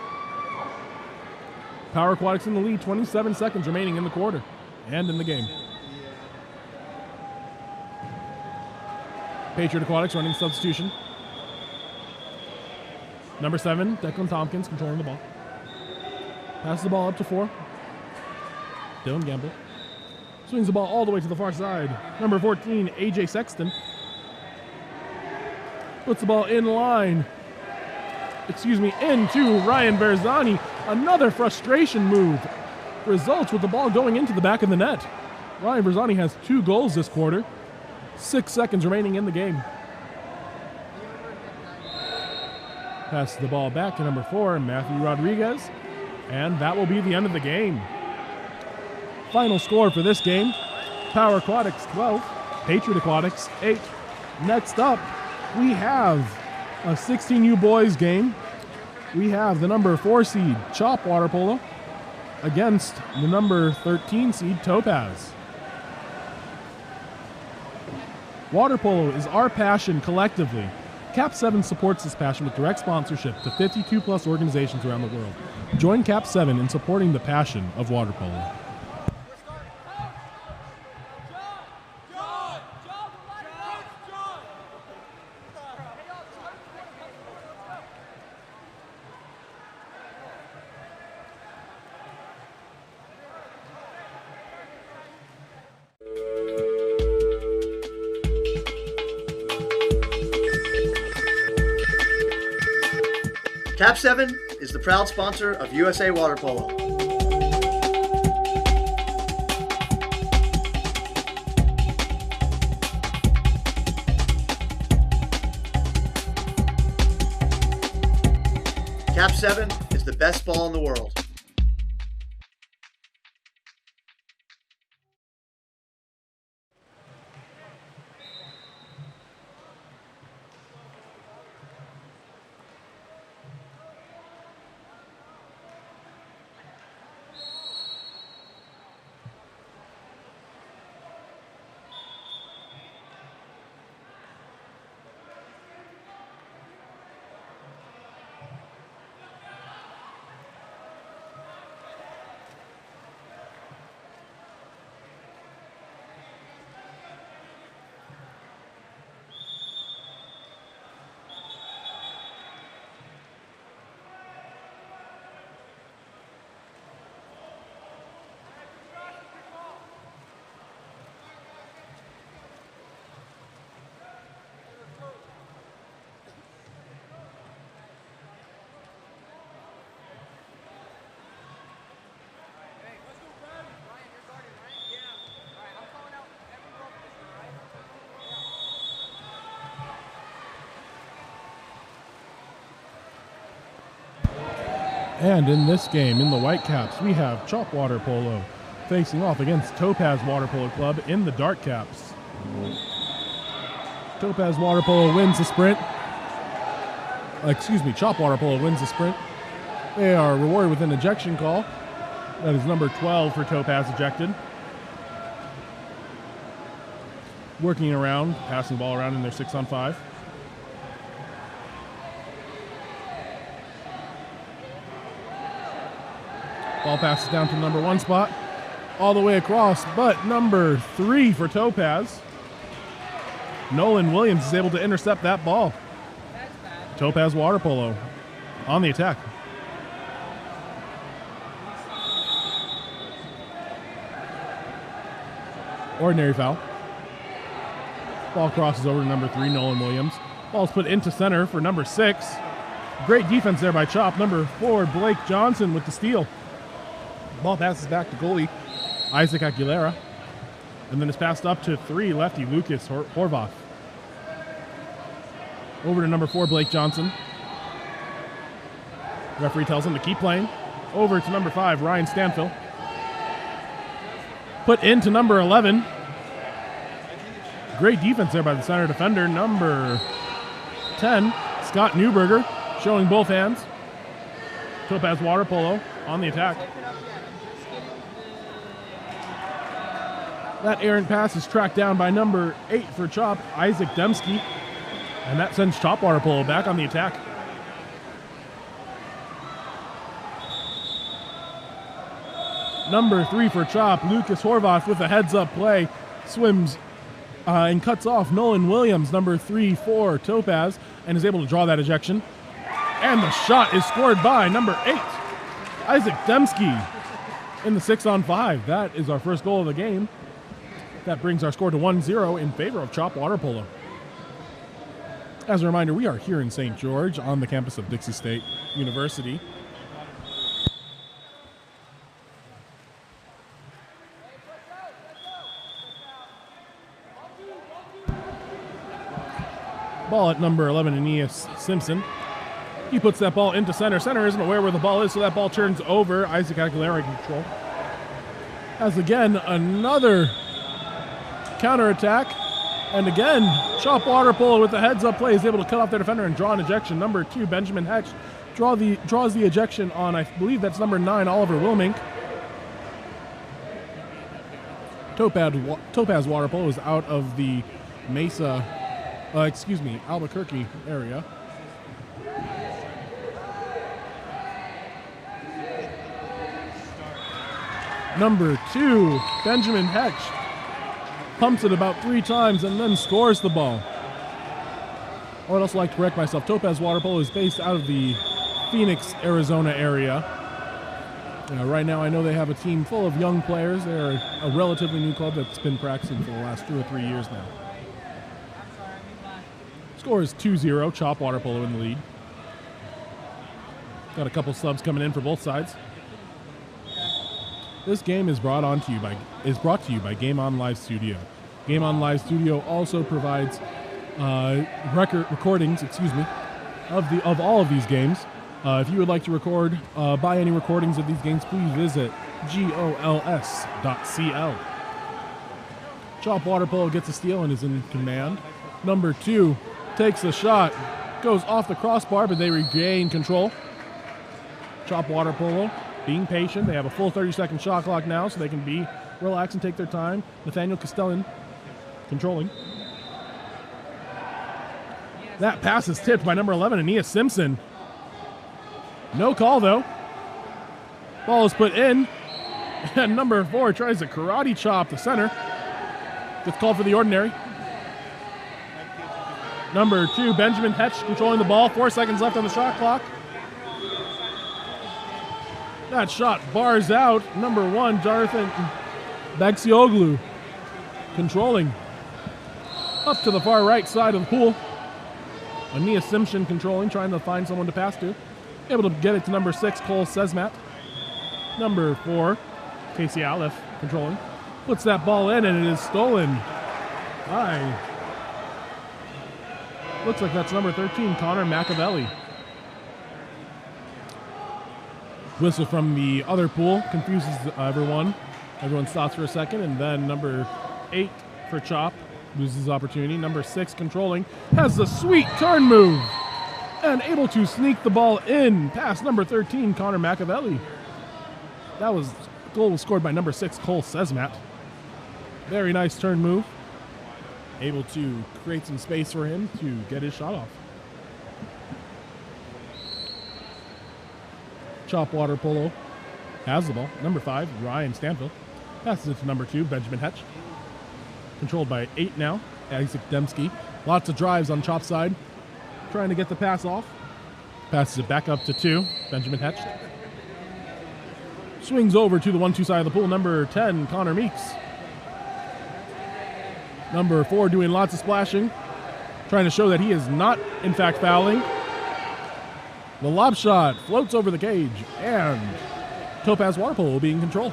Power Aquatics in the lead, 27 seconds remaining in the quarter and in the game. Patriot Aquatics running substitution. Number 7, Declan Tompkins controlling the ball. Passes the ball up to 4. Dylan Gamble. Swings the ball all the way to the far side. Number 14, AJ Sexton. Puts the ball in line. Into Ryan Verzani. Another frustration move. Results with the ball going into the back of the net. Ryan Verzani has 2 goals this quarter. 6 seconds remaining in the game. Passes the ball back to number 4, Matthew Rodriguez. And that will be the end of the game. Final score for this game, Power Aquatics 12, Patriot Aquatics 8. Next up, we have a 16U boys game. We have the number 4 seed, Chop Water Polo, against the number 13 seed, Topaz. Water polo is our passion collectively. KAP7 supports this passion with direct sponsorship to 52+ organizations around the world. Join KAP7 in supporting the passion of water polo. KAP7 is the proud sponsor of USA Water Polo. KAP7 is the best ball in the world. And in this game, in the Whitecaps, we have Chop Water Polo facing off against Topaz Water Polo Club in the Dark Caps. Topaz Water Polo wins the sprint. Chop Water Polo wins the sprint. They are rewarded with an ejection call. That is number 12 for Topaz ejected. Working around, passing the ball around in their 6-on-5. Ball passes down to the number 1 spot. All the way across, but number 3 for Topaz. Nolan Williams is able to intercept that ball. Topaz Water Polo on the attack. Ordinary foul. Ball crosses over to number 3, Nolan Williams. Ball's put into center for number 6. Great defense there by Chop. Number 4, Blake Johnson with the steal. Ball passes back to goalie Isaac Aguilera. And then it's passed up to 3, lefty Lucas Horvath. Over to number 4, Blake Johnson. Referee tells him to keep playing. Over to number 5, Ryan Stanfill. Put into number 11. Great defense there by the center defender. Number 10, Scott Newberger, showing both hands. Topaz Water Polo on the attack. That errant pass is tracked down by number 8 for Chop, Isaac Dembski. And that sends Chop Water Polo back on the attack. Number 3 for Chop, Lucas Horvath with a heads-up play. Swims and cuts off Nolan Williams, number 3 for Topaz, and is able to draw that ejection. And the shot is scored by number 8, Isaac Dembski, in the 6-on-5. That is our first goal of the game. That brings our score to 1-0 in favor of Chop Water Polo. As a reminder, we are here in St. George on the campus of Dixie State University. Ball at number 11, Aeneas Simpson. He puts that ball into center. Center isn't aware where the ball is, so that ball turns over. Isaac Aguilera in control. As again, another counterattack. And again, Chop Water Polo with the heads-up play is able to cut off their defender and draw an ejection. Number 2, Benjamin Hetch, draws the ejection on, I believe that's number 9, Oliver Wilmink. Topaz Water Polo is out of the Albuquerque area. Number 2, Benjamin Hetch, pumps it about 3 times and then scores the ball. I would also like to correct myself. Topaz Water Polo is based out of the Phoenix, Arizona area. Right now I know they have a team full of young players. They're a relatively new club that's been practicing for the last 2 or 3 years now. Score is 2-0, Chop Water Polo in the lead. Got a couple subs coming in for both sides. This game is brought to you by Game On Live Studio. Game On Live Studio also provides recordings of all of these games. If you would like to record, buy any recordings of these games, please visit gols.cl. Chop Water Polo gets a steal and is in command. Number 2 takes a shot, goes off the crossbar, but they regain control. Chop Water Polo being patient. They have a full 30-second shot clock now, so they can be relaxed and take their time. Nathaniel Castellan controlling. That pass is tipped by number 11, Aeneas Simpson. No call, though. Ball is put in, and number 4 tries to karate chop the center. Gets called for the ordinary. Number 2, Benjamin Hetch controlling the ball. 4 seconds left on the shot clock. That shot bars out. Number 1, Jonathan Bagsioglu controlling. Up to the far right side of the pool. Aeneas Simpson controlling, trying to find someone to pass to. Able to get it to number 6, Cole Sesmat. Number 4, Casey Aleph controlling. Puts that ball in, and it is stolen by, looks like that's number 13, Connor Machiavelli. Whistle from the other pool confuses everyone. Everyone stops for a second, and then number 8 for Chop, Loses his opportunity. Number 6 controlling. Has the sweet turn move. And able to sneak the ball in past number 13, Connor Machiavelli. Goal was scored by number 6, Cole Sesmat. Very nice turn move. Able to create some space for him to get his shot off. Chop water polo has the ball. Number 5, Ryan Stanfield. Passes it to number 2, Benjamin Hetch. Controlled by 8 now, Isaac Demski. Lots of drives on Chop's side. Trying to get the pass off. Passes it back up to 2, Benjamin Hetch. Swings over to the 1-2 side of the pool. Number 10, Connor Meeks. Number 4 doing lots of splashing. Trying to show that he is not, in fact, fouling. The lob shot floats over the cage, and Topaz Water Polo will be in control.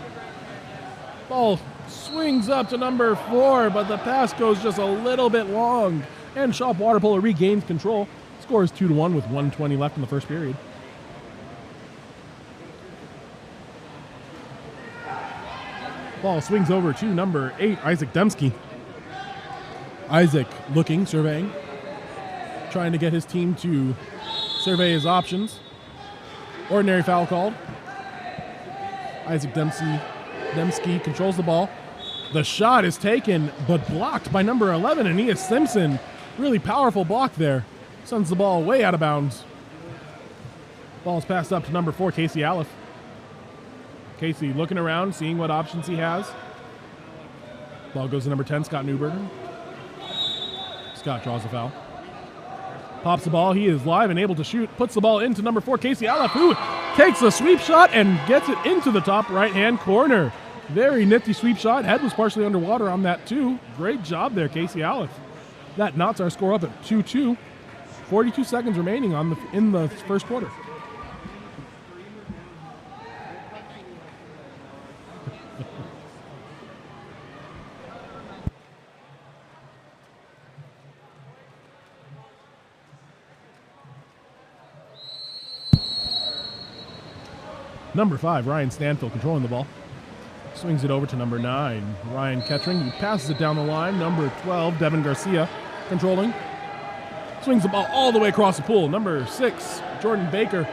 Ball swings up to number 4, but the pass goes just a little bit long, and Chop Water Polo regains control. Score is 2-1 with 1:20 left in the first period. Ball swings over to number 8, Isaac Demski. Isaac looking, surveying, trying to get his team to survey his options. Ordinary foul called. Isaac Demski controls the ball. The shot is taken, but blocked by number 11, Aeneas Simpson. Really powerful block there. Sends the ball way out of bounds. Ball's passed up to number 4, Casey Aleph. Casey looking around, seeing what options he has. Ball goes to number 10, Scott Newberger. Scott draws a foul. Pops the ball. He is live and able to shoot. Puts the ball into number 4, Casey Aleph, who takes a sweep shot and gets it into the top right-hand corner. Very nifty sweep shot. Head was partially underwater on that, too. Great job there, Casey Aleph. That knots our score up at 2-2. 42 seconds remaining in the first quarter. Number 5, Ryan Stanfield controlling the ball. Swings it over to number 9, Ryan Kettering. He passes it down the line. Number 12, Devin Garcia controlling. Swings the ball all the way across the pool. Number 6, Jordan Baker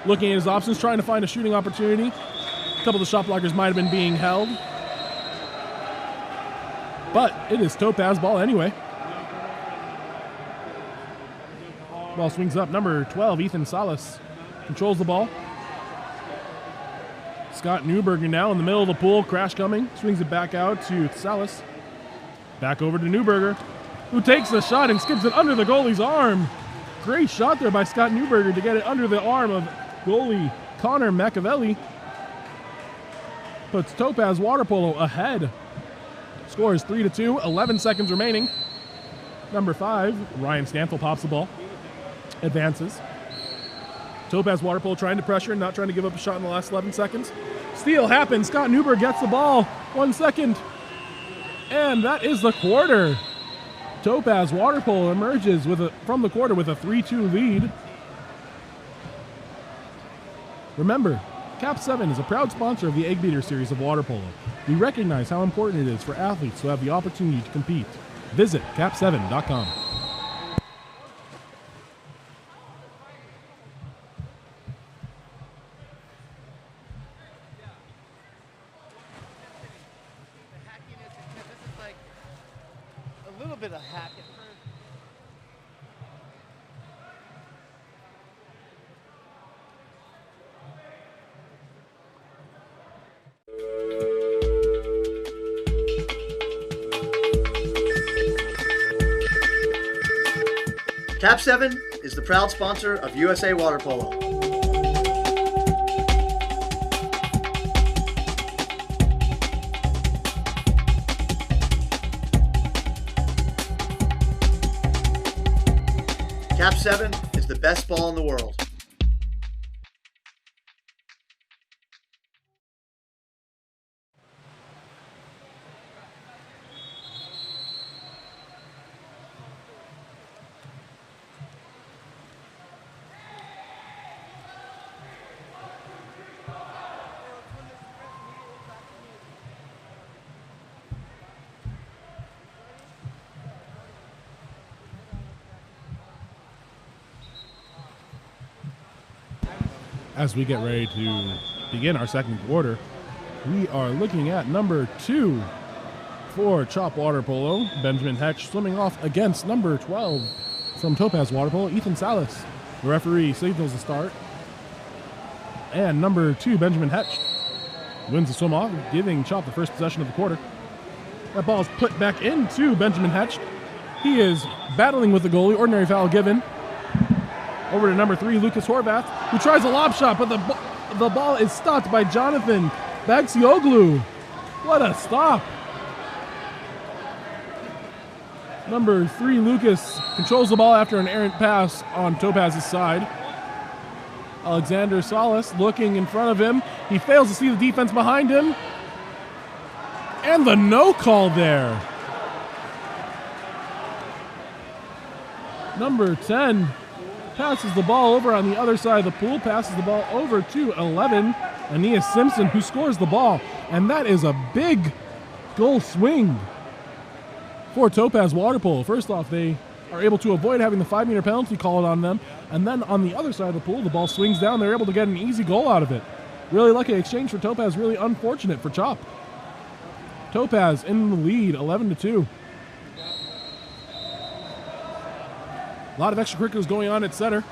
looking at his options, trying to find a shooting opportunity. A couple of the shot blockers might have been being held. But it is Topaz ball anyway. Ball swings up. Number 12, Ethan Salas controls the ball. Scott Newberger now in the middle of the pool. Crash coming. Swings it back out to Salas. Back over to Newberger, who takes the shot and skips it under the goalie's arm. Great shot there by Scott Newberger to get it under the arm of goalie Connor Machiavelli. Puts Topaz Water Polo ahead. Score is 3-2, 11 seconds remaining. Number 5, Ryan Stanfield pops the ball. Advances. Topaz Water Polo trying to pressure and not trying to give up a shot in the last 11 seconds. Steal happens. Scott Newberg gets the ball. 1 second. And that is the quarter. Topaz Water Polo emerges from the quarter with a 3-2 lead. Remember, KAP7 is a proud sponsor of the Eggbeater series of water polo. We recognize how important it is for athletes to have the opportunity to compete. Visit KAP7.com. Bit of hack at first. KAP7 is the proud sponsor of USA Water Polo. KAP7 is the best ball in the world. As we get ready to begin our second quarter, we are looking at number 2 for Chop Water Polo, Benjamin Hetch, swimming off against number 12 from Topaz Water Polo, Ethan Salas. The referee signals the start. And number 2, Benjamin Hetch, wins the swim off, giving Chop the first possession of the quarter. That ball is put back into Benjamin Hetch. He is battling with the goalie, ordinary foul given. Over to number 3, Lucas Horvath, who tries a lob shot, but the ball is stopped by Jonathan Bagsioglu. What a stop. Number 3, Lucas, controls the ball after an errant pass on Topaz's side. Alexander Salas looking in front of him. He fails to see the defense behind him. And the no call there. Number 10 passes the ball over on the other side of the pool, passes the ball over to 11, Aeneas Simpson, who scores the ball. And that is a big goal swing for Topaz Water Polo. First off, they are able to avoid having the 5-meter penalty called on them. And then on the other side of the pool, the ball swings down. They're able to get an easy goal out of it. Really lucky exchange for Topaz, really unfortunate for Chop. Topaz in the lead, 11-2. A lot of extracurriculars going on at center.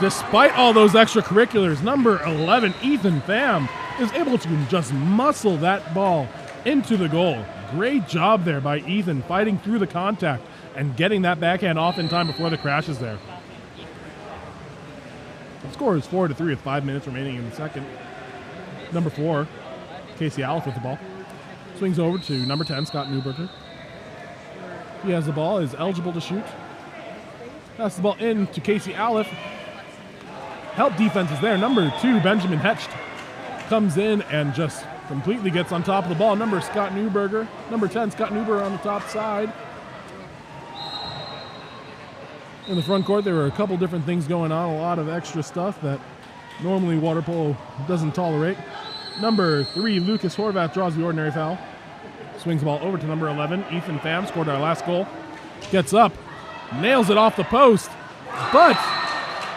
Despite all those extracurriculars, number 11, Ethan Pham, is able to just muscle that ball into the goal. Great job there by Ethan, fighting through the contact and getting that backhand off in time before the crash is there. The score is 4-3 with 5 minutes remaining in the second. Number 4, Casey Aliff with the ball. Swings over to number 10, Scott Newberger. He has the ball, is eligible to shoot. Passes the ball in to Casey Aliff. Help defense is there. Number 2, Benjamin Hetch, comes in and just completely gets on top of the ball. Number 10, Scott Newberger on the top side. In the front court, there were a couple different things going on, a lot of extra stuff that normally water polo doesn't tolerate. Number 3, Lucas Horvath, draws the ordinary foul. Swings the ball over to number 11, Ethan Pham, scored our last goal. Gets up, nails it off the post, but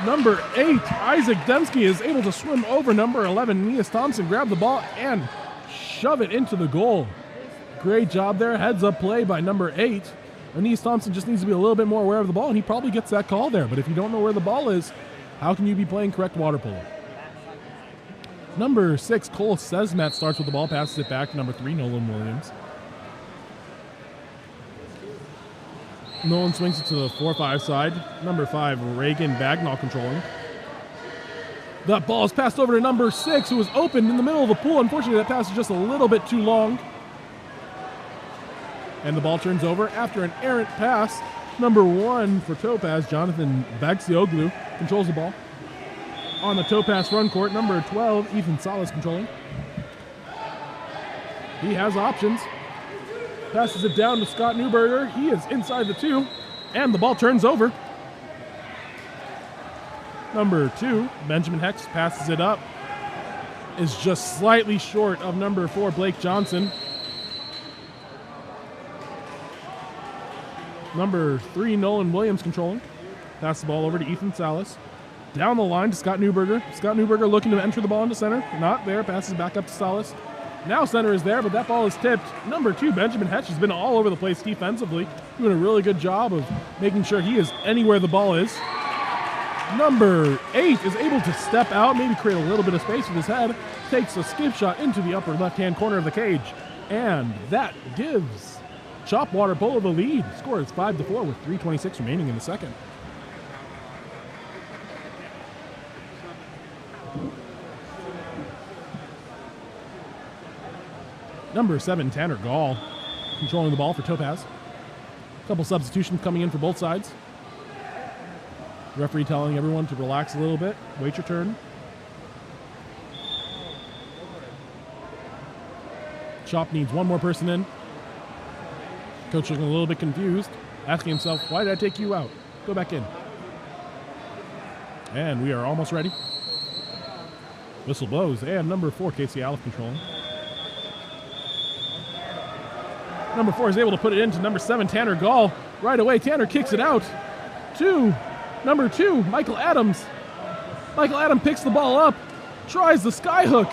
number 8, Isaac Dembski, is able to swim over number 11, Aeneas Thompson, grab the ball and shove it into the goal. Great job there, heads up play by number 8. Aeneas Thompson just needs to be a little bit more aware of the ball, and he probably gets that call there. But if you don't know where the ball is, how can you be playing correct water polo? Number 6, Cole Sesmat, starts with the ball, passes it back to number 3, Nolan Williams. Nolan swings it to the 4-5 side. Number 5, Reagan Bagnall controlling. That ball is passed over to number 6, who was open in the middle of the pool. Unfortunately, that pass is just a little bit too long. And the ball turns over after an errant pass. Number 1 for Topaz, Jonathan Bagsioglu, controls the ball. On the Topaz front court, number 12, Ethan Salas controlling. He has options. Passes it down to Scott Newberger. He is inside the 2, and the ball turns over. Number 2, Benjamin Hex, passes it up. Is just slightly short of number 4, Blake Johnson. Number 3, Nolan Williams controlling. Pass the ball over to Ethan Salas. Down the line to Scott Newberger. Scott Newberger looking to enter the ball into center. Not there. Passes back up to Salas. Now center is there, but that ball is tipped. Number 2, Benjamin Hetch, has been all over the place defensively, doing a really good job of making sure he is anywhere the ball is. Number 8 is able to step out, maybe create a little bit of space with his head, takes a skip shot into the upper left-hand corner of the cage, and that gives Chop Water Polo the lead. Score is 5-4 with 3:26 remaining in the second. Number 7, Tanner Gall, controlling the ball for Topaz. A couple substitutions coming in for both sides. Referee telling everyone to relax a little bit, wait your turn. Chop needs one more person in. Coach looking a little bit confused, asking himself, why did I take you out? Go back in. And we are almost ready. Whistle blows, and number 4, Casey Aliff controlling. Number 4 is able to put it into number 7, Tanner Gall. Right away, Tanner kicks it out to Number 2, Michael Adams. Michael Adams picks the ball up, tries the sky hook,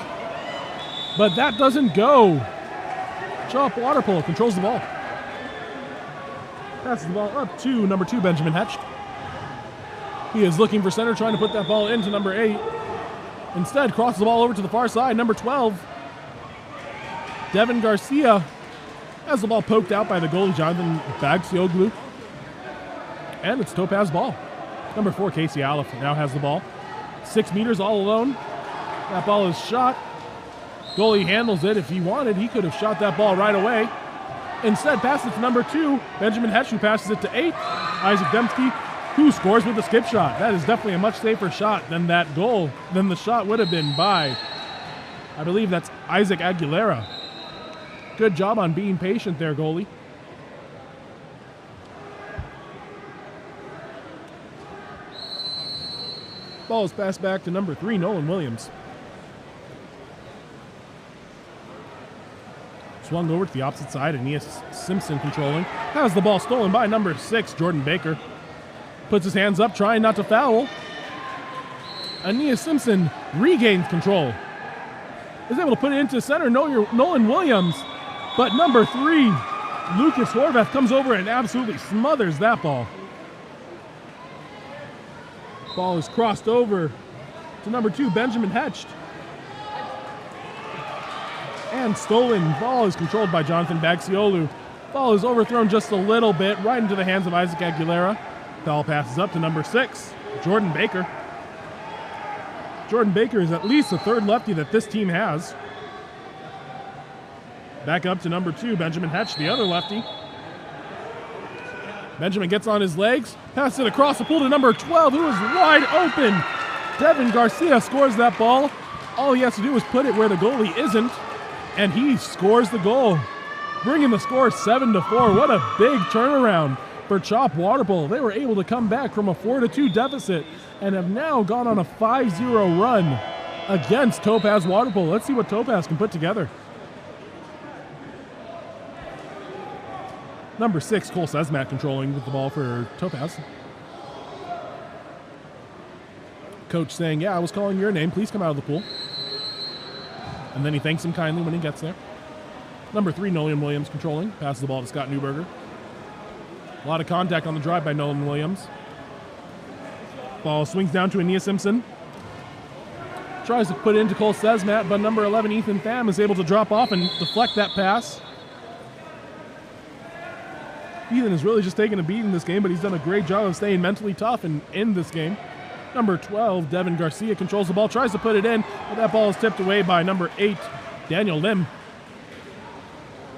but that doesn't go. Chop Water Polo controls the ball. Passes the ball up to number 2, Benjamin Hetch. He is looking for center, trying to put that ball into number 8. Instead, crosses the ball over to the far side. Number 12, Devin Garcia, has the ball poked out by the goalie, Jonathan Bagsioglu. And it's Topaz ball. Number 4, Casey Aleph now has the ball. 6 meters all alone. That ball is shot. Goalie handles it. If he wanted, he could have shot that ball right away. Instead, passes to number 2, Benjamin Hetch, who passes it to 8. Isaac Dembski, who scores with the skip shot. That is definitely a much safer shot than that goal, than the shot would have been by, I believe that's Isaac Aguilera. Good job on being patient there, goalie. Ball is passed back to number 3, Nolan Williams. Swung over to the opposite side, Aeneas Simpson controlling. Has the ball stolen by number 6, Jordan Baker. Puts his hands up, trying not to foul. Aeneas Simpson regains control. Is able to put it into center, Nolan Williams. But number 3, Lucas Horvath, comes over and absolutely smothers that ball. Ball is crossed over to number 2, Benjamin Hetch. And stolen. Ball is controlled by Jonathan Bagsioglu. Ball is overthrown just a little bit, right into the hands of Isaac Aguilera. Ball passes up to number 6, Jordan Baker. Jordan Baker is at least the 3rd lefty that this team has. Back up to number 2, Benjamin Hetch, the other lefty. Benjamin gets on his legs, passes it across the pool to number 12, who is wide open. Devin Garcia scores that ball. All he has to do is put it where the goalie isn't, and he scores the goal, bringing the score 7-4. What a big turnaround for Chop Water Polo. They were able to come back from a 4-2 deficit and have now gone on a 5-0 run against Topaz Water Polo. Let's see what Topaz can put together. Number 6, Cole Sesmat controlling with the ball for Topaz. Coach saying, yeah, I was calling your name. Please come out of the pool. And then he thanks him kindly when he gets there. Number 3, Nolan Williams controlling. Passes the ball to Scott Newberger. A lot of contact on the drive by Nolan Williams. Ball swings down to Aeneas Simpson. Tries to put it into Cole Sesmat, but number 11, Ethan Pham, is able to drop off and deflect that pass. Ethan is really just taking a beat in this game, but he's done a great job of staying mentally tough and in this game. Number 12, Devin Garcia, controls the ball, tries to put it in, but that ball is tipped away by number 8, Daniel Lim.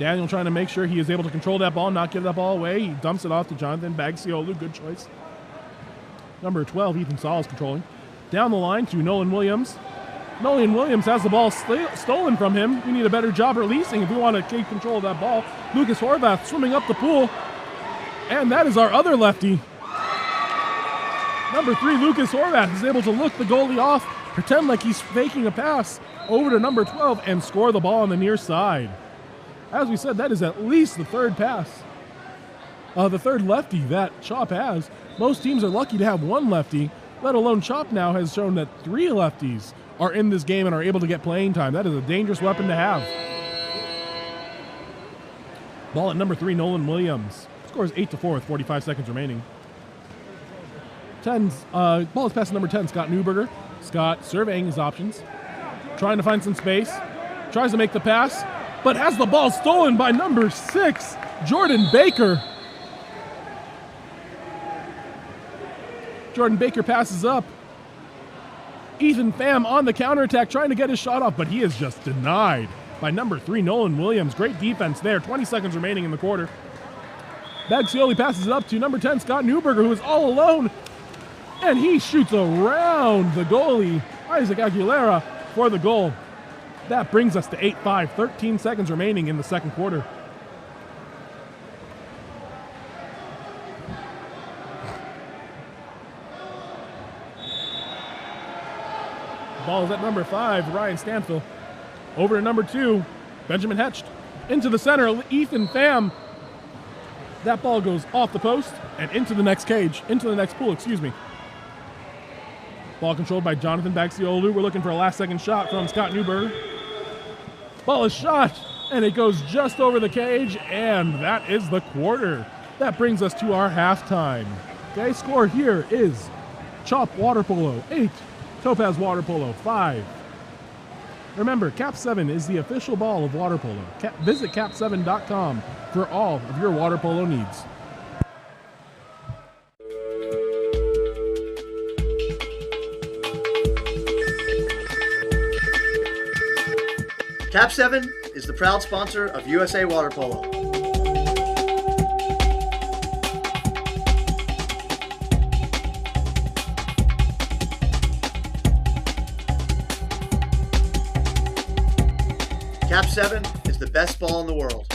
Daniel trying to make sure he is able to control that ball, not give that ball away. He dumps it off to Jonathan Bagsioglu. Good choice. Number 12, Ethan Saul is controlling. Down the line to Nolan Williams. Nolan Williams has the ball stolen from him. We need a better job releasing if we want to take control of that ball. Lucas Horvath swimming up the pool. And that is our other lefty. Number 3, Lucas Horvath, is able to look the goalie off, pretend like he's faking a pass over to number 12, and score the ball on the near side. As we said, that is at least the 3rd pass. The 3rd lefty that Chop has. Most teams are lucky to have 1 lefty, let alone Chop now has shown that 3 lefties are in this game and are able to get playing time. That is a dangerous weapon to have. Ball at number 3, Nolan Williams. Scores 8-4 with 45 seconds remaining. Ball is passed to number 10, Scott Newberger. Scott surveying his options, trying to find some space. Tries to make the pass, but has the ball stolen by number 6, Jordan Baker. Jordan Baker passes up. Ethan Pham on the counterattack, trying to get his shot off, but he is just denied by number 3, Nolan Williams. Great defense there. 20 seconds remaining in the quarter. Bagsioglu passes it up to number 10, Scott Newberger, who is all alone. And he shoots around the goalie, Isaac Aguilera, for the goal. That brings us to 8-5, 13 seconds remaining in the second quarter. The ball is at number 5, Ryan Stanfill. Over to number 2, Benjamin Hetch. Into the center, Ethan Pham. That ball goes off the post and into the next cage, into the next pool, excuse me. Ball controlled by Jonathan Baxiolu. We're looking for a last-second shot from Scott Newberg. Ball is shot, and it goes just over the cage, and that is the quarter. That brings us to our halftime. Okay, score here is Chop Water Polo 8, Topaz Water Polo 5. Remember, KAP7 is the official ball of water polo. Visit KAP7.com for all of your water polo needs. KAP7 is the proud sponsor of USA Water Polo. KAP7 is the best ball in the world.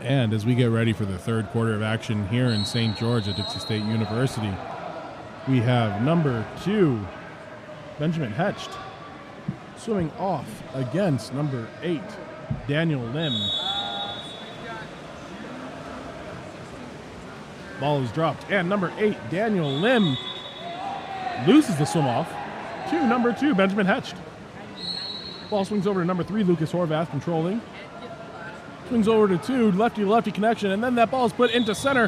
And as we get ready for the third quarter of action here in St. George at Dixie State University, we have number 2, Benjamin Hecht, swimming off against number 8, Daniel Lim. Ball is dropped, and number 8, Daniel Lim, loses the swim off to number 2, Benjamin Hecht. Ball swings over to number 3, Lucas Horvath, controlling. Swings over to 2, lefty-lefty connection, and then that ball is put into center.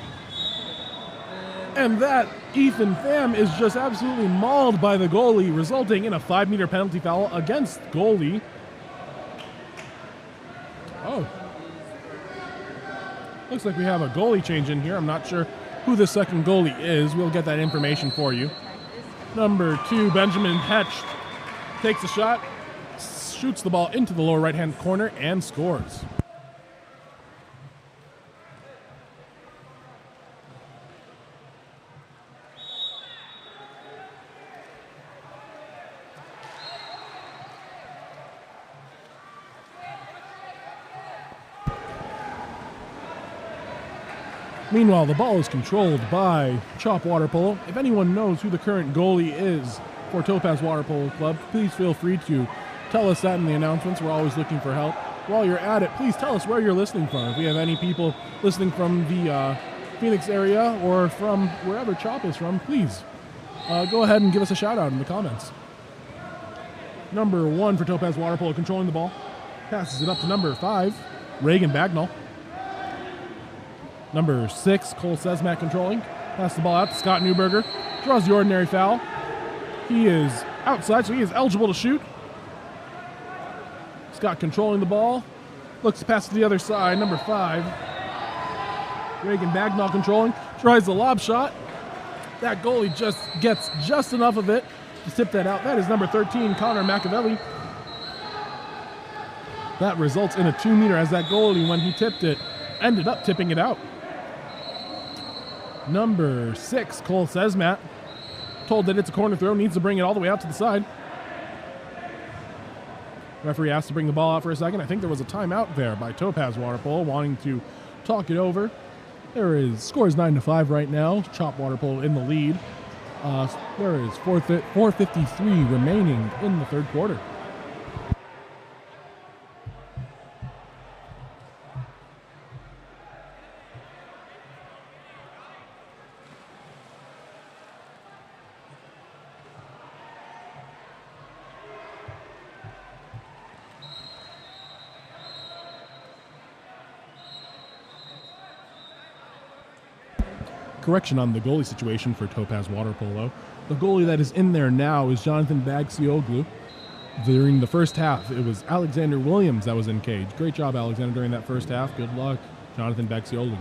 And that Ethan Pham is just absolutely mauled by the goalie, resulting in a 5-meter penalty foul against goalie. Oh. Looks like we have a goalie change in here. I'm not sure who the second goalie is. We'll get that information for you. Number 2, Benjamin Hecht, takes a shot, shoots the ball into the lower right-hand corner, and scores. Meanwhile, the ball is controlled by Chop Water Polo. If anyone knows who the current goalie is for Topaz Water Polo Club, please feel free to tell us that in the announcements. We're always looking for help. While you're at it, please tell us where you're listening from. If we have any people listening from the Phoenix area or from wherever Chop is from, please go ahead and give us a shout out in the comments. Number 1 for Topaz Water Polo controlling the ball. Passes it up to number 5, Reagan Bagnall. Number 6, Cole Sesmat controlling. Pass the ball out to Scott Newberger. Draws the ordinary foul. He is outside, so he is eligible to shoot. Scott controlling the ball. Looks to pass to the other side. Number 5, Reagan Bagnall controlling. Tries the lob shot. That goalie just gets just enough of it to tip that out. That is number 13, Connor McAvelli. That results in a 2-meter as that goalie, when he tipped it, ended up tipping it out. Number 6, Cole Sesmat, told that it's a corner throw, needs to bring it all the way out to the side. Referee asked to bring the ball out for a second. I think there was a timeout there by Topaz Water Polo wanting to talk it over. Score is 9-5 right now. Chop Water Polo in the lead. There is 4:53 remaining in the third quarter. Correction on the goalie situation for Topaz Water Polo. The goalie that is in there now is Jonathan Bagsioglu. During the first half, it was Alexander Williams that was in cage. Great job, Alexander, during that first half. Good luck, Jonathan Bagsioglu.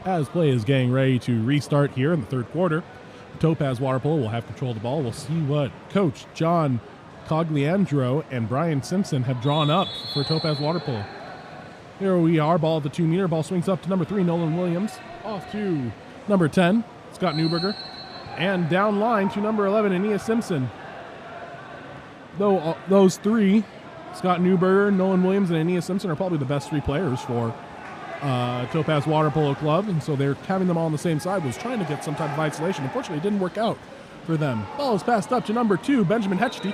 As play is getting ready to restart here in the third quarter, Topaz Water Polo will have control of the ball. We'll see what Coach John Cogliandro and Brian Simpson have drawn up for Topaz Water Polo. Here we are, ball at the 2-meter. Ball swings up to number 3, Nolan Williams. Off to number 10, Scott Newberger. And down line to number 11, Aeneas Simpson. Though those three, Scott Newberger, Nolan Williams, and Aeneas Simpson, are probably the best 3 players for Topaz Water Polo Club. And so they're having them all on the same side. Was trying to get some type of isolation. Unfortunately, it didn't work out for them. Ball is passed up to number 2, Benjamin Hecht.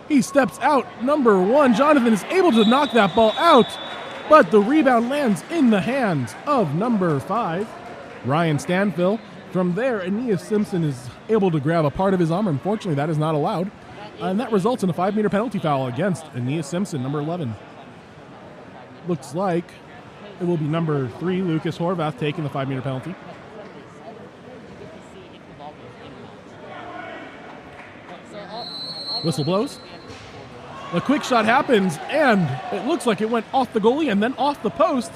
He steps out. Number 1, Jonathan, is able to knock that ball out, but the rebound lands in the hands of number 5, Ryan Stanfill. From there, Aeneas Simpson is able to grab a part of his arm. Unfortunately, that is not allowed, and that results in a 5-meter penalty foul against Aeneas Simpson, number 11. Looks like it will be number 3, Lucas Horvath, taking the 5-meter penalty. Whistle blows. A quick shot happens, and it looks like it went off the goalie and then off the post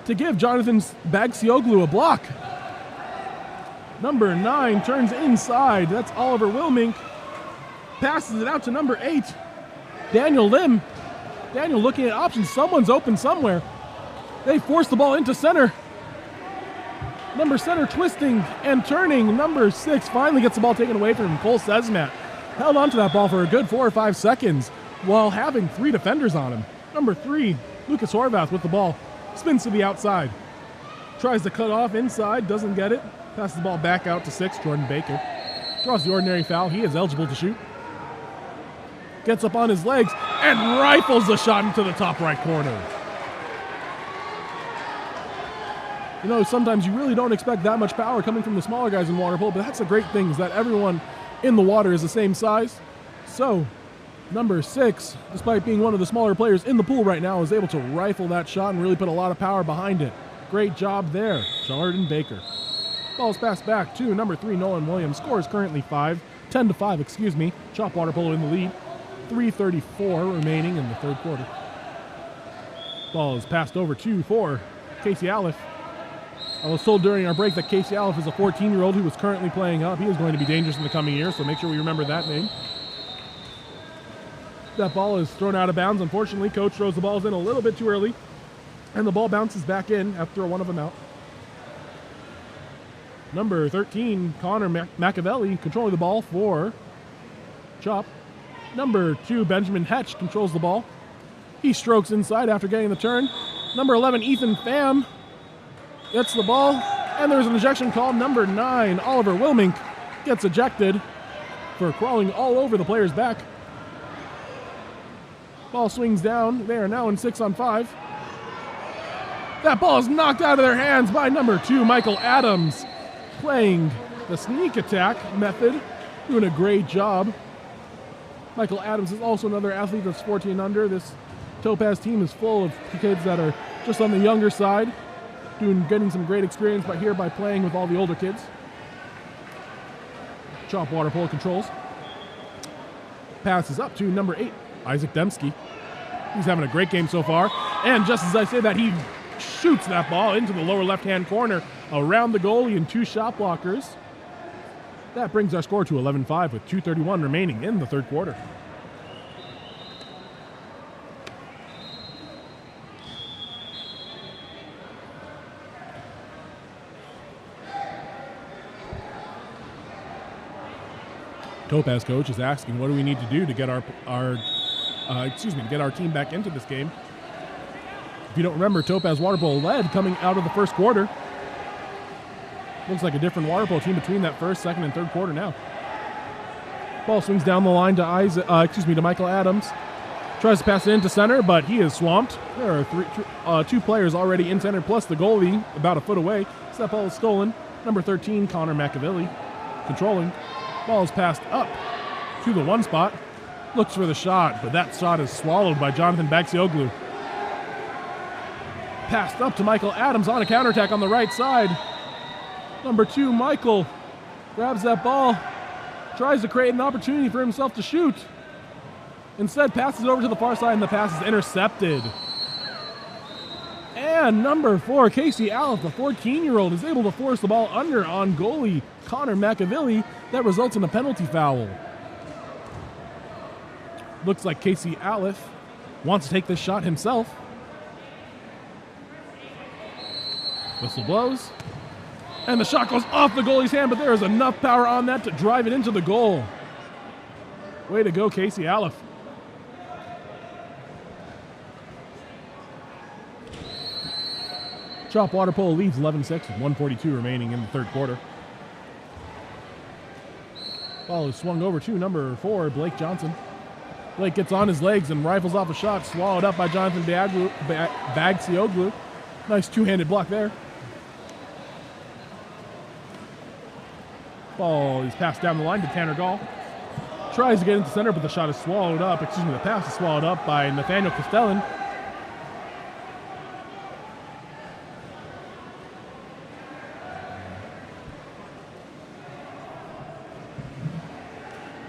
to give Jonathan Bagsioglu a block. Number 9 turns inside. That's Oliver Wilmink. Passes it out to number 8, Daniel Lim. Daniel looking at options. Someone's open somewhere. They force the ball into center. Number center twisting and turning. Number 6 finally gets the ball taken away from him. Cole Sesmat held onto that ball for a good 4 or 5 seconds while having 3 defenders on him. Number 3, Lucas Horvath with the ball. Spins to the outside. Tries to cut off inside, doesn't get it. Passes the ball back out to 6, Jordan Baker. Draws the ordinary foul. He is eligible to shoot. Gets up on his legs and rifles the shot into the top right corner. You know, sometimes you really don't expect that much power coming from the smaller guys in water polo, but that's the great thing, is that everyone in the water is the same size. So, number 6, despite being one of the smaller players in the pool right now, is able to rifle that shot and really put a lot of power behind it. Great job there, Jordan Baker. Ball's passed back to number 3, Nolan Williams. Score is currently 10-5, Chop Water Polo in the lead. 3:34 remaining in the third quarter. Ball is passed over to for Casey Aliff. I was told during our break that Casey Aliff is a 14-year-old who is currently playing up. He is going to be dangerous in the coming years, so make sure we remember that name. That ball is thrown out of bounds. Unfortunately, coach throws the balls in a little bit too early, and the ball bounces back in after one of them out. Number 13, Connor Machiavelli, controlling the ball for Chop. Number 2, Benjamin Hetch, controls the ball. He strokes inside after getting the turn. Number 11, Ethan Pham, gets the ball, and there's an ejection call. Number 9, Oliver Wilmink, gets ejected for crawling all over the player's back. Ball swings down. They are now in 6-on-5. That ball is knocked out of their hands by number 2, Michael Adams, playing the sneak attack method, doing a great job. Michael Adams is also another athlete that's 14 and under. This Topaz team is full of kids that are just on the younger side, getting some great experience by playing with all the older kids. Chop Water Polo controls. Passes up to number 8, Isaac Dembski. He's having a great game so far. And just as I say that, he shoots that ball into the lower left-hand corner around the goalie and 2 shot blockers. That brings our score to 11-5 with 2:31 remaining in the third quarter. Topaz coach is asking, what do we need to do to get to get our team back into this game? If you don't remember, Topaz water polo led coming out of the first quarter. Looks like a different water polo team between that first, second, and third quarter now. Ball swings down the line to Michael Adams. Tries to pass it into center, but he is swamped. There are two players already in center, plus the goalie about a foot away. That ball is stolen. Number 13, Connor McAvilly, controlling. Ball is passed up to the one spot. Looks for the shot, but that shot is swallowed by Jonathan Bagsioglu. Passed up to Michael Adams on a counterattack on the right side. Number 2, Michael, grabs that ball, tries to create an opportunity for himself to shoot. Instead, passes over to the far side, and the pass is intercepted. And number 4, Casey Alef, the 14-year-old, is able to force the ball under on goalie Connor McAvilly. That results in a penalty foul. Looks like Casey Alef wants to take this shot himself. Whistle blows. And the shot goes off the goalie's hand, but there is enough power on that to drive it into the goal. Way to go, Casey Alef. Chop Water Polo leads 11-6 with 1:42 remaining in the third quarter. Ball is swung over to number 4, Blake Johnson. Blake gets on his legs and rifles off a shot, swallowed up by Jonathan Bagsioglu. Nice two-handed block there. Ball is passed down the line to Tanner Gall. Tries to get into center, but the shot is swallowed up. The pass is swallowed up by Nathaniel Castellan.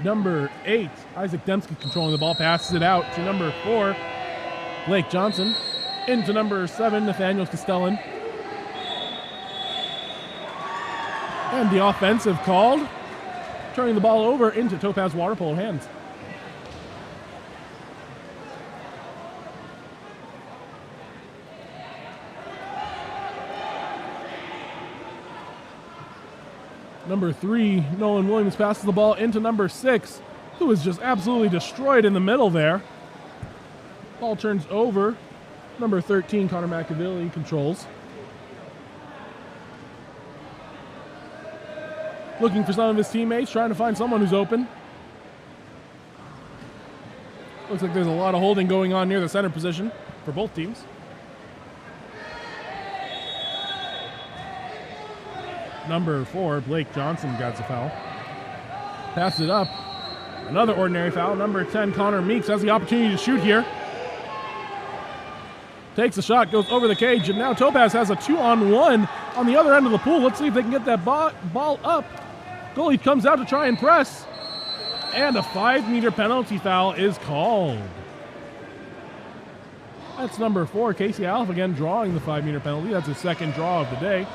Number 8, Isaac Dembski controlling the ball, passes it out to number 4, Blake Johnson. Into number 7, Nathaniel Castellan. And the offensive called, turning the ball over into Topaz Water Polo hands. Number 3, Nolan Williams passes the ball into number 6, who is just absolutely destroyed in the middle there. Ball turns over. Number 13, Connor McAvilly, controls. Looking for some of his teammates, trying to find someone who's open. Looks like there's a lot of holding going on near the center position for both teams. Number 4, Blake Johnson gets a foul. Passes it up. Another ordinary foul. Number 10, Connor Meeks has the opportunity to shoot here. Takes a shot, goes over the cage, and now Topaz has a 2-on-1 on the other end of the pool. Let's see if they can get that ball up. Goalie comes out to try and press. And a 5-meter penalty foul is called. That's number 4, Casey Alef again drawing the 5-meter penalty. That's his second draw of the day.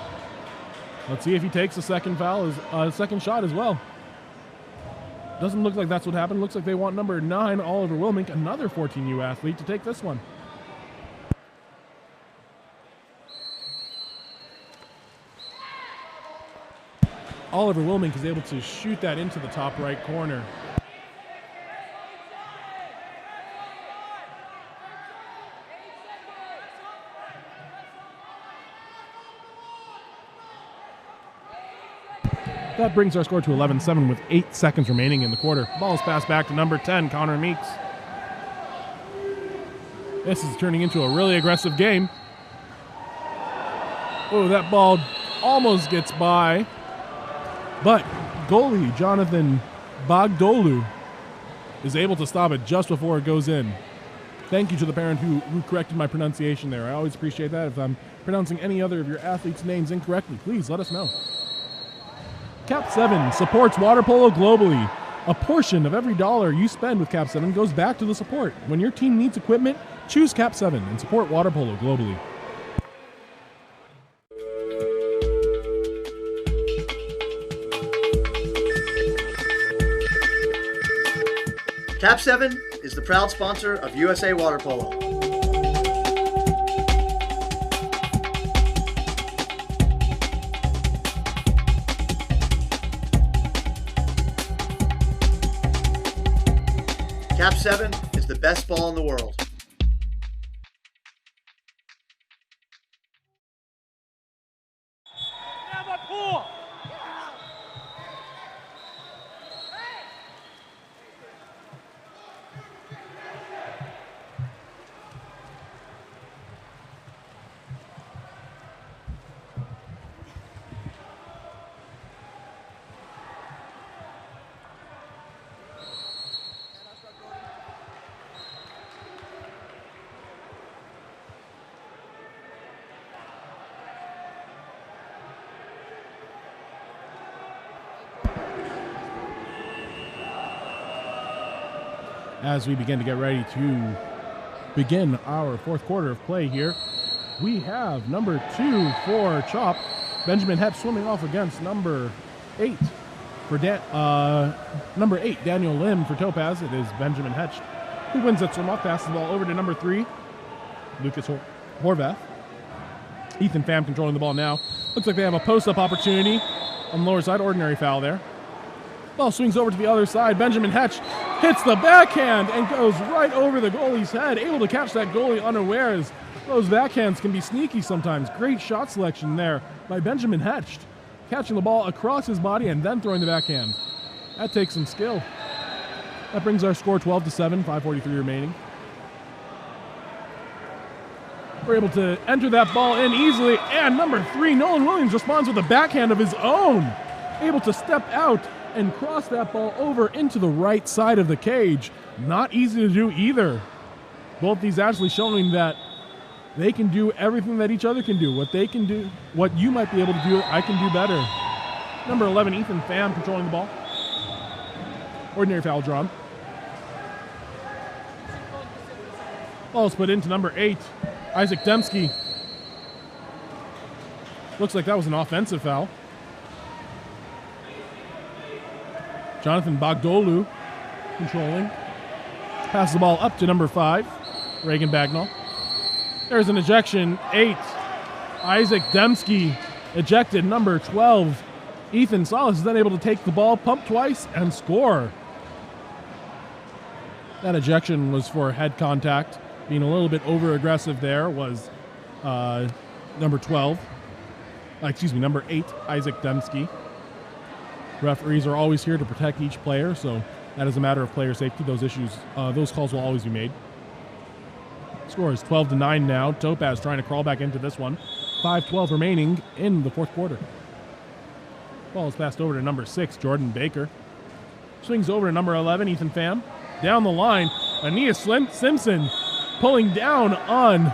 Let's see if he takes a second foul, second shot as well. Doesn't look like that's what happened. Looks like they want number 9, Oliver Wilmink, another 14U athlete, to take this one. Oliver Wilmink is able to shoot that into the top right corner. That brings our score to 11-7 with 8 seconds remaining in the quarter. Ball is passed back to number 10, Connor Meeks. This is turning into a really aggressive game. Oh, that ball almost gets by. But goalie Jonathan Bagdolu is able to stop it just before it goes in. Thank you to the parent who corrected my pronunciation there. I always appreciate that. If I'm pronouncing any other of your athletes' names incorrectly, please let us know. KAP7 supports water polo globally. A portion of every dollar you spend with KAP7 goes back to the support. When your team needs equipment, choose KAP7 and support water polo globally. KAP7 is the proud sponsor of USA Water Polo. KAP7 is the best ball in the world. As we begin to get ready to begin our fourth quarter of play here, we have number 2 for Chop, Benjamin Hetch, swimming off against number 8 for number 8, Daniel Lim for Topaz. It is Benjamin Hetch who wins that swim off, passes the ball over to number 3, Lucas Horvath. Ethan Pham controlling the ball now. Looks like they have a post-up opportunity on the lower side. Ordinary foul there. Ball swings over to the other side. Benjamin Hetch hits the backhand and goes right over the goalie's head, able to catch that goalie unawares. Those backhands can be sneaky sometimes. Great shot selection there by Benjamin Hetch, catching the ball across his body and then throwing the backhand. That takes some skill. That brings our score 12-7, 5:43 remaining. We're able to enter that ball in easily, and number 3, Nolan Williams, responds with a backhand of his own, able to step out and cross that ball over into the right side of the cage. Not easy to do either. Both these athletes showing that they can do everything that each other can do. What they can do, what you might be able to do, I can do better. Number 11, Ethan Pham, controlling the ball. Ordinary foul drawn. Ball's put into number 8, Isaac Dembski. Looks like that was an offensive foul. Jonathan Bogdolu controlling. Passes the ball up to number 5, Reagan Bagnall. There's an ejection. 8, Isaac Dembski ejected. Number 12, Ethan Salas is then able to take the ball, pump twice, and score. That ejection was for head contact. Being a little bit over-aggressive there was number 8, Isaac Dembski. Referees are always here to protect each player, so that is a matter of player safety. Those calls will always be made. Score is 12-9 now. Topaz trying to crawl back into this one. 5:12 remaining in the fourth quarter. Ball is passed over to number 6, Jordan Baker. Swings over to number 11, Ethan Pham. Down the line, Aeneas Simpson pulling down on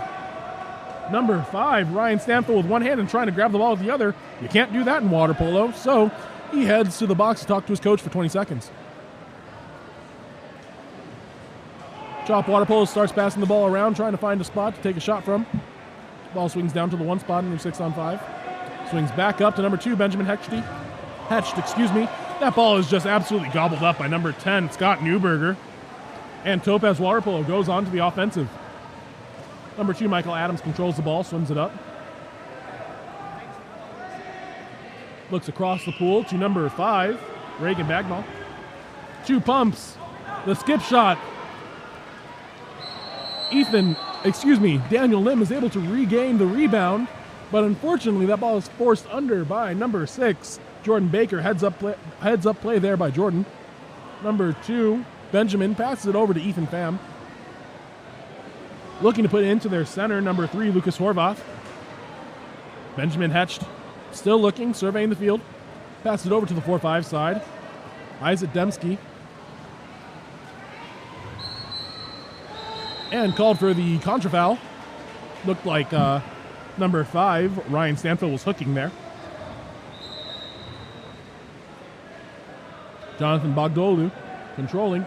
number 5, Ryan Stanfield, with one hand and trying to grab the ball with the other. You can't do that in water polo, so he heads to the box to talk to his coach for 20 seconds. Chop Water Polo starts passing the ball around, trying to find a spot to take a shot from. Ball swings down to the 1 spot in your 6-on-5. Swings back up to number 2, Benjamin Hetch. That ball is just absolutely gobbled up by number 10, Scott Newberger. And Topaz Water Polo goes on to the offensive. Number 2, Michael Adams, controls the ball, swims it up. Looks across the pool to number 5, Reagan Bagnall. 2 pumps. The skip shot. Daniel Lim is able to regain the rebound, but unfortunately that ball is forced under by number 6, Jordan Baker. Heads up play there by Jordan. Number 2, Benjamin, passes it over to Ethan Pham. Looking to put it into their center, number 3, Lucas Horvath. Benjamin Hetch, still looking, surveying the field. Passes it over to the 4-5 side. Isaac Dembski. And called for the contra foul. Looked like number 5, Ryan Stanfield, was hooking there. Jonathan Bogdolu controlling.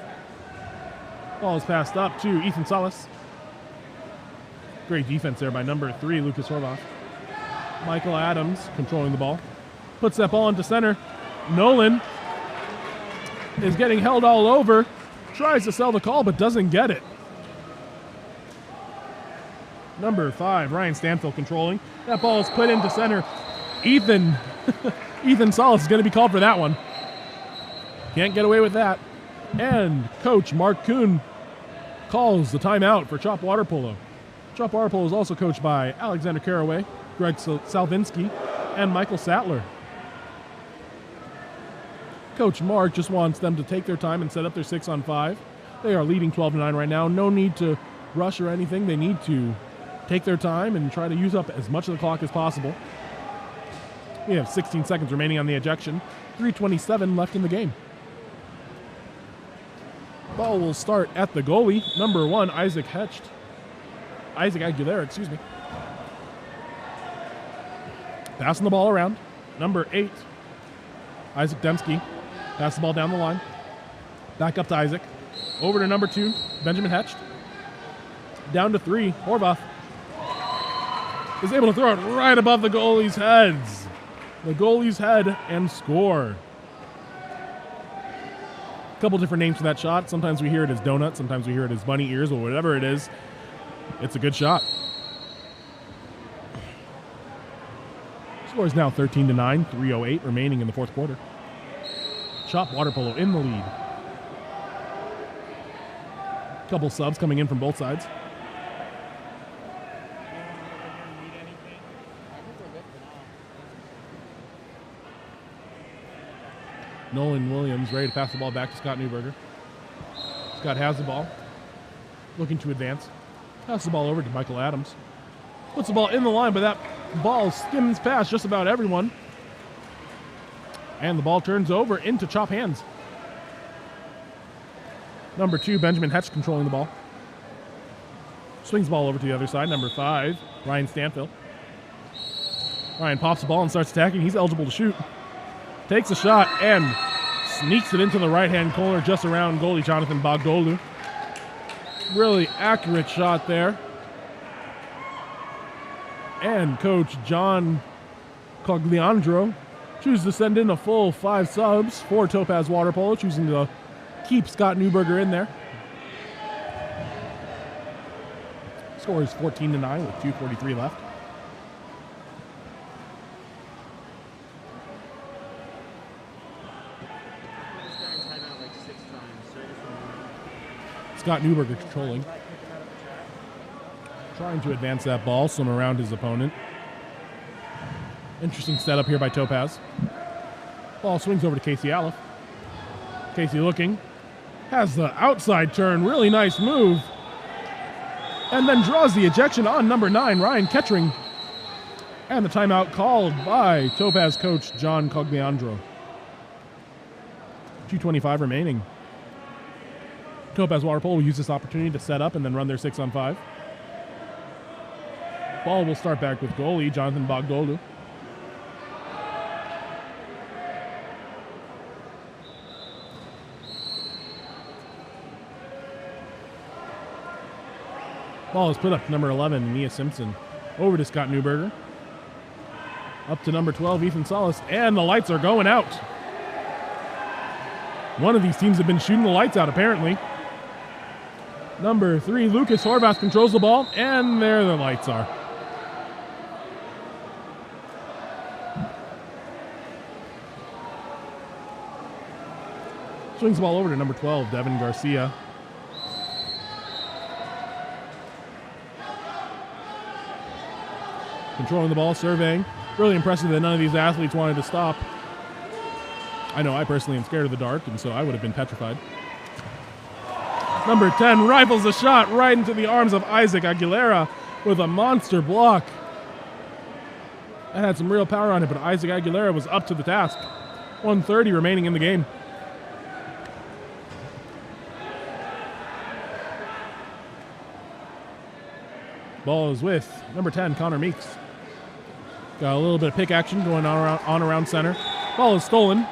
Ball is passed up to Ethan Salas. Great defense there by number 3, Lucas Horvath. Michael Adams controlling the ball. Puts that ball into center. Nolan is getting held all over. Tries to sell the call, but doesn't get it. Number 5, Ryan Stanfield controlling. That ball is put into center. Ethan Salas is going to be called for that one. Can't get away with that. And Coach Mark Kuhn calls the timeout for Chop Water Polo. Chop Water Polo is also coached by Alexander Caraway, Greg Salvinsky, and Michael Sattler. Coach Mark just wants them to take their time and set up their 6-on-5. They are leading 12-9 right now. No need to rush or anything. They need to take their time and try to use up as much of the clock as possible. We have 16 seconds remaining on the ejection. 3:27 left in the game. Ball will start at the goalie, number 1, Isaac Aguilera, excuse me. Passing the ball around, number 8, Isaac Dembski. Pass the ball down the line. Back up to Isaac. Over to number 2, Benjamin Hecht. Down to 3, Horvath is able to throw it right above the goalie's heads. The goalie's head and score. A couple different names for that shot. Sometimes we hear it as donut, sometimes we hear it as bunny ears, or whatever it is. It's a good shot. Score is now 13-9, 3:08 remaining in the fourth quarter. Chop Water Polo in the lead. Couple subs coming in from both sides. Nolan Williams ready to pass the ball back to Scott Newberger. Scott has the ball, looking to advance. Pass the ball over to Michael Adams. Puts the ball in the line, but that ball skims past just about everyone. And the ball turns over into Chop hands. Number 2, Benjamin Hetch controlling the ball. Swings the ball over to the other side. Number 5, Ryan Stanfield. Ryan pops the ball and starts attacking. He's eligible to shoot. Takes a shot and sneaks it into the right-hand corner just around goalie Jonathan Bogdolu. Really accurate shot there. And Coach John Cogliandro chooses to send in a full 5 subs for Topaz Water Polo, choosing to keep Scott Newberger in there. Score is 14-9 with 2:43 left. Scott Newberger controlling. Trying to advance that ball, swim around his opponent. Interesting setup here by Topaz. Ball swings over to Casey Aliff. Casey looking. Has the outside turn. Really nice move. And then draws the ejection on number 9, Ryan Kettering. And the timeout called by Topaz coach John Cogliandro. 2:25 remaining. Topaz Water Polo will use this opportunity to set up and then run their 6-on-5. Ball will start back with goalie Jonathan Bogdolu. Ball is put up to number 11, Mia Simpson. Over to Scott Newberger. Up to number 12, Ethan Salas. And the lights are going out. One of these teams have been shooting the lights out, apparently. Number 3, Lucas Horvath controls the ball, and there the lights are. Swings the ball over to number 12, Devin Garcia. Controlling the ball, surveying. Really impressive that none of these athletes wanted to stop. I know I personally am scared of the dark, and so I would have been petrified. Number 10 rifles a shot right into the arms of Isaac Aguilera with a monster block. That had some real power on it, but Isaac Aguilera was up to the task. 1:30 remaining in the game. Ball is with number 10, Connor Meeks. Got a little bit of pick action going on around center. Ball is stolen.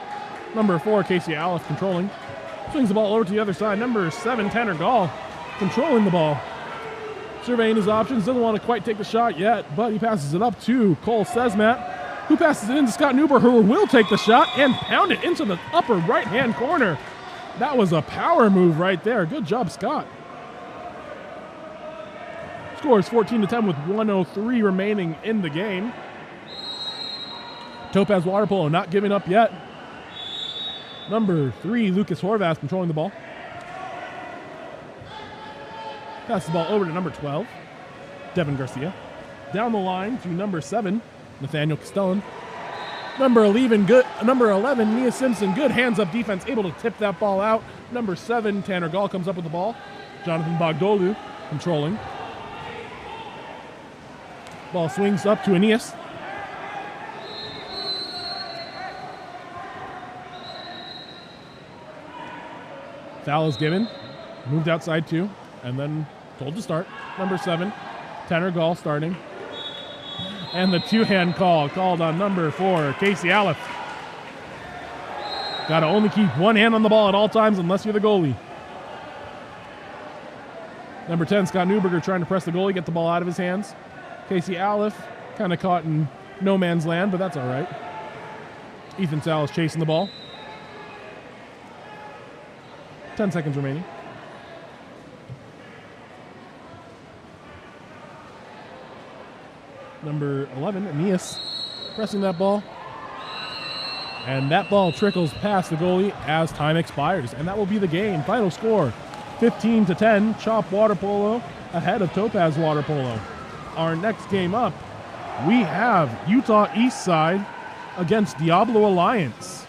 Number 4, Casey Aliff controlling. Swings the ball over to the other side. Number 7, Tanner Gall controlling the ball. Surveying his options. Doesn't want to quite take the shot yet, but he passes it up to Cole Sesmat, who passes it into Scott Newberger, who will take the shot and pound it into the upper right-hand corner. That was a power move right there. Good job, Scott. Score is 14-10 with 1:03 remaining in the game. Topaz Water Polo not giving up yet. Number 3, Lucas Horvath controlling the ball. Pass the ball over to number 12, Devin Garcia. Down the line to number 7, Nathaniel Castellan. Number 11, Nia Simpson. Good hands-up defense, able to tip that ball out. Number 7, Tanner Gall comes up with the ball. Jonathan Bogdolu controlling. Ball swings up to Aeneas. Foul is given. Moved outside 2, and then told to start. Number 7, Tanner Gall starting. And the 2-hand call called on number 4, Casey Aleph. Got to only keep one hand on the ball at all times unless you're the goalie. Number 10, Scott Newberger trying to press the goalie, get the ball out of his hands. Casey Aleph kind of caught in no man's land, but that's all right. Ethan Salas chasing the ball. 10 seconds remaining. Number 11, Aeneas, pressing that ball. And that ball trickles past the goalie as time expires. And that will be the game. Final score, 15-10. Chop Water Polo ahead of Topaz Water Polo. Our next game up, we have Utah East Side against Diablo Alliance.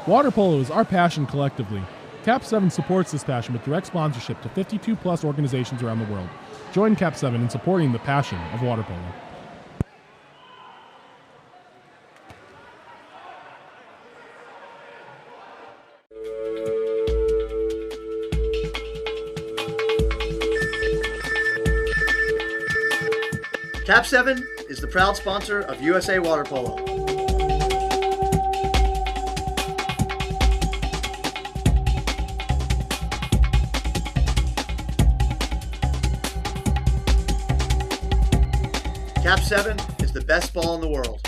Water polo is our passion collectively. KAP7 supports this passion with direct sponsorship to 52-plus organizations around the world. Join KAP7 in supporting the passion of water polo. KAP7 is the proud sponsor of USA Water Polo. KAP7 is the best ball in the world.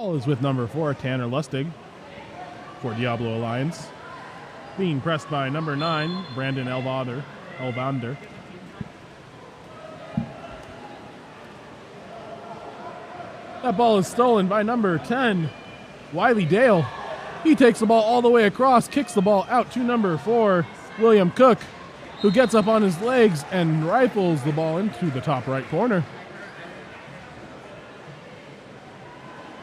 Ball is with number 4, Tanner Lustig for Diablo Alliance. Being pressed by number 9, Brandon Elvander. That ball is stolen by number 10, Wiley Dale. He takes the ball all the way across, kicks the ball out to number 4, William Cook, who gets up on his legs and rifles the ball into the top right corner.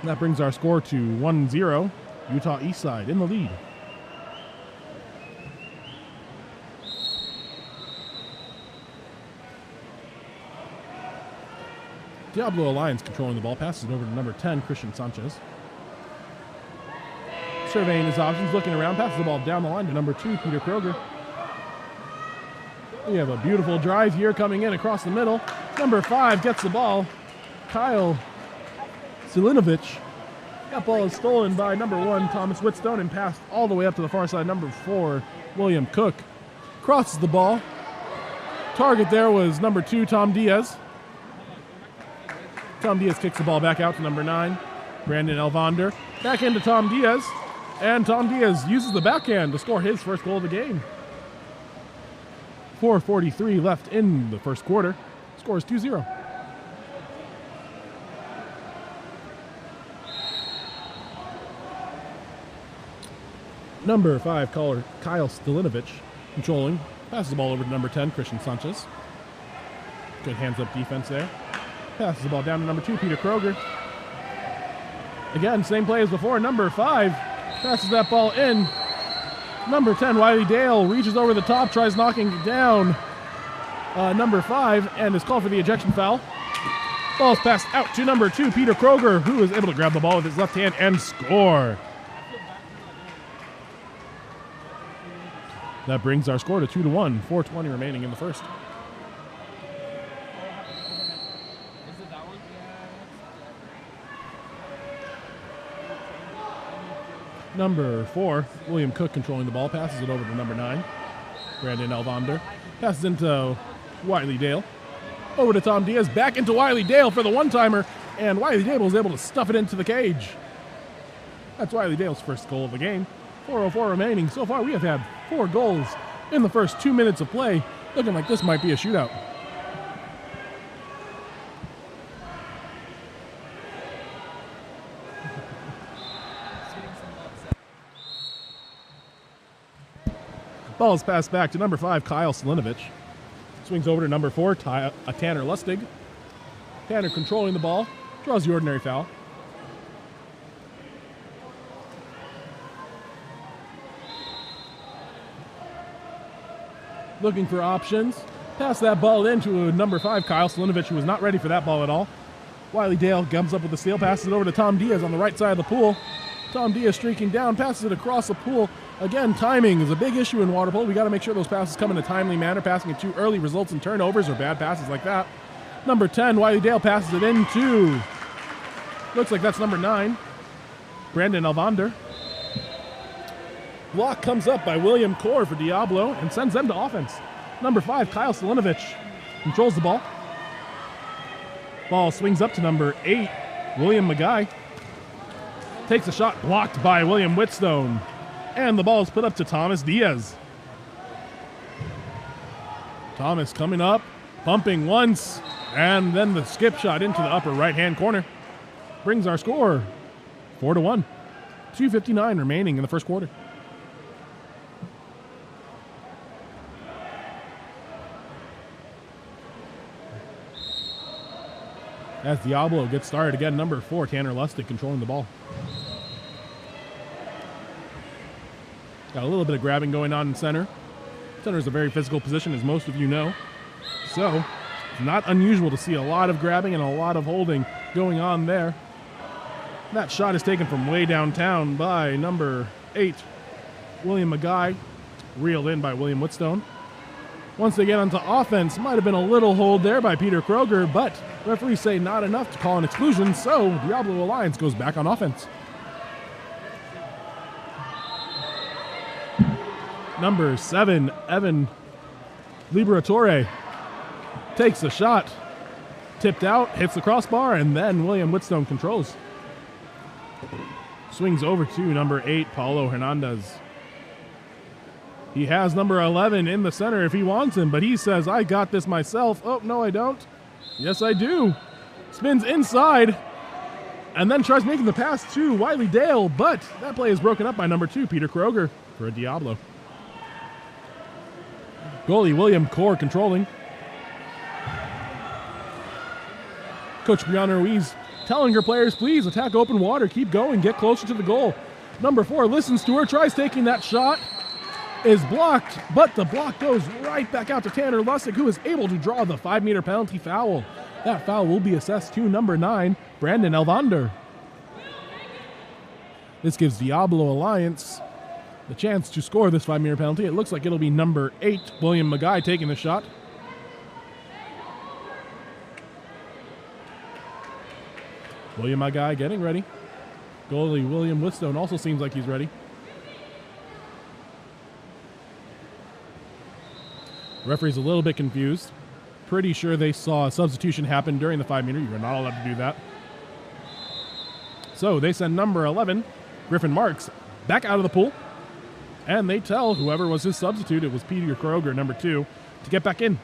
And that brings our score to 1-0, Utah Eastside in the lead. Diablo Alliance controlling the ball, passes it over to number 10, Christian Sanchez. Surveying his options, looking around, passes the ball down the line to number 2, Peter Kroger. We have a beautiful drive here coming in across the middle. Number 5 gets the ball, Kyle Silinovich. That ball is stolen by number 1, Thomas Whitstone, and passed all the way up to the far side, number 4, William Cook. Crosses the ball. Target there was number 2, Tom Diaz. Tom Diaz kicks the ball back out to number 9, Brandon Elvander. Back into Tom Diaz, and Tom Diaz uses the backhand to score his first goal of the game. 4:43 left in the first quarter. Score is 2-0. Number 5, Kyle Stilinovic, controlling. Passes the ball over to number 10, Christian Sanchez. Good hands-up defense there. Passes the ball down to number 2, Peter Kroger. Again, same play as before. Number 5 passes that ball in. Number 10, Wiley Dale, reaches over the top, tries knocking it down. Number 5, and is called for the ejection foul. Ball's passed out to number 2, Peter Kroger, who is able to grab the ball with his left hand and score. That brings our score to 2-1, 4:20 remaining in the first. Number 4, William Cook controlling the ball, passes it over to number 9, Brandon Elvander. Passes into Wiley Dale. Over to Tom Diaz, back into Wiley Dale for the one-timer, and Wiley Dale was able to stuff it into the cage. That's Wiley Dale's first goal of the game. 4:04 remaining. So far, we have had 4 goals in the first 2 minutes of play. Looking like this might be a shootout. Ball is passed back to number 5, Kyle Silinovich. Swings over to number 4, Tanner Lustig. Tanner controlling the ball, draws the ordinary foul. Looking for options. Pass that ball into number 5, Kyle Silinovich, who was not ready for that ball at all. Wiley Dale comes up with the steal, passes it over to Tom Diaz on the right side of the pool. Tom Diaz streaking down, passes it across the pool. Again, timing is a big issue in water polo. We got to make sure those passes come in a timely manner. Passing it too early results in turnovers or bad passes like that. Number 10, Wiley Dale passes it into, looks like that's number 9, Brandon Elvander. Block comes up by William Core for Diablo and sends them to offense. Number 5, Kyle Silinovich controls the ball. Ball swings up to number 8, William Magai. Takes a shot blocked by William Whitstone. And the ball is put up to Thomas Diaz. Thomas coming up, pumping once, and then the skip shot into the upper right-hand corner. Brings our score 4-1. 2:59 remaining in the first quarter. As Diablo gets started again, number 4, Tanner Lustig controlling the ball. Got a little bit of grabbing going on in center. Center is a very physical position, as most of you know. So, it's not unusual to see a lot of grabbing and a lot of holding going on there. That shot is taken from way downtown by number 8, William Magai. Reeled in by William Whitstone. Once they get onto offense, might have been a little hold there by Peter Kroger, but referees say not enough to call an exclusion, so Diablo Alliance goes back on offense. Number 7, Evan Liberatore takes a shot, tipped out, hits the crossbar, and then William Whitstone controls. Swings over to number 8, Paulo Hernandez. He has number 11 in the center if he wants him, but he says, I got this myself. Oh, no, I don't. Yes, I do. Spins inside and then tries making the pass to Wiley Dale, but that play is broken up by number 2, Peter Kroger, for a Diablo. Goalie William Core controlling. Coach Brianna Ruiz telling her players, please attack open water, keep going, get closer to the goal. Number 4 listens to her, tries taking that shot, is blocked, but the block goes right back out to Tanner Lussick, who is able to draw the 5-meter penalty foul. That foul will be assessed to number 9, Brandon Elvander. This gives Diablo Alliance the chance to score this 5-meter penalty. It looks like it'll be number 8, William Magai, taking the shot. William Magai getting ready. Goalie William Whitstone also seems like he's ready. Referee's a little bit confused. Pretty sure they saw a substitution happen during the 5-meter. You're not allowed to do that. So they send number 11, Griffin Marks, back out of the pool. And they tell whoever was his substitute, it was Peter Kroger, number 2, to get back in.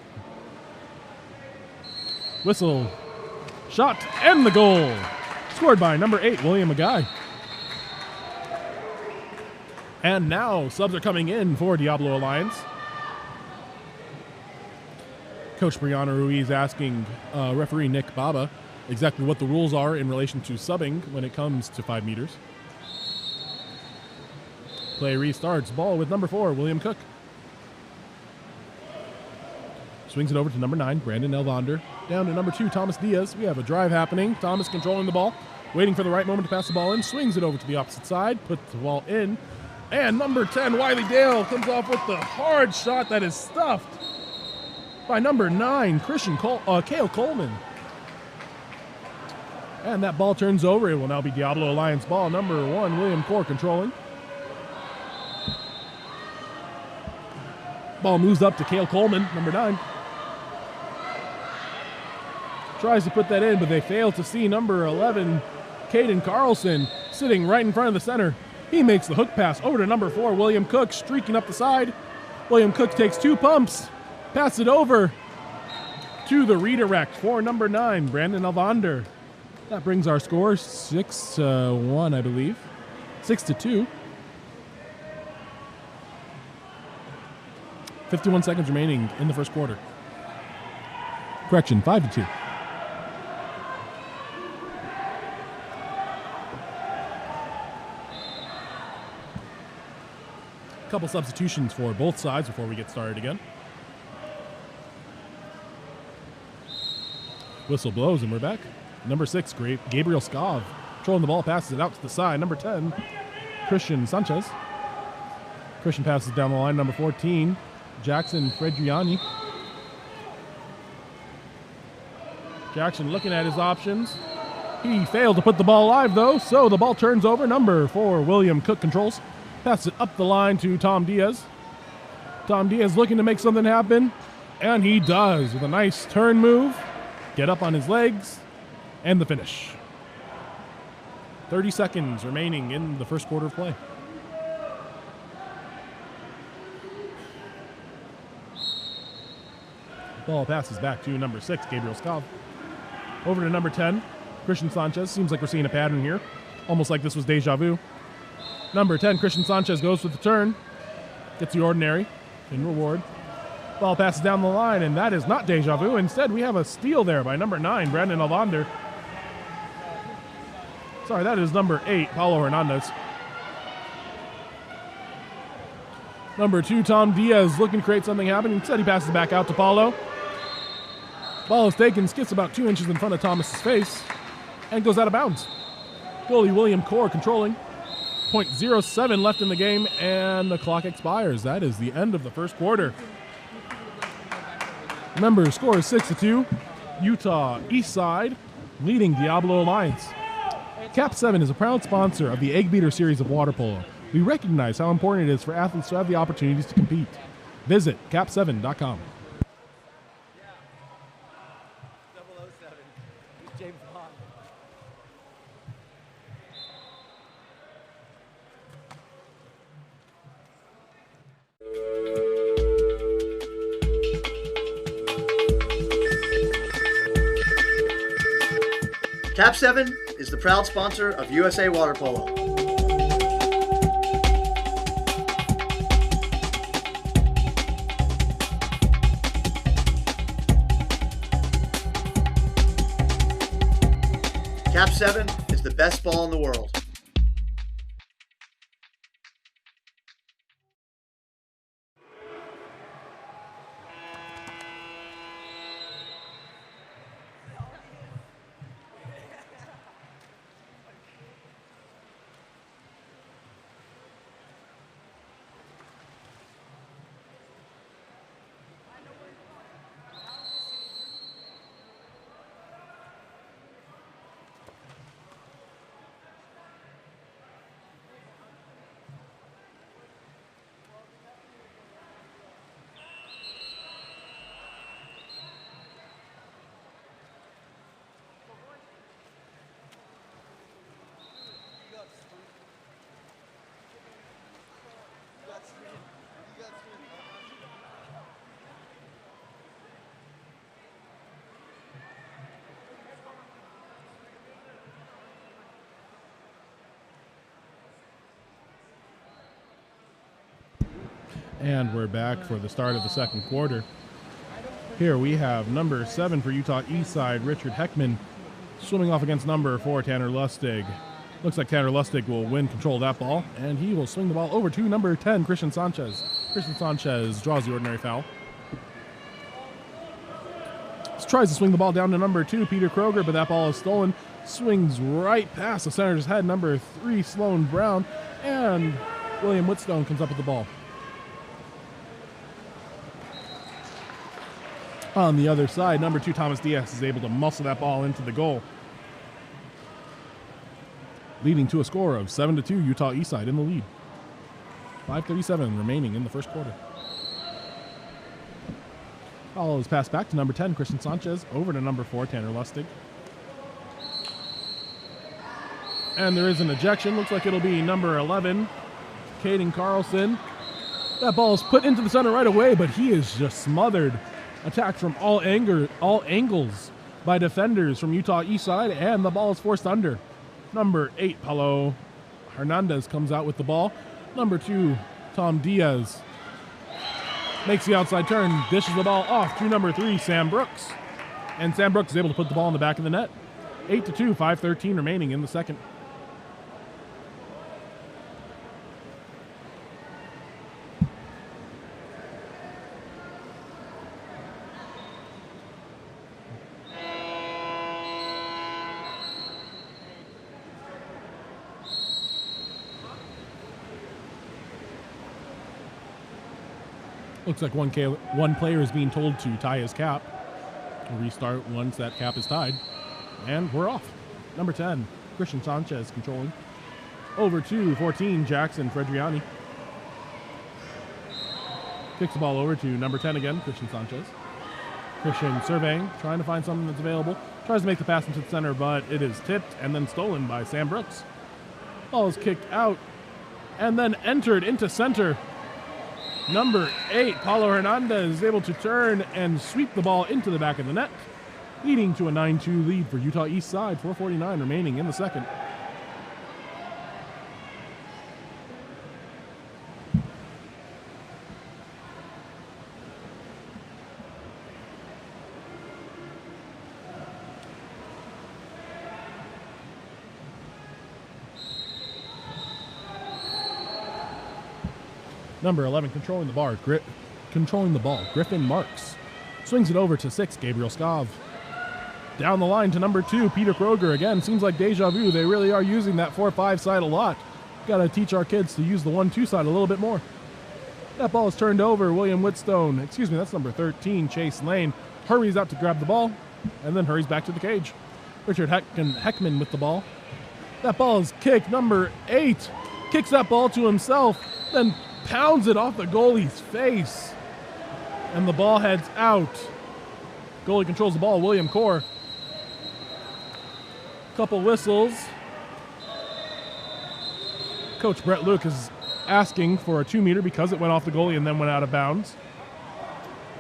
Whistle, shot, and the goal. Scored by number 8, William Magai. And now subs are coming in for Diablo Alliance. Coach Brianna Ruiz asking referee Nick Baba exactly what the rules are in relation to subbing when it comes to 5 meters. Play restarts. Ball with number 4, William Cook. Swings it over to number 9, Brandon Elvander. Down to number 2, Thomas Diaz. We have a drive happening. Thomas controlling the ball, waiting for the right moment to pass the ball in. Swings it over to the opposite side, puts the ball in. And number 10, Wiley Dale, comes off with the hard shot that is stuffed by number 9, Cale Coleman. And that ball turns over. It will now be Diablo Alliance ball. Number 1, William Core controlling. Ball moves up to Cale Coleman, number 9. Tries to put that in, but they fail to see number 11, Caden Carlson, sitting right in front of the center. He makes the hook pass over to number 4, William Cook, streaking up the side. William Cook takes 2 pumps. Pass it over to the redirect for number 9, Brandon Elvander. That brings our score 6-1, I believe. 6-2. 51 seconds remaining in the first quarter. Correction, 5-2. Couple substitutions for both sides before we get started again. Whistle blows and we're back. Number 6, Gabriel Skov, controlling the ball, passes it out to the side. Number 10, Christian Sanchez. Christian passes down the line. Number 14, Jackson Fredriani. Jackson looking at his options. He failed to put the ball live though, so the ball turns over. Number 4, William Cook controls. Passes it up the line to Tom Diaz. Tom Diaz looking to make something happen, and he does with a nice turn move. Get up on his legs, and the finish. 30 seconds remaining in the first quarter of play. Ball passes back to number 6, Gabriel Skov. Over to number 10, Christian Sanchez. Seems like we're seeing a pattern here, almost like this was deja vu. Number 10, Christian Sanchez goes for the turn. Gets the ordinary in reward. Ball passes down the line, and that is not deja vu. Instead, we have a steal there by number 9, Brandon Elvander. Sorry, that is number 8, Paulo Hernandez. Number 2, Tom Diaz, looking to create something happen. Instead, he passes back out to Paulo. Ball is taken, skips about 2 inches in front of Thomas's face, and goes out of bounds. Goalie William Core controlling. 0.07 left in the game, and the clock expires. That is the end of the first quarter. Remember, score is 6-2. Utah Eastside leading Diablo Alliance. KAP7 is a proud sponsor of the Eggbeater series of water polo. We recognize how important it is for athletes to have the opportunities to compete. Visit KAP7.com. Yeah. 007. James Bond. KAP7 is the proud sponsor of USA Water Polo. KAP7 is the best ball in the world. And we're back for the start of the second quarter. Here we have number 7 for Utah Eastside, Richard Heckman, swimming off against number 4, Tanner Lustig. Looks like Tanner Lustig will win control of that ball, and he will swing the ball over to number 10, Christian Sanchez. Christian Sanchez draws the ordinary foul. Tries to swing the ball down to number 2, Peter Kroger, but that ball is stolen. Swings right past the center's head, number 3, Sloan Brown, and William Whitstone comes up with the ball. On the other side, number 2, Thomas Diaz, is able to muscle that ball into the goal, leading to a score of 7-2, Utah Eastside in the lead. 5:37 remaining in the first quarter. Ball is passed back to number 10, Christian Sanchez, over to number 4, Tanner Lustig. And there is an ejection. Looks like it'll be number 11, Caden Carlson. That ball is put into the center right away, but he is just smothered. Attacked from all angles by defenders from Utah Eastside, and the ball is forced under. Number 8, Polo Hernandez comes out with the ball. Number 2, Tom Diaz makes the outside turn, dishes the ball off to number 3, Sam Brooks. And Sam Brooks is able to put the ball in the back of the net. 8-2, 5:13 remaining in the second. Looks like one player is being told to tie his cap. We'll restart once that cap is tied. And we're off. Number 10, Christian Sanchez controlling. Over to 14, Jackson Fredriani. Kicks the ball over to number 10 again, Christian Sanchez. Christian surveying, trying to find something that's available. Tries to make the pass into the center, but it is tipped and then stolen by Sam Brooks. Ball is kicked out and then entered into center. Number 8, Paulo Hernandez, is able to turn and sweep the ball into the back of the net, leading to a 9-2 lead for Utah Eastside. 4:49 remaining in the second. Number 11 controlling the ball, Griffin Marks. Swings it over to 6, Gabriel Skov. Down the line to number 2, Peter Kroger. Again, seems like deja vu. They really are using that 4-5 side a lot. Got to teach our kids to use the 1-2 side a little bit more. That ball is turned over. William Whitstone, that's number 13, Chase Lane, hurries out to grab the ball and then hurries back to the cage. Richard Heckman with the ball. That ball is kicked. Number 8 kicks that ball to himself, then pounds it off the goalie's face. And the ball heads out. Goalie controls the ball, William Core. Couple whistles. Coach Brett Luke is asking for a 2-meter because it went off the goalie and then went out of bounds.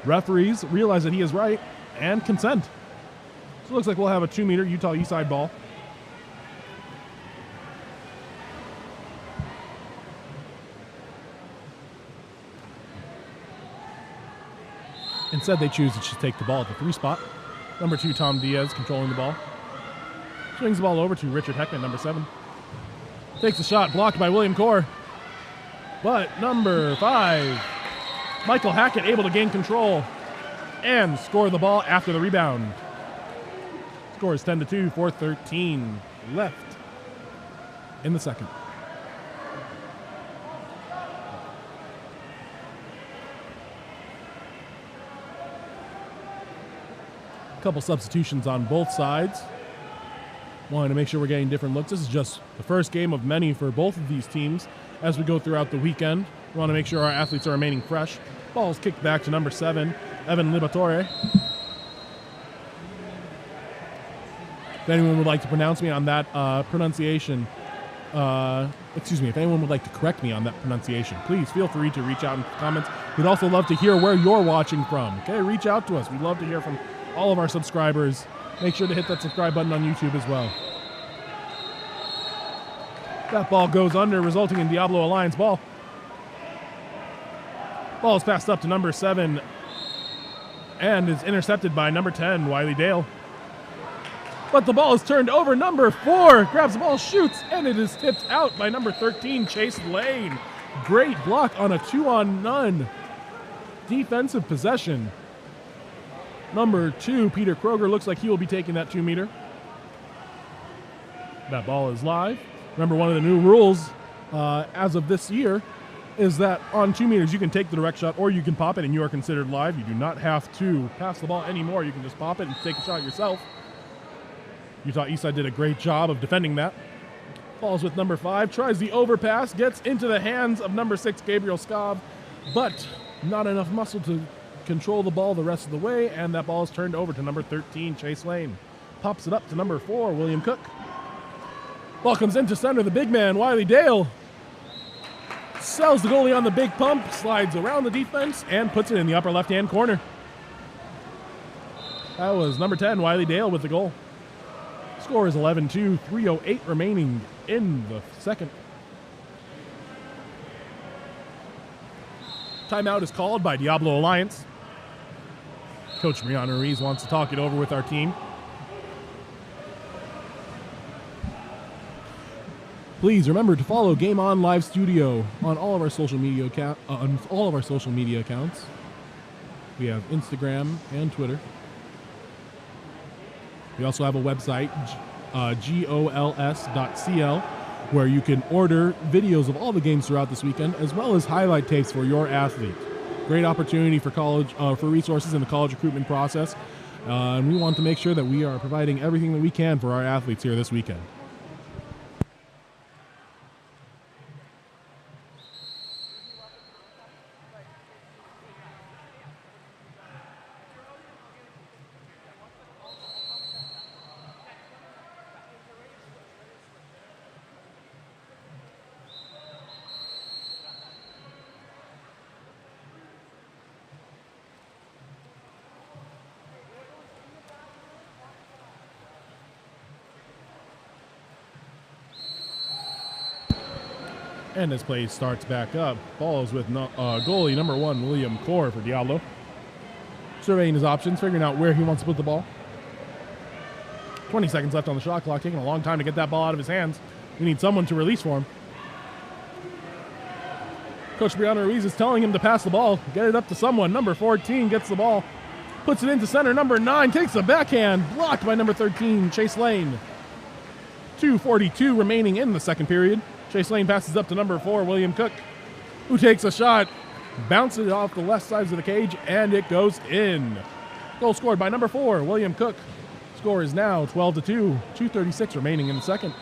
Referees realize that he is right and consent. So it looks like we'll have a 2-meter Utah Eastside ball. Instead, they choose to take the ball at the 3 spot. Number 2, Tom Diaz, controlling the ball. Swings the ball over to Richard Heckman, number 7. Takes a shot, blocked by William Corr. But number 5, Michael Hackett, able to gain control and score the ball after the rebound. Score is 10-2, 4:13 left in the second. A couple substitutions on both sides. Wanting to make sure we're getting different looks. This is just the first game of many for both of these teams as we go throughout the weekend. We want to make sure our athletes are remaining fresh. Ball's kicked back to number 7, Evan Liberatore. If anyone would like to pronounce me on that pronunciation, if anyone would like to correct me on that pronunciation, please feel free to reach out in the comments. We'd also love to hear where you're watching from. Okay, reach out to us. We'd love to hear from all of our subscribers. Make sure to hit that subscribe button on YouTube as well. That ball goes under, resulting in Diablo Alliance ball. Ball is passed up to number 7 and is intercepted by number 10, Wiley Dale. But the ball is turned over. Number 4 grabs the ball, shoots, and it is tipped out by number 13, Chase Lane. Great block on a 2-on-none defensive possession. Number 2, Peter Kroger, looks like he will be taking that 2-meter. That ball is live. Remember, one of the new rules as of this year is that on 2 meters you can take the direct shot or you can pop it and you are considered live. You do not have to pass the ball anymore. You can just pop it and take a shot yourself. Utah Eastside did a great job of defending that. Ball's with number 5, tries the overpass, gets into the hands of number 6, Gabriel Scobb, but not enough muscle to control the ball the rest of the way, and that ball is turned over to number 13, Chase Lane. Pops it up to number 4, William Cook. Ball comes into center, the big man, Wiley Dale. Sells the goalie on the big pump, slides around the defense, and puts it in the upper left-hand corner. That was number 10, Wiley Dale, with the goal. Score is 11-2, 3:08 remaining in the second. Timeout is called by Diablo Alliance. Coach Brianna Ruiz wants to talk it over with our team. Please remember to follow Game On Live Studio on all of our social media accounts. We have Instagram and Twitter. We also have a website, gols.cl, where you can order videos of all the games throughout this weekend, as well as highlight tapes for your athlete. Great opportunity for college, for resources in the college recruitment process. And we want to make sure that we are providing everything that we can for our athletes here this weekend. And as play starts back up, ball is with goalie number 1, William Corr for Diablo. Surveying his options, figuring out where he wants to put the ball. 20 seconds left on the shot clock, taking a long time to get that ball out of his hands. We need someone to release for him. Coach Brianna Ruiz is telling him to pass the ball, get it up to someone. Number 14 gets the ball, puts it into center. Number 9 takes a backhand, blocked by number 13, Chase Lane. 2:42 remaining in the second period. Chase Lane passes up to number 4, William Cook, who takes a shot, bounces it off the left sides of the cage, and it goes in. Goal scored by number 4, William Cook. Score is now 12-2, 2:36 remaining in the second.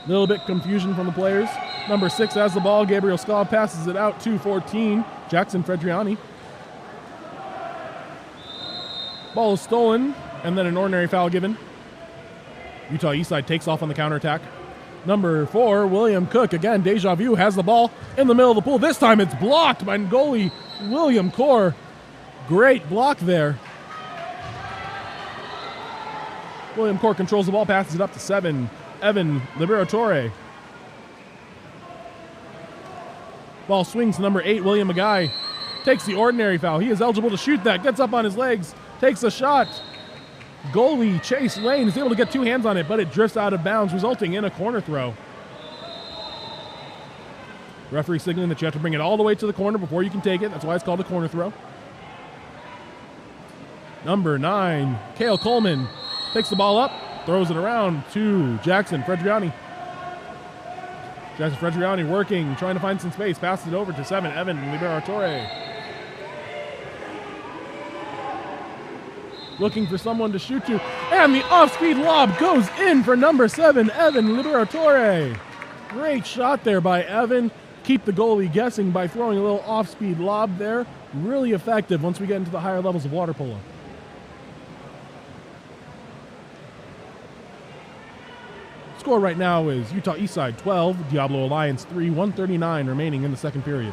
Little bit confusion from the players. Number 6 has the ball. Gabriel Scobb passes it out to 14, Jackson Fredriani. Ball is stolen, and then an ordinary foul given. Utah Eastside takes off on the counterattack. Number 4, William Cook, again, deja vu, has the ball in the middle of the pool. This time it's blocked by goalie William Corr. Great block there. William Corr controls the ball, passes it up to 7, Evan Liberatore. Ball swings to number 8, William Magai. Takes the ordinary foul. He is eligible to shoot that. Gets up on his legs. Takes a shot. Goalie Chase Lane is able to get 2 hands on it, but it drifts out of bounds, resulting in a corner throw. Referee signaling that you have to bring it all the way to the corner before you can take it. That's why it's called a corner throw. Number 9, Cale Coleman takes the ball up, throws it around to Jackson Fredriani. Jackson Fredriani working, trying to find some space, passes it over to 7, Evan Liberatore. Looking for someone to shoot to, and the off-speed lob goes in for number 7, Evan Liberatore. Great shot there by Evan. Keep the goalie guessing by throwing a little off-speed lob there. Really effective once we get into the higher levels of water polo. Score right now is Utah Eastside 12, Diablo Alliance 3, 1:39 remaining in the second period.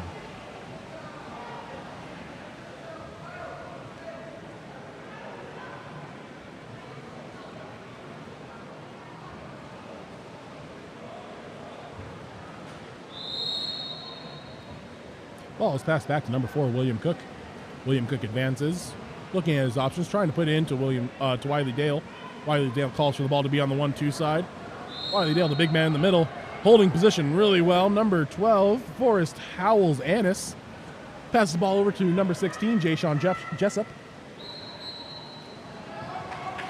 Ball is passed back to number 4, William Cook. William Cook advances, looking at his options, trying to put it into Wiley Dale. Wiley Dale calls for the ball to be on the 1-2 side. Wiley Dale, the big man in the middle, holding position really well. Number 12, Forrest Howells Annis. Passes the ball over to number 16, Jay-Sean Jessup.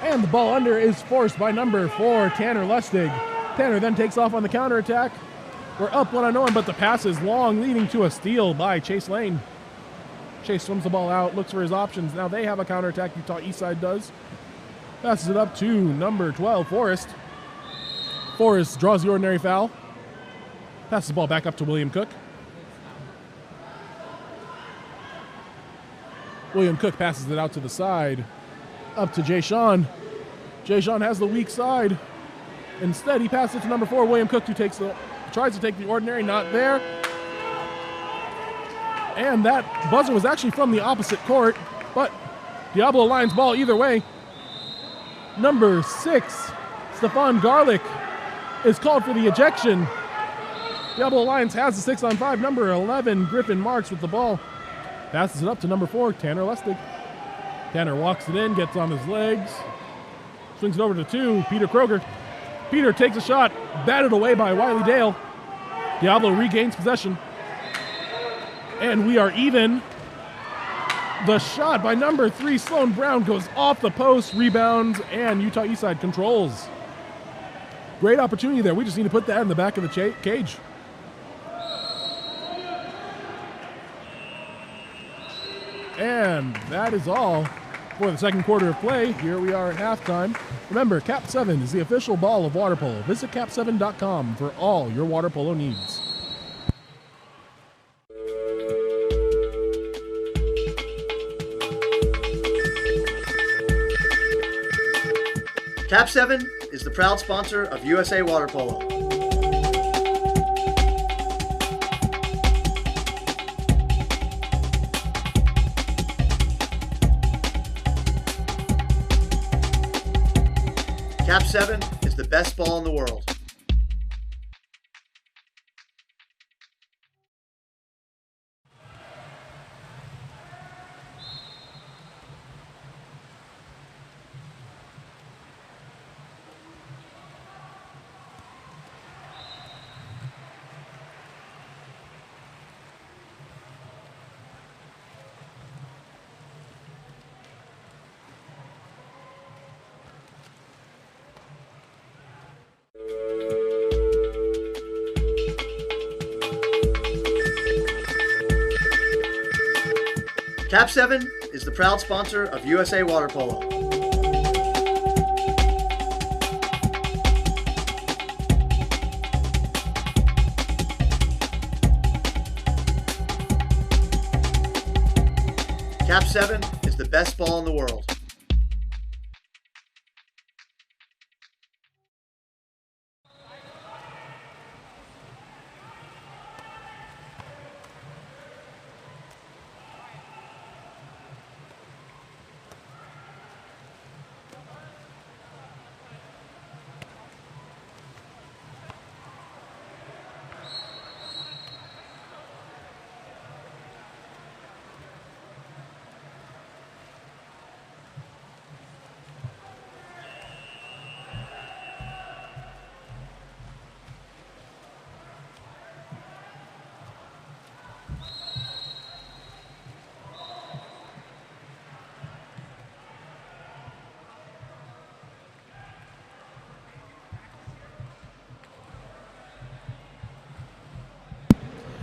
And the ball under is forced by number 4, Tanner Lustig. Tanner then takes off on the counterattack. We're up 1-0, but the pass is long, leading to a steal by Chase Lane. Chase swims the ball out, looks for his options. Now they have a counterattack, Utah Eastside does. Passes it up to number 12, Forrest. Forrest draws the ordinary foul. Passes the ball back up to William Cook. William Cook passes it out to the side. Up to Jay-Sean. Jay-Sean has the weak side. Instead, he passes it to number 4, William Cook, who tries to take the ordinary, not there. And that buzzer was actually from the opposite court, but Diablo Alliance ball either way. Number 6, Stefan Garlick, is called for the ejection. Diablo Alliance has the 6-on-5. Number 11, Griffin Marks with the ball. Passes it up to number 4, Tanner Lustig. Tanner walks it in, gets on his legs. Swings it over to 2, Peter Kroger. Peter takes a shot, batted away by Wiley Dale. Diablo regains possession. And we are even. The shot by number 3, Sloan Brown, goes off the post, rebounds, and Utah Eastside controls. Great opportunity there. We just need to put that in the back of the cage. And that is all for the second quarter of play. Here we are at halftime. Remember, KAP7 is the official ball of water polo. Visit KAP7.com for all your water polo needs. KAP7 is the proud sponsor of USA Water Polo. KAP7 is the best ball in the world. KAP7 is the proud sponsor of USA Water Polo. KAP7 is the best ball in the world.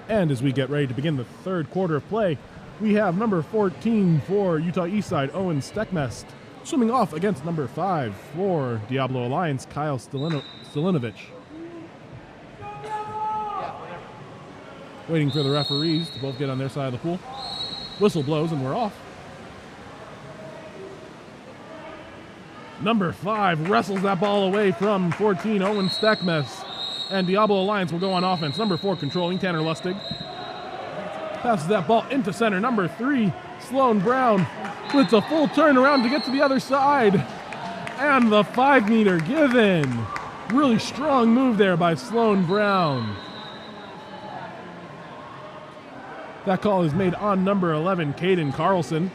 And as we get ready to begin the third quarter of play, we have number 14 for Utah Eastside, Owen Steckmest, swimming off against number 5 for Diablo Alliance, Kyle Stalinovich. Waiting for the referees to both get on their side of the pool. Whistle blows and we're off. Number 5 wrestles that ball away from 14, Owen Steckmest. And Diablo Alliance will go on offense. Number 4 controlling, Tanner Lustig. Passes that ball into center. Number 3, Sloan Brown with a full turnaround to get to the other side. And the 5-meter given. Really strong move there by Sloan Brown. That call is made on number 11, Caden Carlson,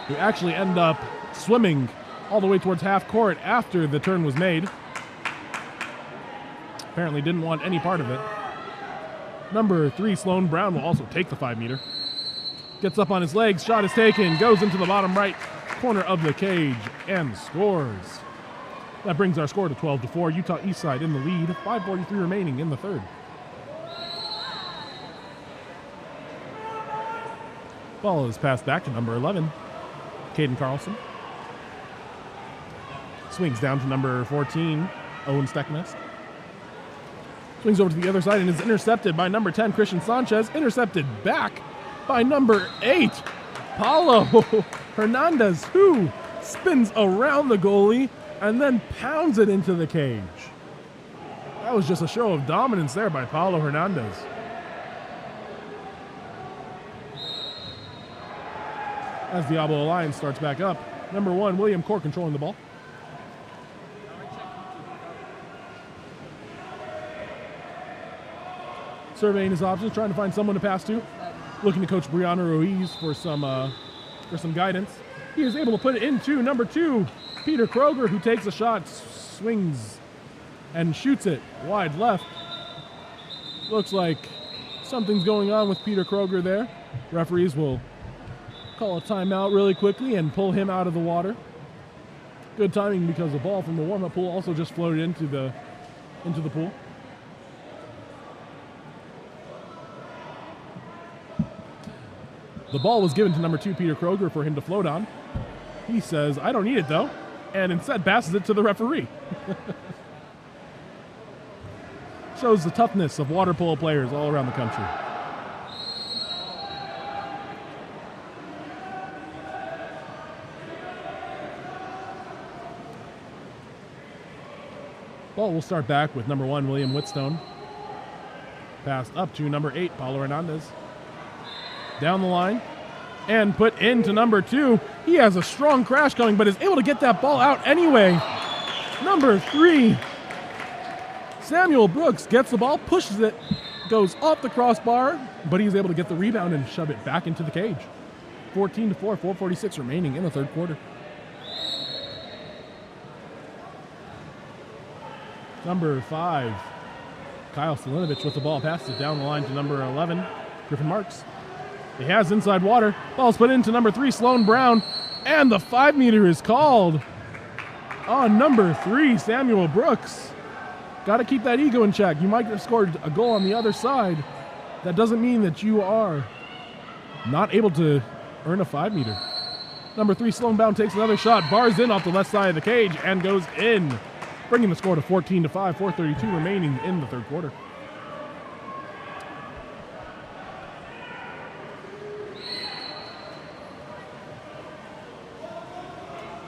who actually ended up swimming all the way towards half court after the turn was made. Apparently didn't want any part of it. Number 3, Sloan Brown, will also take the 5-meter. Gets up on his legs, shot is taken, goes into the bottom right corner of the cage, and scores. That brings our score to 12-4. Utah Eastside in the lead, 5:43 remaining in the third. Ball is passed back to number 11, Caden Carlson. Swings down to number 14, Owen Steckmest. Swings over to the other side and is intercepted by number 10, Christian Sanchez. Intercepted back by number 8, Paulo Hernandez, who spins around the goalie and then pounds it into the cage. That was just a show of dominance there by Paulo Hernandez. As Diablo Alliance starts back up, number 1, William Core controlling the ball. Surveying his options, trying to find someone to pass to. Looking to Coach Brianna Ruiz for some guidance. He is able to put it into number 2, Peter Kroger, who takes a shot, swings, and shoots it wide left. Looks like something's going on with Peter Kroger there. Referees will call a timeout really quickly and pull him out of the water. Good timing because the ball from the warm-up pool also just floated into the pool. The ball was given to number 2, Peter Kroger, for him to float on. He says, "I don't need it though," and instead passes it to the referee. Shows the toughness of water polo players all around the country. Ball will start back with number 1, William Whitstone. Passed up to number 8, Paulo Hernandez. Down the line and put into number 2. He has a strong crash coming, but is able to get that ball out anyway. Number 3, Samuel Brooks, gets the ball, pushes it, goes off the crossbar, but he's able to get the rebound and shove it back into the cage. 14-4, 4:46 remaining in the third quarter. Number 5, Kyle Stalinovich with the ball, passes it down the line to number 11, Griffin Marks. He has inside water. Ball's put into number 3, Sloan Brown, and the 5-meter is called on number 3, Samuel Brooks. Got to keep that ego in check. You might have scored a goal on the other side. That doesn't mean that you are not able to earn a 5-meter. Number 3, Sloan Brown, takes another shot, bars in off the left side of the cage, and goes in, bringing the score to 14-5, 4:32 remaining in the third quarter.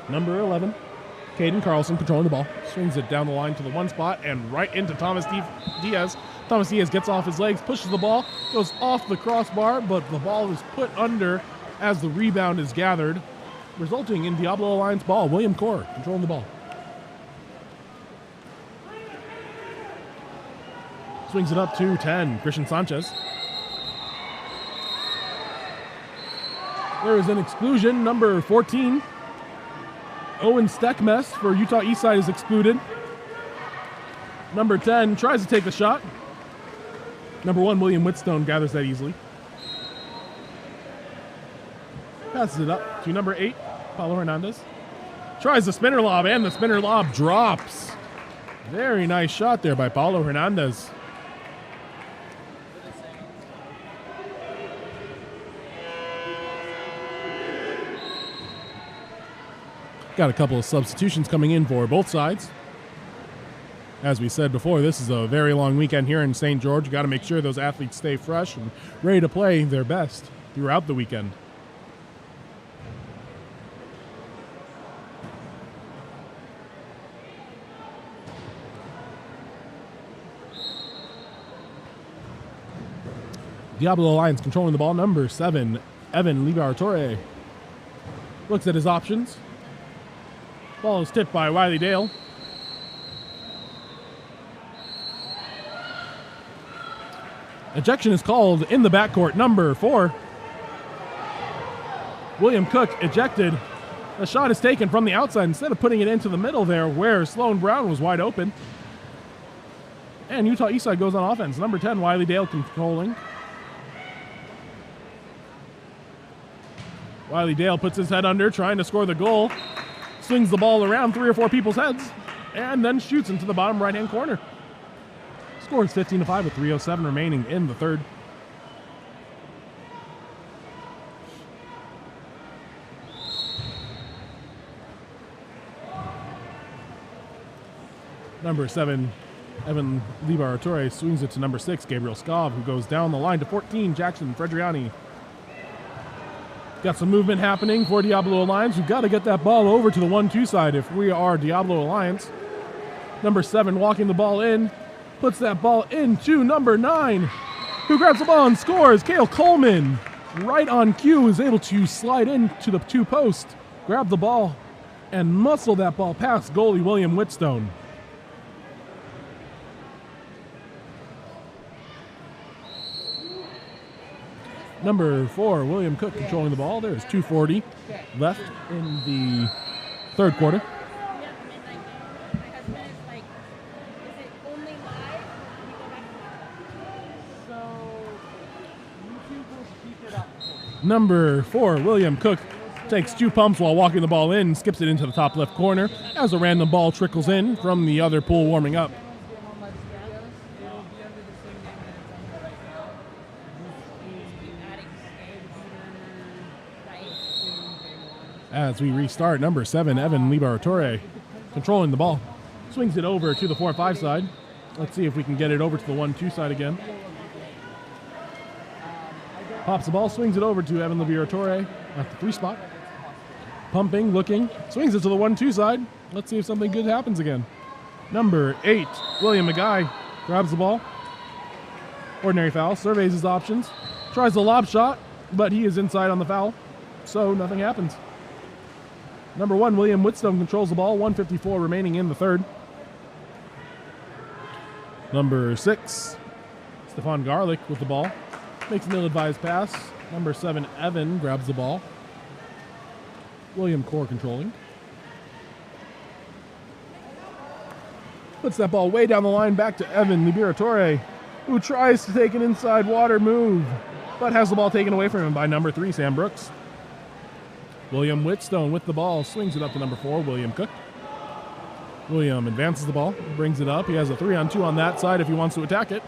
Number 11, Caden Carlson, controlling the ball. Swings it down the line to the 1 spot and right into Thomas Diaz. Thomas Diaz gets off his legs, pushes the ball, goes off the crossbar, but the ball is put under as the rebound is gathered, resulting in Diablo Alliance ball. William Core controlling the ball. Swings it up to 10, Christian Sanchez. There is an exclusion. Number 14, Owen Steckmest for Utah Eastside is excluded. Number 10 tries to take the shot. Number 1, William Whitstone, gathers that easily. Passes it up to number 8, Paulo Hernandez. Tries the spinner lob, and the spinner lob drops. Very nice shot there by Paulo Hernandez. Got a couple of substitutions coming in for both sides. As we said before, this is a very long weekend here in St. George. You got to make sure those athletes stay fresh and ready to play their best throughout the weekend. Diablo Alliance controlling the ball. Number 7, Evan Liberatore. Looks at his options. Ball is tipped by Wiley Dale. Ejection is called in the backcourt. Number 4, William Cook ejected. The shot is taken from the outside instead of putting it into the middle there where Sloan Brown was wide open. And Utah Eastside goes on offense. Number 10, Wiley Dale controlling. Wiley Dale puts his head under, trying to score the goal. Swings the ball around 3 or 4 people's heads, and then shoots into the bottom right-hand corner. Scores 15-5 with 3:07 remaining in the third. Number 7, Evan Liberatore swings it to number 6, Gabriel Scov, who goes down the line to 14, Jackson Fredriani. Got some movement happening for Diablo Alliance. We've got to get that ball over to the 1-2 side if we are Diablo Alliance. Number 7 walking the ball in. Puts that ball into number 9, who grabs the ball and scores. Cale Coleman, right on cue, is able to slide into the 2 post, grab the ball, and muscle that ball past goalie William Whitstone. Number 4, William Cook controlling the ball. There's 2:40 left in the third quarter. Number 4, William Cook takes 2 pumps while walking the ball in, skips it into the top left corner as a random ball trickles in from the other pool warming up. As we restart, number 7, Evan Liberatore, controlling the ball. Swings it over to the 4-5 side. Let's see if we can get it over to the 1-2 side again. Pops the ball, swings it over to Evan Liberatore at the 3 spot. Pumping, looking, swings it to the 1-2 side. Let's see if something good happens again. Number 8, William McGuy, grabs the ball. Ordinary foul, surveys his options. Tries the lob shot, but he is inside on the foul, so nothing happens. Number 1, William Whitstone controls the ball, 1:54 remaining in the third. Number 6, Stefan Garlick with the ball. Makes an ill-advised pass. Number 7, Evan grabs the ball. William Core controlling. Puts that ball way down the line back to Evan Liberatore, who tries to take an inside water move, but has the ball taken away from him by number 3, Sam Brooks. William Whitstone with the ball, swings it up to number 4, William Cook. William advances the ball, brings it up. He has a 3-on-2 on that side if he wants to attack it.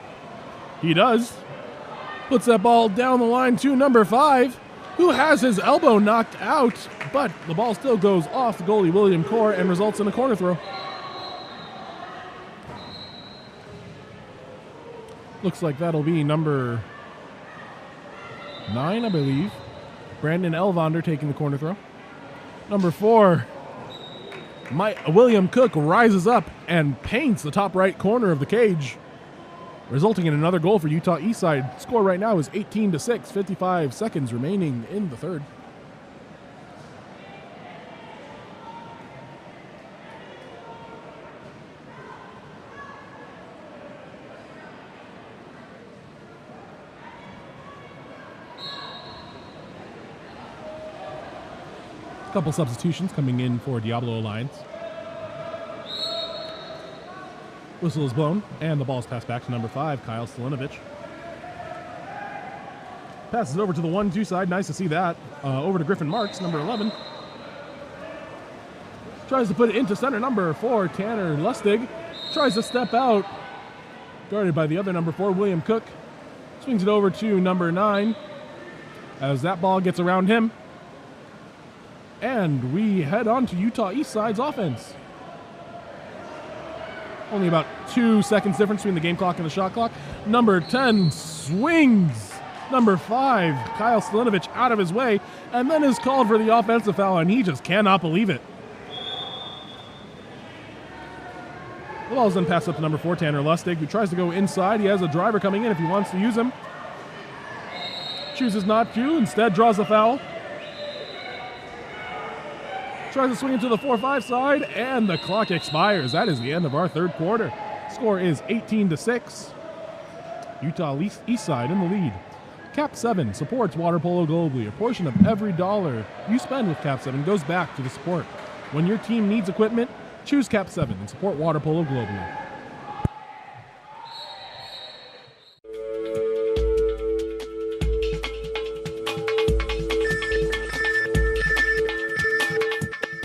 He does. Puts that ball down the line to number 5, who has his elbow knocked out, but the ball still goes off the goalie William Core and results in a corner throw. Looks like that'll be number 9, I believe. Brandon Elvander taking the corner throw. Number 4, William Cook rises up and paints the top right corner of the cage, resulting in another goal for Utah Eastside. Score right now is 18-6, 55 seconds remaining in the third. A couple substitutions coming in for Diablo Alliance. Whistle is blown, and the ball is passed back to number 5, Kyle Stalinovich. Passes over to the 1-2 side. Nice to see that. Over to Griffin Marks, number 11. Tries to put it into center. Number 4, Tanner Lustig. Tries to step out. Guarded by the other number 4, William Cook. Swings it over to number 9. As that ball gets around him. And we head on to Utah East Side's offense. Only about 2 seconds difference between the game clock and the shot clock. Number 10 swings. Number 5, Kyle Stalinovich, out of his way, and then is called for the offensive foul, and he just cannot believe it. The ball is then passed up to number 4, Tanner Lustig, who tries to go inside. He has a driver coming in if he wants to use him. Chooses not to, instead draws the foul. Tries to swing into the 4-5 side, and the clock expires. That is the end of our third quarter. Score is 18-6. Utah East Side in the lead. KAP7 supports water polo globally. A portion of every dollar you spend with KAP7 goes back to the sport. When your team needs equipment, choose KAP7 and support water polo globally.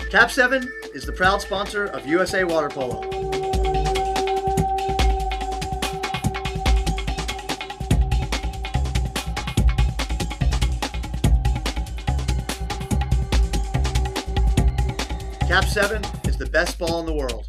KAP7 is the proud sponsor of USA Water Polo. KAP7 is the best ball in the world.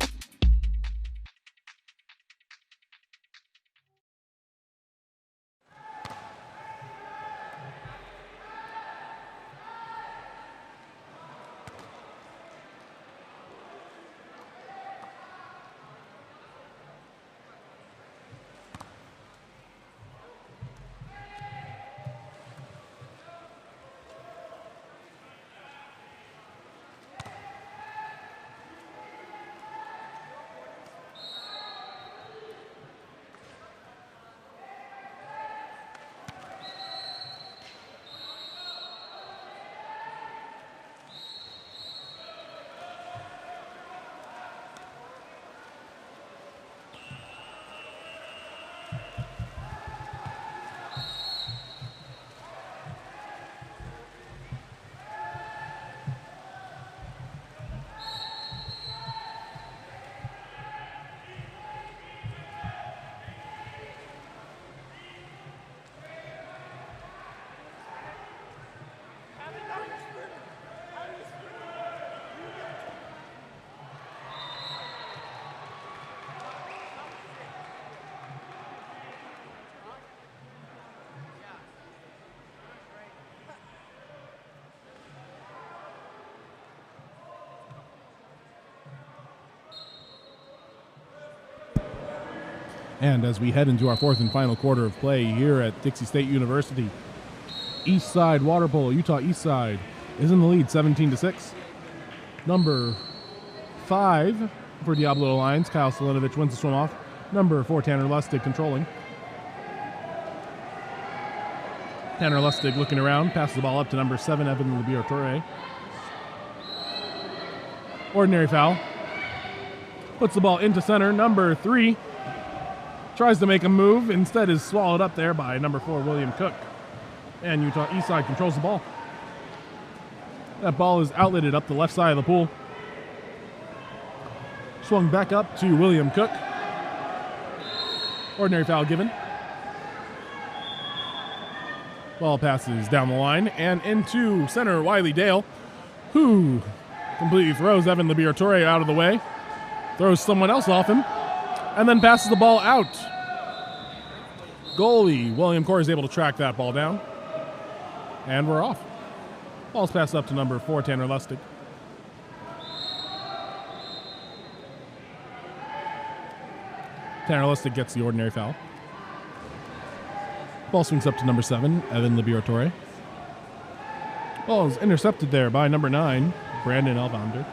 And as we head into our fourth and final quarter of play here at Dixie State University, East Side Water Polo, Utah East Side, is in the lead 17-6. Number 5 for Diablo Alliance, Kyle Stalinovich wins the swim off. Number 4, Tanner Lustig controlling. Tanner Lustig looking around, passes the ball up to number 7, Evan Labiortore. Ordinary foul. Puts the ball into center. Number 3 tries to make a move, instead is swallowed up there by number 4, William Cook. And Utah East Side controls the ball. That ball is outletted up the left side of the pool. Swung back up to William Cook. Ordinary foul given. Ball passes down the line and into center Wiley Dale, who completely throws Evan Labiortore out of the way. Throws someone else off him, and then passes the ball out. Goalie William Corr is able to track that ball down. And we're off. Ball's passed up to number 4, Tanner Lustig. Tanner Lustig gets the ordinary foul. Ball swings up to number 7, Evan Labiortore. Ball is intercepted there by number 9, Brandon Elvander.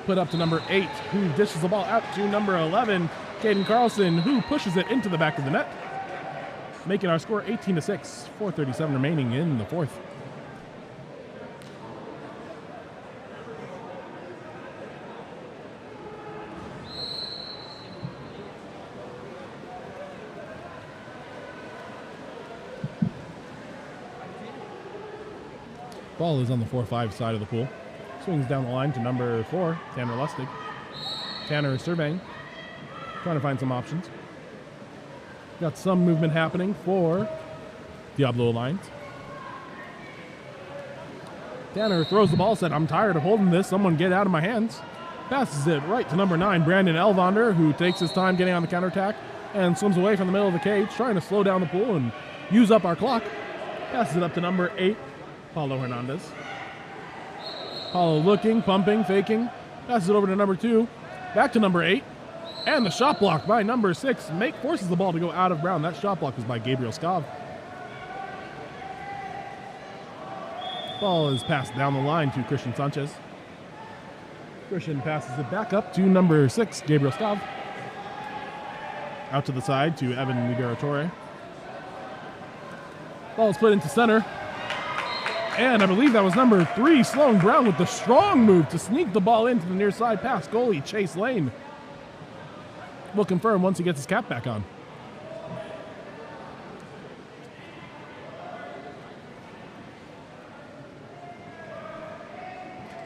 Put up to number 8, who dishes the ball out to number 11, Caden Carlson, who pushes it into the back of the net, making our score 18-6, 4:37 remaining in the fourth. Ball is on the 4-5 side of the pool. Swings down the line to number 4, Tanner Lustig. Tanner is surveying, trying to find some options. Got some movement happening for Diablo Alliance. Tanner throws the ball, said, I'm tired of holding this. Someone get out of my hands. Passes it right to number 9, Brandon Elvander, who takes his time getting on the counterattack and swims away from the middle of the cage, trying to slow down the pool and use up our clock. Passes it up to number 8, Paulo Hernandez. Paulo looking, pumping, faking. Passes it over to number 2. Back to number 8. And the shot block by number 6 forces the ball to go out of bounds. That shot block was by Gabriel Skav. Ball is passed down the line to Christian Sanchez. Christian passes it back up to number 6, Gabriel Skav. Out to the side to Evan Liberatore. Ball is put into center. And I believe that was number 3, Sloan Brown, with the strong move to sneak the ball into the near side pass. Goalie Chase Lane will confirm once he gets his cap back on.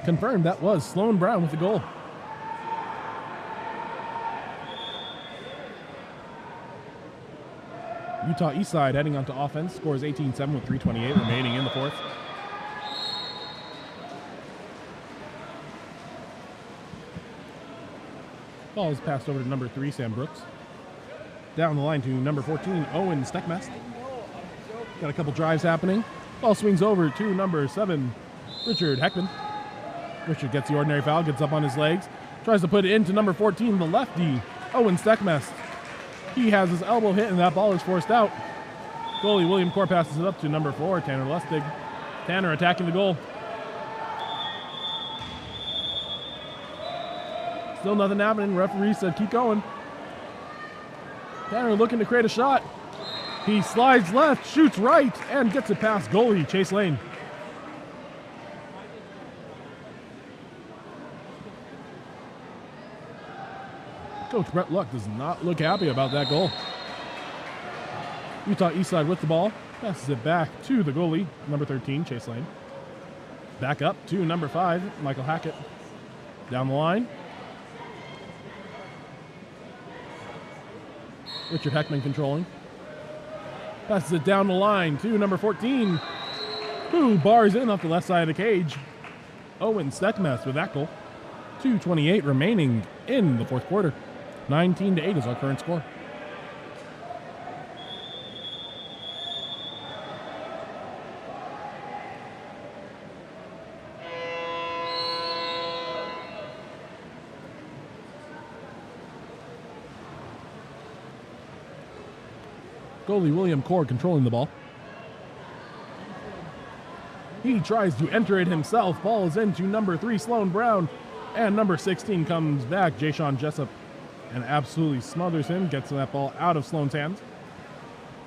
Confirmed, that was Sloan Brown with the goal. Utah Eastside heading onto offense, scores 18-7 with 3:28 remaining in the fourth. Ball is passed over to number 3, Sam Brooks. Down the line to number 14, Owen Steckmast. Got a couple drives happening. Ball swings over to number 7, Richard Heckman. Richard gets the ordinary foul, gets up on his legs, tries to put it into number 14, the lefty, Owen Steckmast. He has his elbow hit and that ball is forced out. Goalie William Core passes it up to number 4, Tanner Lustig. Tanner attacking the goal. Still nothing happening. Referee said keep going. Tanner looking to create a shot. He slides left, shoots right, and gets it past goalie Chase Lane. Coach Brett Luck does not look happy about that goal. Utah Eastside with the ball. Passes it back to the goalie, number 13, Chase Lane. Back up to number 5, Michael Hackett. Down the line. Richard Heckman controlling. Passes it down the line to number 14, who bars in off the left side of the cage. Owen Steckmast with that goal. 2:28 remaining in the fourth quarter. 19-8 is our current score. Goalie William Cord controlling the ball. He tries to enter it himself. Ball is into number 3, Sloan Brown. And number 16 comes back, Jay-Sean Jessup, and absolutely smothers him. Gets that ball out of Sloan's hands.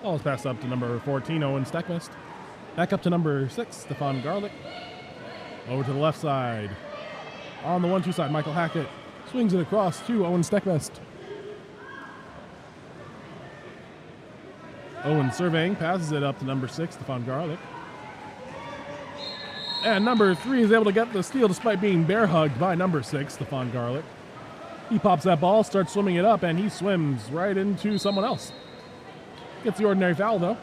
Ball is passed up to number 14, Owen Steckmast. Back up to number 6, Stefan Garlick. Over to the left side. On the 1-2 side, Michael Hackett swings it across to Owen Steckmast. Owen surveying, passes it up to number 6, Stefan Garlick. And number 3 is able to get the steal despite being bear hugged by number 6, Stefan Garlick. He pops that ball, starts swimming it up, and he swims right into someone else. Gets the ordinary foul, though.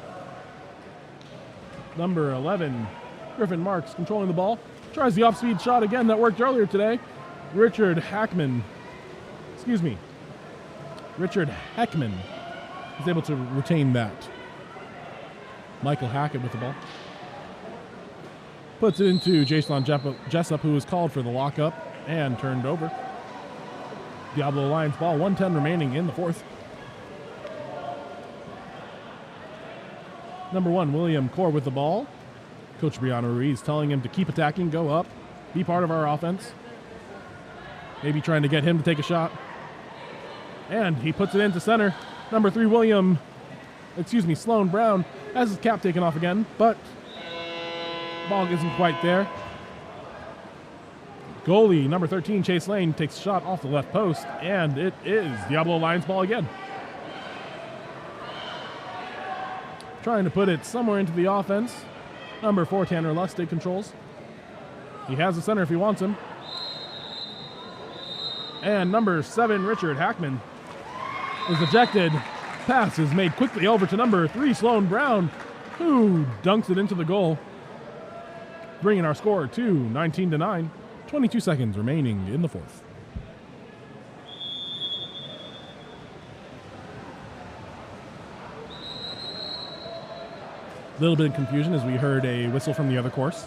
Number 11, Griffin Marks controlling the ball. Tries the off-speed shot again that worked earlier today. Richard Heckman is able to retain that. Michael Hackett with the ball. Puts it into Jason Jessup, who was called for the lockup and turned over. Diablo Lions ball, 1:10 remaining in the fourth. Number 1, William Core with the ball. Coach Brianna Ruiz telling him to keep attacking, go up, be part of our offense. Maybe trying to get him to take a shot. And he puts it into center. Number 3, Sloan Brown has his cap taken off again, but ball isn't quite there. Goalie, number 13, Chase Lane, takes a shot off the left post, and it is Diablo Lions ball again. Trying to put it somewhere into the offense. Number 4, Tanner Lustig controls. He has the center if he wants him. And number 7, Richard Hackman, is ejected. Pass is made quickly over to number 3, Sloan Brown, who dunks it into the goal. bringing our score to 19-9. 22 seconds remaining in the fourth. A little bit of confusion as we heard a whistle from the other course.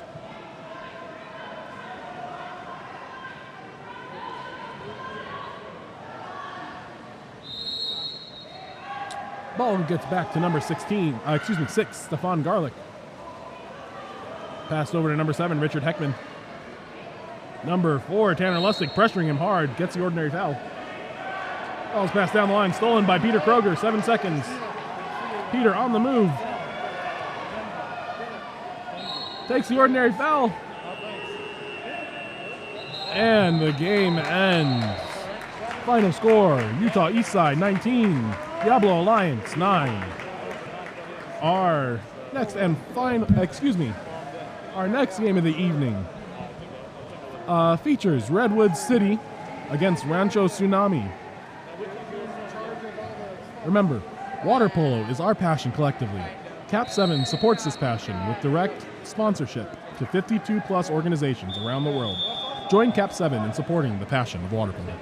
Ball gets back to number 6, Stefan Garlick. Passed over to number 7, Richard Heckman. Number 4, Tanner Lustig, pressuring him hard, gets the ordinary foul. Ball's passed down the line, stolen by Peter Kroger, 7 seconds. Peter on the move. Takes the ordinary foul. And the game ends. Final score, Utah Eastside 19, Diablo Alliance 9. Our next game of the evening features Redwood City against Rancho Tsunami. Remember, water polo is our passion collectively. KAP7 supports this passion with direct sponsorship to 52 plus organizations around the world. Join KAP7 in supporting the passion of water polo.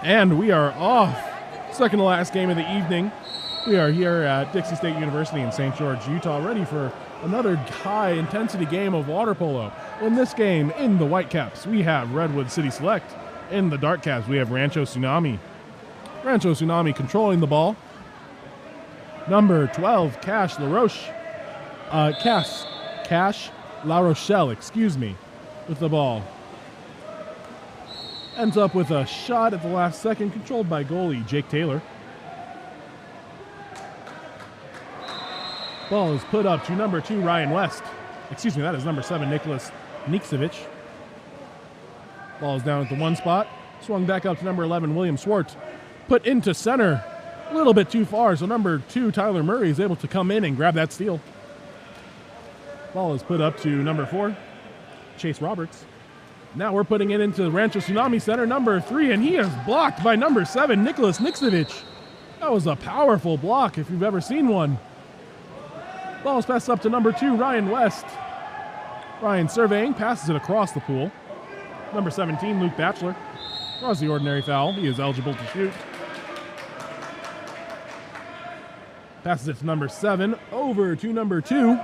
And we are off. Second to last game of the evening. We are here at Dixie State University in St. George, Utah, ready for another high-intensity game of water polo. In this game, in the Whitecaps, we have Redwood City Select. In the Dark Caps, we have Rancho Tsunami. Rancho Tsunami controlling the ball. Number 12, Cash LaRoche. Cash La Rochelle, with the ball. Ends up with a shot at the last second, controlled by goalie Jake Taylor. Ball is put up to number 2, Ryan West. That is number 7, Nicholas Niksevich. Ball is down at the 1 spot. Swung back up to number 11, William Swartz. Put into center. A little bit too far, so number 2, Tyler Murray, is able to come in and grab that steal. Ball is put up to number 4, Chase Roberts. Now we're putting it into Rancho Tsunami center, number 3, and he is blocked by number 7, Nicholas Niksevich. That was a powerful block if you've ever seen one. Ball is passed up to number 2, Ryan West. Ryan surveying, passes it across the pool. Number 17, Luke Batchelor, draws the ordinary foul. He is eligible to shoot. Passes it to number 7, over to number 2,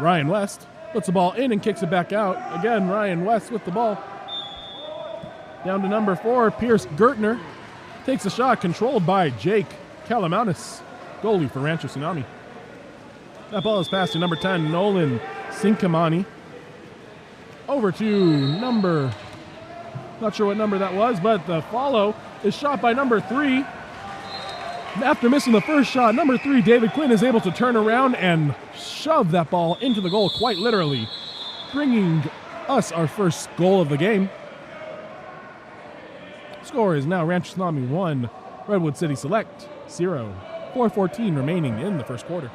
Ryan West. Puts the ball in and kicks it back out. Again, Ryan West with the ball. Down to number 4, Pierce Gertner. Takes a shot, controlled by Jake Kalamaunis, goalie for Rancho Tsunami. That ball is passed to number 10, Nolan Sinkamani. Over to number, not sure what number that was, but the follow is shot by number 3. After missing the first shot, number 3, David Quinn, is able to turn around and shove that ball into the goal, quite literally, bringing us our first goal of the game. Score is now Rancho Tsunami 1, Redwood City Select 0. 4:14 remaining in the first quarter.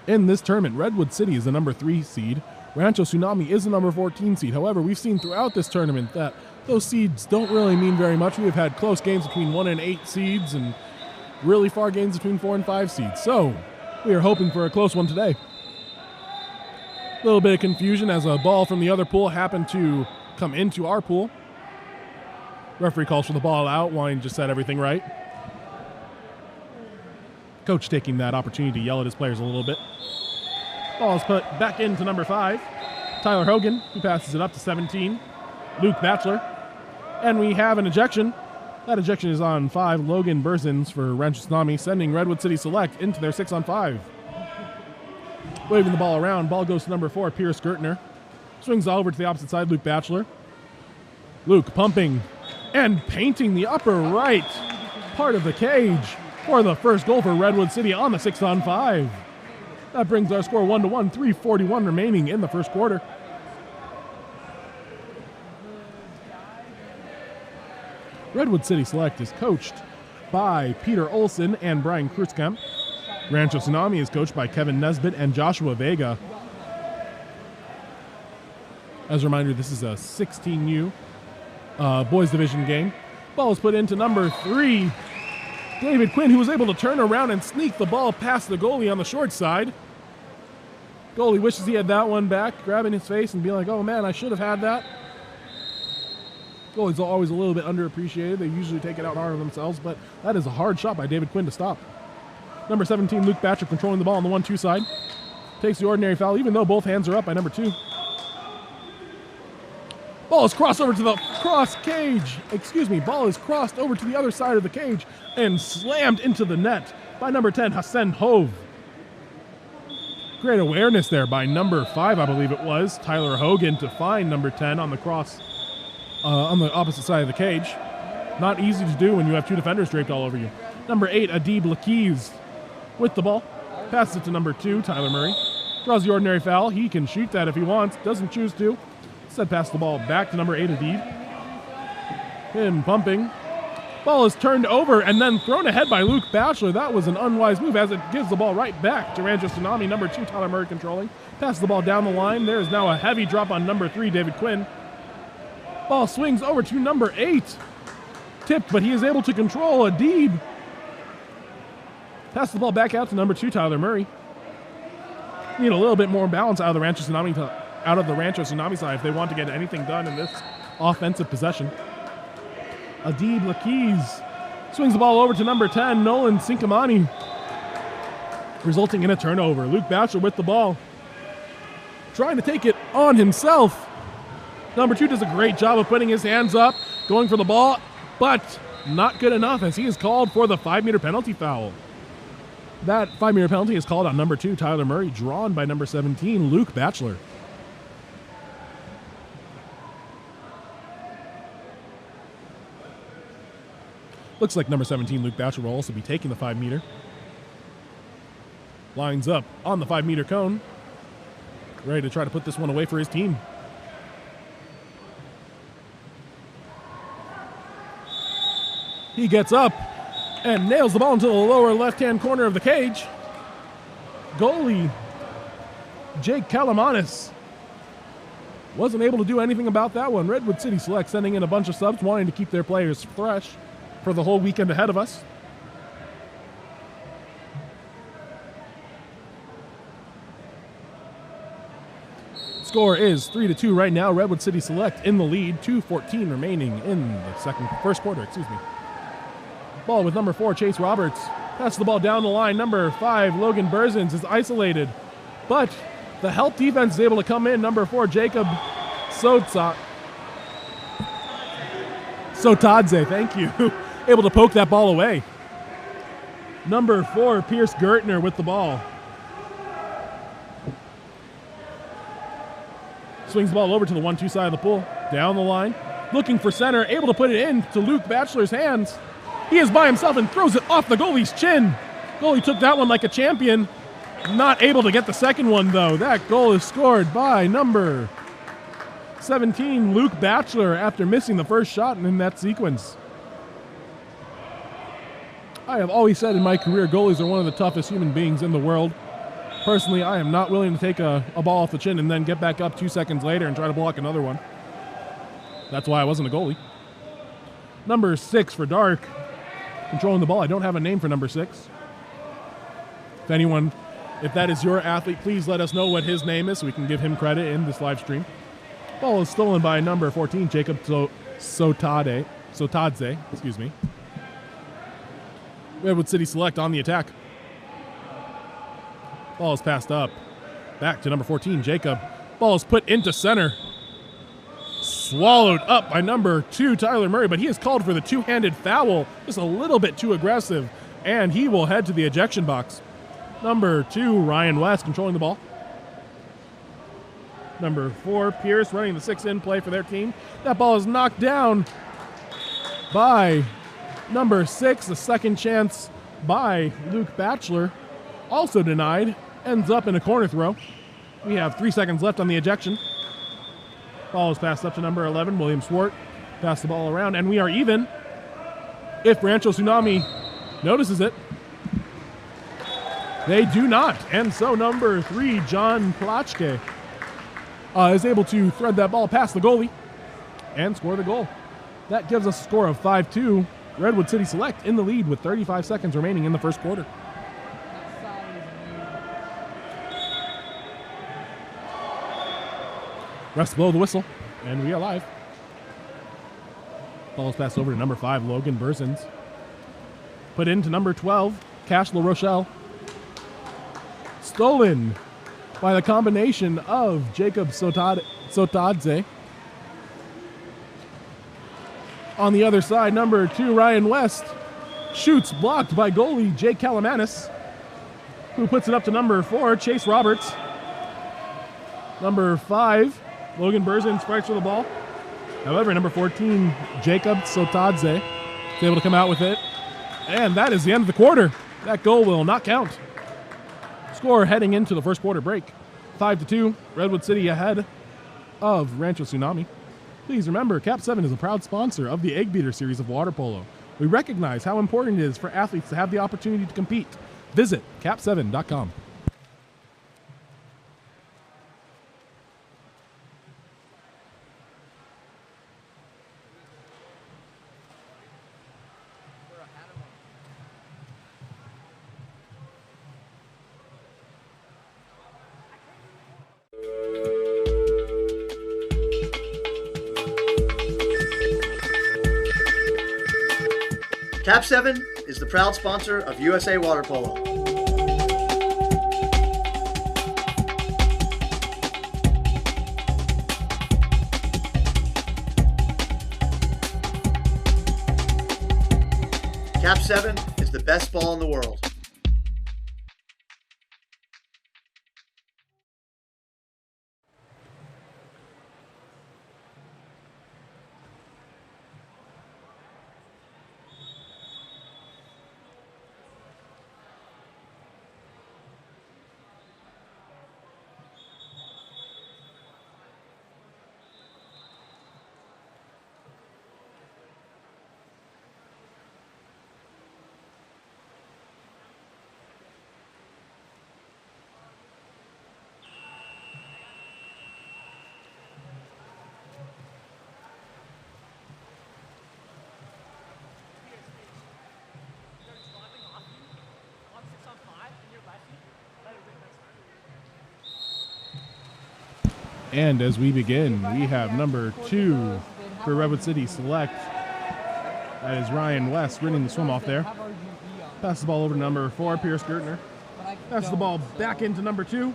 In this tournament, Redwood City is the number 3 seed. Rancho Tsunami is the number 14 seed. However, we've seen throughout this tournament that those seeds don't really mean very much. We have had close games between 1 and 8 seeds and really far games between 4 and 5 seeds. So we are hoping for a close one today. A little bit of confusion as a ball from the other pool happened to come into our pool. Referee calls for the ball out. Wine just said everything right. Coach taking that opportunity to yell at his players a little bit. Ball is put back into number 5. Tyler Hogan, who passes it up to 17. Luke Batchelor. And we have an ejection. That ejection is on 5, Logan Burzins for Rancho Tsunami, sending Redwood City Select into their 6-on-5. Waving the ball around, ball goes to number 4, Pierce Gertner. Swings all over to the opposite side, Luke Batchelor. Luke pumping and painting the upper right part of the cage for the first goal for Redwood City on the 6-on-5. That brings our score 1-1, 3:41 remaining in the first quarter. Redwood City Select is coached by Peter Olson and Brian Kruzkamp. Rancho Tsunami is coached by Kevin Nesbitt and Joshua Vega. As a reminder, this is a 16U boys division game. Ball is put into number 3, David Quinn, who was able to turn around and sneak the ball past the goalie on the short side. Goalie wishes he had that one back, grabbing his face and being like, oh man, I should have had that. Goalies are always a little bit underappreciated. They usually take it out hard on themselves, but that is a hard shot by David Quinn to stop. Number 17, Luke Batcher, controlling the ball on the 1-2 side. Takes the ordinary foul, even though both hands are up by number 2. Ball is crossed over to the ball is crossed over to the other side of the cage and slammed into the net by number 10, Hassan Hove. Great awareness there by number 5, I believe it was, Tyler Hogan, to find number 10 on the cross on the opposite side of the cage. Not easy to do when you have 2 defenders draped all over you. Number 8, Adib Lakees with the ball. Passes it to number 2, Tyler Murray. Draws the ordinary foul. He can shoot that if he wants. Doesn't choose to. Instead, pass the ball back to number 8, Adib. Him pumping. Ball is turned over and then thrown ahead by Luke Batchelor. That was an unwise move as it gives the ball right back to Rancho Tsunami. Number 2, Tyler Murray controlling. Passes the ball down the line. There is now a heavy drop on number 3, David Quinn. Ball swings over to number 8. Tipped, but he is able to control Adib. Pass the ball back out to number 2, Tyler Murray. Need a little bit more balance out of the Rancho Tsunami side if they want to get anything done in this offensive possession. Adib Lakees swings the ball over to number 10, Nolan Sincamani, resulting in a turnover. Luke Batchelor with the ball, trying to take it on himself. Number 2 does a great job of putting his hands up, going for the ball, but not good enough as he is called for the 5-meter penalty foul. That 5-meter penalty is called on number 2, Tyler Murray, drawn by number 17, Luke Batchelor. Looks like number 17, Luke Batchelor, will also be taking the 5-meter. Lines up on the 5-meter cone, ready to try to put this one away for his team. He gets up and nails the ball into the lower left-hand corner of the cage. Goalie Jake Kalamanis wasn't able to do anything about that one. Redwood City Select sending in a bunch of subs, wanting to keep their players fresh for the whole weekend ahead of us. Score is 3-2 right now. Redwood City Select in the lead. 2:14 remaining in the first quarter. Ball with number 4, Chase Roberts. Passes the ball down the line. Number 5, Logan Burzins, is isolated, but the help defense is able to come in. Number 4, Jacob Sotadze, thank you, able to poke that ball away. Number 4, Pierce Gertner with the ball. Swings the ball over to the 1-2 side of the pool. Down the line. Looking for center. Able to put it in to Luke Batchelor's hands. He is by himself and throws it off the goalie's chin. Goalie took that one like a champion. Not able to get the second one, though. That goal is scored by number 17, Luke Batchelor, after missing the first shot in that sequence. I have always said in my career, goalies are one of the toughest human beings in the world. Personally, I am not willing to take a ball off the chin and then get back up 2 seconds later and try to block another one. That's why I wasn't a goalie. Number 6 for Dark, controlling the ball. I don't have a name for number 6. If that is your athlete, please let us know what his name is so we can give him credit in this live stream. Ball is stolen by number 14, Jacob Sotadze. Redwood City Select on the attack. Ball is passed up. Back to number 14, Jacob. Ball is put into center. Swallowed up by number 2, Tyler Murray, but he is called for the two-handed foul. Just a little bit too aggressive, and he will head to the ejection box. Number 2, Ryan West, controlling the ball. Number 4, Pierce, running the 6-in play for their team. That ball is knocked down by number 6, the second chance by Luke Batchelor. Also denied, ends up in a corner throw. We have 3 seconds left on the ejection. Ball is passed up to number 11, William Swart. Pass the ball around, and we are even. If Rancho Tsunami notices it. They do not, and so number 3, John Plachke, is able to thread that ball past the goalie and score the goal. That gives us a score of 5-2. Redwood City Select in the lead with 35 seconds remaining in the first quarter. Refs blow the whistle, and we are live. Ball is passed over to number 5, Logan Bursons. Put into number 12, Cash LaRochelle. Stolen by the combination of Jacob Sotadze. On the other side, number 2, Ryan West, shoots, blocked by goalie Jake Kalamanis, who puts it up to number 4, Chase Roberts. Number 5, Logan Burzin strikes for the ball. However, number 14, Jacob Sotadze, is able to come out with it. And that is the end of the quarter. That goal will not count. Score heading into the first quarter break. 5-2, Redwood City ahead of Rancho Tsunami. Please remember, KAP7 is a proud sponsor of the Eggbeater series of water polo. We recognize how important it is for athletes to have the opportunity to compete. Visit KAP7.com. KAP7 is the proud sponsor of USA Water Polo. KAP7 is the best ball in the world. And as we begin, we have number 2 for Redwood City Select. That is Ryan West winning the swim off there. Passes the ball over to number 4, Pierce Gertner. Passes the ball back into number 2.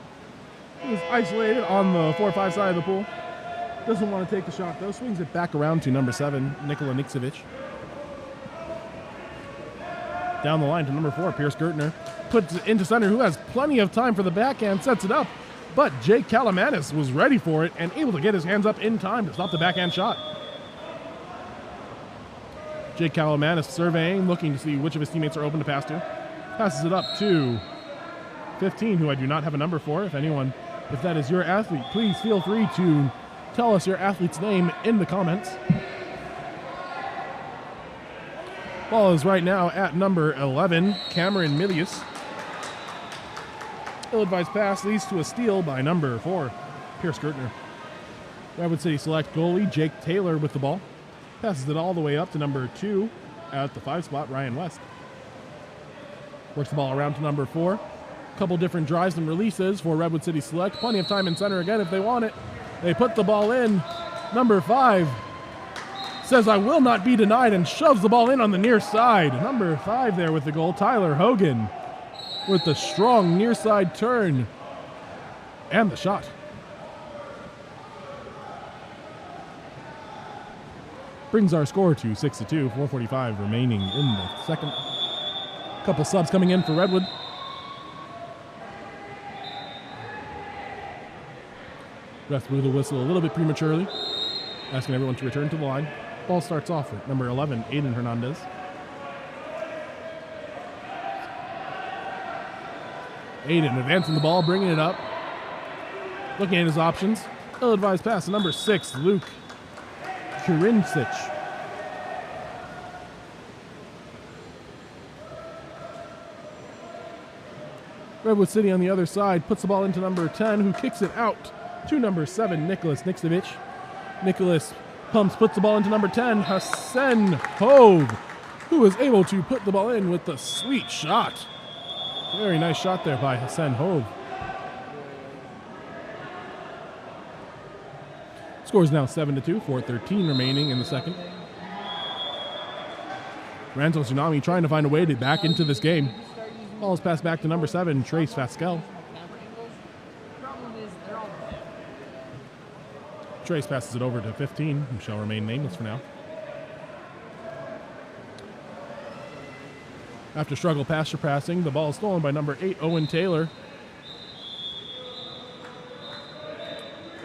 He's isolated on the 4-5 side of the pool. Doesn't want to take the shot though. Swings it back around to number 7, Nikola Niksevic. Down the line to number 4, Pierce Gertner. Puts it into center, who has plenty of time for the backhand, sets it up. But Jake Kalamanis was ready for it and able to get his hands up in time to stop the backhand shot. Jake Kalamanis surveying, looking to see which of his teammates are open to pass to. Passes it up to 15, who I do not have a number for. If that is your athlete, please feel free to tell us your athlete's name in the comments. Ball is right now at number 11, Cameron Milius. Ill-advised pass leads to a steal by number 4, Pierce Gertner. Redwood City select goalie Jake Taylor with the ball. Passes it all the way up to number 2 at the 5 spot, Ryan West. Works the ball around to number 4. Couple different drives and releases for Redwood City select. Plenty of time in center again if they want it. They put the ball in. Number 5 says, I will not be denied, and shoves the ball in on the near side. Number 5 there with the goal, Tyler Hogan, with the strong near side turn and the shot. Brings our score to 6-2, 4:45 remaining in the second. Couple subs coming in for Redwood. Ref blew the whistle a little bit prematurely, asking everyone to return to the line. Ball starts off at number 11, Aiden Hernandez. Aiden advancing the ball, bringing it up. Looking at his options. Ill-advised pass to number 6, Luke Kirincic. Redwood City on the other side puts the ball into number 10, who kicks it out to number 7, Nicholas Nixovich. Nicholas pumps, puts the ball into number 10, Hassan Hove, who is able to put the ball in with the sweet shot. Very nice shot there by Hassan Hove. Score is now 7-2, 4:13 remaining in the second. Ranto Tsunami trying to find a way to back into this game. Ball is passed back to number 7, Trace Fasquel. Trace passes it over to 15, who shall remain nameless for now. After struggle pasture passing, the ball is stolen by number 8, Owen Taylor.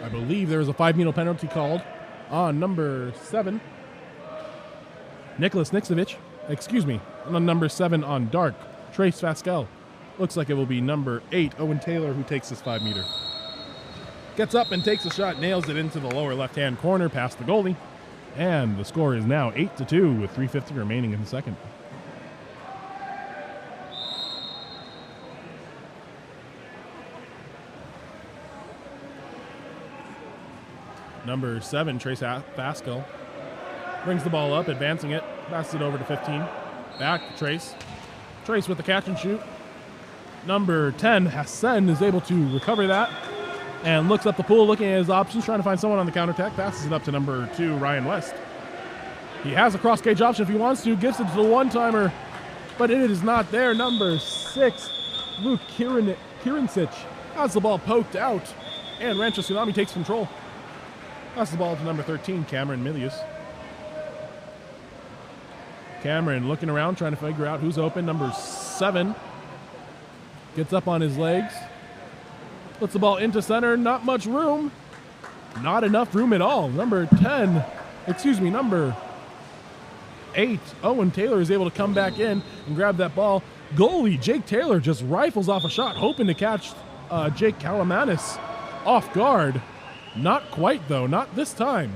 I believe there is a 5-meter penalty called on number 7, Nicholas Nixovich. Excuse me, on number 7 on dark, Trace Fasquel. Looks like it will be number 8, Owen Taylor, who takes this 5-meter. Gets up and takes a shot, nails it into the lower left-hand corner past the goalie. And the score is now 8-2 with 3:50 remaining in the second. Number 7, Trace Fasquel, brings the ball up, advancing it, passes it over to 15. Back to Trace. Trace with the catch and shoot. Number 10, Hassan, is able to recover that and looks up the pool, looking at his options, trying to find someone on the counter attack. Passes it up to number 2, Ryan West. He has a cross cage option if he wants to. Gives it to the one-timer, but it is not there. Number 6, Luke Kirincic, has the ball poked out, and Rancho Tsunami takes control. Passes the ball to number 13, Cameron Milius. Cameron looking around, trying to figure out who's open. Number 7 gets up on his legs, puts the ball into center. Not much room. Not enough room at all. Number 8, Owen Taylor, is able to come back in and grab that ball. Goalie Jake Taylor just rifles off a shot, hoping to catch Jake Kalamanis off guard. Not quite, though. Not this time.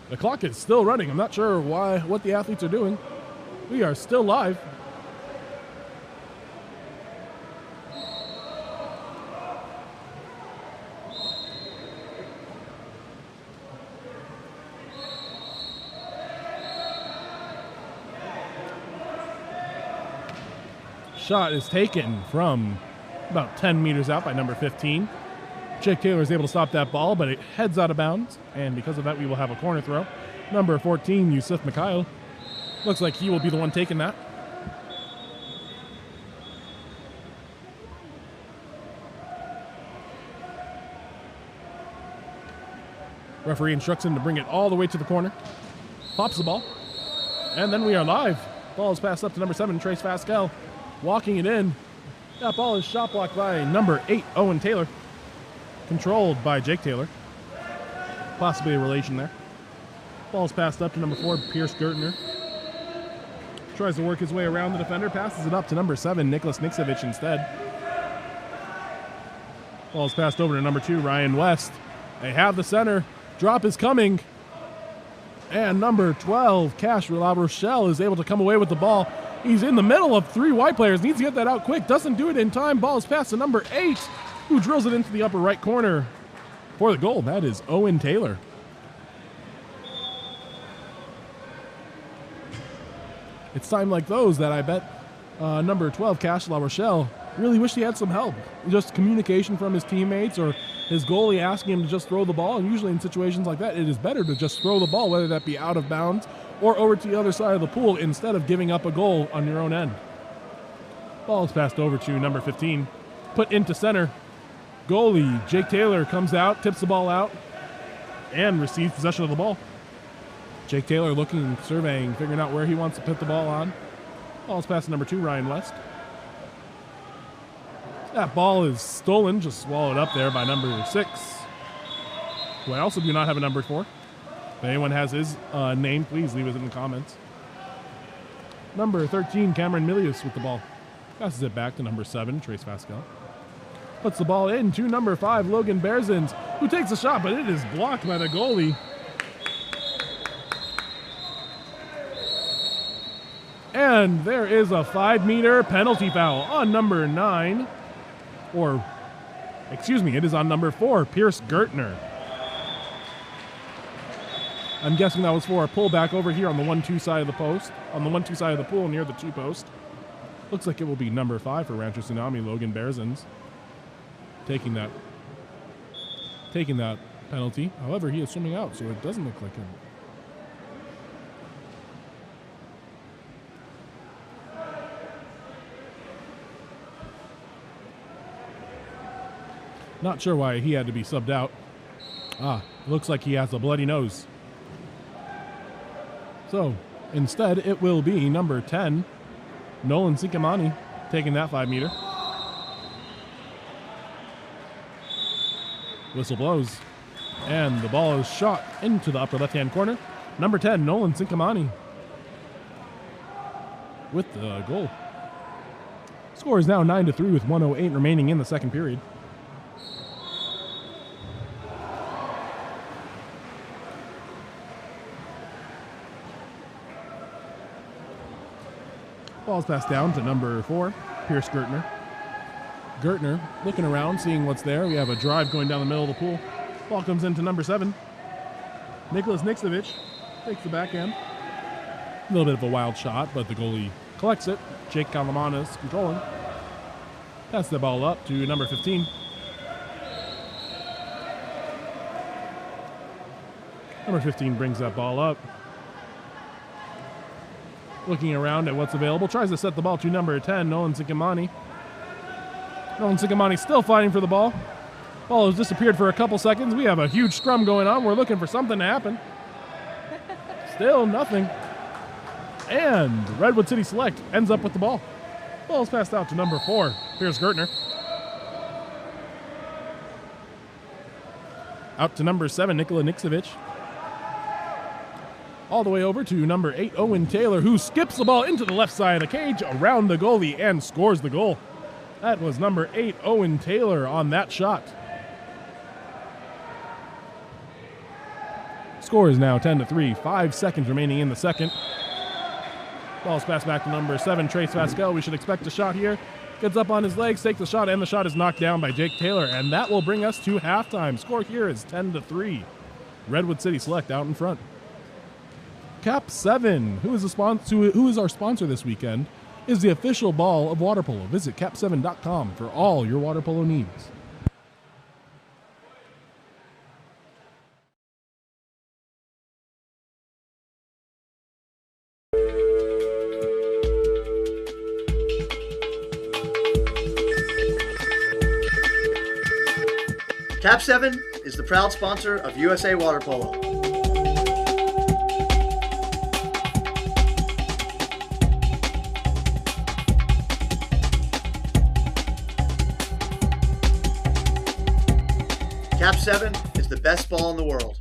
The clock is still running. I'm not sure what the athletes are doing. We are still live. Shot is taken from about 10 meters out by number 15. Jake Taylor is able to stop that ball, but it heads out of bounds, and because of that, we will have a corner throw. Number 14, Yusuf Mikhail. Looks like he will be the one taking that. Referee instructs him to bring it all the way to the corner. Pops the ball, and then we are live. Ball is passed up to number 7, Trace Fasquel. Walking it in. That ball is shot blocked by number 8, Owen Taylor. Controlled by Jake Taylor. Possibly a relation there. Ball is passed up to number 4, Pierce Gertner. Tries to work his way around the defender. Passes it up to number 7, Nicholas Nixovich instead. Ball's passed over to number 2, Ryan West. They have the center. Drop is coming. And number 12, Cash La Rochelle, is able to come away with the ball. He's in the middle of 3 white players. Needs to get that out quick. Doesn't do it in time. Ball is passed to number 8, who drills it into the upper right corner for the goal. That is Owen Taylor. It's time like those that I bet number 12, Cash La Rochelle, really wished he had some help. Just communication from his teammates or his goalie asking him to just throw the ball. And usually in situations like that, it is better to just throw the ball, whether that be out of bounds or over to the other side of the pool, instead of giving up a goal on your own end. Ball is passed over to number 15, put into center. Goalie Jake Taylor comes out, tips the ball out, and receives possession of the ball. Jake Taylor looking, surveying, figuring out where he wants to put the ball on. Ball's passed to number 2, Ryan West. That ball is stolen, just swallowed up there by number 6, who I also do not have a number for. If anyone has his name, please leave it in the comments. Number 13, Cameron Milius with the ball. Passes it back to number 7, Trace Pascal. Puts the ball in to number 5, Logan Bearzins, who takes a shot, but it is blocked by the goalie. And there is a 5-meter penalty foul on number 9. Or, excuse me, it is on number 4, Pierce Gertner. I'm guessing that was for a pullback over here on the 1-2 side of the post, on the 1-2 side of the pool near the 2 post. Looks like it will be number 5 for Rancho Tsunami, Logan Bearzins, taking that penalty. However, he is swimming out, so it doesn't look like him. Not sure why he had to be subbed out. Looks like he has a bloody nose. So, instead, it will be number 10, Nolan Sikamani, taking that 5-meter. Whistle blows, and the ball is shot into the upper left-hand corner. Number 10, Nolan Sikamani, with the goal. Score is now 9-3 with 1:08 remaining in the second period. Ball's passed down to number 4, Pierce Gertner. Gertner looking around, seeing what's there. We have a drive going down the middle of the pool. Ball comes into number 7. Nicholas Niksevich takes the backhand. A little bit of a wild shot, but the goalie collects it. Jake Kalamanis controlling. Pass the ball up to number 15. Number 15 brings that ball up. Looking around at what's available, tries to set the ball to number 10, Nolan Sikamani. Nolan Sikamani still fighting for the ball. Ball has disappeared for a couple seconds. We have a huge scrum going on. We're looking for something to happen. Still nothing. And Redwood City Select ends up with the ball. Ball's passed out to number 4, Pierce Gertner. Out to number 7, Nikola Niksevich. All the way over to number 8, Owen Taylor, who skips the ball into the left side of the cage around the goalie and scores the goal. That was number 8, Owen Taylor, on that shot. Score is now 10-3, 5 seconds remaining in the second. Ball's passed back to number 7, Trace Pascal. We should expect a shot here. Gets up on his legs, takes the shot, and the shot is knocked down by Jake Taylor, and that will bring us to halftime. Score here is 10-3. Redwood City Select out in front. KAP7, who is our sponsor this weekend, is the official ball of water polo. Visit KAP7.com for all your water polo needs. KAP7 is the proud sponsor of USA Water Polo. KAP7 is the best ball in the world.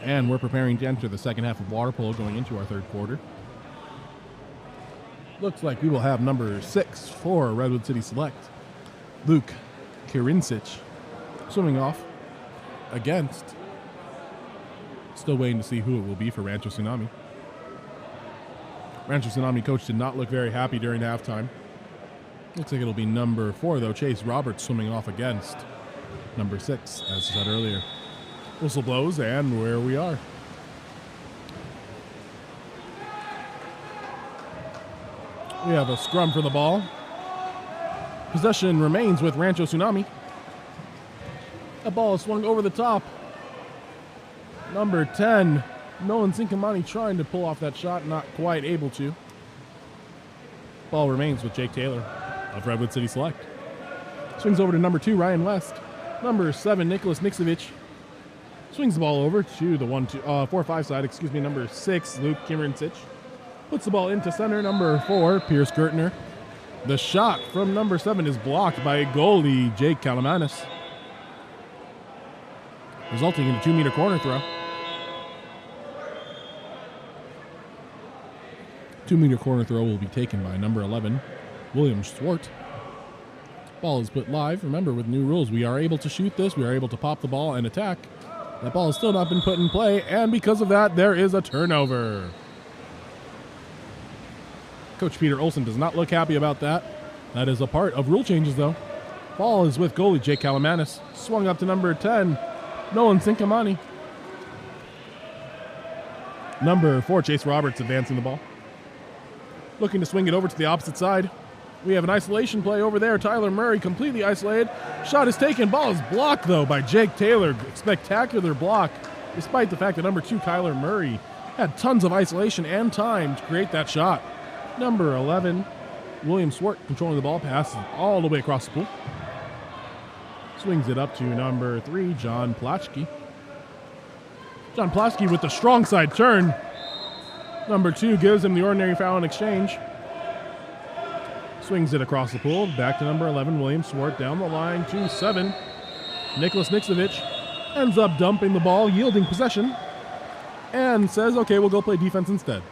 And we're preparing to enter the second half of water polo going into our third quarter. Looks like we will have number 6 for Redwood City Select, Luke Kirincic, swimming off against. Still waiting to see who it will be for Rancho Tsunami. Rancho Tsunami coach did not look very happy during halftime. Looks like it'll be number 4, though, Chase Roberts swimming off against number 6, as said earlier. Whistle blows, and where we are. We have a scrum for the ball. Possession remains with Rancho Tsunami. That ball is swung over the top. Number 10, Nolan Sinkamani trying to pull off that shot, not quite able to. Ball remains with Jake Taylor of Redwood City Select. Swings over to number 2, Ryan West. Number 7, Nicholas Nixovich. Swings the ball over to the 4-5 side, number 6, Luke Kirincic. Puts the ball into center, number 4, Pierce Gertner. The shot from number 7 is blocked by goalie Jake Kalamanis, resulting in a 2-meter corner throw. 2-meter corner throw will be taken by number 11, William Swart. Ball is put live. Remember, with new rules, we are able to shoot this. We are able to pop the ball and attack. That ball has still not been put in play, and because of that, there is a turnover. Coach Peter Olson does not look happy about that. That is a part of rule changes, though. Ball is with goalie Jake Kalamanis. Swung up to number 10, Nolan Sinkamani. Number 4, Chase Roberts advancing the ball. Looking to swing it over to the opposite side. We have an isolation play over there. Tyler Murray completely isolated. Shot is taken. Ball is blocked, though, by Jake Taylor. Spectacular block, despite the fact that number 2, Kyler Murray, had tons of isolation and time to create that shot. Number 11, William Swart, controlling the ball, passes all the way across the pool. Swings it up to number 3, John Plachke. John Plachke with the strong side turn. Number 2 gives him the ordinary foul in exchange. Swings it across the pool. Back to number 11, William Swart. Down the line to 7. Nicholas Nixovich ends up dumping the ball, yielding possession, and says, okay, we'll go play defense instead.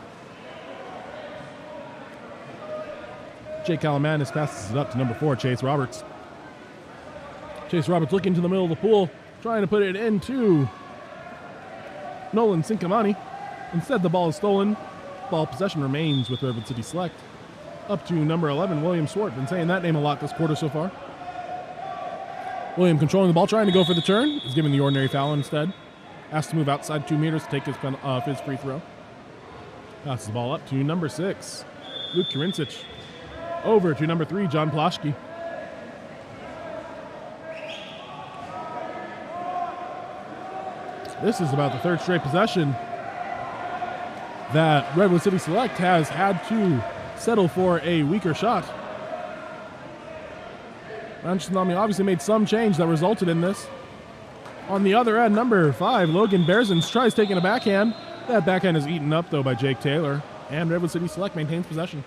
Jake Kalamanis passes it up to number 4, Chase Roberts. Chase Roberts looking to the middle of the pool, trying to put it into Nolan Sinkamani. Instead, the ball is stolen. Ball possession remains with Redwood City Select. Up to number 11, William Swart. Been saying that name a lot this quarter so far. William controlling the ball, trying to go for the turn. Is given the ordinary foul instead. Has to move outside 2 meters to take his free throw. Passes the ball up to number 6, Luke Kirincic. Over to number 3, John Plachke. This is about the 3rd straight possession that Redwood City Select has had to settle for a weaker shot. Rancho Tsunami obviously made some change that resulted in this. On the other end, number 5, Logan Bearzins tries taking a backhand. That backhand is eaten up, though, by Jake Taylor, and Redwood City Select maintains possession.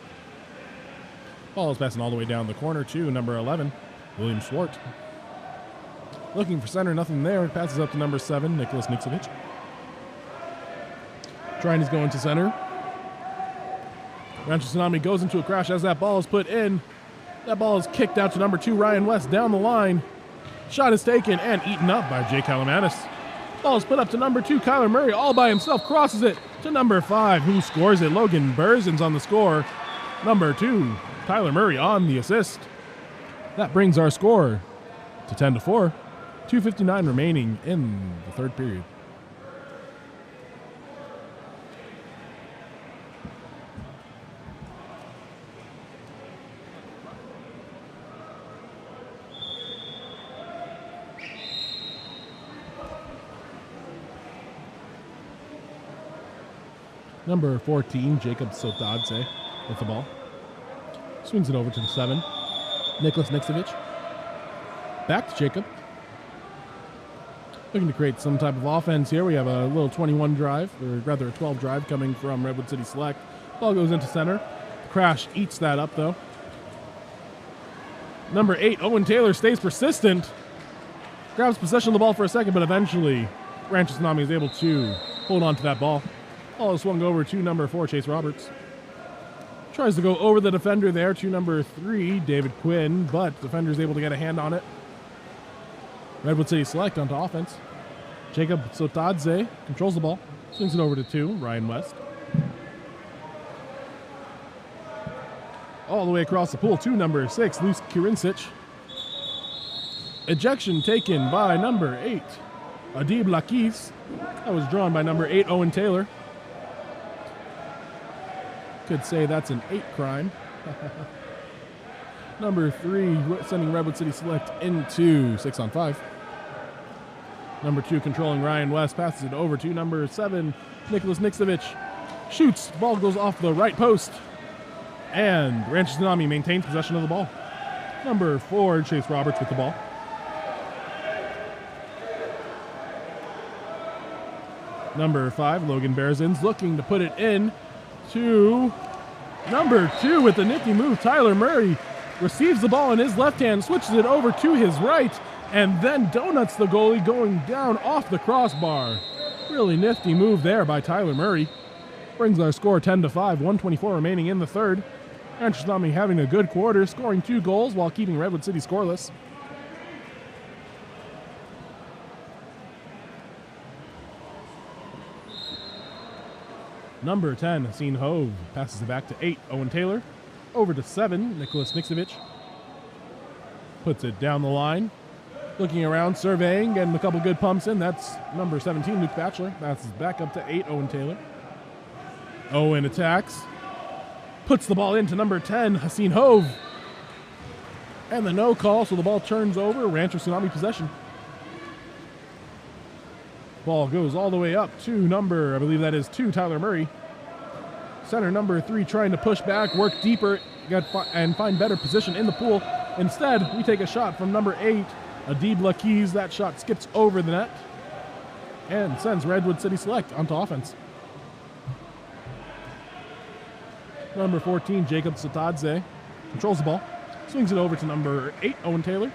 Ball is passing all the way down the corner to number 11, William Swart. Looking for center, nothing there. It passes up to number 7, Nicholas Nixovich. Trying to go into center. Rancho Tsunami goes into a crash as that ball is put in. That ball is kicked out to number 2, Ryan West, down the line. Shot is taken and eaten up by Jake Kalamanis. Ball is put up to number 2, Kyler Murray, all by himself, crosses it to number 5, who scores it. Logan Bearzins on the score. Number 2, Tyler Murray on the assist. That brings our score to 10-4. 2:59 remaining in the 3rd period. Number 14, Jacob Sotadze with the ball. Swings it over to the 7, Nicholas Nixovich. Back to Jacob. Looking to create some type of offense here. We have a little 21 drive, or rather a 12 drive coming from Redwood City Select. Ball goes into center. Crash eats that up, though. Number 8, Owen Taylor, stays persistent. Grabs possession of the ball for a second, but eventually Rancho Tsunami is able to hold on to that ball. Ball is swung over to number 4, Chase Roberts. Tries to go over the defender there to number 3, David Quinn, but defender's able to get a hand on it. Redwood City Select onto offense. Jacob Sotadze controls the ball. Swings it over to 2, Ryan West. All the way across the pool to number 6, Luce Kirincic. Ejection taken by number 8, Adib Lakis. That was drawn by number 8, Owen Taylor. Could say that's an 8 crime. Number 3 sending Redwood City Select into 6-on-5. Number 2 controlling Ryan West, passes it over to number 7, Nicholas Niksevich. Shoots, ball goes off the right post. And Rancho Tsunami maintains possession of the ball. Number 4, Chase Roberts with the ball. Number 5, Logan Bearzins looking to put it in to number 2 with the nifty move. Tyler Murray receives the ball in his left hand, switches it over to his right, and then donuts the goalie going down off the crossbar. Really nifty move there by Tyler Murray. Brings our score 10-5, 1:24 remaining in the third. Rancho Tsunami having a good quarter, scoring 2 goals while keeping Redwood City scoreless. Number 10, Haseen Hove, passes it back to 8, Owen Taylor. Over to 7, Nicholas Niksevich. Puts it down the line. Looking around, surveying, getting a couple good pumps in. That's number 17, Luke Batchelor. Passes back up to 8, Owen Taylor. Owen attacks. Puts the ball into number 10, Haseen Hove. And the no call, so the ball turns over. Rancho Tsunami possession. Ball goes all the way up to number, I believe that is 2, Tyler Murray. Center number 3 trying to push back, work deeper, and find better position in the pool. Instead, we take a shot from number 8, Adib Lakis. That shot skips over the net and sends Redwood City Select onto offense. Number 14, Jacob Satadze, controls the ball. Swings it over to number 8, Owen Taylor.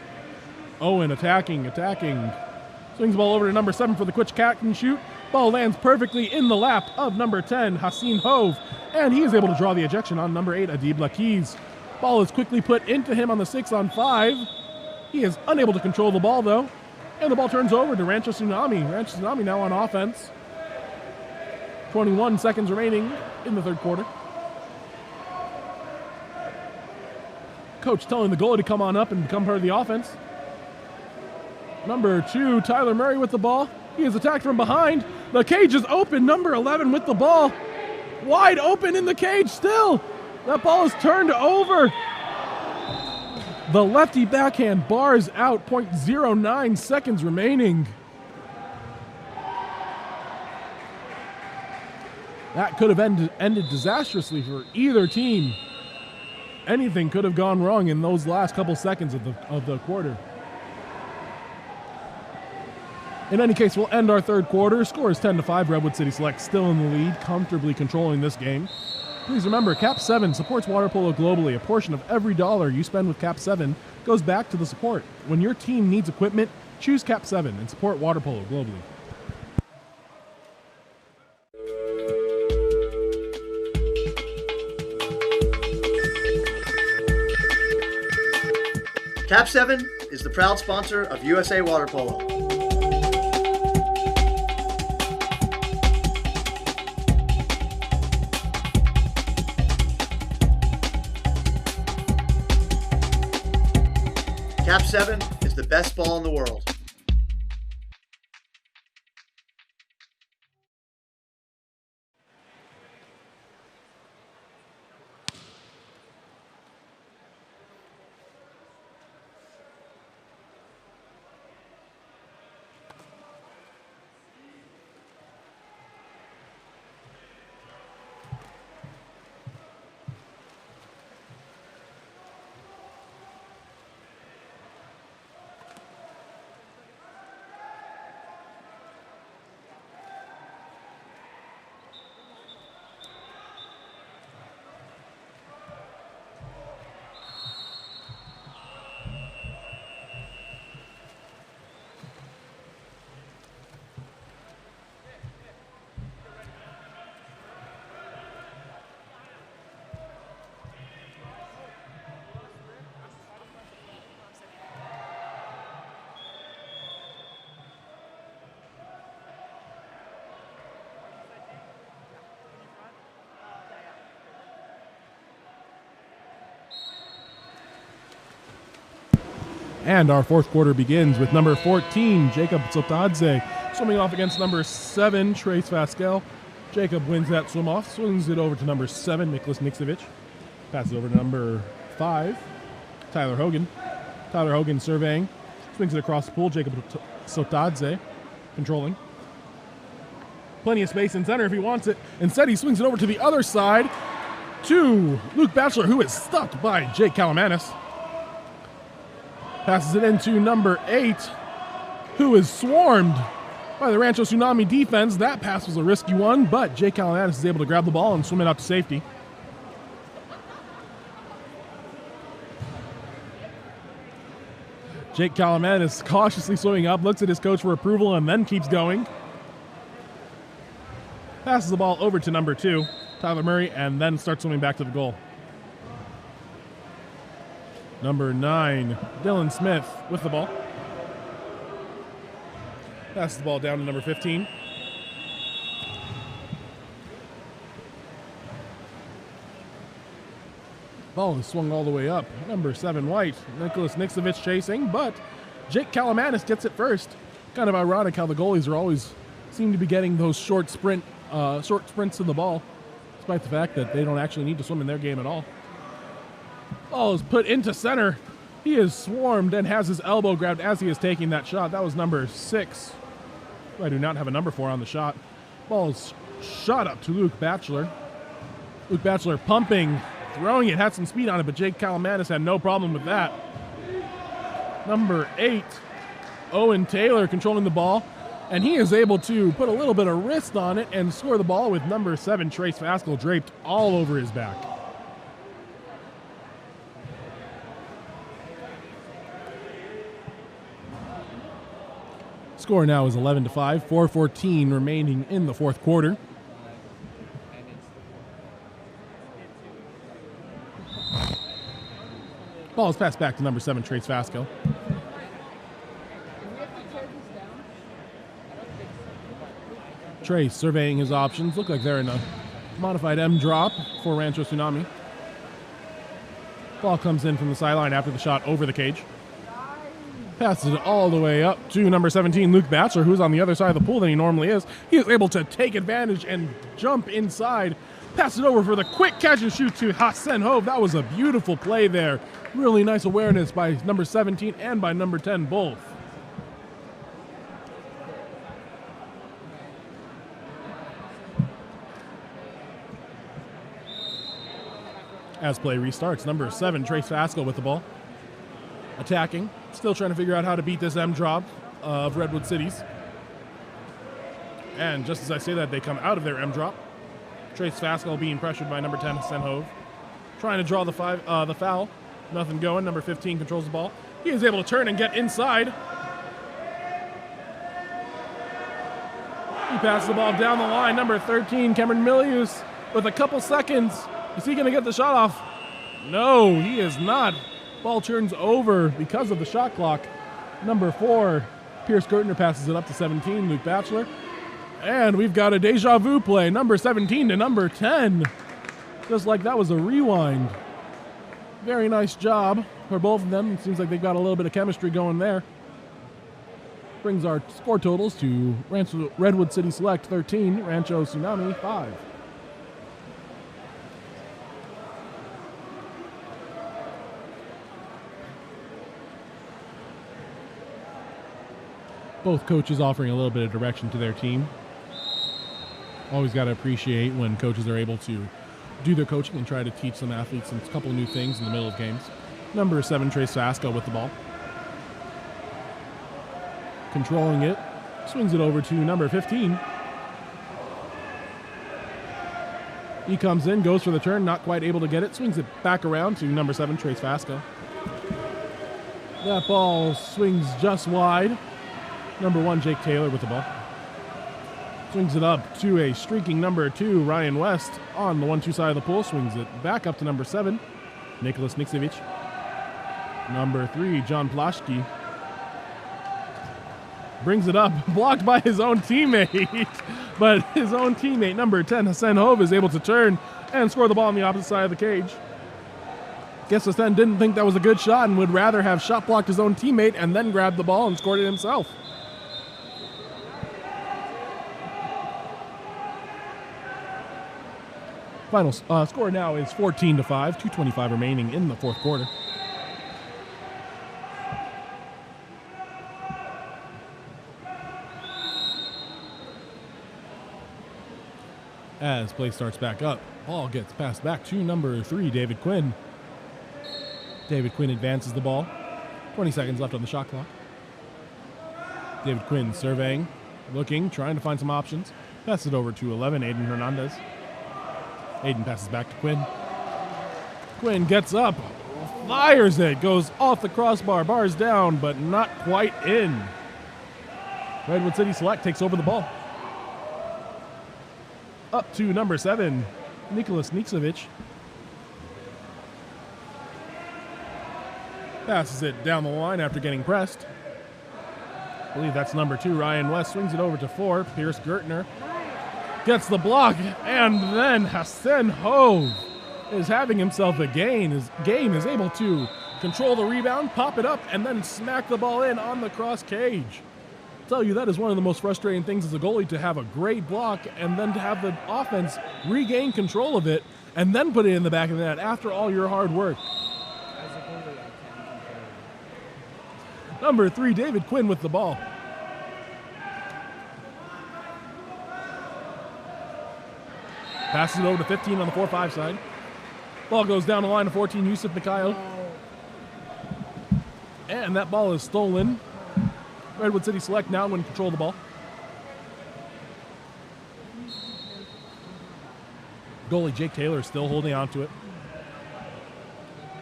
Owen attacking. Swings the ball over to number 7 for the quick catch and shoot. Ball lands perfectly in the lap of number 10, Haseen Hove. And he is able to draw the ejection on number 8, Adib Lakis. Ball is quickly put into him on the 6-on-5. He is unable to control the ball, though. And the ball turns over to Rancho Tsunami. Rancho Tsunami now on offense. 21 seconds remaining in the third quarter. Coach telling the goalie to come on up and become part of the offense. Number 2, Tyler Murray with the ball. He is attacked from behind. The cage is open. Number 11 with the ball. Wide open in the cage still. That ball is turned over. The lefty backhand bars out. 0.09 seconds remaining. That could have ended disastrously for either team. Anything could have gone wrong in those last couple seconds of the quarter. In any case, we'll end our third quarter. Score is 10-5. Redwood City Select still in the lead, comfortably controlling this game. Please remember, KAP7 supports water polo globally. A portion of every dollar you spend with KAP7 goes back to the support. When your team needs equipment, choose KAP7 and support water polo globally. KAP7 is the proud sponsor of USA Water Polo. KAP7 is the best ball in the world. And our fourth quarter begins with number 14, Jacob Sotadze, swimming off against number 7, Trace Fasquel. Jacob wins that swim off, swings it over to number 7, Nicholas Niksevic. Passes over to number 5, Tyler Hogan. Tyler Hogan surveying, swings it across the pool. Jacob Sotadze controlling. Plenty of space in center if he wants it. Instead, he swings it over to the other side to Luke Batchelor, who is stuck by Jake Kalamanis. Passes it into number 8, who is swarmed by the Rancho Tsunami defense. That pass was a risky one, but Jake Kalamanis is able to grab the ball and swim it out to safety. Jake Kalamanis cautiously swimming up, looks at his coach for approval, and then keeps going. Passes the ball over to number 2, Tyler Murray, and then starts swimming back to the goal. Number 9, Dylan Smith with the ball. Passes the ball down to number 15. Ball is swung all the way up. Number 7, White. Nicholas Niksevic chasing, but Jake Kalamanis gets it first. Kind of ironic how the goalies are always seem to be getting those short sprints to the ball, despite the fact that they don't actually need to swim in their game at all. Ball is put into center. He is swarmed and has his elbow grabbed as he is taking that shot. That was number 6. I do not have a number 4 on the shot. Ball is shot up to Luke Batchelor. Luke Batchelor pumping, throwing it, had some speed on it, but Jake Kalamanis had no problem with that. Number 8, Owen Taylor controlling the ball, and he is able to put a little bit of wrist on it and score the ball with number 7, Trace Fasquel, draped all over his back. Score now is 11-5, 4:14 remaining in the fourth quarter. Ball is passed back to number 7, Trace Fasquel. Trace surveying his options. Look like they're in a modified M drop for Rancho Tsunami. Ball comes in from the sideline after the shot over the cage. Passes it all the way up to number 17, Luke Batchelor, who's on the other side of the pool than he normally is. He is able to take advantage and jump inside. Pass it over for the quick catch and shoot to Hassan Hove. That was a beautiful play there. Really nice awareness by number 17 and by number 10 both. As play restarts, number 7, Trace Fasquel with the ball. Attacking, still trying to figure out how to beat this M drop of Redwood Cities. And just as I say that, they come out of their M drop. Trace Fasquel being pressured by number 10, Hassan Hove. Trying to draw the foul. Nothing going. Number 15 controls the ball. He is able to turn and get inside. He passes the ball down the line. Number 13, Cameron Milius, with a couple seconds. Is he going to get the shot off? No, he is not. Ball turns over because of the shot clock. Number 4, Pierce Gertner passes it up to 17, Luke Batchelor. And we've got a deja vu play, number 17 to number 10. Just like that was a rewind. Very nice job for both of them. It seems like they've got a little bit of chemistry going there. Brings our score totals to Redwood City Select 13, Rancho Tsunami 5. Both coaches offering a little bit of direction to their team. Always got to appreciate when coaches are able to do their coaching and try to teach some athletes a couple of new things in the middle of games. Number 7, Trace Fasquel with the ball. Controlling it. Swings it over to number 15. He comes in, goes for the turn, not quite able to get it. Swings it back around to number 7, Trace Fasquel. That ball swings just wide. Number 1, Jake Taylor with the ball. Swings it up to a streaking number 2, Ryan West, on the 1-2 side of the pool. Swings it back up to number 7, Nicholas Niksevic. Number 3, John Plashke. Brings it up, blocked by his own teammate. But his own teammate, number 10, Hassan Hove, is able to turn and score the ball on the opposite side of the cage. Guess then didn't think that was a good shot and would rather have shot blocked his own teammate and then grabbed the ball and scored it himself. Final score now is 14-5, 2:25 remaining in the fourth quarter. As play starts back up, ball gets passed back to number 3, David Quinn. David Quinn advances the ball. 20 seconds left on the shot clock. David Quinn surveying, looking, trying to find some options. Passes it over to 11, Aiden Hernandez. Aiden passes back to Quinn. Quinn gets up, fires it, goes off the crossbar, bars down, but not quite in. Redwood City Select takes over the ball. Up to number 7, Nicholas Niksevic. Passes it down the line after getting pressed. I believe that's number 2, Ryan West. Swings it over to 4, Pierce Gertner. Gets the block, and then Hassan Hove is having himself a game. His game is able to control the rebound, pop it up, and then smack the ball in on the cross cage. I'll tell you, that is one of the most frustrating things as a goalie, to have a great block and then to have the offense regain control of it and then put it in the back of the net after all your hard work. Number 3, David Quinn with the ball. Passes it over to 15 on the 4-5 side. Ball goes down the line to 14, Yusuf Mikhail. And that ball is stolen. Redwood City Select now in control of the ball. Goalie Jake Taylor is still holding on to it.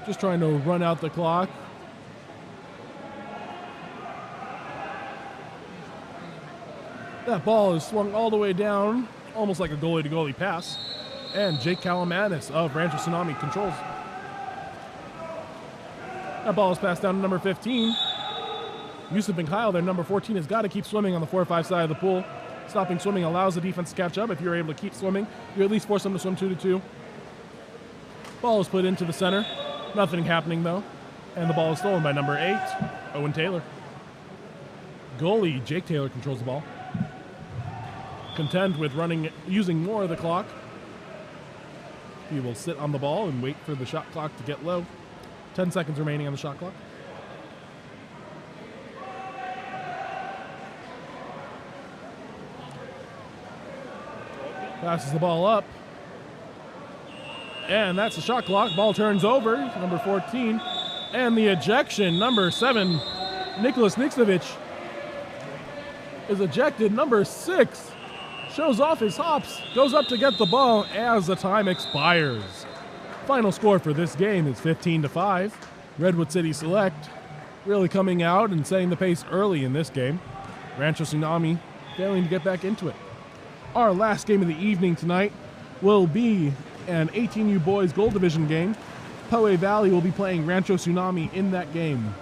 Just trying to run out the clock. That ball is swung all the way down, almost like a goalie-to-goalie pass. And Jake Kalamanis of Rancho Tsunami controls. That ball is passed down to number 15. Yusuf and Kyle, their number 14, has got to keep swimming on the 4-5 side of the pool. Stopping swimming allows the defense to catch up. If you're able to keep swimming, you at least force them to swim 2-2. Ball is put into the center. Nothing happening, though. And the ball is stolen by number 8, Owen Taylor. Goalie Jake Taylor controls the ball. Content with using more of the clock. He will sit on the ball and wait for the shot clock to get low. 10 seconds remaining on the shot clock. Passes the ball up. And that's the shot clock. Ball turns over. Number 14. And the ejection. Number 7, Nicholas Niksevic, is ejected. Number 6 shows off his hops. Goes up to get the ball as the time expires. Final score for this game is 15-5. Redwood City Select really coming out and setting the pace early in this game. Rancho Tsunami failing to get back into it. Our last game of the evening tonight will be an 18U Boys Gold Division game. Poway Valley will be playing Rancho Tsunami in that game.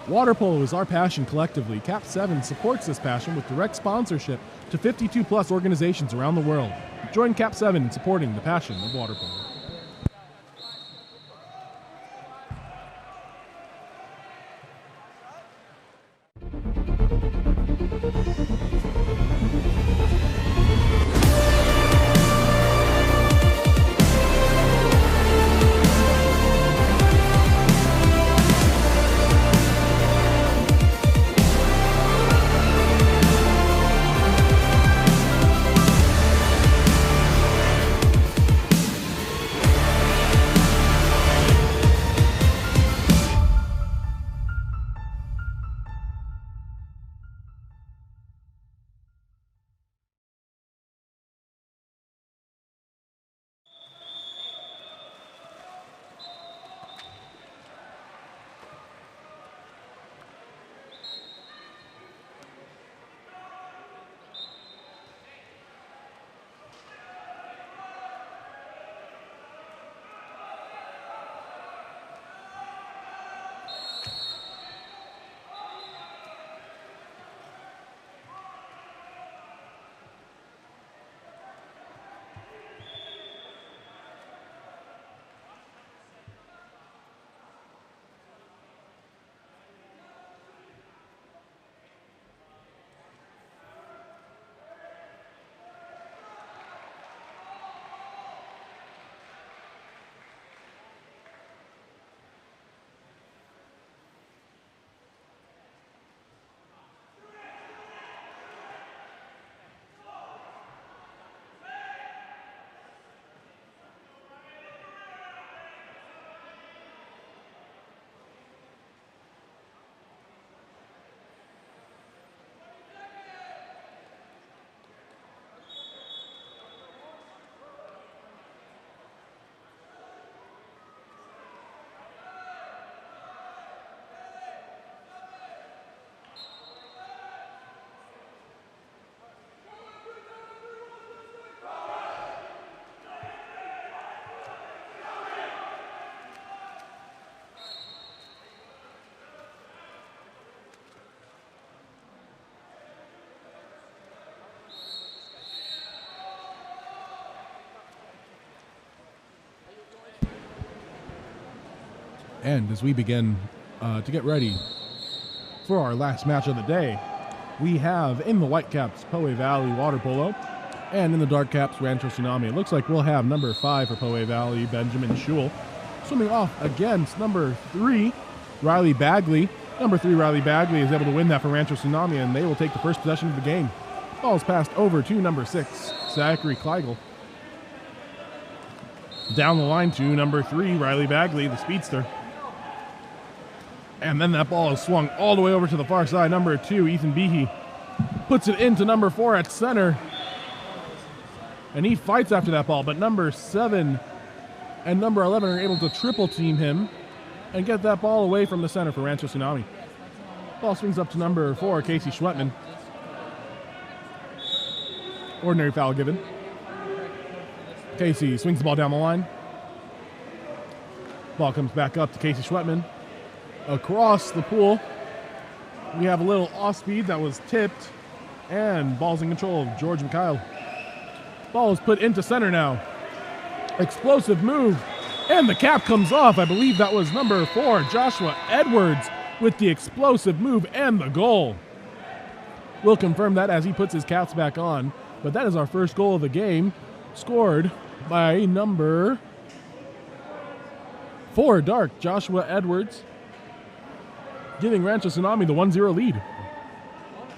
Water polo is our passion collectively. KAP7 supports this passion with direct sponsorship to 52+ organizations around the world. Join KAP7 in supporting the passion of water polo. And as we begin to get ready for our last match of the day, we have in the white caps Poe Valley Water Polo, and in the dark caps Rancho Tsunami. It looks like we'll have number 5 for Poe Valley, Benjamin Schul, swimming off against number 3, Riley Bagley. Number 3, Riley Bagley, is able to win that for Rancho Tsunami, and they will take the first possession of the game. Ball is passed over to number 6, Zachary Kleigel. Down the line to number 3, Riley Bagley, the speedster. And then that ball is swung all the way over to the far side. Number 2, Ethan Behe, puts it into number 4 at center. And he fights after that ball, but number 7 and number 11 are able to triple team him and get that ball away from the center for Rancho Tsunami. Ball swings up to number 4, Casey Schwetman. Ordinary foul given. Casey swings the ball down the line. Ball comes back up to Casey Schwetman. Across the pool, we have a little off speed that was tipped, and ball's in control of George Mikhail. Ball is put into center now. Explosive move, and the cap comes off. I believe that was number 4, Joshua Edwards, with the explosive move and the goal. We'll confirm that as he puts his caps back on, but that is our first goal of the game, scored by number 4, dark, Joshua Edwards, giving Rancho Tsunami the 1-0 lead.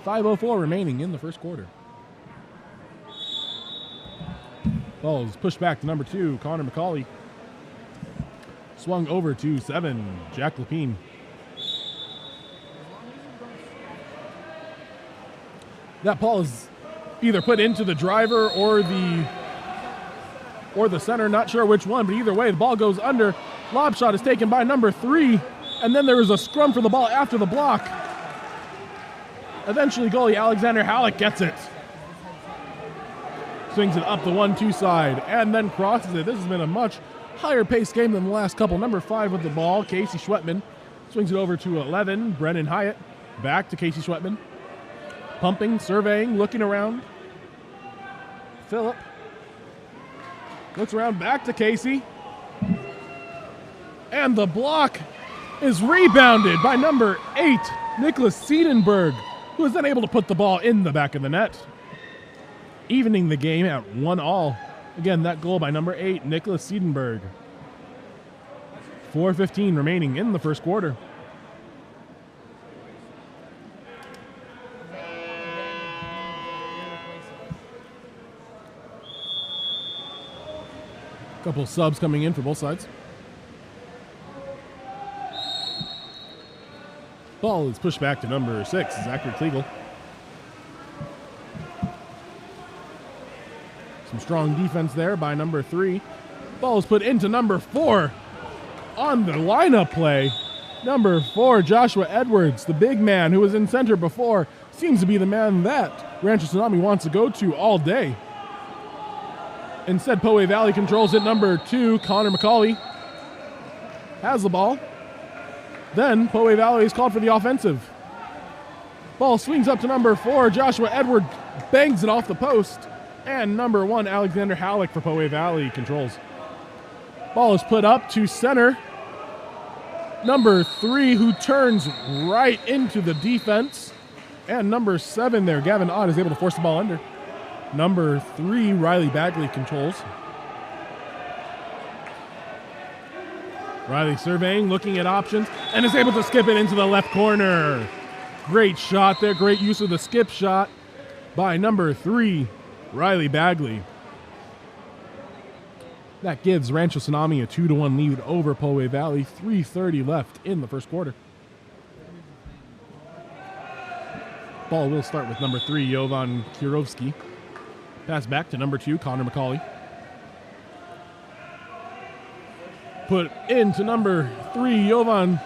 5:04 remaining in the first quarter. Ball is pushed back to number 2, Connor McCauley. Swung over to 7, Jack Lapine. That ball is either put into the driver or the center, not sure which one, but either way, the ball goes under. Lob shot is taken by number 3, and then there is a scrum for the ball after the block. Eventually, goalie Alexander Halleck gets it. Swings it up the 1-2 side, and then crosses it. This has been a much higher paced game than the last couple. Number 5 with the ball, Casey Schwetman. Swings it over to 11, Brennan Hyatt. Back to Casey Schwetman. Pumping, surveying, looking around. Phillip looks around, back to Casey. And the block is rebounded by number 8, Nicholas Siedenberg, who is then able to put the ball in the back of the net, evening the game at 1-1. Again, that goal by number 8, Nicholas Siedenberg. 4:15 remaining in the first quarter. Couple subs coming in for both sides. Ball is pushed back to number 6, Zachary Kleigel. Some strong defense there by number 3. Ball is put into number 4 on the lineup play. Number 4, Joshua Edwards, the big man who was in center before, seems to be the man that Rancho Tsunami wants to go to all day. Instead, Poe Valley controls it. Number 2, Connor McCauley, has the ball. Then Poe Valley is called for the offensive. Ball swings up to number 4, Joshua Edwards, bangs it off the post. And number 1, Alexander Halleck for Poe Valley controls. Ball is put up to center. Number 3, who turns right into the defense. And number 7 there, Gavin Ott, is able to force the ball under. Number 3, Riley Bagley controls. Riley surveying, looking at options, and is able to skip it into the left corner. Great shot there, great use of the skip shot by number 3, Riley Bagley. That gives Rancho Tsunami a 2-1 lead over Poe Valley. 3:30 left in the first quarter. Ball will start with number 3, Jovan Kirovsky. Pass back to number 2, Connor McCauley. Put into number 3, Jovan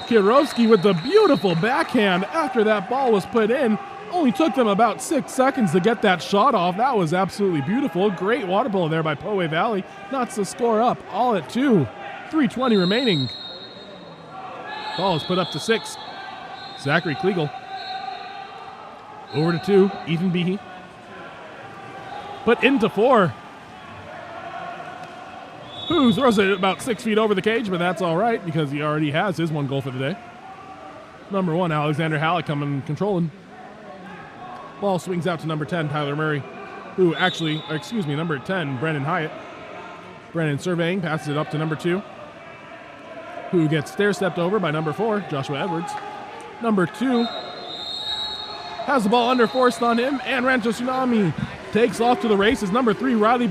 Kirovsky with the beautiful backhand after that ball was put in. Only took them about 6 seconds to get that shot off. That was absolutely beautiful. Great water polo there by Poe Valley. Knots the score up, all at 2. 3:20 remaining. Ball is put up to 6. Zachary Kleigel. Over to 2, Ethan Behe. Put into 4. Who who throws it about 6 feet over the cage, but that's all right because he already has his one goal for the day. Number 1, Alexander Halleck coming controlling. Ball swings out to number 10, Tyler Murray, who actually, number 10, Brendan Hyatt. Brendan surveying, passes it up to number 2, who gets stair-stepped over by number 4, Joshua Edwards. Number 2 has the ball underforced on him, and Rancho Tsunami takes off to the races. Number 3, Riley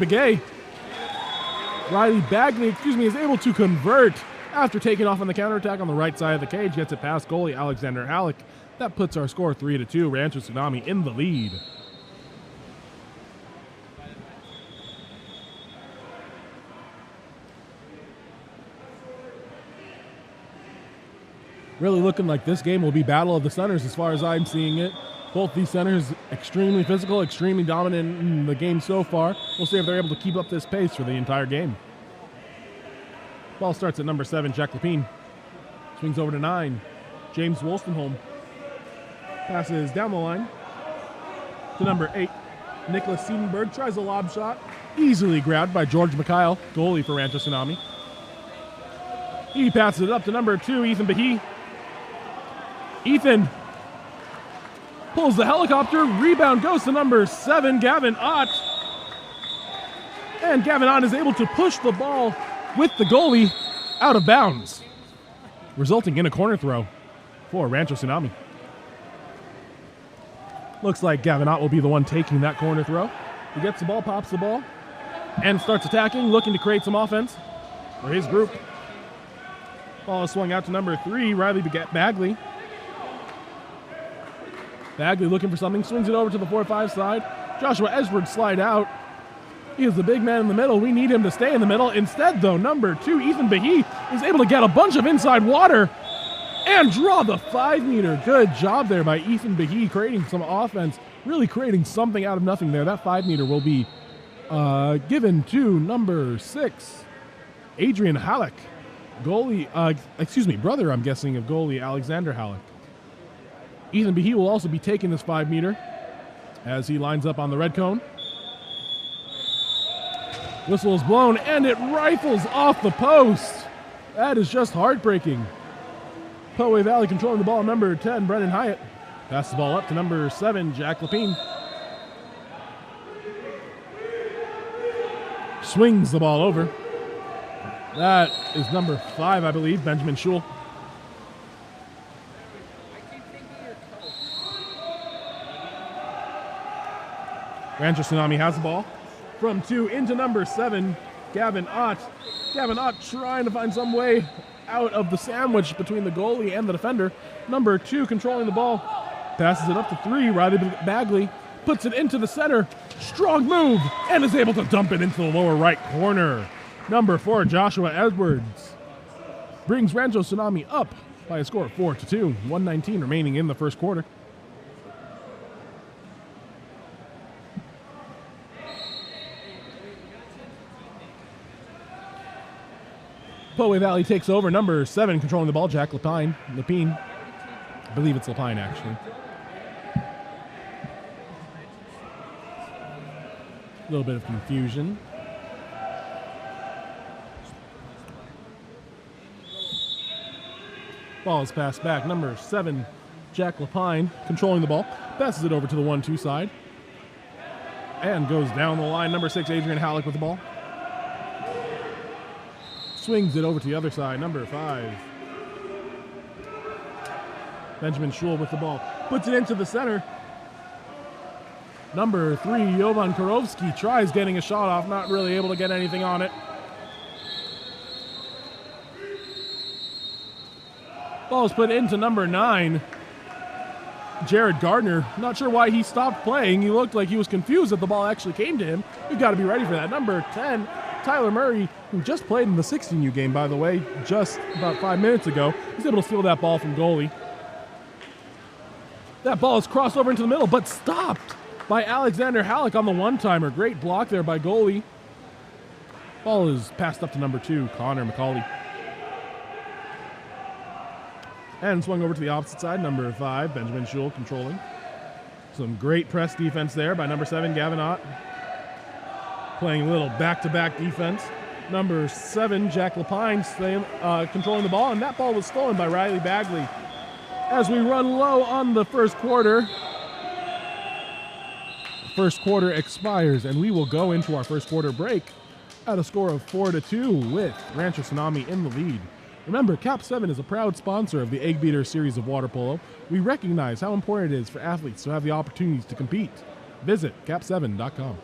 Bagley, is able to convert after taking off on the counterattack on the right side of the cage. Gets it past goalie Alexander Halleck. That puts our score 3-2. Rancho Tsunami in the lead. Really looking like this game will be battle of the centers as far as I'm seeing it. Both these centers extremely physical, extremely dominant in the game so far. We'll see if they're able to keep up this pace for the entire game. Ball starts at number 7, Jack Lapine. Swings over to 9, James Wolstenholme. Passes down the line to number 8, Nicholas Siedenberg. Tries a lob shot. Easily grabbed by George Mikhail, goalie for Rancho Tsunami. He passes it up to number 2, Ethan Bahee. Ethan pulls the helicopter. Rebound goes to number 7, Gavin Ott. And Gavin Ott is able to push the ball with the goalie out of bounds, resulting in a corner throw for Rancho Tsunami. Looks like Gavin Ott will be the one taking that corner throw. He gets the ball, pops the ball, and starts attacking, looking to create some offense for his group. Ball is swung out to number 3, Riley Bagley. Bagley looking for something, swings it over to the 4-5 side. Joshua Edwards slide out. He is the big man in the middle. We need him to stay in the middle. Instead, though, number 2, Ethan Bahee, is able to get a bunch of inside water and draw the 5-meter. Good job there by Ethan Bahee, creating some offense, really creating something out of nothing there. That 5-meter will be given to number 6, Adrian Halleck, goalie, brother, I'm guessing, of goalie Alexander Halleck. Ethan Bahee will also be taking this 5-meter as he lines up on the red cone. Whistle is blown, and it rifles off the post. That is just heartbreaking. Poway Valley controlling the ball, number 10, Brendan Hyatt. Passes the ball up to number 7, Jack Lapine. Swings the ball over. That is number 5, I believe, Benjamin Schul. Rancho Tsunami has the ball. From 2 into number 7, Gavin Ott. Gavin Ott trying to find some way out of the sandwich between the goalie and the defender. Number 2 controlling the ball. Passes it up to 3, Riley Bagley. Puts it into the center. Strong move, and is able to dump it into the lower right corner. Number 4, Joshua Edwards, brings Rancho Tsunami up by a score of 4-2. 1:19 remaining in the first quarter. Poway Valley takes over. Number 7 controlling the ball, Jack Lapine. I believe it's Lapine, actually. A little bit of confusion. Ball is passed back. Number 7, Jack Lapine, controlling the ball. Passes it over to the 1-2 side. And goes down the line. Number 6, Adrian Halleck with the ball. Swings it over to the other side. Number 5, Benjamin Schul with the ball. Puts it into the center. Number 3, Jovan Korovsky, tries getting a shot off. Not really able to get anything on it. Ball is put into number 9, Jared Gardner. Not sure why he stopped playing. He looked like he was confused that the ball actually came to him. We've got to be ready for that. Number 10, Tyler Murray, who just played in the 16U game, by the way, just about 5 minutes ago. He's able to steal that ball from goalie. That ball is crossed over into the middle, but stopped by Alexander Halleck on the one-timer. Great block there by goalie. Ball is passed up to number 2, Connor McCauley. And swung over to the opposite side, number 5, Benjamin Schul controlling. Some great press defense there by number 7, Gavin Ott. Playing a little back-to-back defense. Number 7, Jack Lapine, controlling the ball, and that ball was stolen by Riley Bagley. As we run low on the first quarter, expires, and we will go into our first quarter break at a score of 4-2 with Rancho Tsunami in the lead. Remember, KAP7 is a proud sponsor of the Eggbeater series of water polo. We recognize how important it is for athletes to have the opportunities to compete. Visit KAP7.com.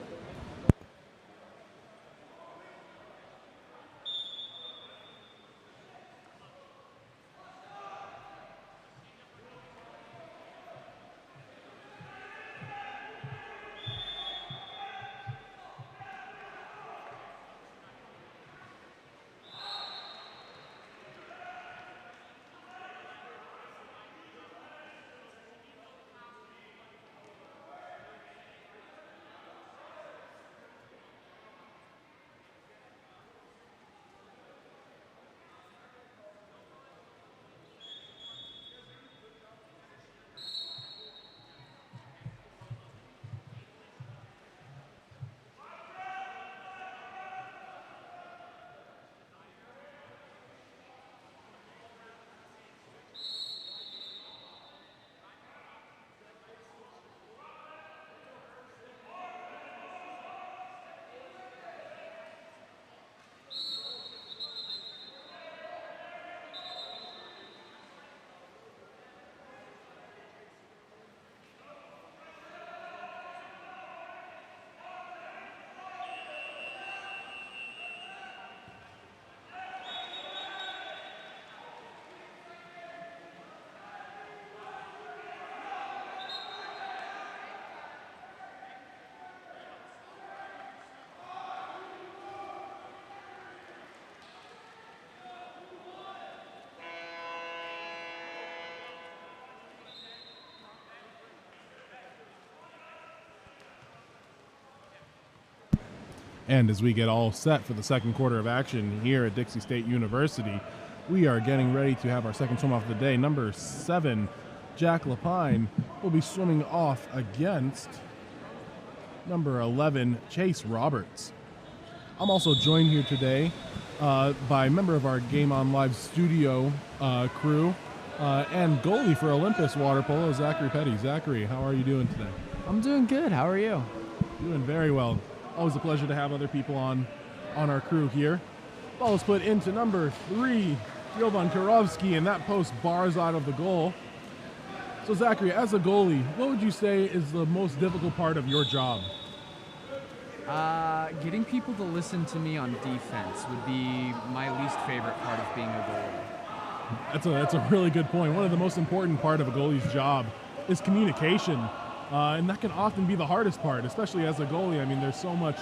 And as we get all set for the second quarter of action here at Dixie State University, we are getting ready to have our second swim off of the day. Number 7, Jack Lapine, will be swimming off against number 11, Chase Roberts. I'm also joined here today by a member of our Game On Live studio crew and goalie for Olympus Water Polo, Zachary Petty. Zachary, how are you doing today? I'm doing good. How are you? Doing very well. Always a pleasure to have other people on our crew here. Ball is put into number 3, Jovan Kurovsky, and that post bars out of the goal. So Zachary, as a goalie, what would you say is the most difficult part of your job? Getting people to listen to me on defense would be my least favorite part of being a goalie. That's a really good point. One of the most important part of a goalie's job is communication. And that can often be the hardest part, especially as a goalie. I mean, there's so much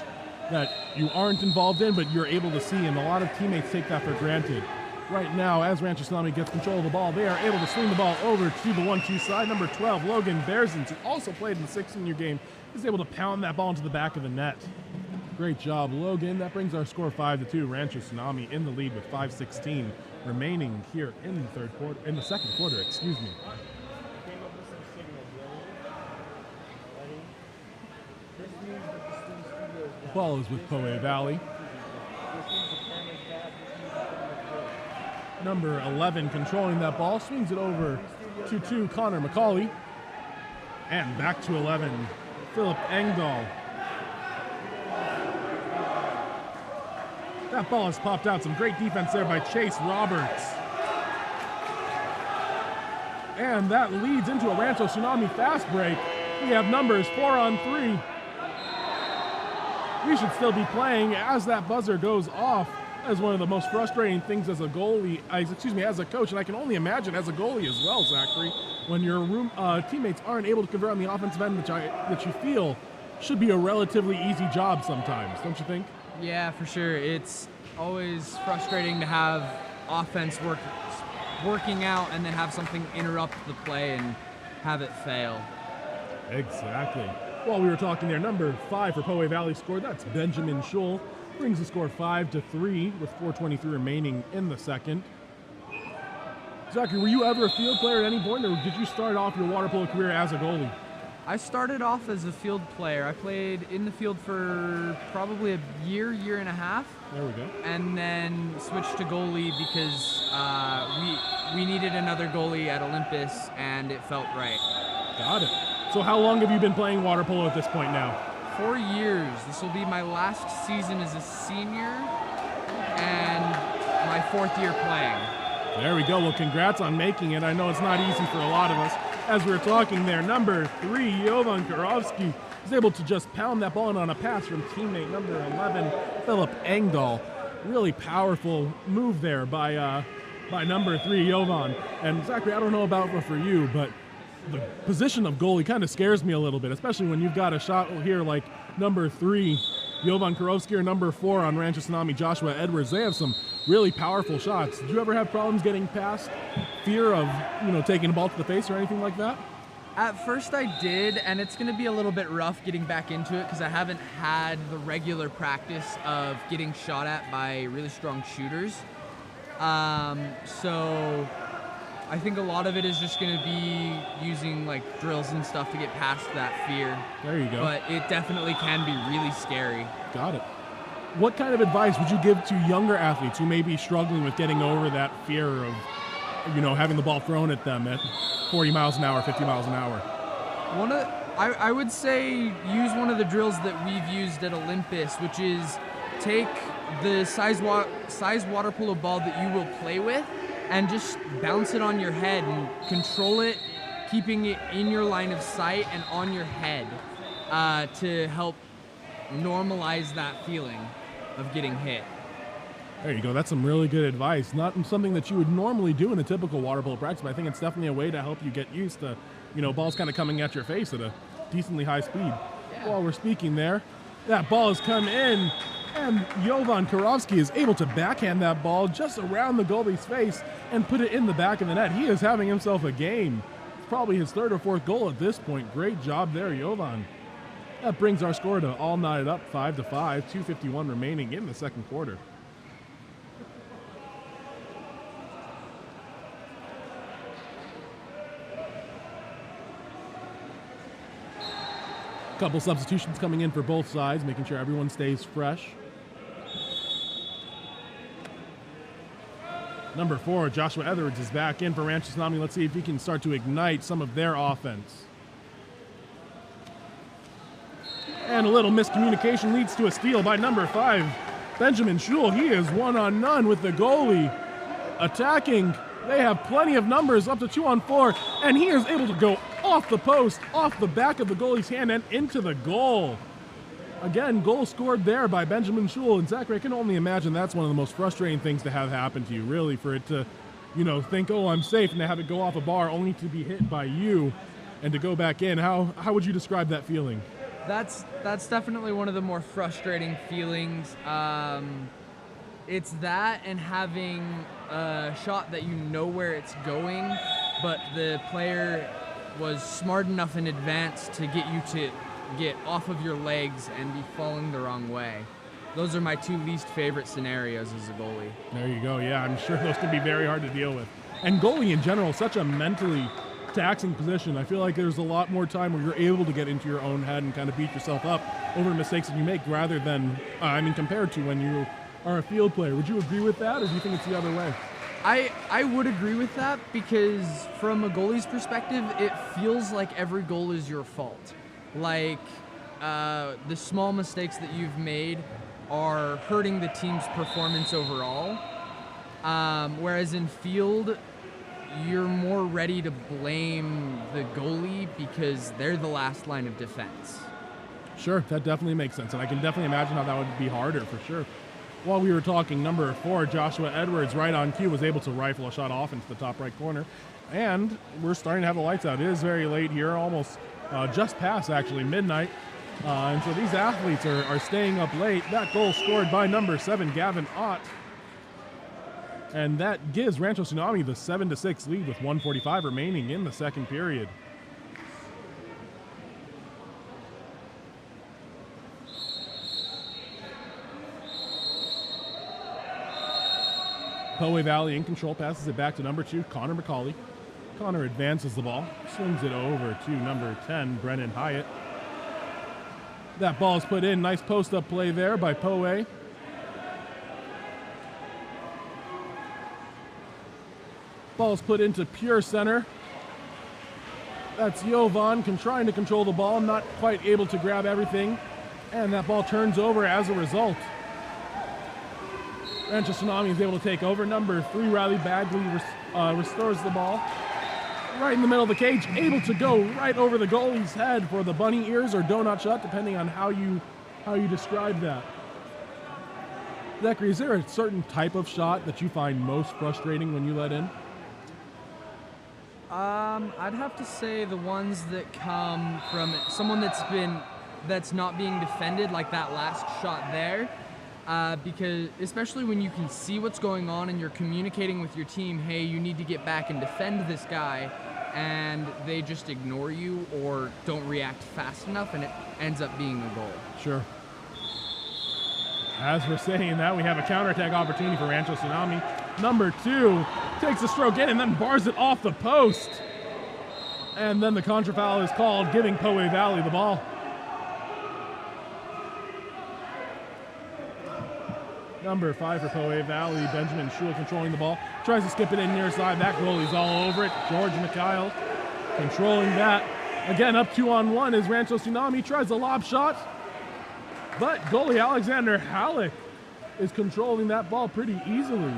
that you aren't involved in, but you're able to see, and a lot of teammates take that for granted. Right now, as Rancho Tsunami gets control of the ball, they are able to swing the ball over to the 1-2 side. Number 12, Logan Bearsons, who also played in the 16-year game, is able to pound that ball into the back of the net. Great job, Logan. That brings our score 5-2. Rancho Tsunami in the lead with 5:16 remaining here in the second quarter. Excuse me. Ball is with Poe Valley. Number 11 controlling that ball, swings it over to 2, Connor McCauley. And back to 11, Philip Engdahl. That ball has popped out. Some great defense there by Chase Roberts. And that leads into a Rancho Tsunami fast break. We have numbers 4-on-3. We should still be playing as that buzzer goes off. As one of the most frustrating things as a goalie, as a coach, and I can only imagine as a goalie as well, Zachary, when your teammates aren't able to convert on the offensive end, which you feel should be a relatively easy job sometimes, don't you think? Yeah, for sure. It's always frustrating to have offense working out and then have something interrupt the play and have it fail. Exactly. While we were talking there, number 5 for Poe Valley scored. That's Benjamin Schull. Brings the score 5-3 with 4:23 remaining in the second. Zachary, were you ever a field player at any point, or did you start off your water polo career as a goalie? I started off as a field player. I played in the field for probably a year and a half. There we go. And then switched to goalie because we needed another goalie at Olympus, and it felt right. Got it. So how long have you been playing water polo at this point now? 4 years. This will be my last season as a senior and my 4th year playing. There we go. Well, congrats on making it. I know it's not easy for a lot of us. As we were talking there, number 3, Jovan Karofsky, is able to just pound that ball in on a pass from teammate number 11, Philip Engdahl. Really powerful move there by number 3, Jovan. And Zachary, I don't know about for you, but the position of goalie kind of scares me a little bit, especially when you've got a shot here like number 3, Jovan Karofsky, or number 4 on Rancho Tsunami, Joshua Edwards. They have some really powerful shots. Did you ever have problems getting past fear of, taking a ball to the face or anything like that? At first I did, and it's going to be a little bit rough getting back into it because I haven't had the regular practice of getting shot at by really strong shooters. So I think a lot of it is just going to be using like drills and stuff to get past that fear. There you go. But it definitely can be really scary. Got it. What kind of advice would you give to younger athletes who may be struggling with getting over that fear of, having the ball thrown at them at 40 miles an hour, 50 miles an hour? I would say use one of the drills that we've used at Olympus, which is take the size water polo ball that you will play with and just bounce it on your head and control it, keeping it in your line of sight and on your head to help normalize that feeling of getting hit. There you go. That's some really good advice. Not something that you would normally do in a typical water polo practice, but I think it's definitely a way to help you get used to, balls kind of coming at your face at a decently high speed. Yeah. While we're speaking there, that ball has come in, and Jovan Karofsky is able to backhand that ball just around the goalie's face and put it in the back of the net. He is having himself a game. It's probably his 3rd or 4th goal at this point. Great job there, Jovan. That brings our score to all knotted up 5-5, 2:51 remaining in the second quarter. Couple substitutions coming in for both sides, making sure everyone stays fresh. Number 4, Joshua Edwards, is back in for Rancho Tsunami. Let's see if he can start to ignite some of their offense. And a little miscommunication leads to a steal by number 5, Benjamin Schul. He is 1-on-none with the goalie. Attacking, they have plenty of numbers, up to 2-on-4, and he is able to go off the post, off the back of the goalie's hand, and into the goal. Again, goal scored there by Benjamin Schul. And Zachary, I can only imagine that's one of the most frustrating things to have happen to you, really, for it to, think, oh, I'm safe, and to have it go off a bar only to be hit by you and to go back in. How would you describe that feeling? That's definitely one of the more frustrating feelings. It's that and having a shot that you know where it's going, but the player was smart enough in advance to get you to get off of your legs and be falling the wrong way. Those are my 2 least favorite scenarios as a goalie. There you go. Yeah, I'm sure those can be very hard to deal with. And goalie in general, such a mentally taxing position. I feel like there's a lot more time where you're able to get into your own head and kind of beat yourself up over the mistakes that you make rather than, compared to when you are a field player. Would you agree with that, or do you think it's the other way? I would agree with that because from a goalie's perspective, it feels like every goal is your fault. Like the small mistakes that you've made are hurting the team's performance overall. Whereas in field, you're more ready to blame the goalie because they're the last line of defense. Sure, that definitely makes sense, and I can definitely imagine how that would be harder for sure. While we were talking, number 4, Joshua Edwards, right on cue, was able to rifle a shot off into the top right corner, and we're starting to have the lights out. It is very late here, almost just past, actually, midnight, and so these athletes are staying up late. That goal scored by number 7, Gavin Ott. And that gives Rancho Tsunami the 7-6 lead with 1:45 remaining in the second period. Poway Valley in control, passes it back to number 2, Connor McCauley. Connor advances the ball, swings it over to number 10, Brennan Hyatt. That ball is put in. Nice post-up play there by Poe. Ball's put into pure center. That's Jovan trying to control the ball, not quite able to grab everything. And that ball turns over as a result. Rancho Tsunami is able to take over. Number 3, Riley Bagley restores the ball. Right in the middle of the cage, able to go right over the goalie's head for the bunny ears or donut shot, depending on how you describe that. Zachary, is there a certain type of shot that you find most frustrating when you let in? I'd have to say the ones that come from someone that's not being defended, like that last shot there, because especially when you can see what's going on and you're communicating with your team, hey, you need to get back and defend this guy, and they just ignore you or don't react fast enough, and it ends up being a goal. Sure. As we're saying that, we have a counterattack opportunity for Rancho Tsunami. Number 2 takes a stroke in and then bars it off the post. And then the contra foul is called, giving Poe Valley the ball. Number 5 for Poe Valley, Benjamin Schul controlling the ball. Tries to skip it in near side. That goalie's all over it. George Mikhail controlling that. Again, up 2-on-1 is Rancho Tsunami. Tries a lob shot. But goalie Alexander Halleck is controlling that ball pretty easily.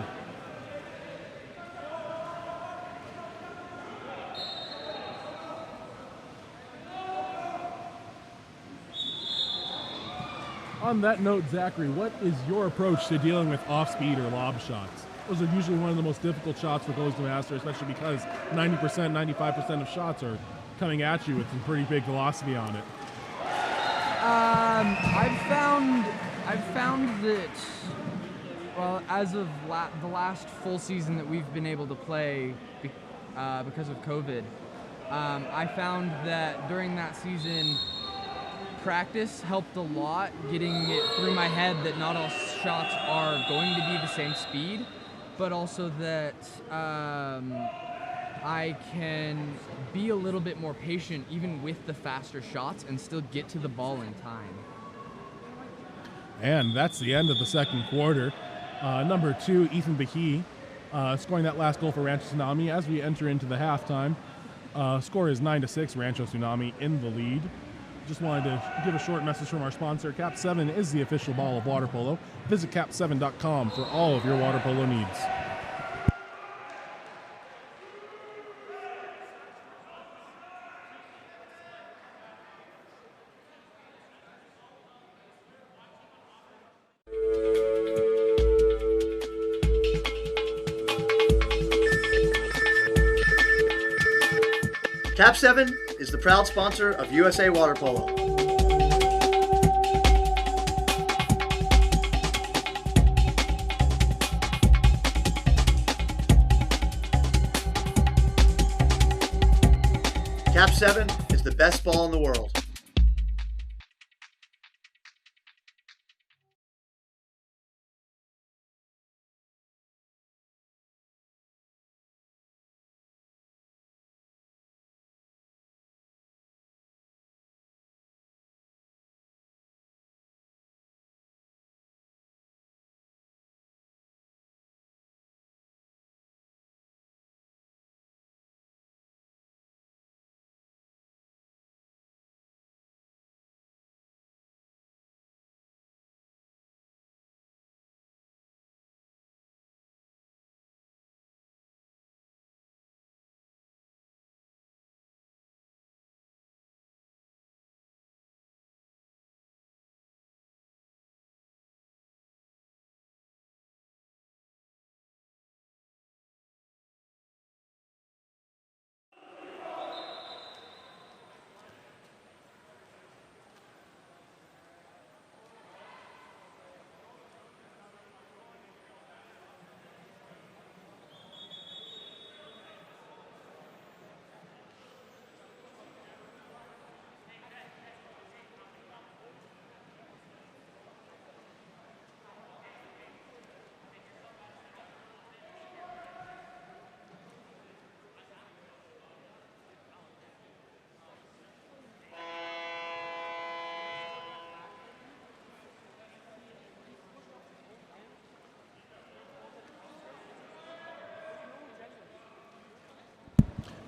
On that note, Zachary, what is your approach to dealing with off-speed or lob shots? Those are usually one of the most difficult shots for goalies to master, especially because 90%, 95% of shots are coming at you with some pretty big velocity on it. I've found that, well, as of the last full season that we've been able to play because of COVID, I found that during that season, practice helped a lot, getting it through my head that not all shots are going to be the same speed, but also that I can be a little bit more patient even with the faster shots and still get to the ball in time. And that's the end of the second quarter. Number 2, Ethan Behe, scoring that last goal for Rancho Tsunami as we enter into the halftime. Score is 9-6, Rancho Tsunami in the lead. Just wanted to give a short message from our sponsor. KAP7 is the official ball of water polo. Visit KAP7.com for all of your water polo needs. KAP7 is the proud sponsor of USA Water Polo. KAP7 is the best ball in the world.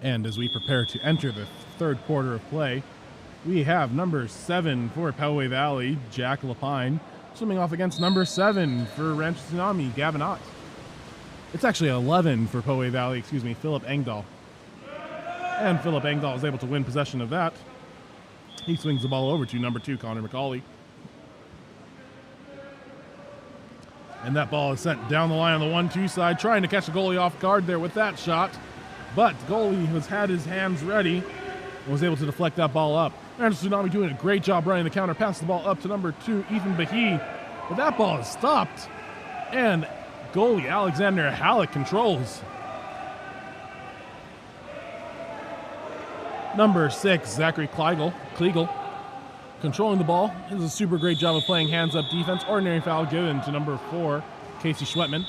And as we prepare to enter the third quarter of play, we have number 7 for Poway Valley, Jack Lapine, swimming off against number 7 for Rancho Tsunami, Gavin Ott. It's actually 11 for Poway Valley, Philip Engdahl. And Philip Engdahl is able to win possession of that. He swings the ball over to number 2, Connor McCauley. And that ball is sent down the line on the 1-2 side, trying to catch the goalie off guard there with that shot. But the goalie has had his hands ready and was able to deflect that ball up. Rancho Tsunami doing a great job running the counter, passes the ball up to number 2, Ethan Bahi. But that ball is stopped. And goalie Alexander Halleck controls. Number 6, Zachary Kleigel, controlling the ball. This is a super great job of playing hands-up defense. Ordinary foul given to number 4, Casey Schwetman.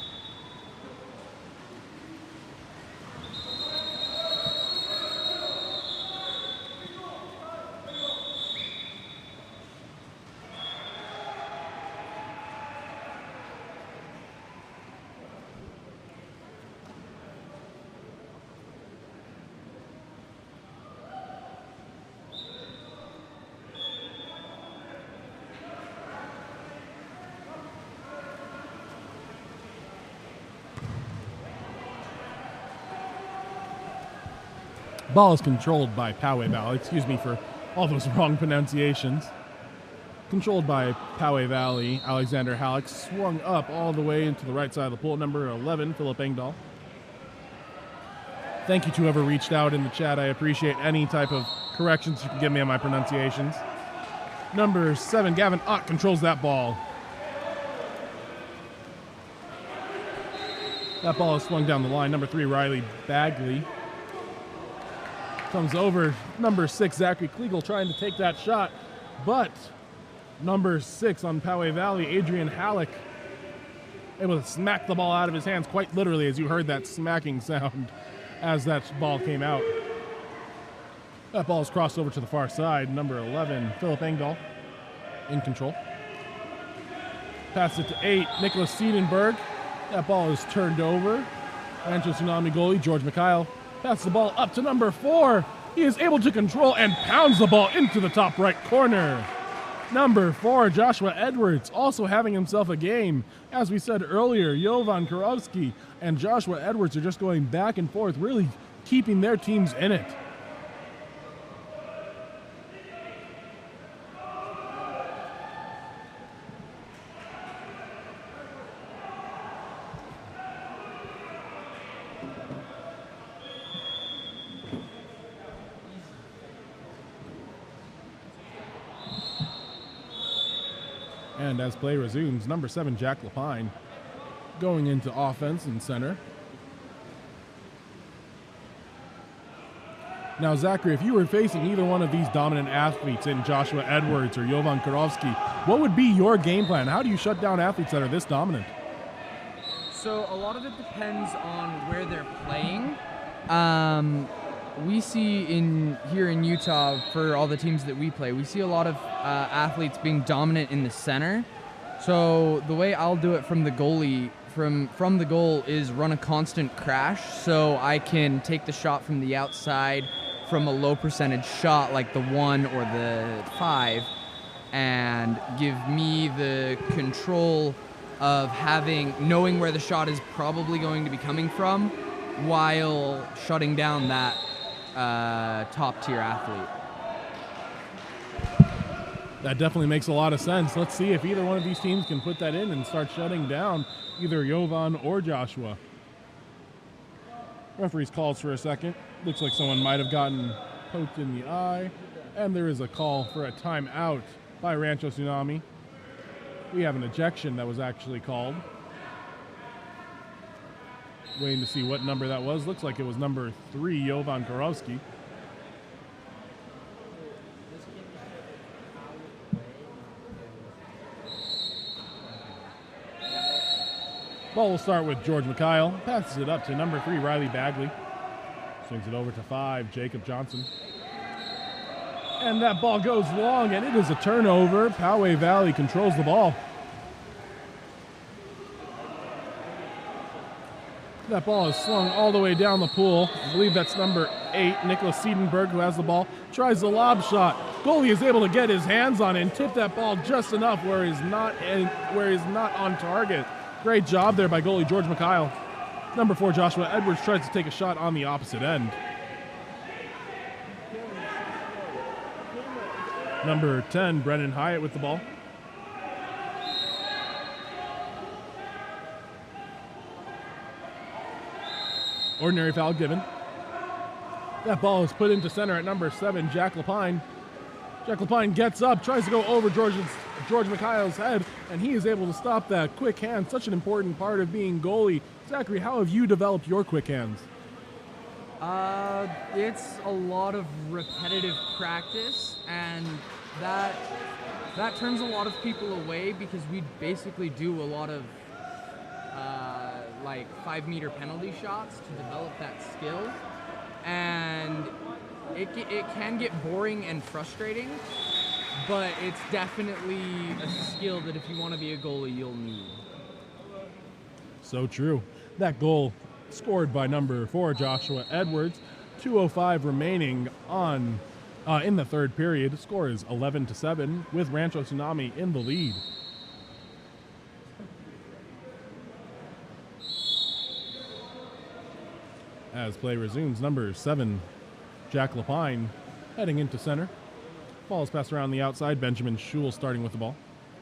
Ball is controlled by Poway Valley. Excuse me for all those wrong pronunciations. Controlled by Poway Valley. Alexander Halleck swung up all the way into the right side of the pool. Number 11, Philip Engdahl. Thank you to whoever reached out in the chat. I appreciate any type of corrections you can give me on my pronunciations. Number 7, Gavin Ott controls that ball. That ball is swung down the line. Number 3, Riley Bagley. Comes over number 6, Zachary Kleigel, trying to take that shot. But number 6 on Poway Valley, Adrian Halleck, able to smack the ball out of his hands, quite literally, as you heard that smacking sound as that ball came out. That ball is crossed over to the far side. Number 11, Philip Engdahl, in control. Pass it to 8, Nicholas Siedenberg. That ball is turned over. Rancho Tsunami goalie, George Mikhail, passes the ball up to number 4. He is able to control and pounds the ball into the top right corner. Number 4, Joshua Edwards, also having himself a game. As we said earlier, Jovan Kurowski and Joshua Edwards are just going back and forth, really keeping their teams in it. And as play resumes, number 7, Jack Lapine, going into offense in center. Now, Zachary, if you were facing either one of these dominant athletes in Joshua Edwards or Jovan Kurowski, what would be your game plan? How do you shut down athletes that are this dominant? So a lot of it depends on where they're playing. We see here in Utah, for all the teams that we play, we see a lot of athletes being dominant in the center. So the way I'll do it from the goalie, from the goal, is run a constant crash, so I can take the shot from the outside from a low percentage shot like the 1 or the 5, and give me the control of knowing where the shot is probably going to be coming from, while shutting down that top tier athlete. That definitely makes a lot of sense. Let's see if either one of these teams can put that in and start shutting down either Jovan or Joshua. Referee's calls for a second. Looks like someone might have gotten poked in the eye. And there is a call for a timeout by Rancho Tsunami. We have an ejection that was actually called. Waiting to see what number that was. Looks like it was number 3, Jovan Kurowski. Ball will start with George Mikhail. Passes it up to number 3, Riley Bagley. Swings it over to 5, Jacob Johnson. And that ball goes long, and it is a turnover. Poway Valley controls the ball. That ball is slung all the way down the pool. I believe that's number 8, Nicholas Siedenberg, who has the ball. Tries the lob shot. Goalie is able to get his hands on it and tip that ball just enough where he's not on target. Great job there by goalie George Mikhail. Number 4, Joshua Edwards, tries to take a shot on the opposite end. Number 10, Brennan Hyatt with the ball. Ordinary foul given. That ball is put into center at number 7, Jack Lapine. Jack Lapine gets up, tries to go over George Mikhail's head, and he is able to stop that. Quick hand, such an important part of being goalie. Zachary, how have you developed your quick hands? It's a lot of repetitive practice, and that turns a lot of people away because we basically do a lot of like 5-meter penalty shots to develop that skill, and it can get boring and frustrating, but it's definitely a skill that if you want to be a goalie, you'll need. So true. That goal scored by number 4, Joshua Edwards. 2:05 remaining on in the third period. The score is 11-7 with Rancho Tsunami in the lead. As play resumes, number 7, Jack Lapine, heading into center. Ball is passed around the outside. Benjamin Schul starting with the ball.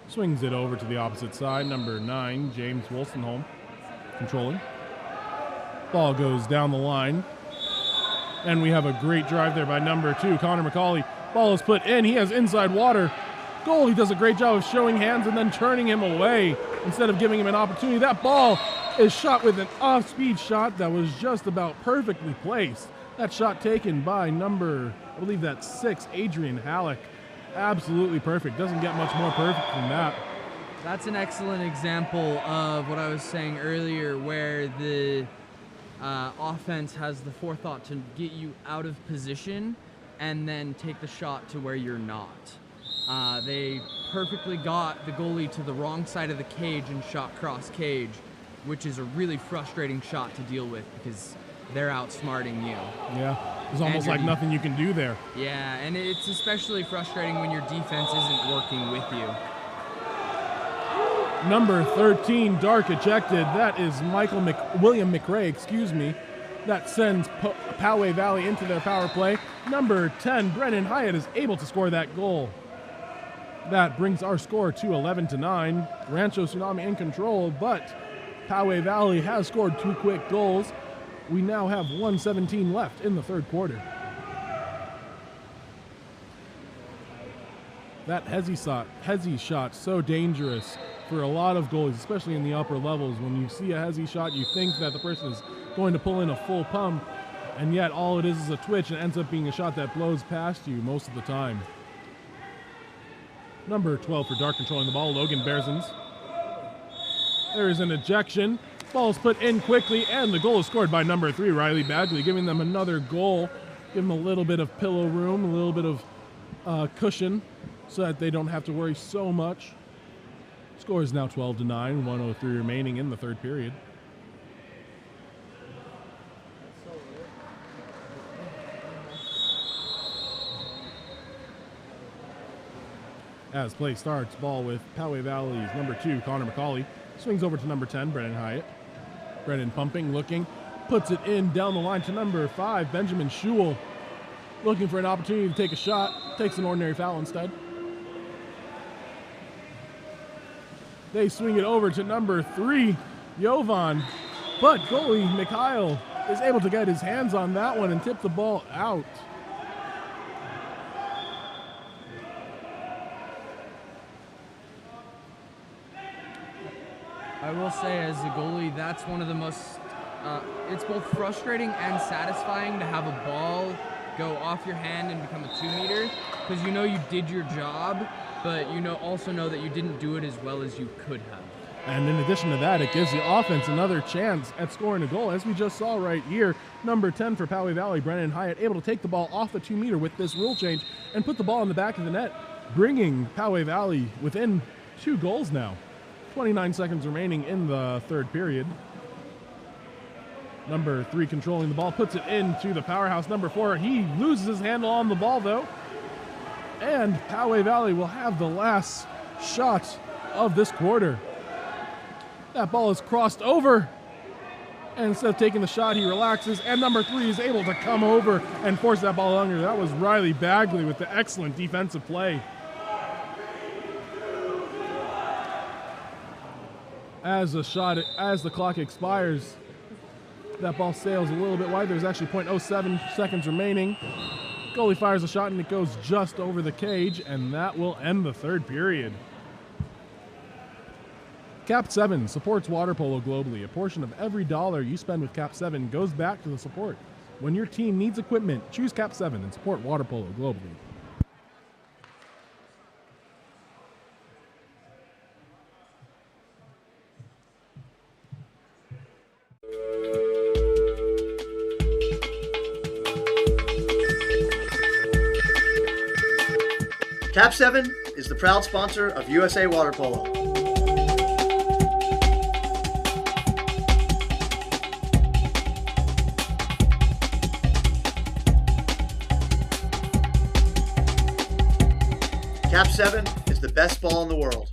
Swings it over to the opposite side. Number 9, James Wolstenholme, controlling. Ball goes down the line. And we have a great drive there by number 2, Connor McCauley. Ball is put in. He has inside water. Goalie does a great job of showing hands and then turning him away instead of giving him an opportunity. That ball is shot with an off-speed shot that was just about perfectly placed. That shot taken by number, I believe that's 6, Adrian Halleck. Absolutely perfect. Doesn't get much more perfect than that. That's an excellent example of what I was saying earlier, where the offense has the forethought to get you out of position and then take the shot to where you're not. They perfectly got the goalie to the wrong side of the cage and shot cross cage, which is a really frustrating shot to deal with because they're outsmarting you. Yeah, there's almost like nothing you can do there. Yeah, and it's especially frustrating when your defense isn't working with you. Number 13, Dark ejected. That is William McRae, That sends Poway Valley into their power play. Number 10, Brennan Hyatt, is able to score that goal. That brings our score to 11-9. Rancho Tsunami in control, but Poway Valley has scored 2 quick goals. We now have 1:17 left in the third quarter. That Hezzy shot, so dangerous for a lot of goalies, especially in the upper levels. When you see a Hezzy shot, you think that the person is going to pull in a full pump, and yet all it is a twitch and ends up being a shot that blows past you most of the time. Number 12 for Dark controlling the ball, Logan Bearsons. There is an ejection. Ball's put in quickly, and the goal is scored by number 3, Riley Bagley, giving them another goal. Give them a little bit of pillow room, a little bit of cushion, so that they don't have to worry so much. Score is now 12-9, 1:03 remaining in the third period. As play starts, ball with Poway Valley's number 2, Connor McCauley. Swings over to number 10, Brennan Hyatt. Brennan pumping, looking, puts it in down the line to number 5, Benjamin Schul. Looking for an opportunity to take a shot, takes an ordinary foul instead. They swing it over to number 3, Jovan. But goalie Mikhail is able to get his hands on that one and tip the ball out. I will say, as a goalie, that's one of the most, it's both frustrating and satisfying to have a ball go off your hand and become a 2-meter, because you know you did your job, but you also know that you didn't do it as well as you could have. And in addition to that, it gives the offense another chance at scoring a goal, as we just saw right here. Number 10 for Poway Valley, Brennan Hyatt, able to take the ball off the 2-meter with this rule change and put the ball in the back of the net, bringing Poway Valley within 2 goals now. 29 seconds remaining in the third period. Number 3 controlling the ball, puts it into the powerhouse. Number 4, he loses his handle on the ball though. And Poway Valley will have the last shot of this quarter. That ball is crossed over. And instead of taking the shot, he relaxes. And number 3 is able to come over and force that ball under. That was Riley Bagley with the excellent defensive play. As the clock expires, that ball sails a little bit wide. There's actually 0.07 seconds remaining. Goalie fires a shot and it goes just over the cage, and that will end the third period. KAP7 supports water polo globally. A portion of every dollar you spend with KAP7 goes back to the support. When your team needs equipment, choose KAP7 and support water polo globally. KAP7 is the proud sponsor of USA Water Polo. KAP7 is the best ball in the world.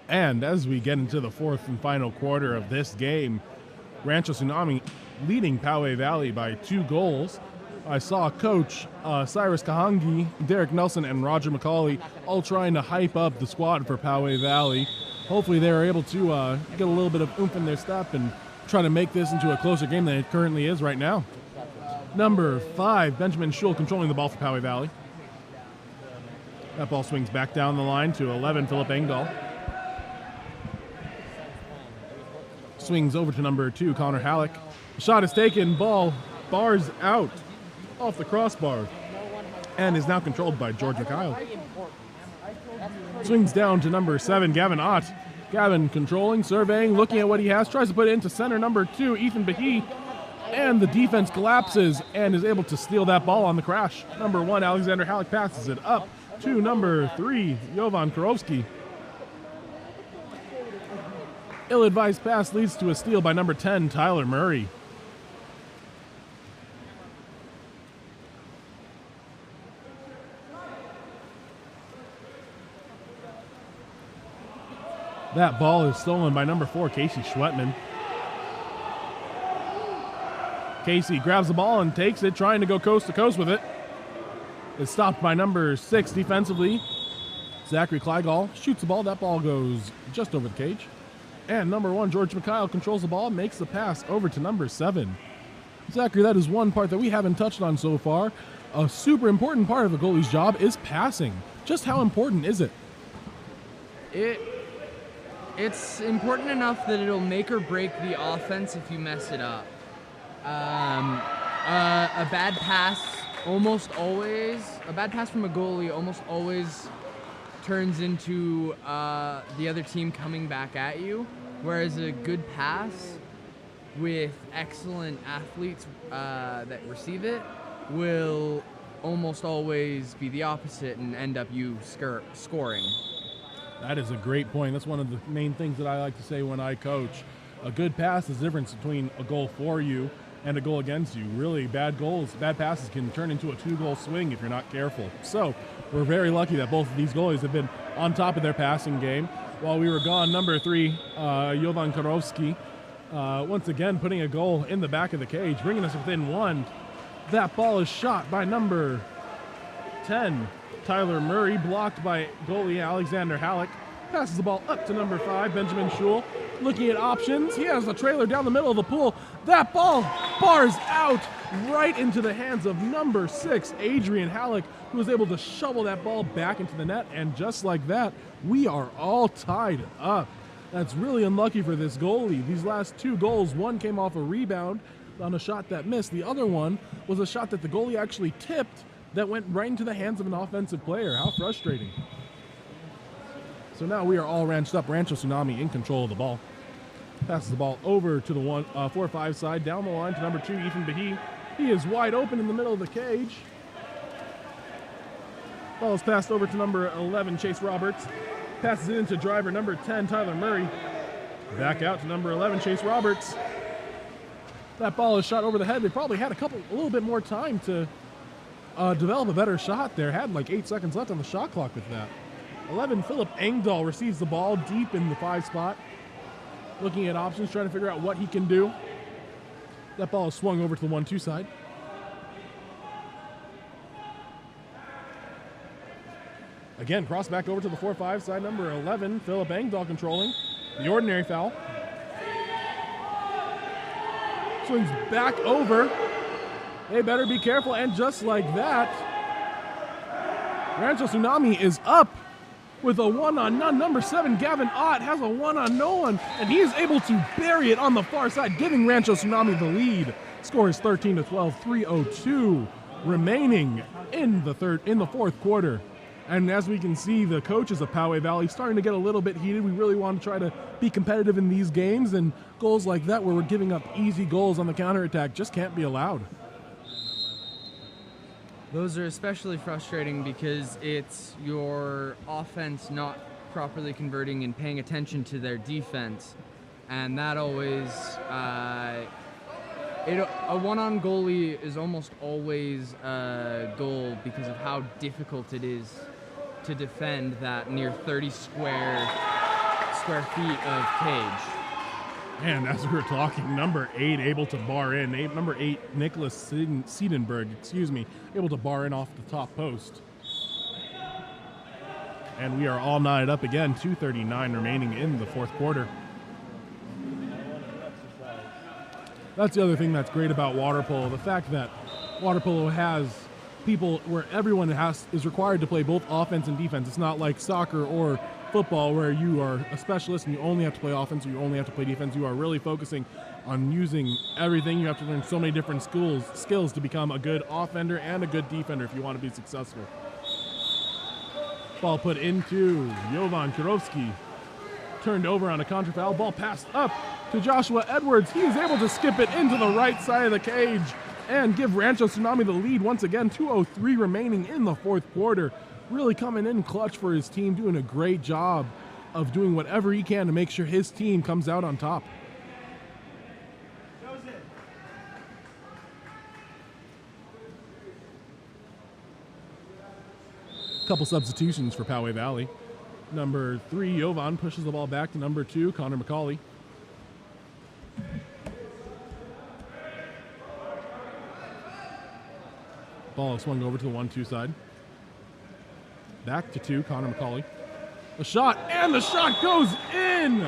And as we get into the fourth and final quarter of this game, Rancho Tsunami leading Poway Valley by 2 goals. I saw Coach Cyrus Kahangi, Derek Nelson, and Roger McCauley all trying to hype up the squad for Poway Valley. Hopefully they are able to get a little bit of oomph in their step and try to make this into a closer game than it currently is right now. Number 5, Benjamin Schul controlling the ball for Poway Valley. That ball swings back down the line to 11, Philip Engdahl. Swings over to number 2, Connor Halleck. The shot is taken, ball bars out off the crossbar and is now controlled by George McKyle. Swings down to number 7, Gavin Ott. Gavin controlling, surveying, looking at what he has, tries to put it into center. Number 2, Ethan Behe, and the defense collapses and is able to steal that ball on the crash. Number 1, Alexander Halleck passes it up to number 3, Jovan Karowski. Ill-advised pass leads to a steal by number 10, Tyler Murray. That ball is stolen by number 4, Casey Schwetman. Casey grabs the ball and takes it, trying to go coast to coast with it. It's stopped by number 6 defensively. Zachary Kleigall shoots the ball. That ball goes just over the cage. And number 1, George McKyle, controls the ball, makes the pass over to number 7. Zachary, that is one part that we haven't touched on so far. A super important part of a goalie's job is passing. Just how important is it? It's important enough that it'll make or break the offense if you mess it up. A bad pass from a goalie almost always turns into the other team coming back at you, whereas a good pass with excellent athletes that receive it will almost always be the opposite and end up you scoring. That is a great point. That's one of the main things that I like to say when I coach. A good pass is the difference between a goal for you and a goal against you. Really, bad passes can turn into a 2-goal swing if you're not careful. So we're very lucky that both of these goalies have been on top of their passing game. While we were gone, number 3, Jovan Karowski, once again putting a goal in the back of the cage, bringing us within one. That ball is shot by number 10, Tyler Murray, blocked by goalie Alexander Halleck. Passes the ball up to number 5, Benjamin Schul. Looking at options, he has the trailer down the middle of the pool. That ball bars out right into the hands of number 6, Adrian Halleck, who was able to shovel that ball back into the net. And just like that, we are all tied up. That's really unlucky for this goalie. These last 2 goals, one came off a rebound on a shot that missed. The other one was a shot that the goalie actually tipped that went right into the hands of an offensive player. How frustrating. So now we are all ranched up. Rancho Tsunami in control of the ball. Passes the ball over to the 4-5 side, down the line to number 2, Ethan Behe. He is wide open in the middle of the cage. Ball is passed over to number 11, Chase Roberts. Passes it into driver number 10, Tyler Murray. Back out to number 11, Chase Roberts. That ball is shot over the head. They probably had a little bit more time to develop a better shot there. Had like 8 seconds left on the shot clock with that. 11, Philip Engdahl receives the ball deep in the 5 spot. Looking at options, trying to figure out what he can do. That ball is swung over to the 1-2 side. Again, cross back over to the 4-5 side, number 11, Philip Engdahl controlling. The ordinary foul. Swings back over. They better be careful, and just like that, Rancho Tsunami is up with a 1-on-none. Number 7, Gavin Ott, has a 1-on-no-one, and he is able to bury it on the far side, giving Rancho Tsunami the lead. Score is 13-12, 3:02 remaining in the fourth quarter. And as we can see, the coaches of Poway Valley starting to get a little bit heated. We really want to try to be competitive in these games, and goals like that where we're giving up easy goals on the counterattack just can't be allowed. Those are especially frustrating because it's your offense not properly converting and paying attention to their defense. And that always, a one-on goalie is almost always a goal because of how difficult it is to defend that near 30 square feet of cage. And as we were talking, number 8 able to bar in. Number 8, Nicholas Siedenberg, able to bar in off the top post. And we are all knotted up again, 2:39 remaining in the fourth quarter. That's the other thing that's great about water polo, the fact that water polo has people where everyone is required to play both offense and defense. It's not like soccer or football where you are a specialist and you only have to play offense or you only have to play defense. You are really focusing on using everything. You have to learn so many different skills to become a good offender and a good defender if you want to be successful. Ball put into Jovan Kirovsky. Turned over on a contra foul. Ball passed up to Joshua Edwards. He is able to skip it into the right side of the cage and give Rancho Tsunami the lead once again. 2:03 remaining in the fourth quarter. Really coming in clutch for his team, doing a great job of doing whatever he can to make sure his team comes out on top. Couple substitutions for Poway Valley. Number 3, Jovan, pushes the ball back to number 2, Connor McCauley. Ball is swung over to the 1-2 side. Back to 2, Connor McCauley. The shot, and the shot goes in!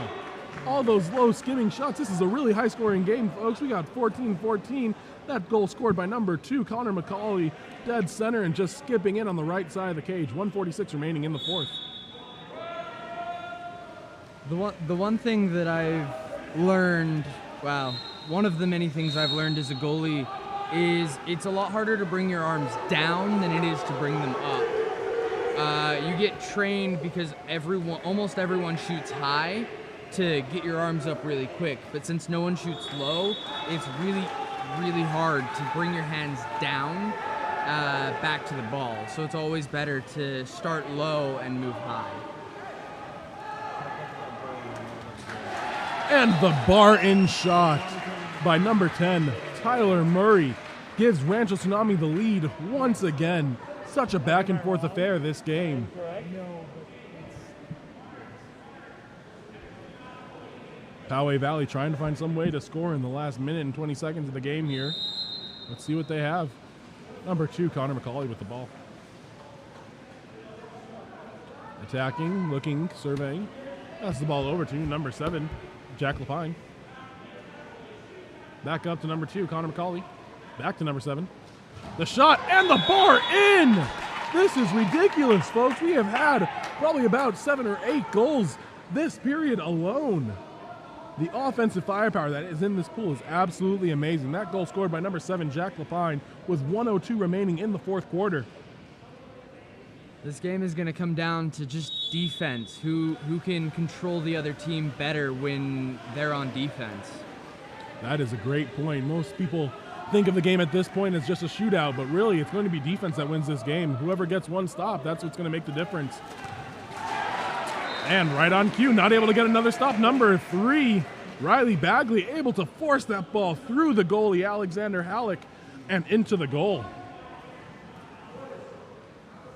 All those low skimming shots. This is a really high scoring game, folks. We got 14-14. That goal scored by number 2, Connor McCauley, dead center and just skipping in on the right side of the cage. 1:46 remaining in the fourth. The one thing that I've learned, one of the many things I've learned as a goalie is it's a lot harder to bring your arms down than it is to bring them up. You get trained because almost everyone shoots high to get your arms up really quick, but since no one shoots low, it's really, really hard to bring your hands down back to the ball. So it's always better to start low and move high. And the bar-in shot by number 10, Tyler Murray, gives Rancho Tsunami the lead once again. Such a back-and-forth affair this game. Poway Valley trying to find some way to score in the last minute and 20 seconds of the game here. Let's see what they have. Number 2, Connor McCauley with the ball. Attacking, looking, surveying. That's the ball over to number 7, Jack Lapine. Back up to number 2, Connor McCauley. Back to number 7. The shot and the bar in! This is ridiculous, folks. We have had probably about 7 or 8 goals this period alone. The offensive firepower that is in this pool is absolutely amazing. That goal scored by number 7, Jack Lapine, with 1:02 remaining in the fourth quarter. This game is going to come down to just defense. Who can control the other team better when they're on defense? That is a great point. Most people think of the game at this point as just a shootout, but really it's going to be defense that wins this game. Whoever gets one stop, that's what's going to make the difference. And right on cue, not able to get another stop. Number 3, Riley Bagley, able to force that ball through the goalie, Alexander Halleck, and into the goal.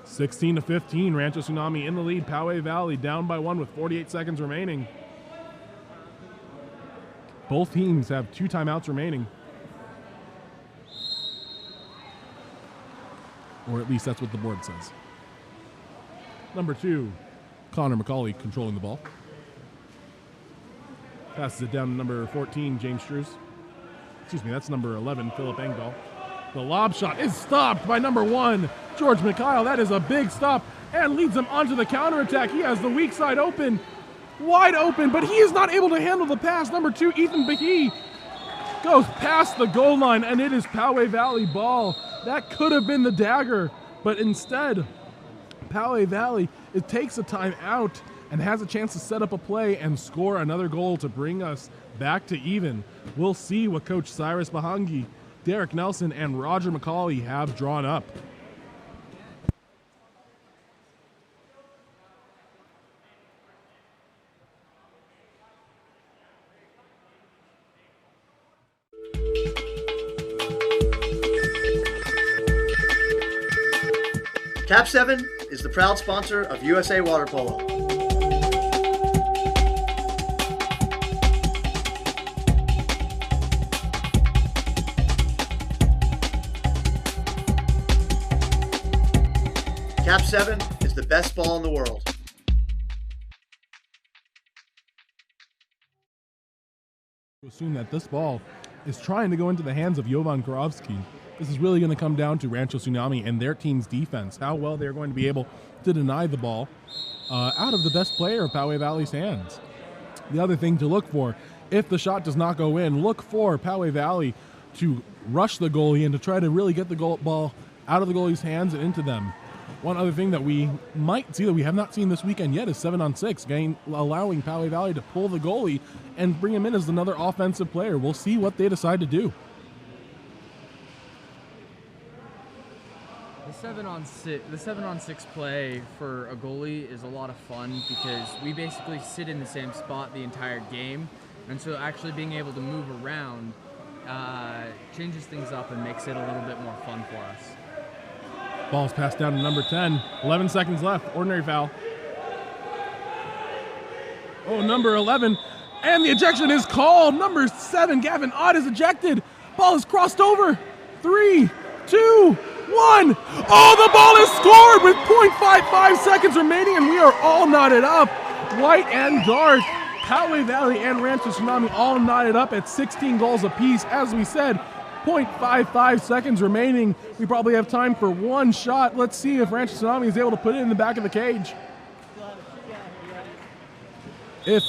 16-15, Rancho Tsunami in the lead. Poway Valley down by 1 with 48 seconds remaining. Both teams have 2 timeouts remaining. Or at least that's what the board says. Number 2, Connor McCauley controlling the ball. Passes it down to number 14, James Struess. Excuse me, that's number 11, Philip Engdahl. The lob shot is stopped by number 1, George McKyle. That is a big stop and leads him onto the counterattack. He has the weak side open, wide open, but he is not able to handle the pass. Number 2, Ethan Behe, goes past the goal line, and it is Poway Valley ball. That could have been the dagger, but instead, Poway Valley, it takes a timeout and has a chance to set up a play and score another goal to bring us back to even. We'll see what Coach Cyrus Bahangi, Derek Nelson, and Roger McCauley have drawn up. KAP7 is the proud sponsor of USA Water Polo. KAP7 is the best ball in the world. Assume that this ball is trying to go into the hands of Jovan Korovsky. This is really going to come down to Rancho Tsunami and their team's defense, how well they're going to be able to deny the ball out of the best player of Poway Valley's hands. The other thing to look for, if the shot does not go in, look for Poway Valley to rush the goalie and to try to really get the ball out of the goalie's hands and into them. One other thing that we might see that we have not seen this weekend yet is 7-on-6, allowing Poway Valley to pull the goalie and bring him in as another offensive player. We'll see what they decide to do. The 7-on-6 play for a goalie is a lot of fun because we basically sit in the same spot the entire game, and so actually being able to move around changes things up and makes it a little bit more fun for us. Ball's passed down to number 10. 11 seconds left. Ordinary foul. Oh, number 11. And the ejection is called. Number 7, Gavin Ott, is ejected. Ball is crossed over. 3, 2, 1. Oh, the ball is scored with 0.55 seconds remaining, and we are all knotted up. White and dark. Poway Valley and Rancho Tsunami all knotted up at 16 goals apiece. As we said, 0.55 seconds remaining. We probably have time for one shot. Let's see if Rancho Tsunami is able to put it in the back of the cage. If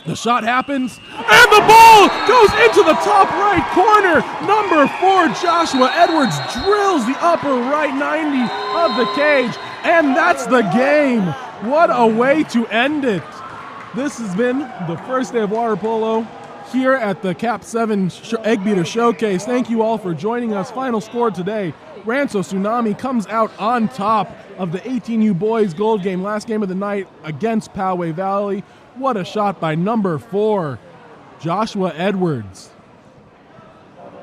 the shot happens, and the ball goes into the top right corner. Number 4, Joshua Edwards, drills the upper right 90 of the cage, and that's the game. What a way to end it. This has been the first day of water polo here at the KAP7 Eggbeater Showcase. Thank you all for joining us. Final score today, Rancho Tsunami comes out on top of the 18U boys gold game, last game of the night against Poway Valley. What a shot by number 4, Joshua Edwards.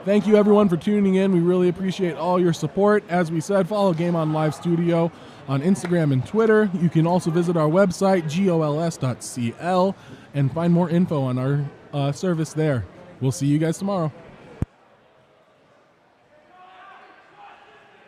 Thank you, everyone, for tuning in. We really appreciate all your support. As we said, follow Game On Live Studio on Instagram and Twitter. You can also visit our website, gols.cl, and find more info on our service there. We'll see you guys tomorrow.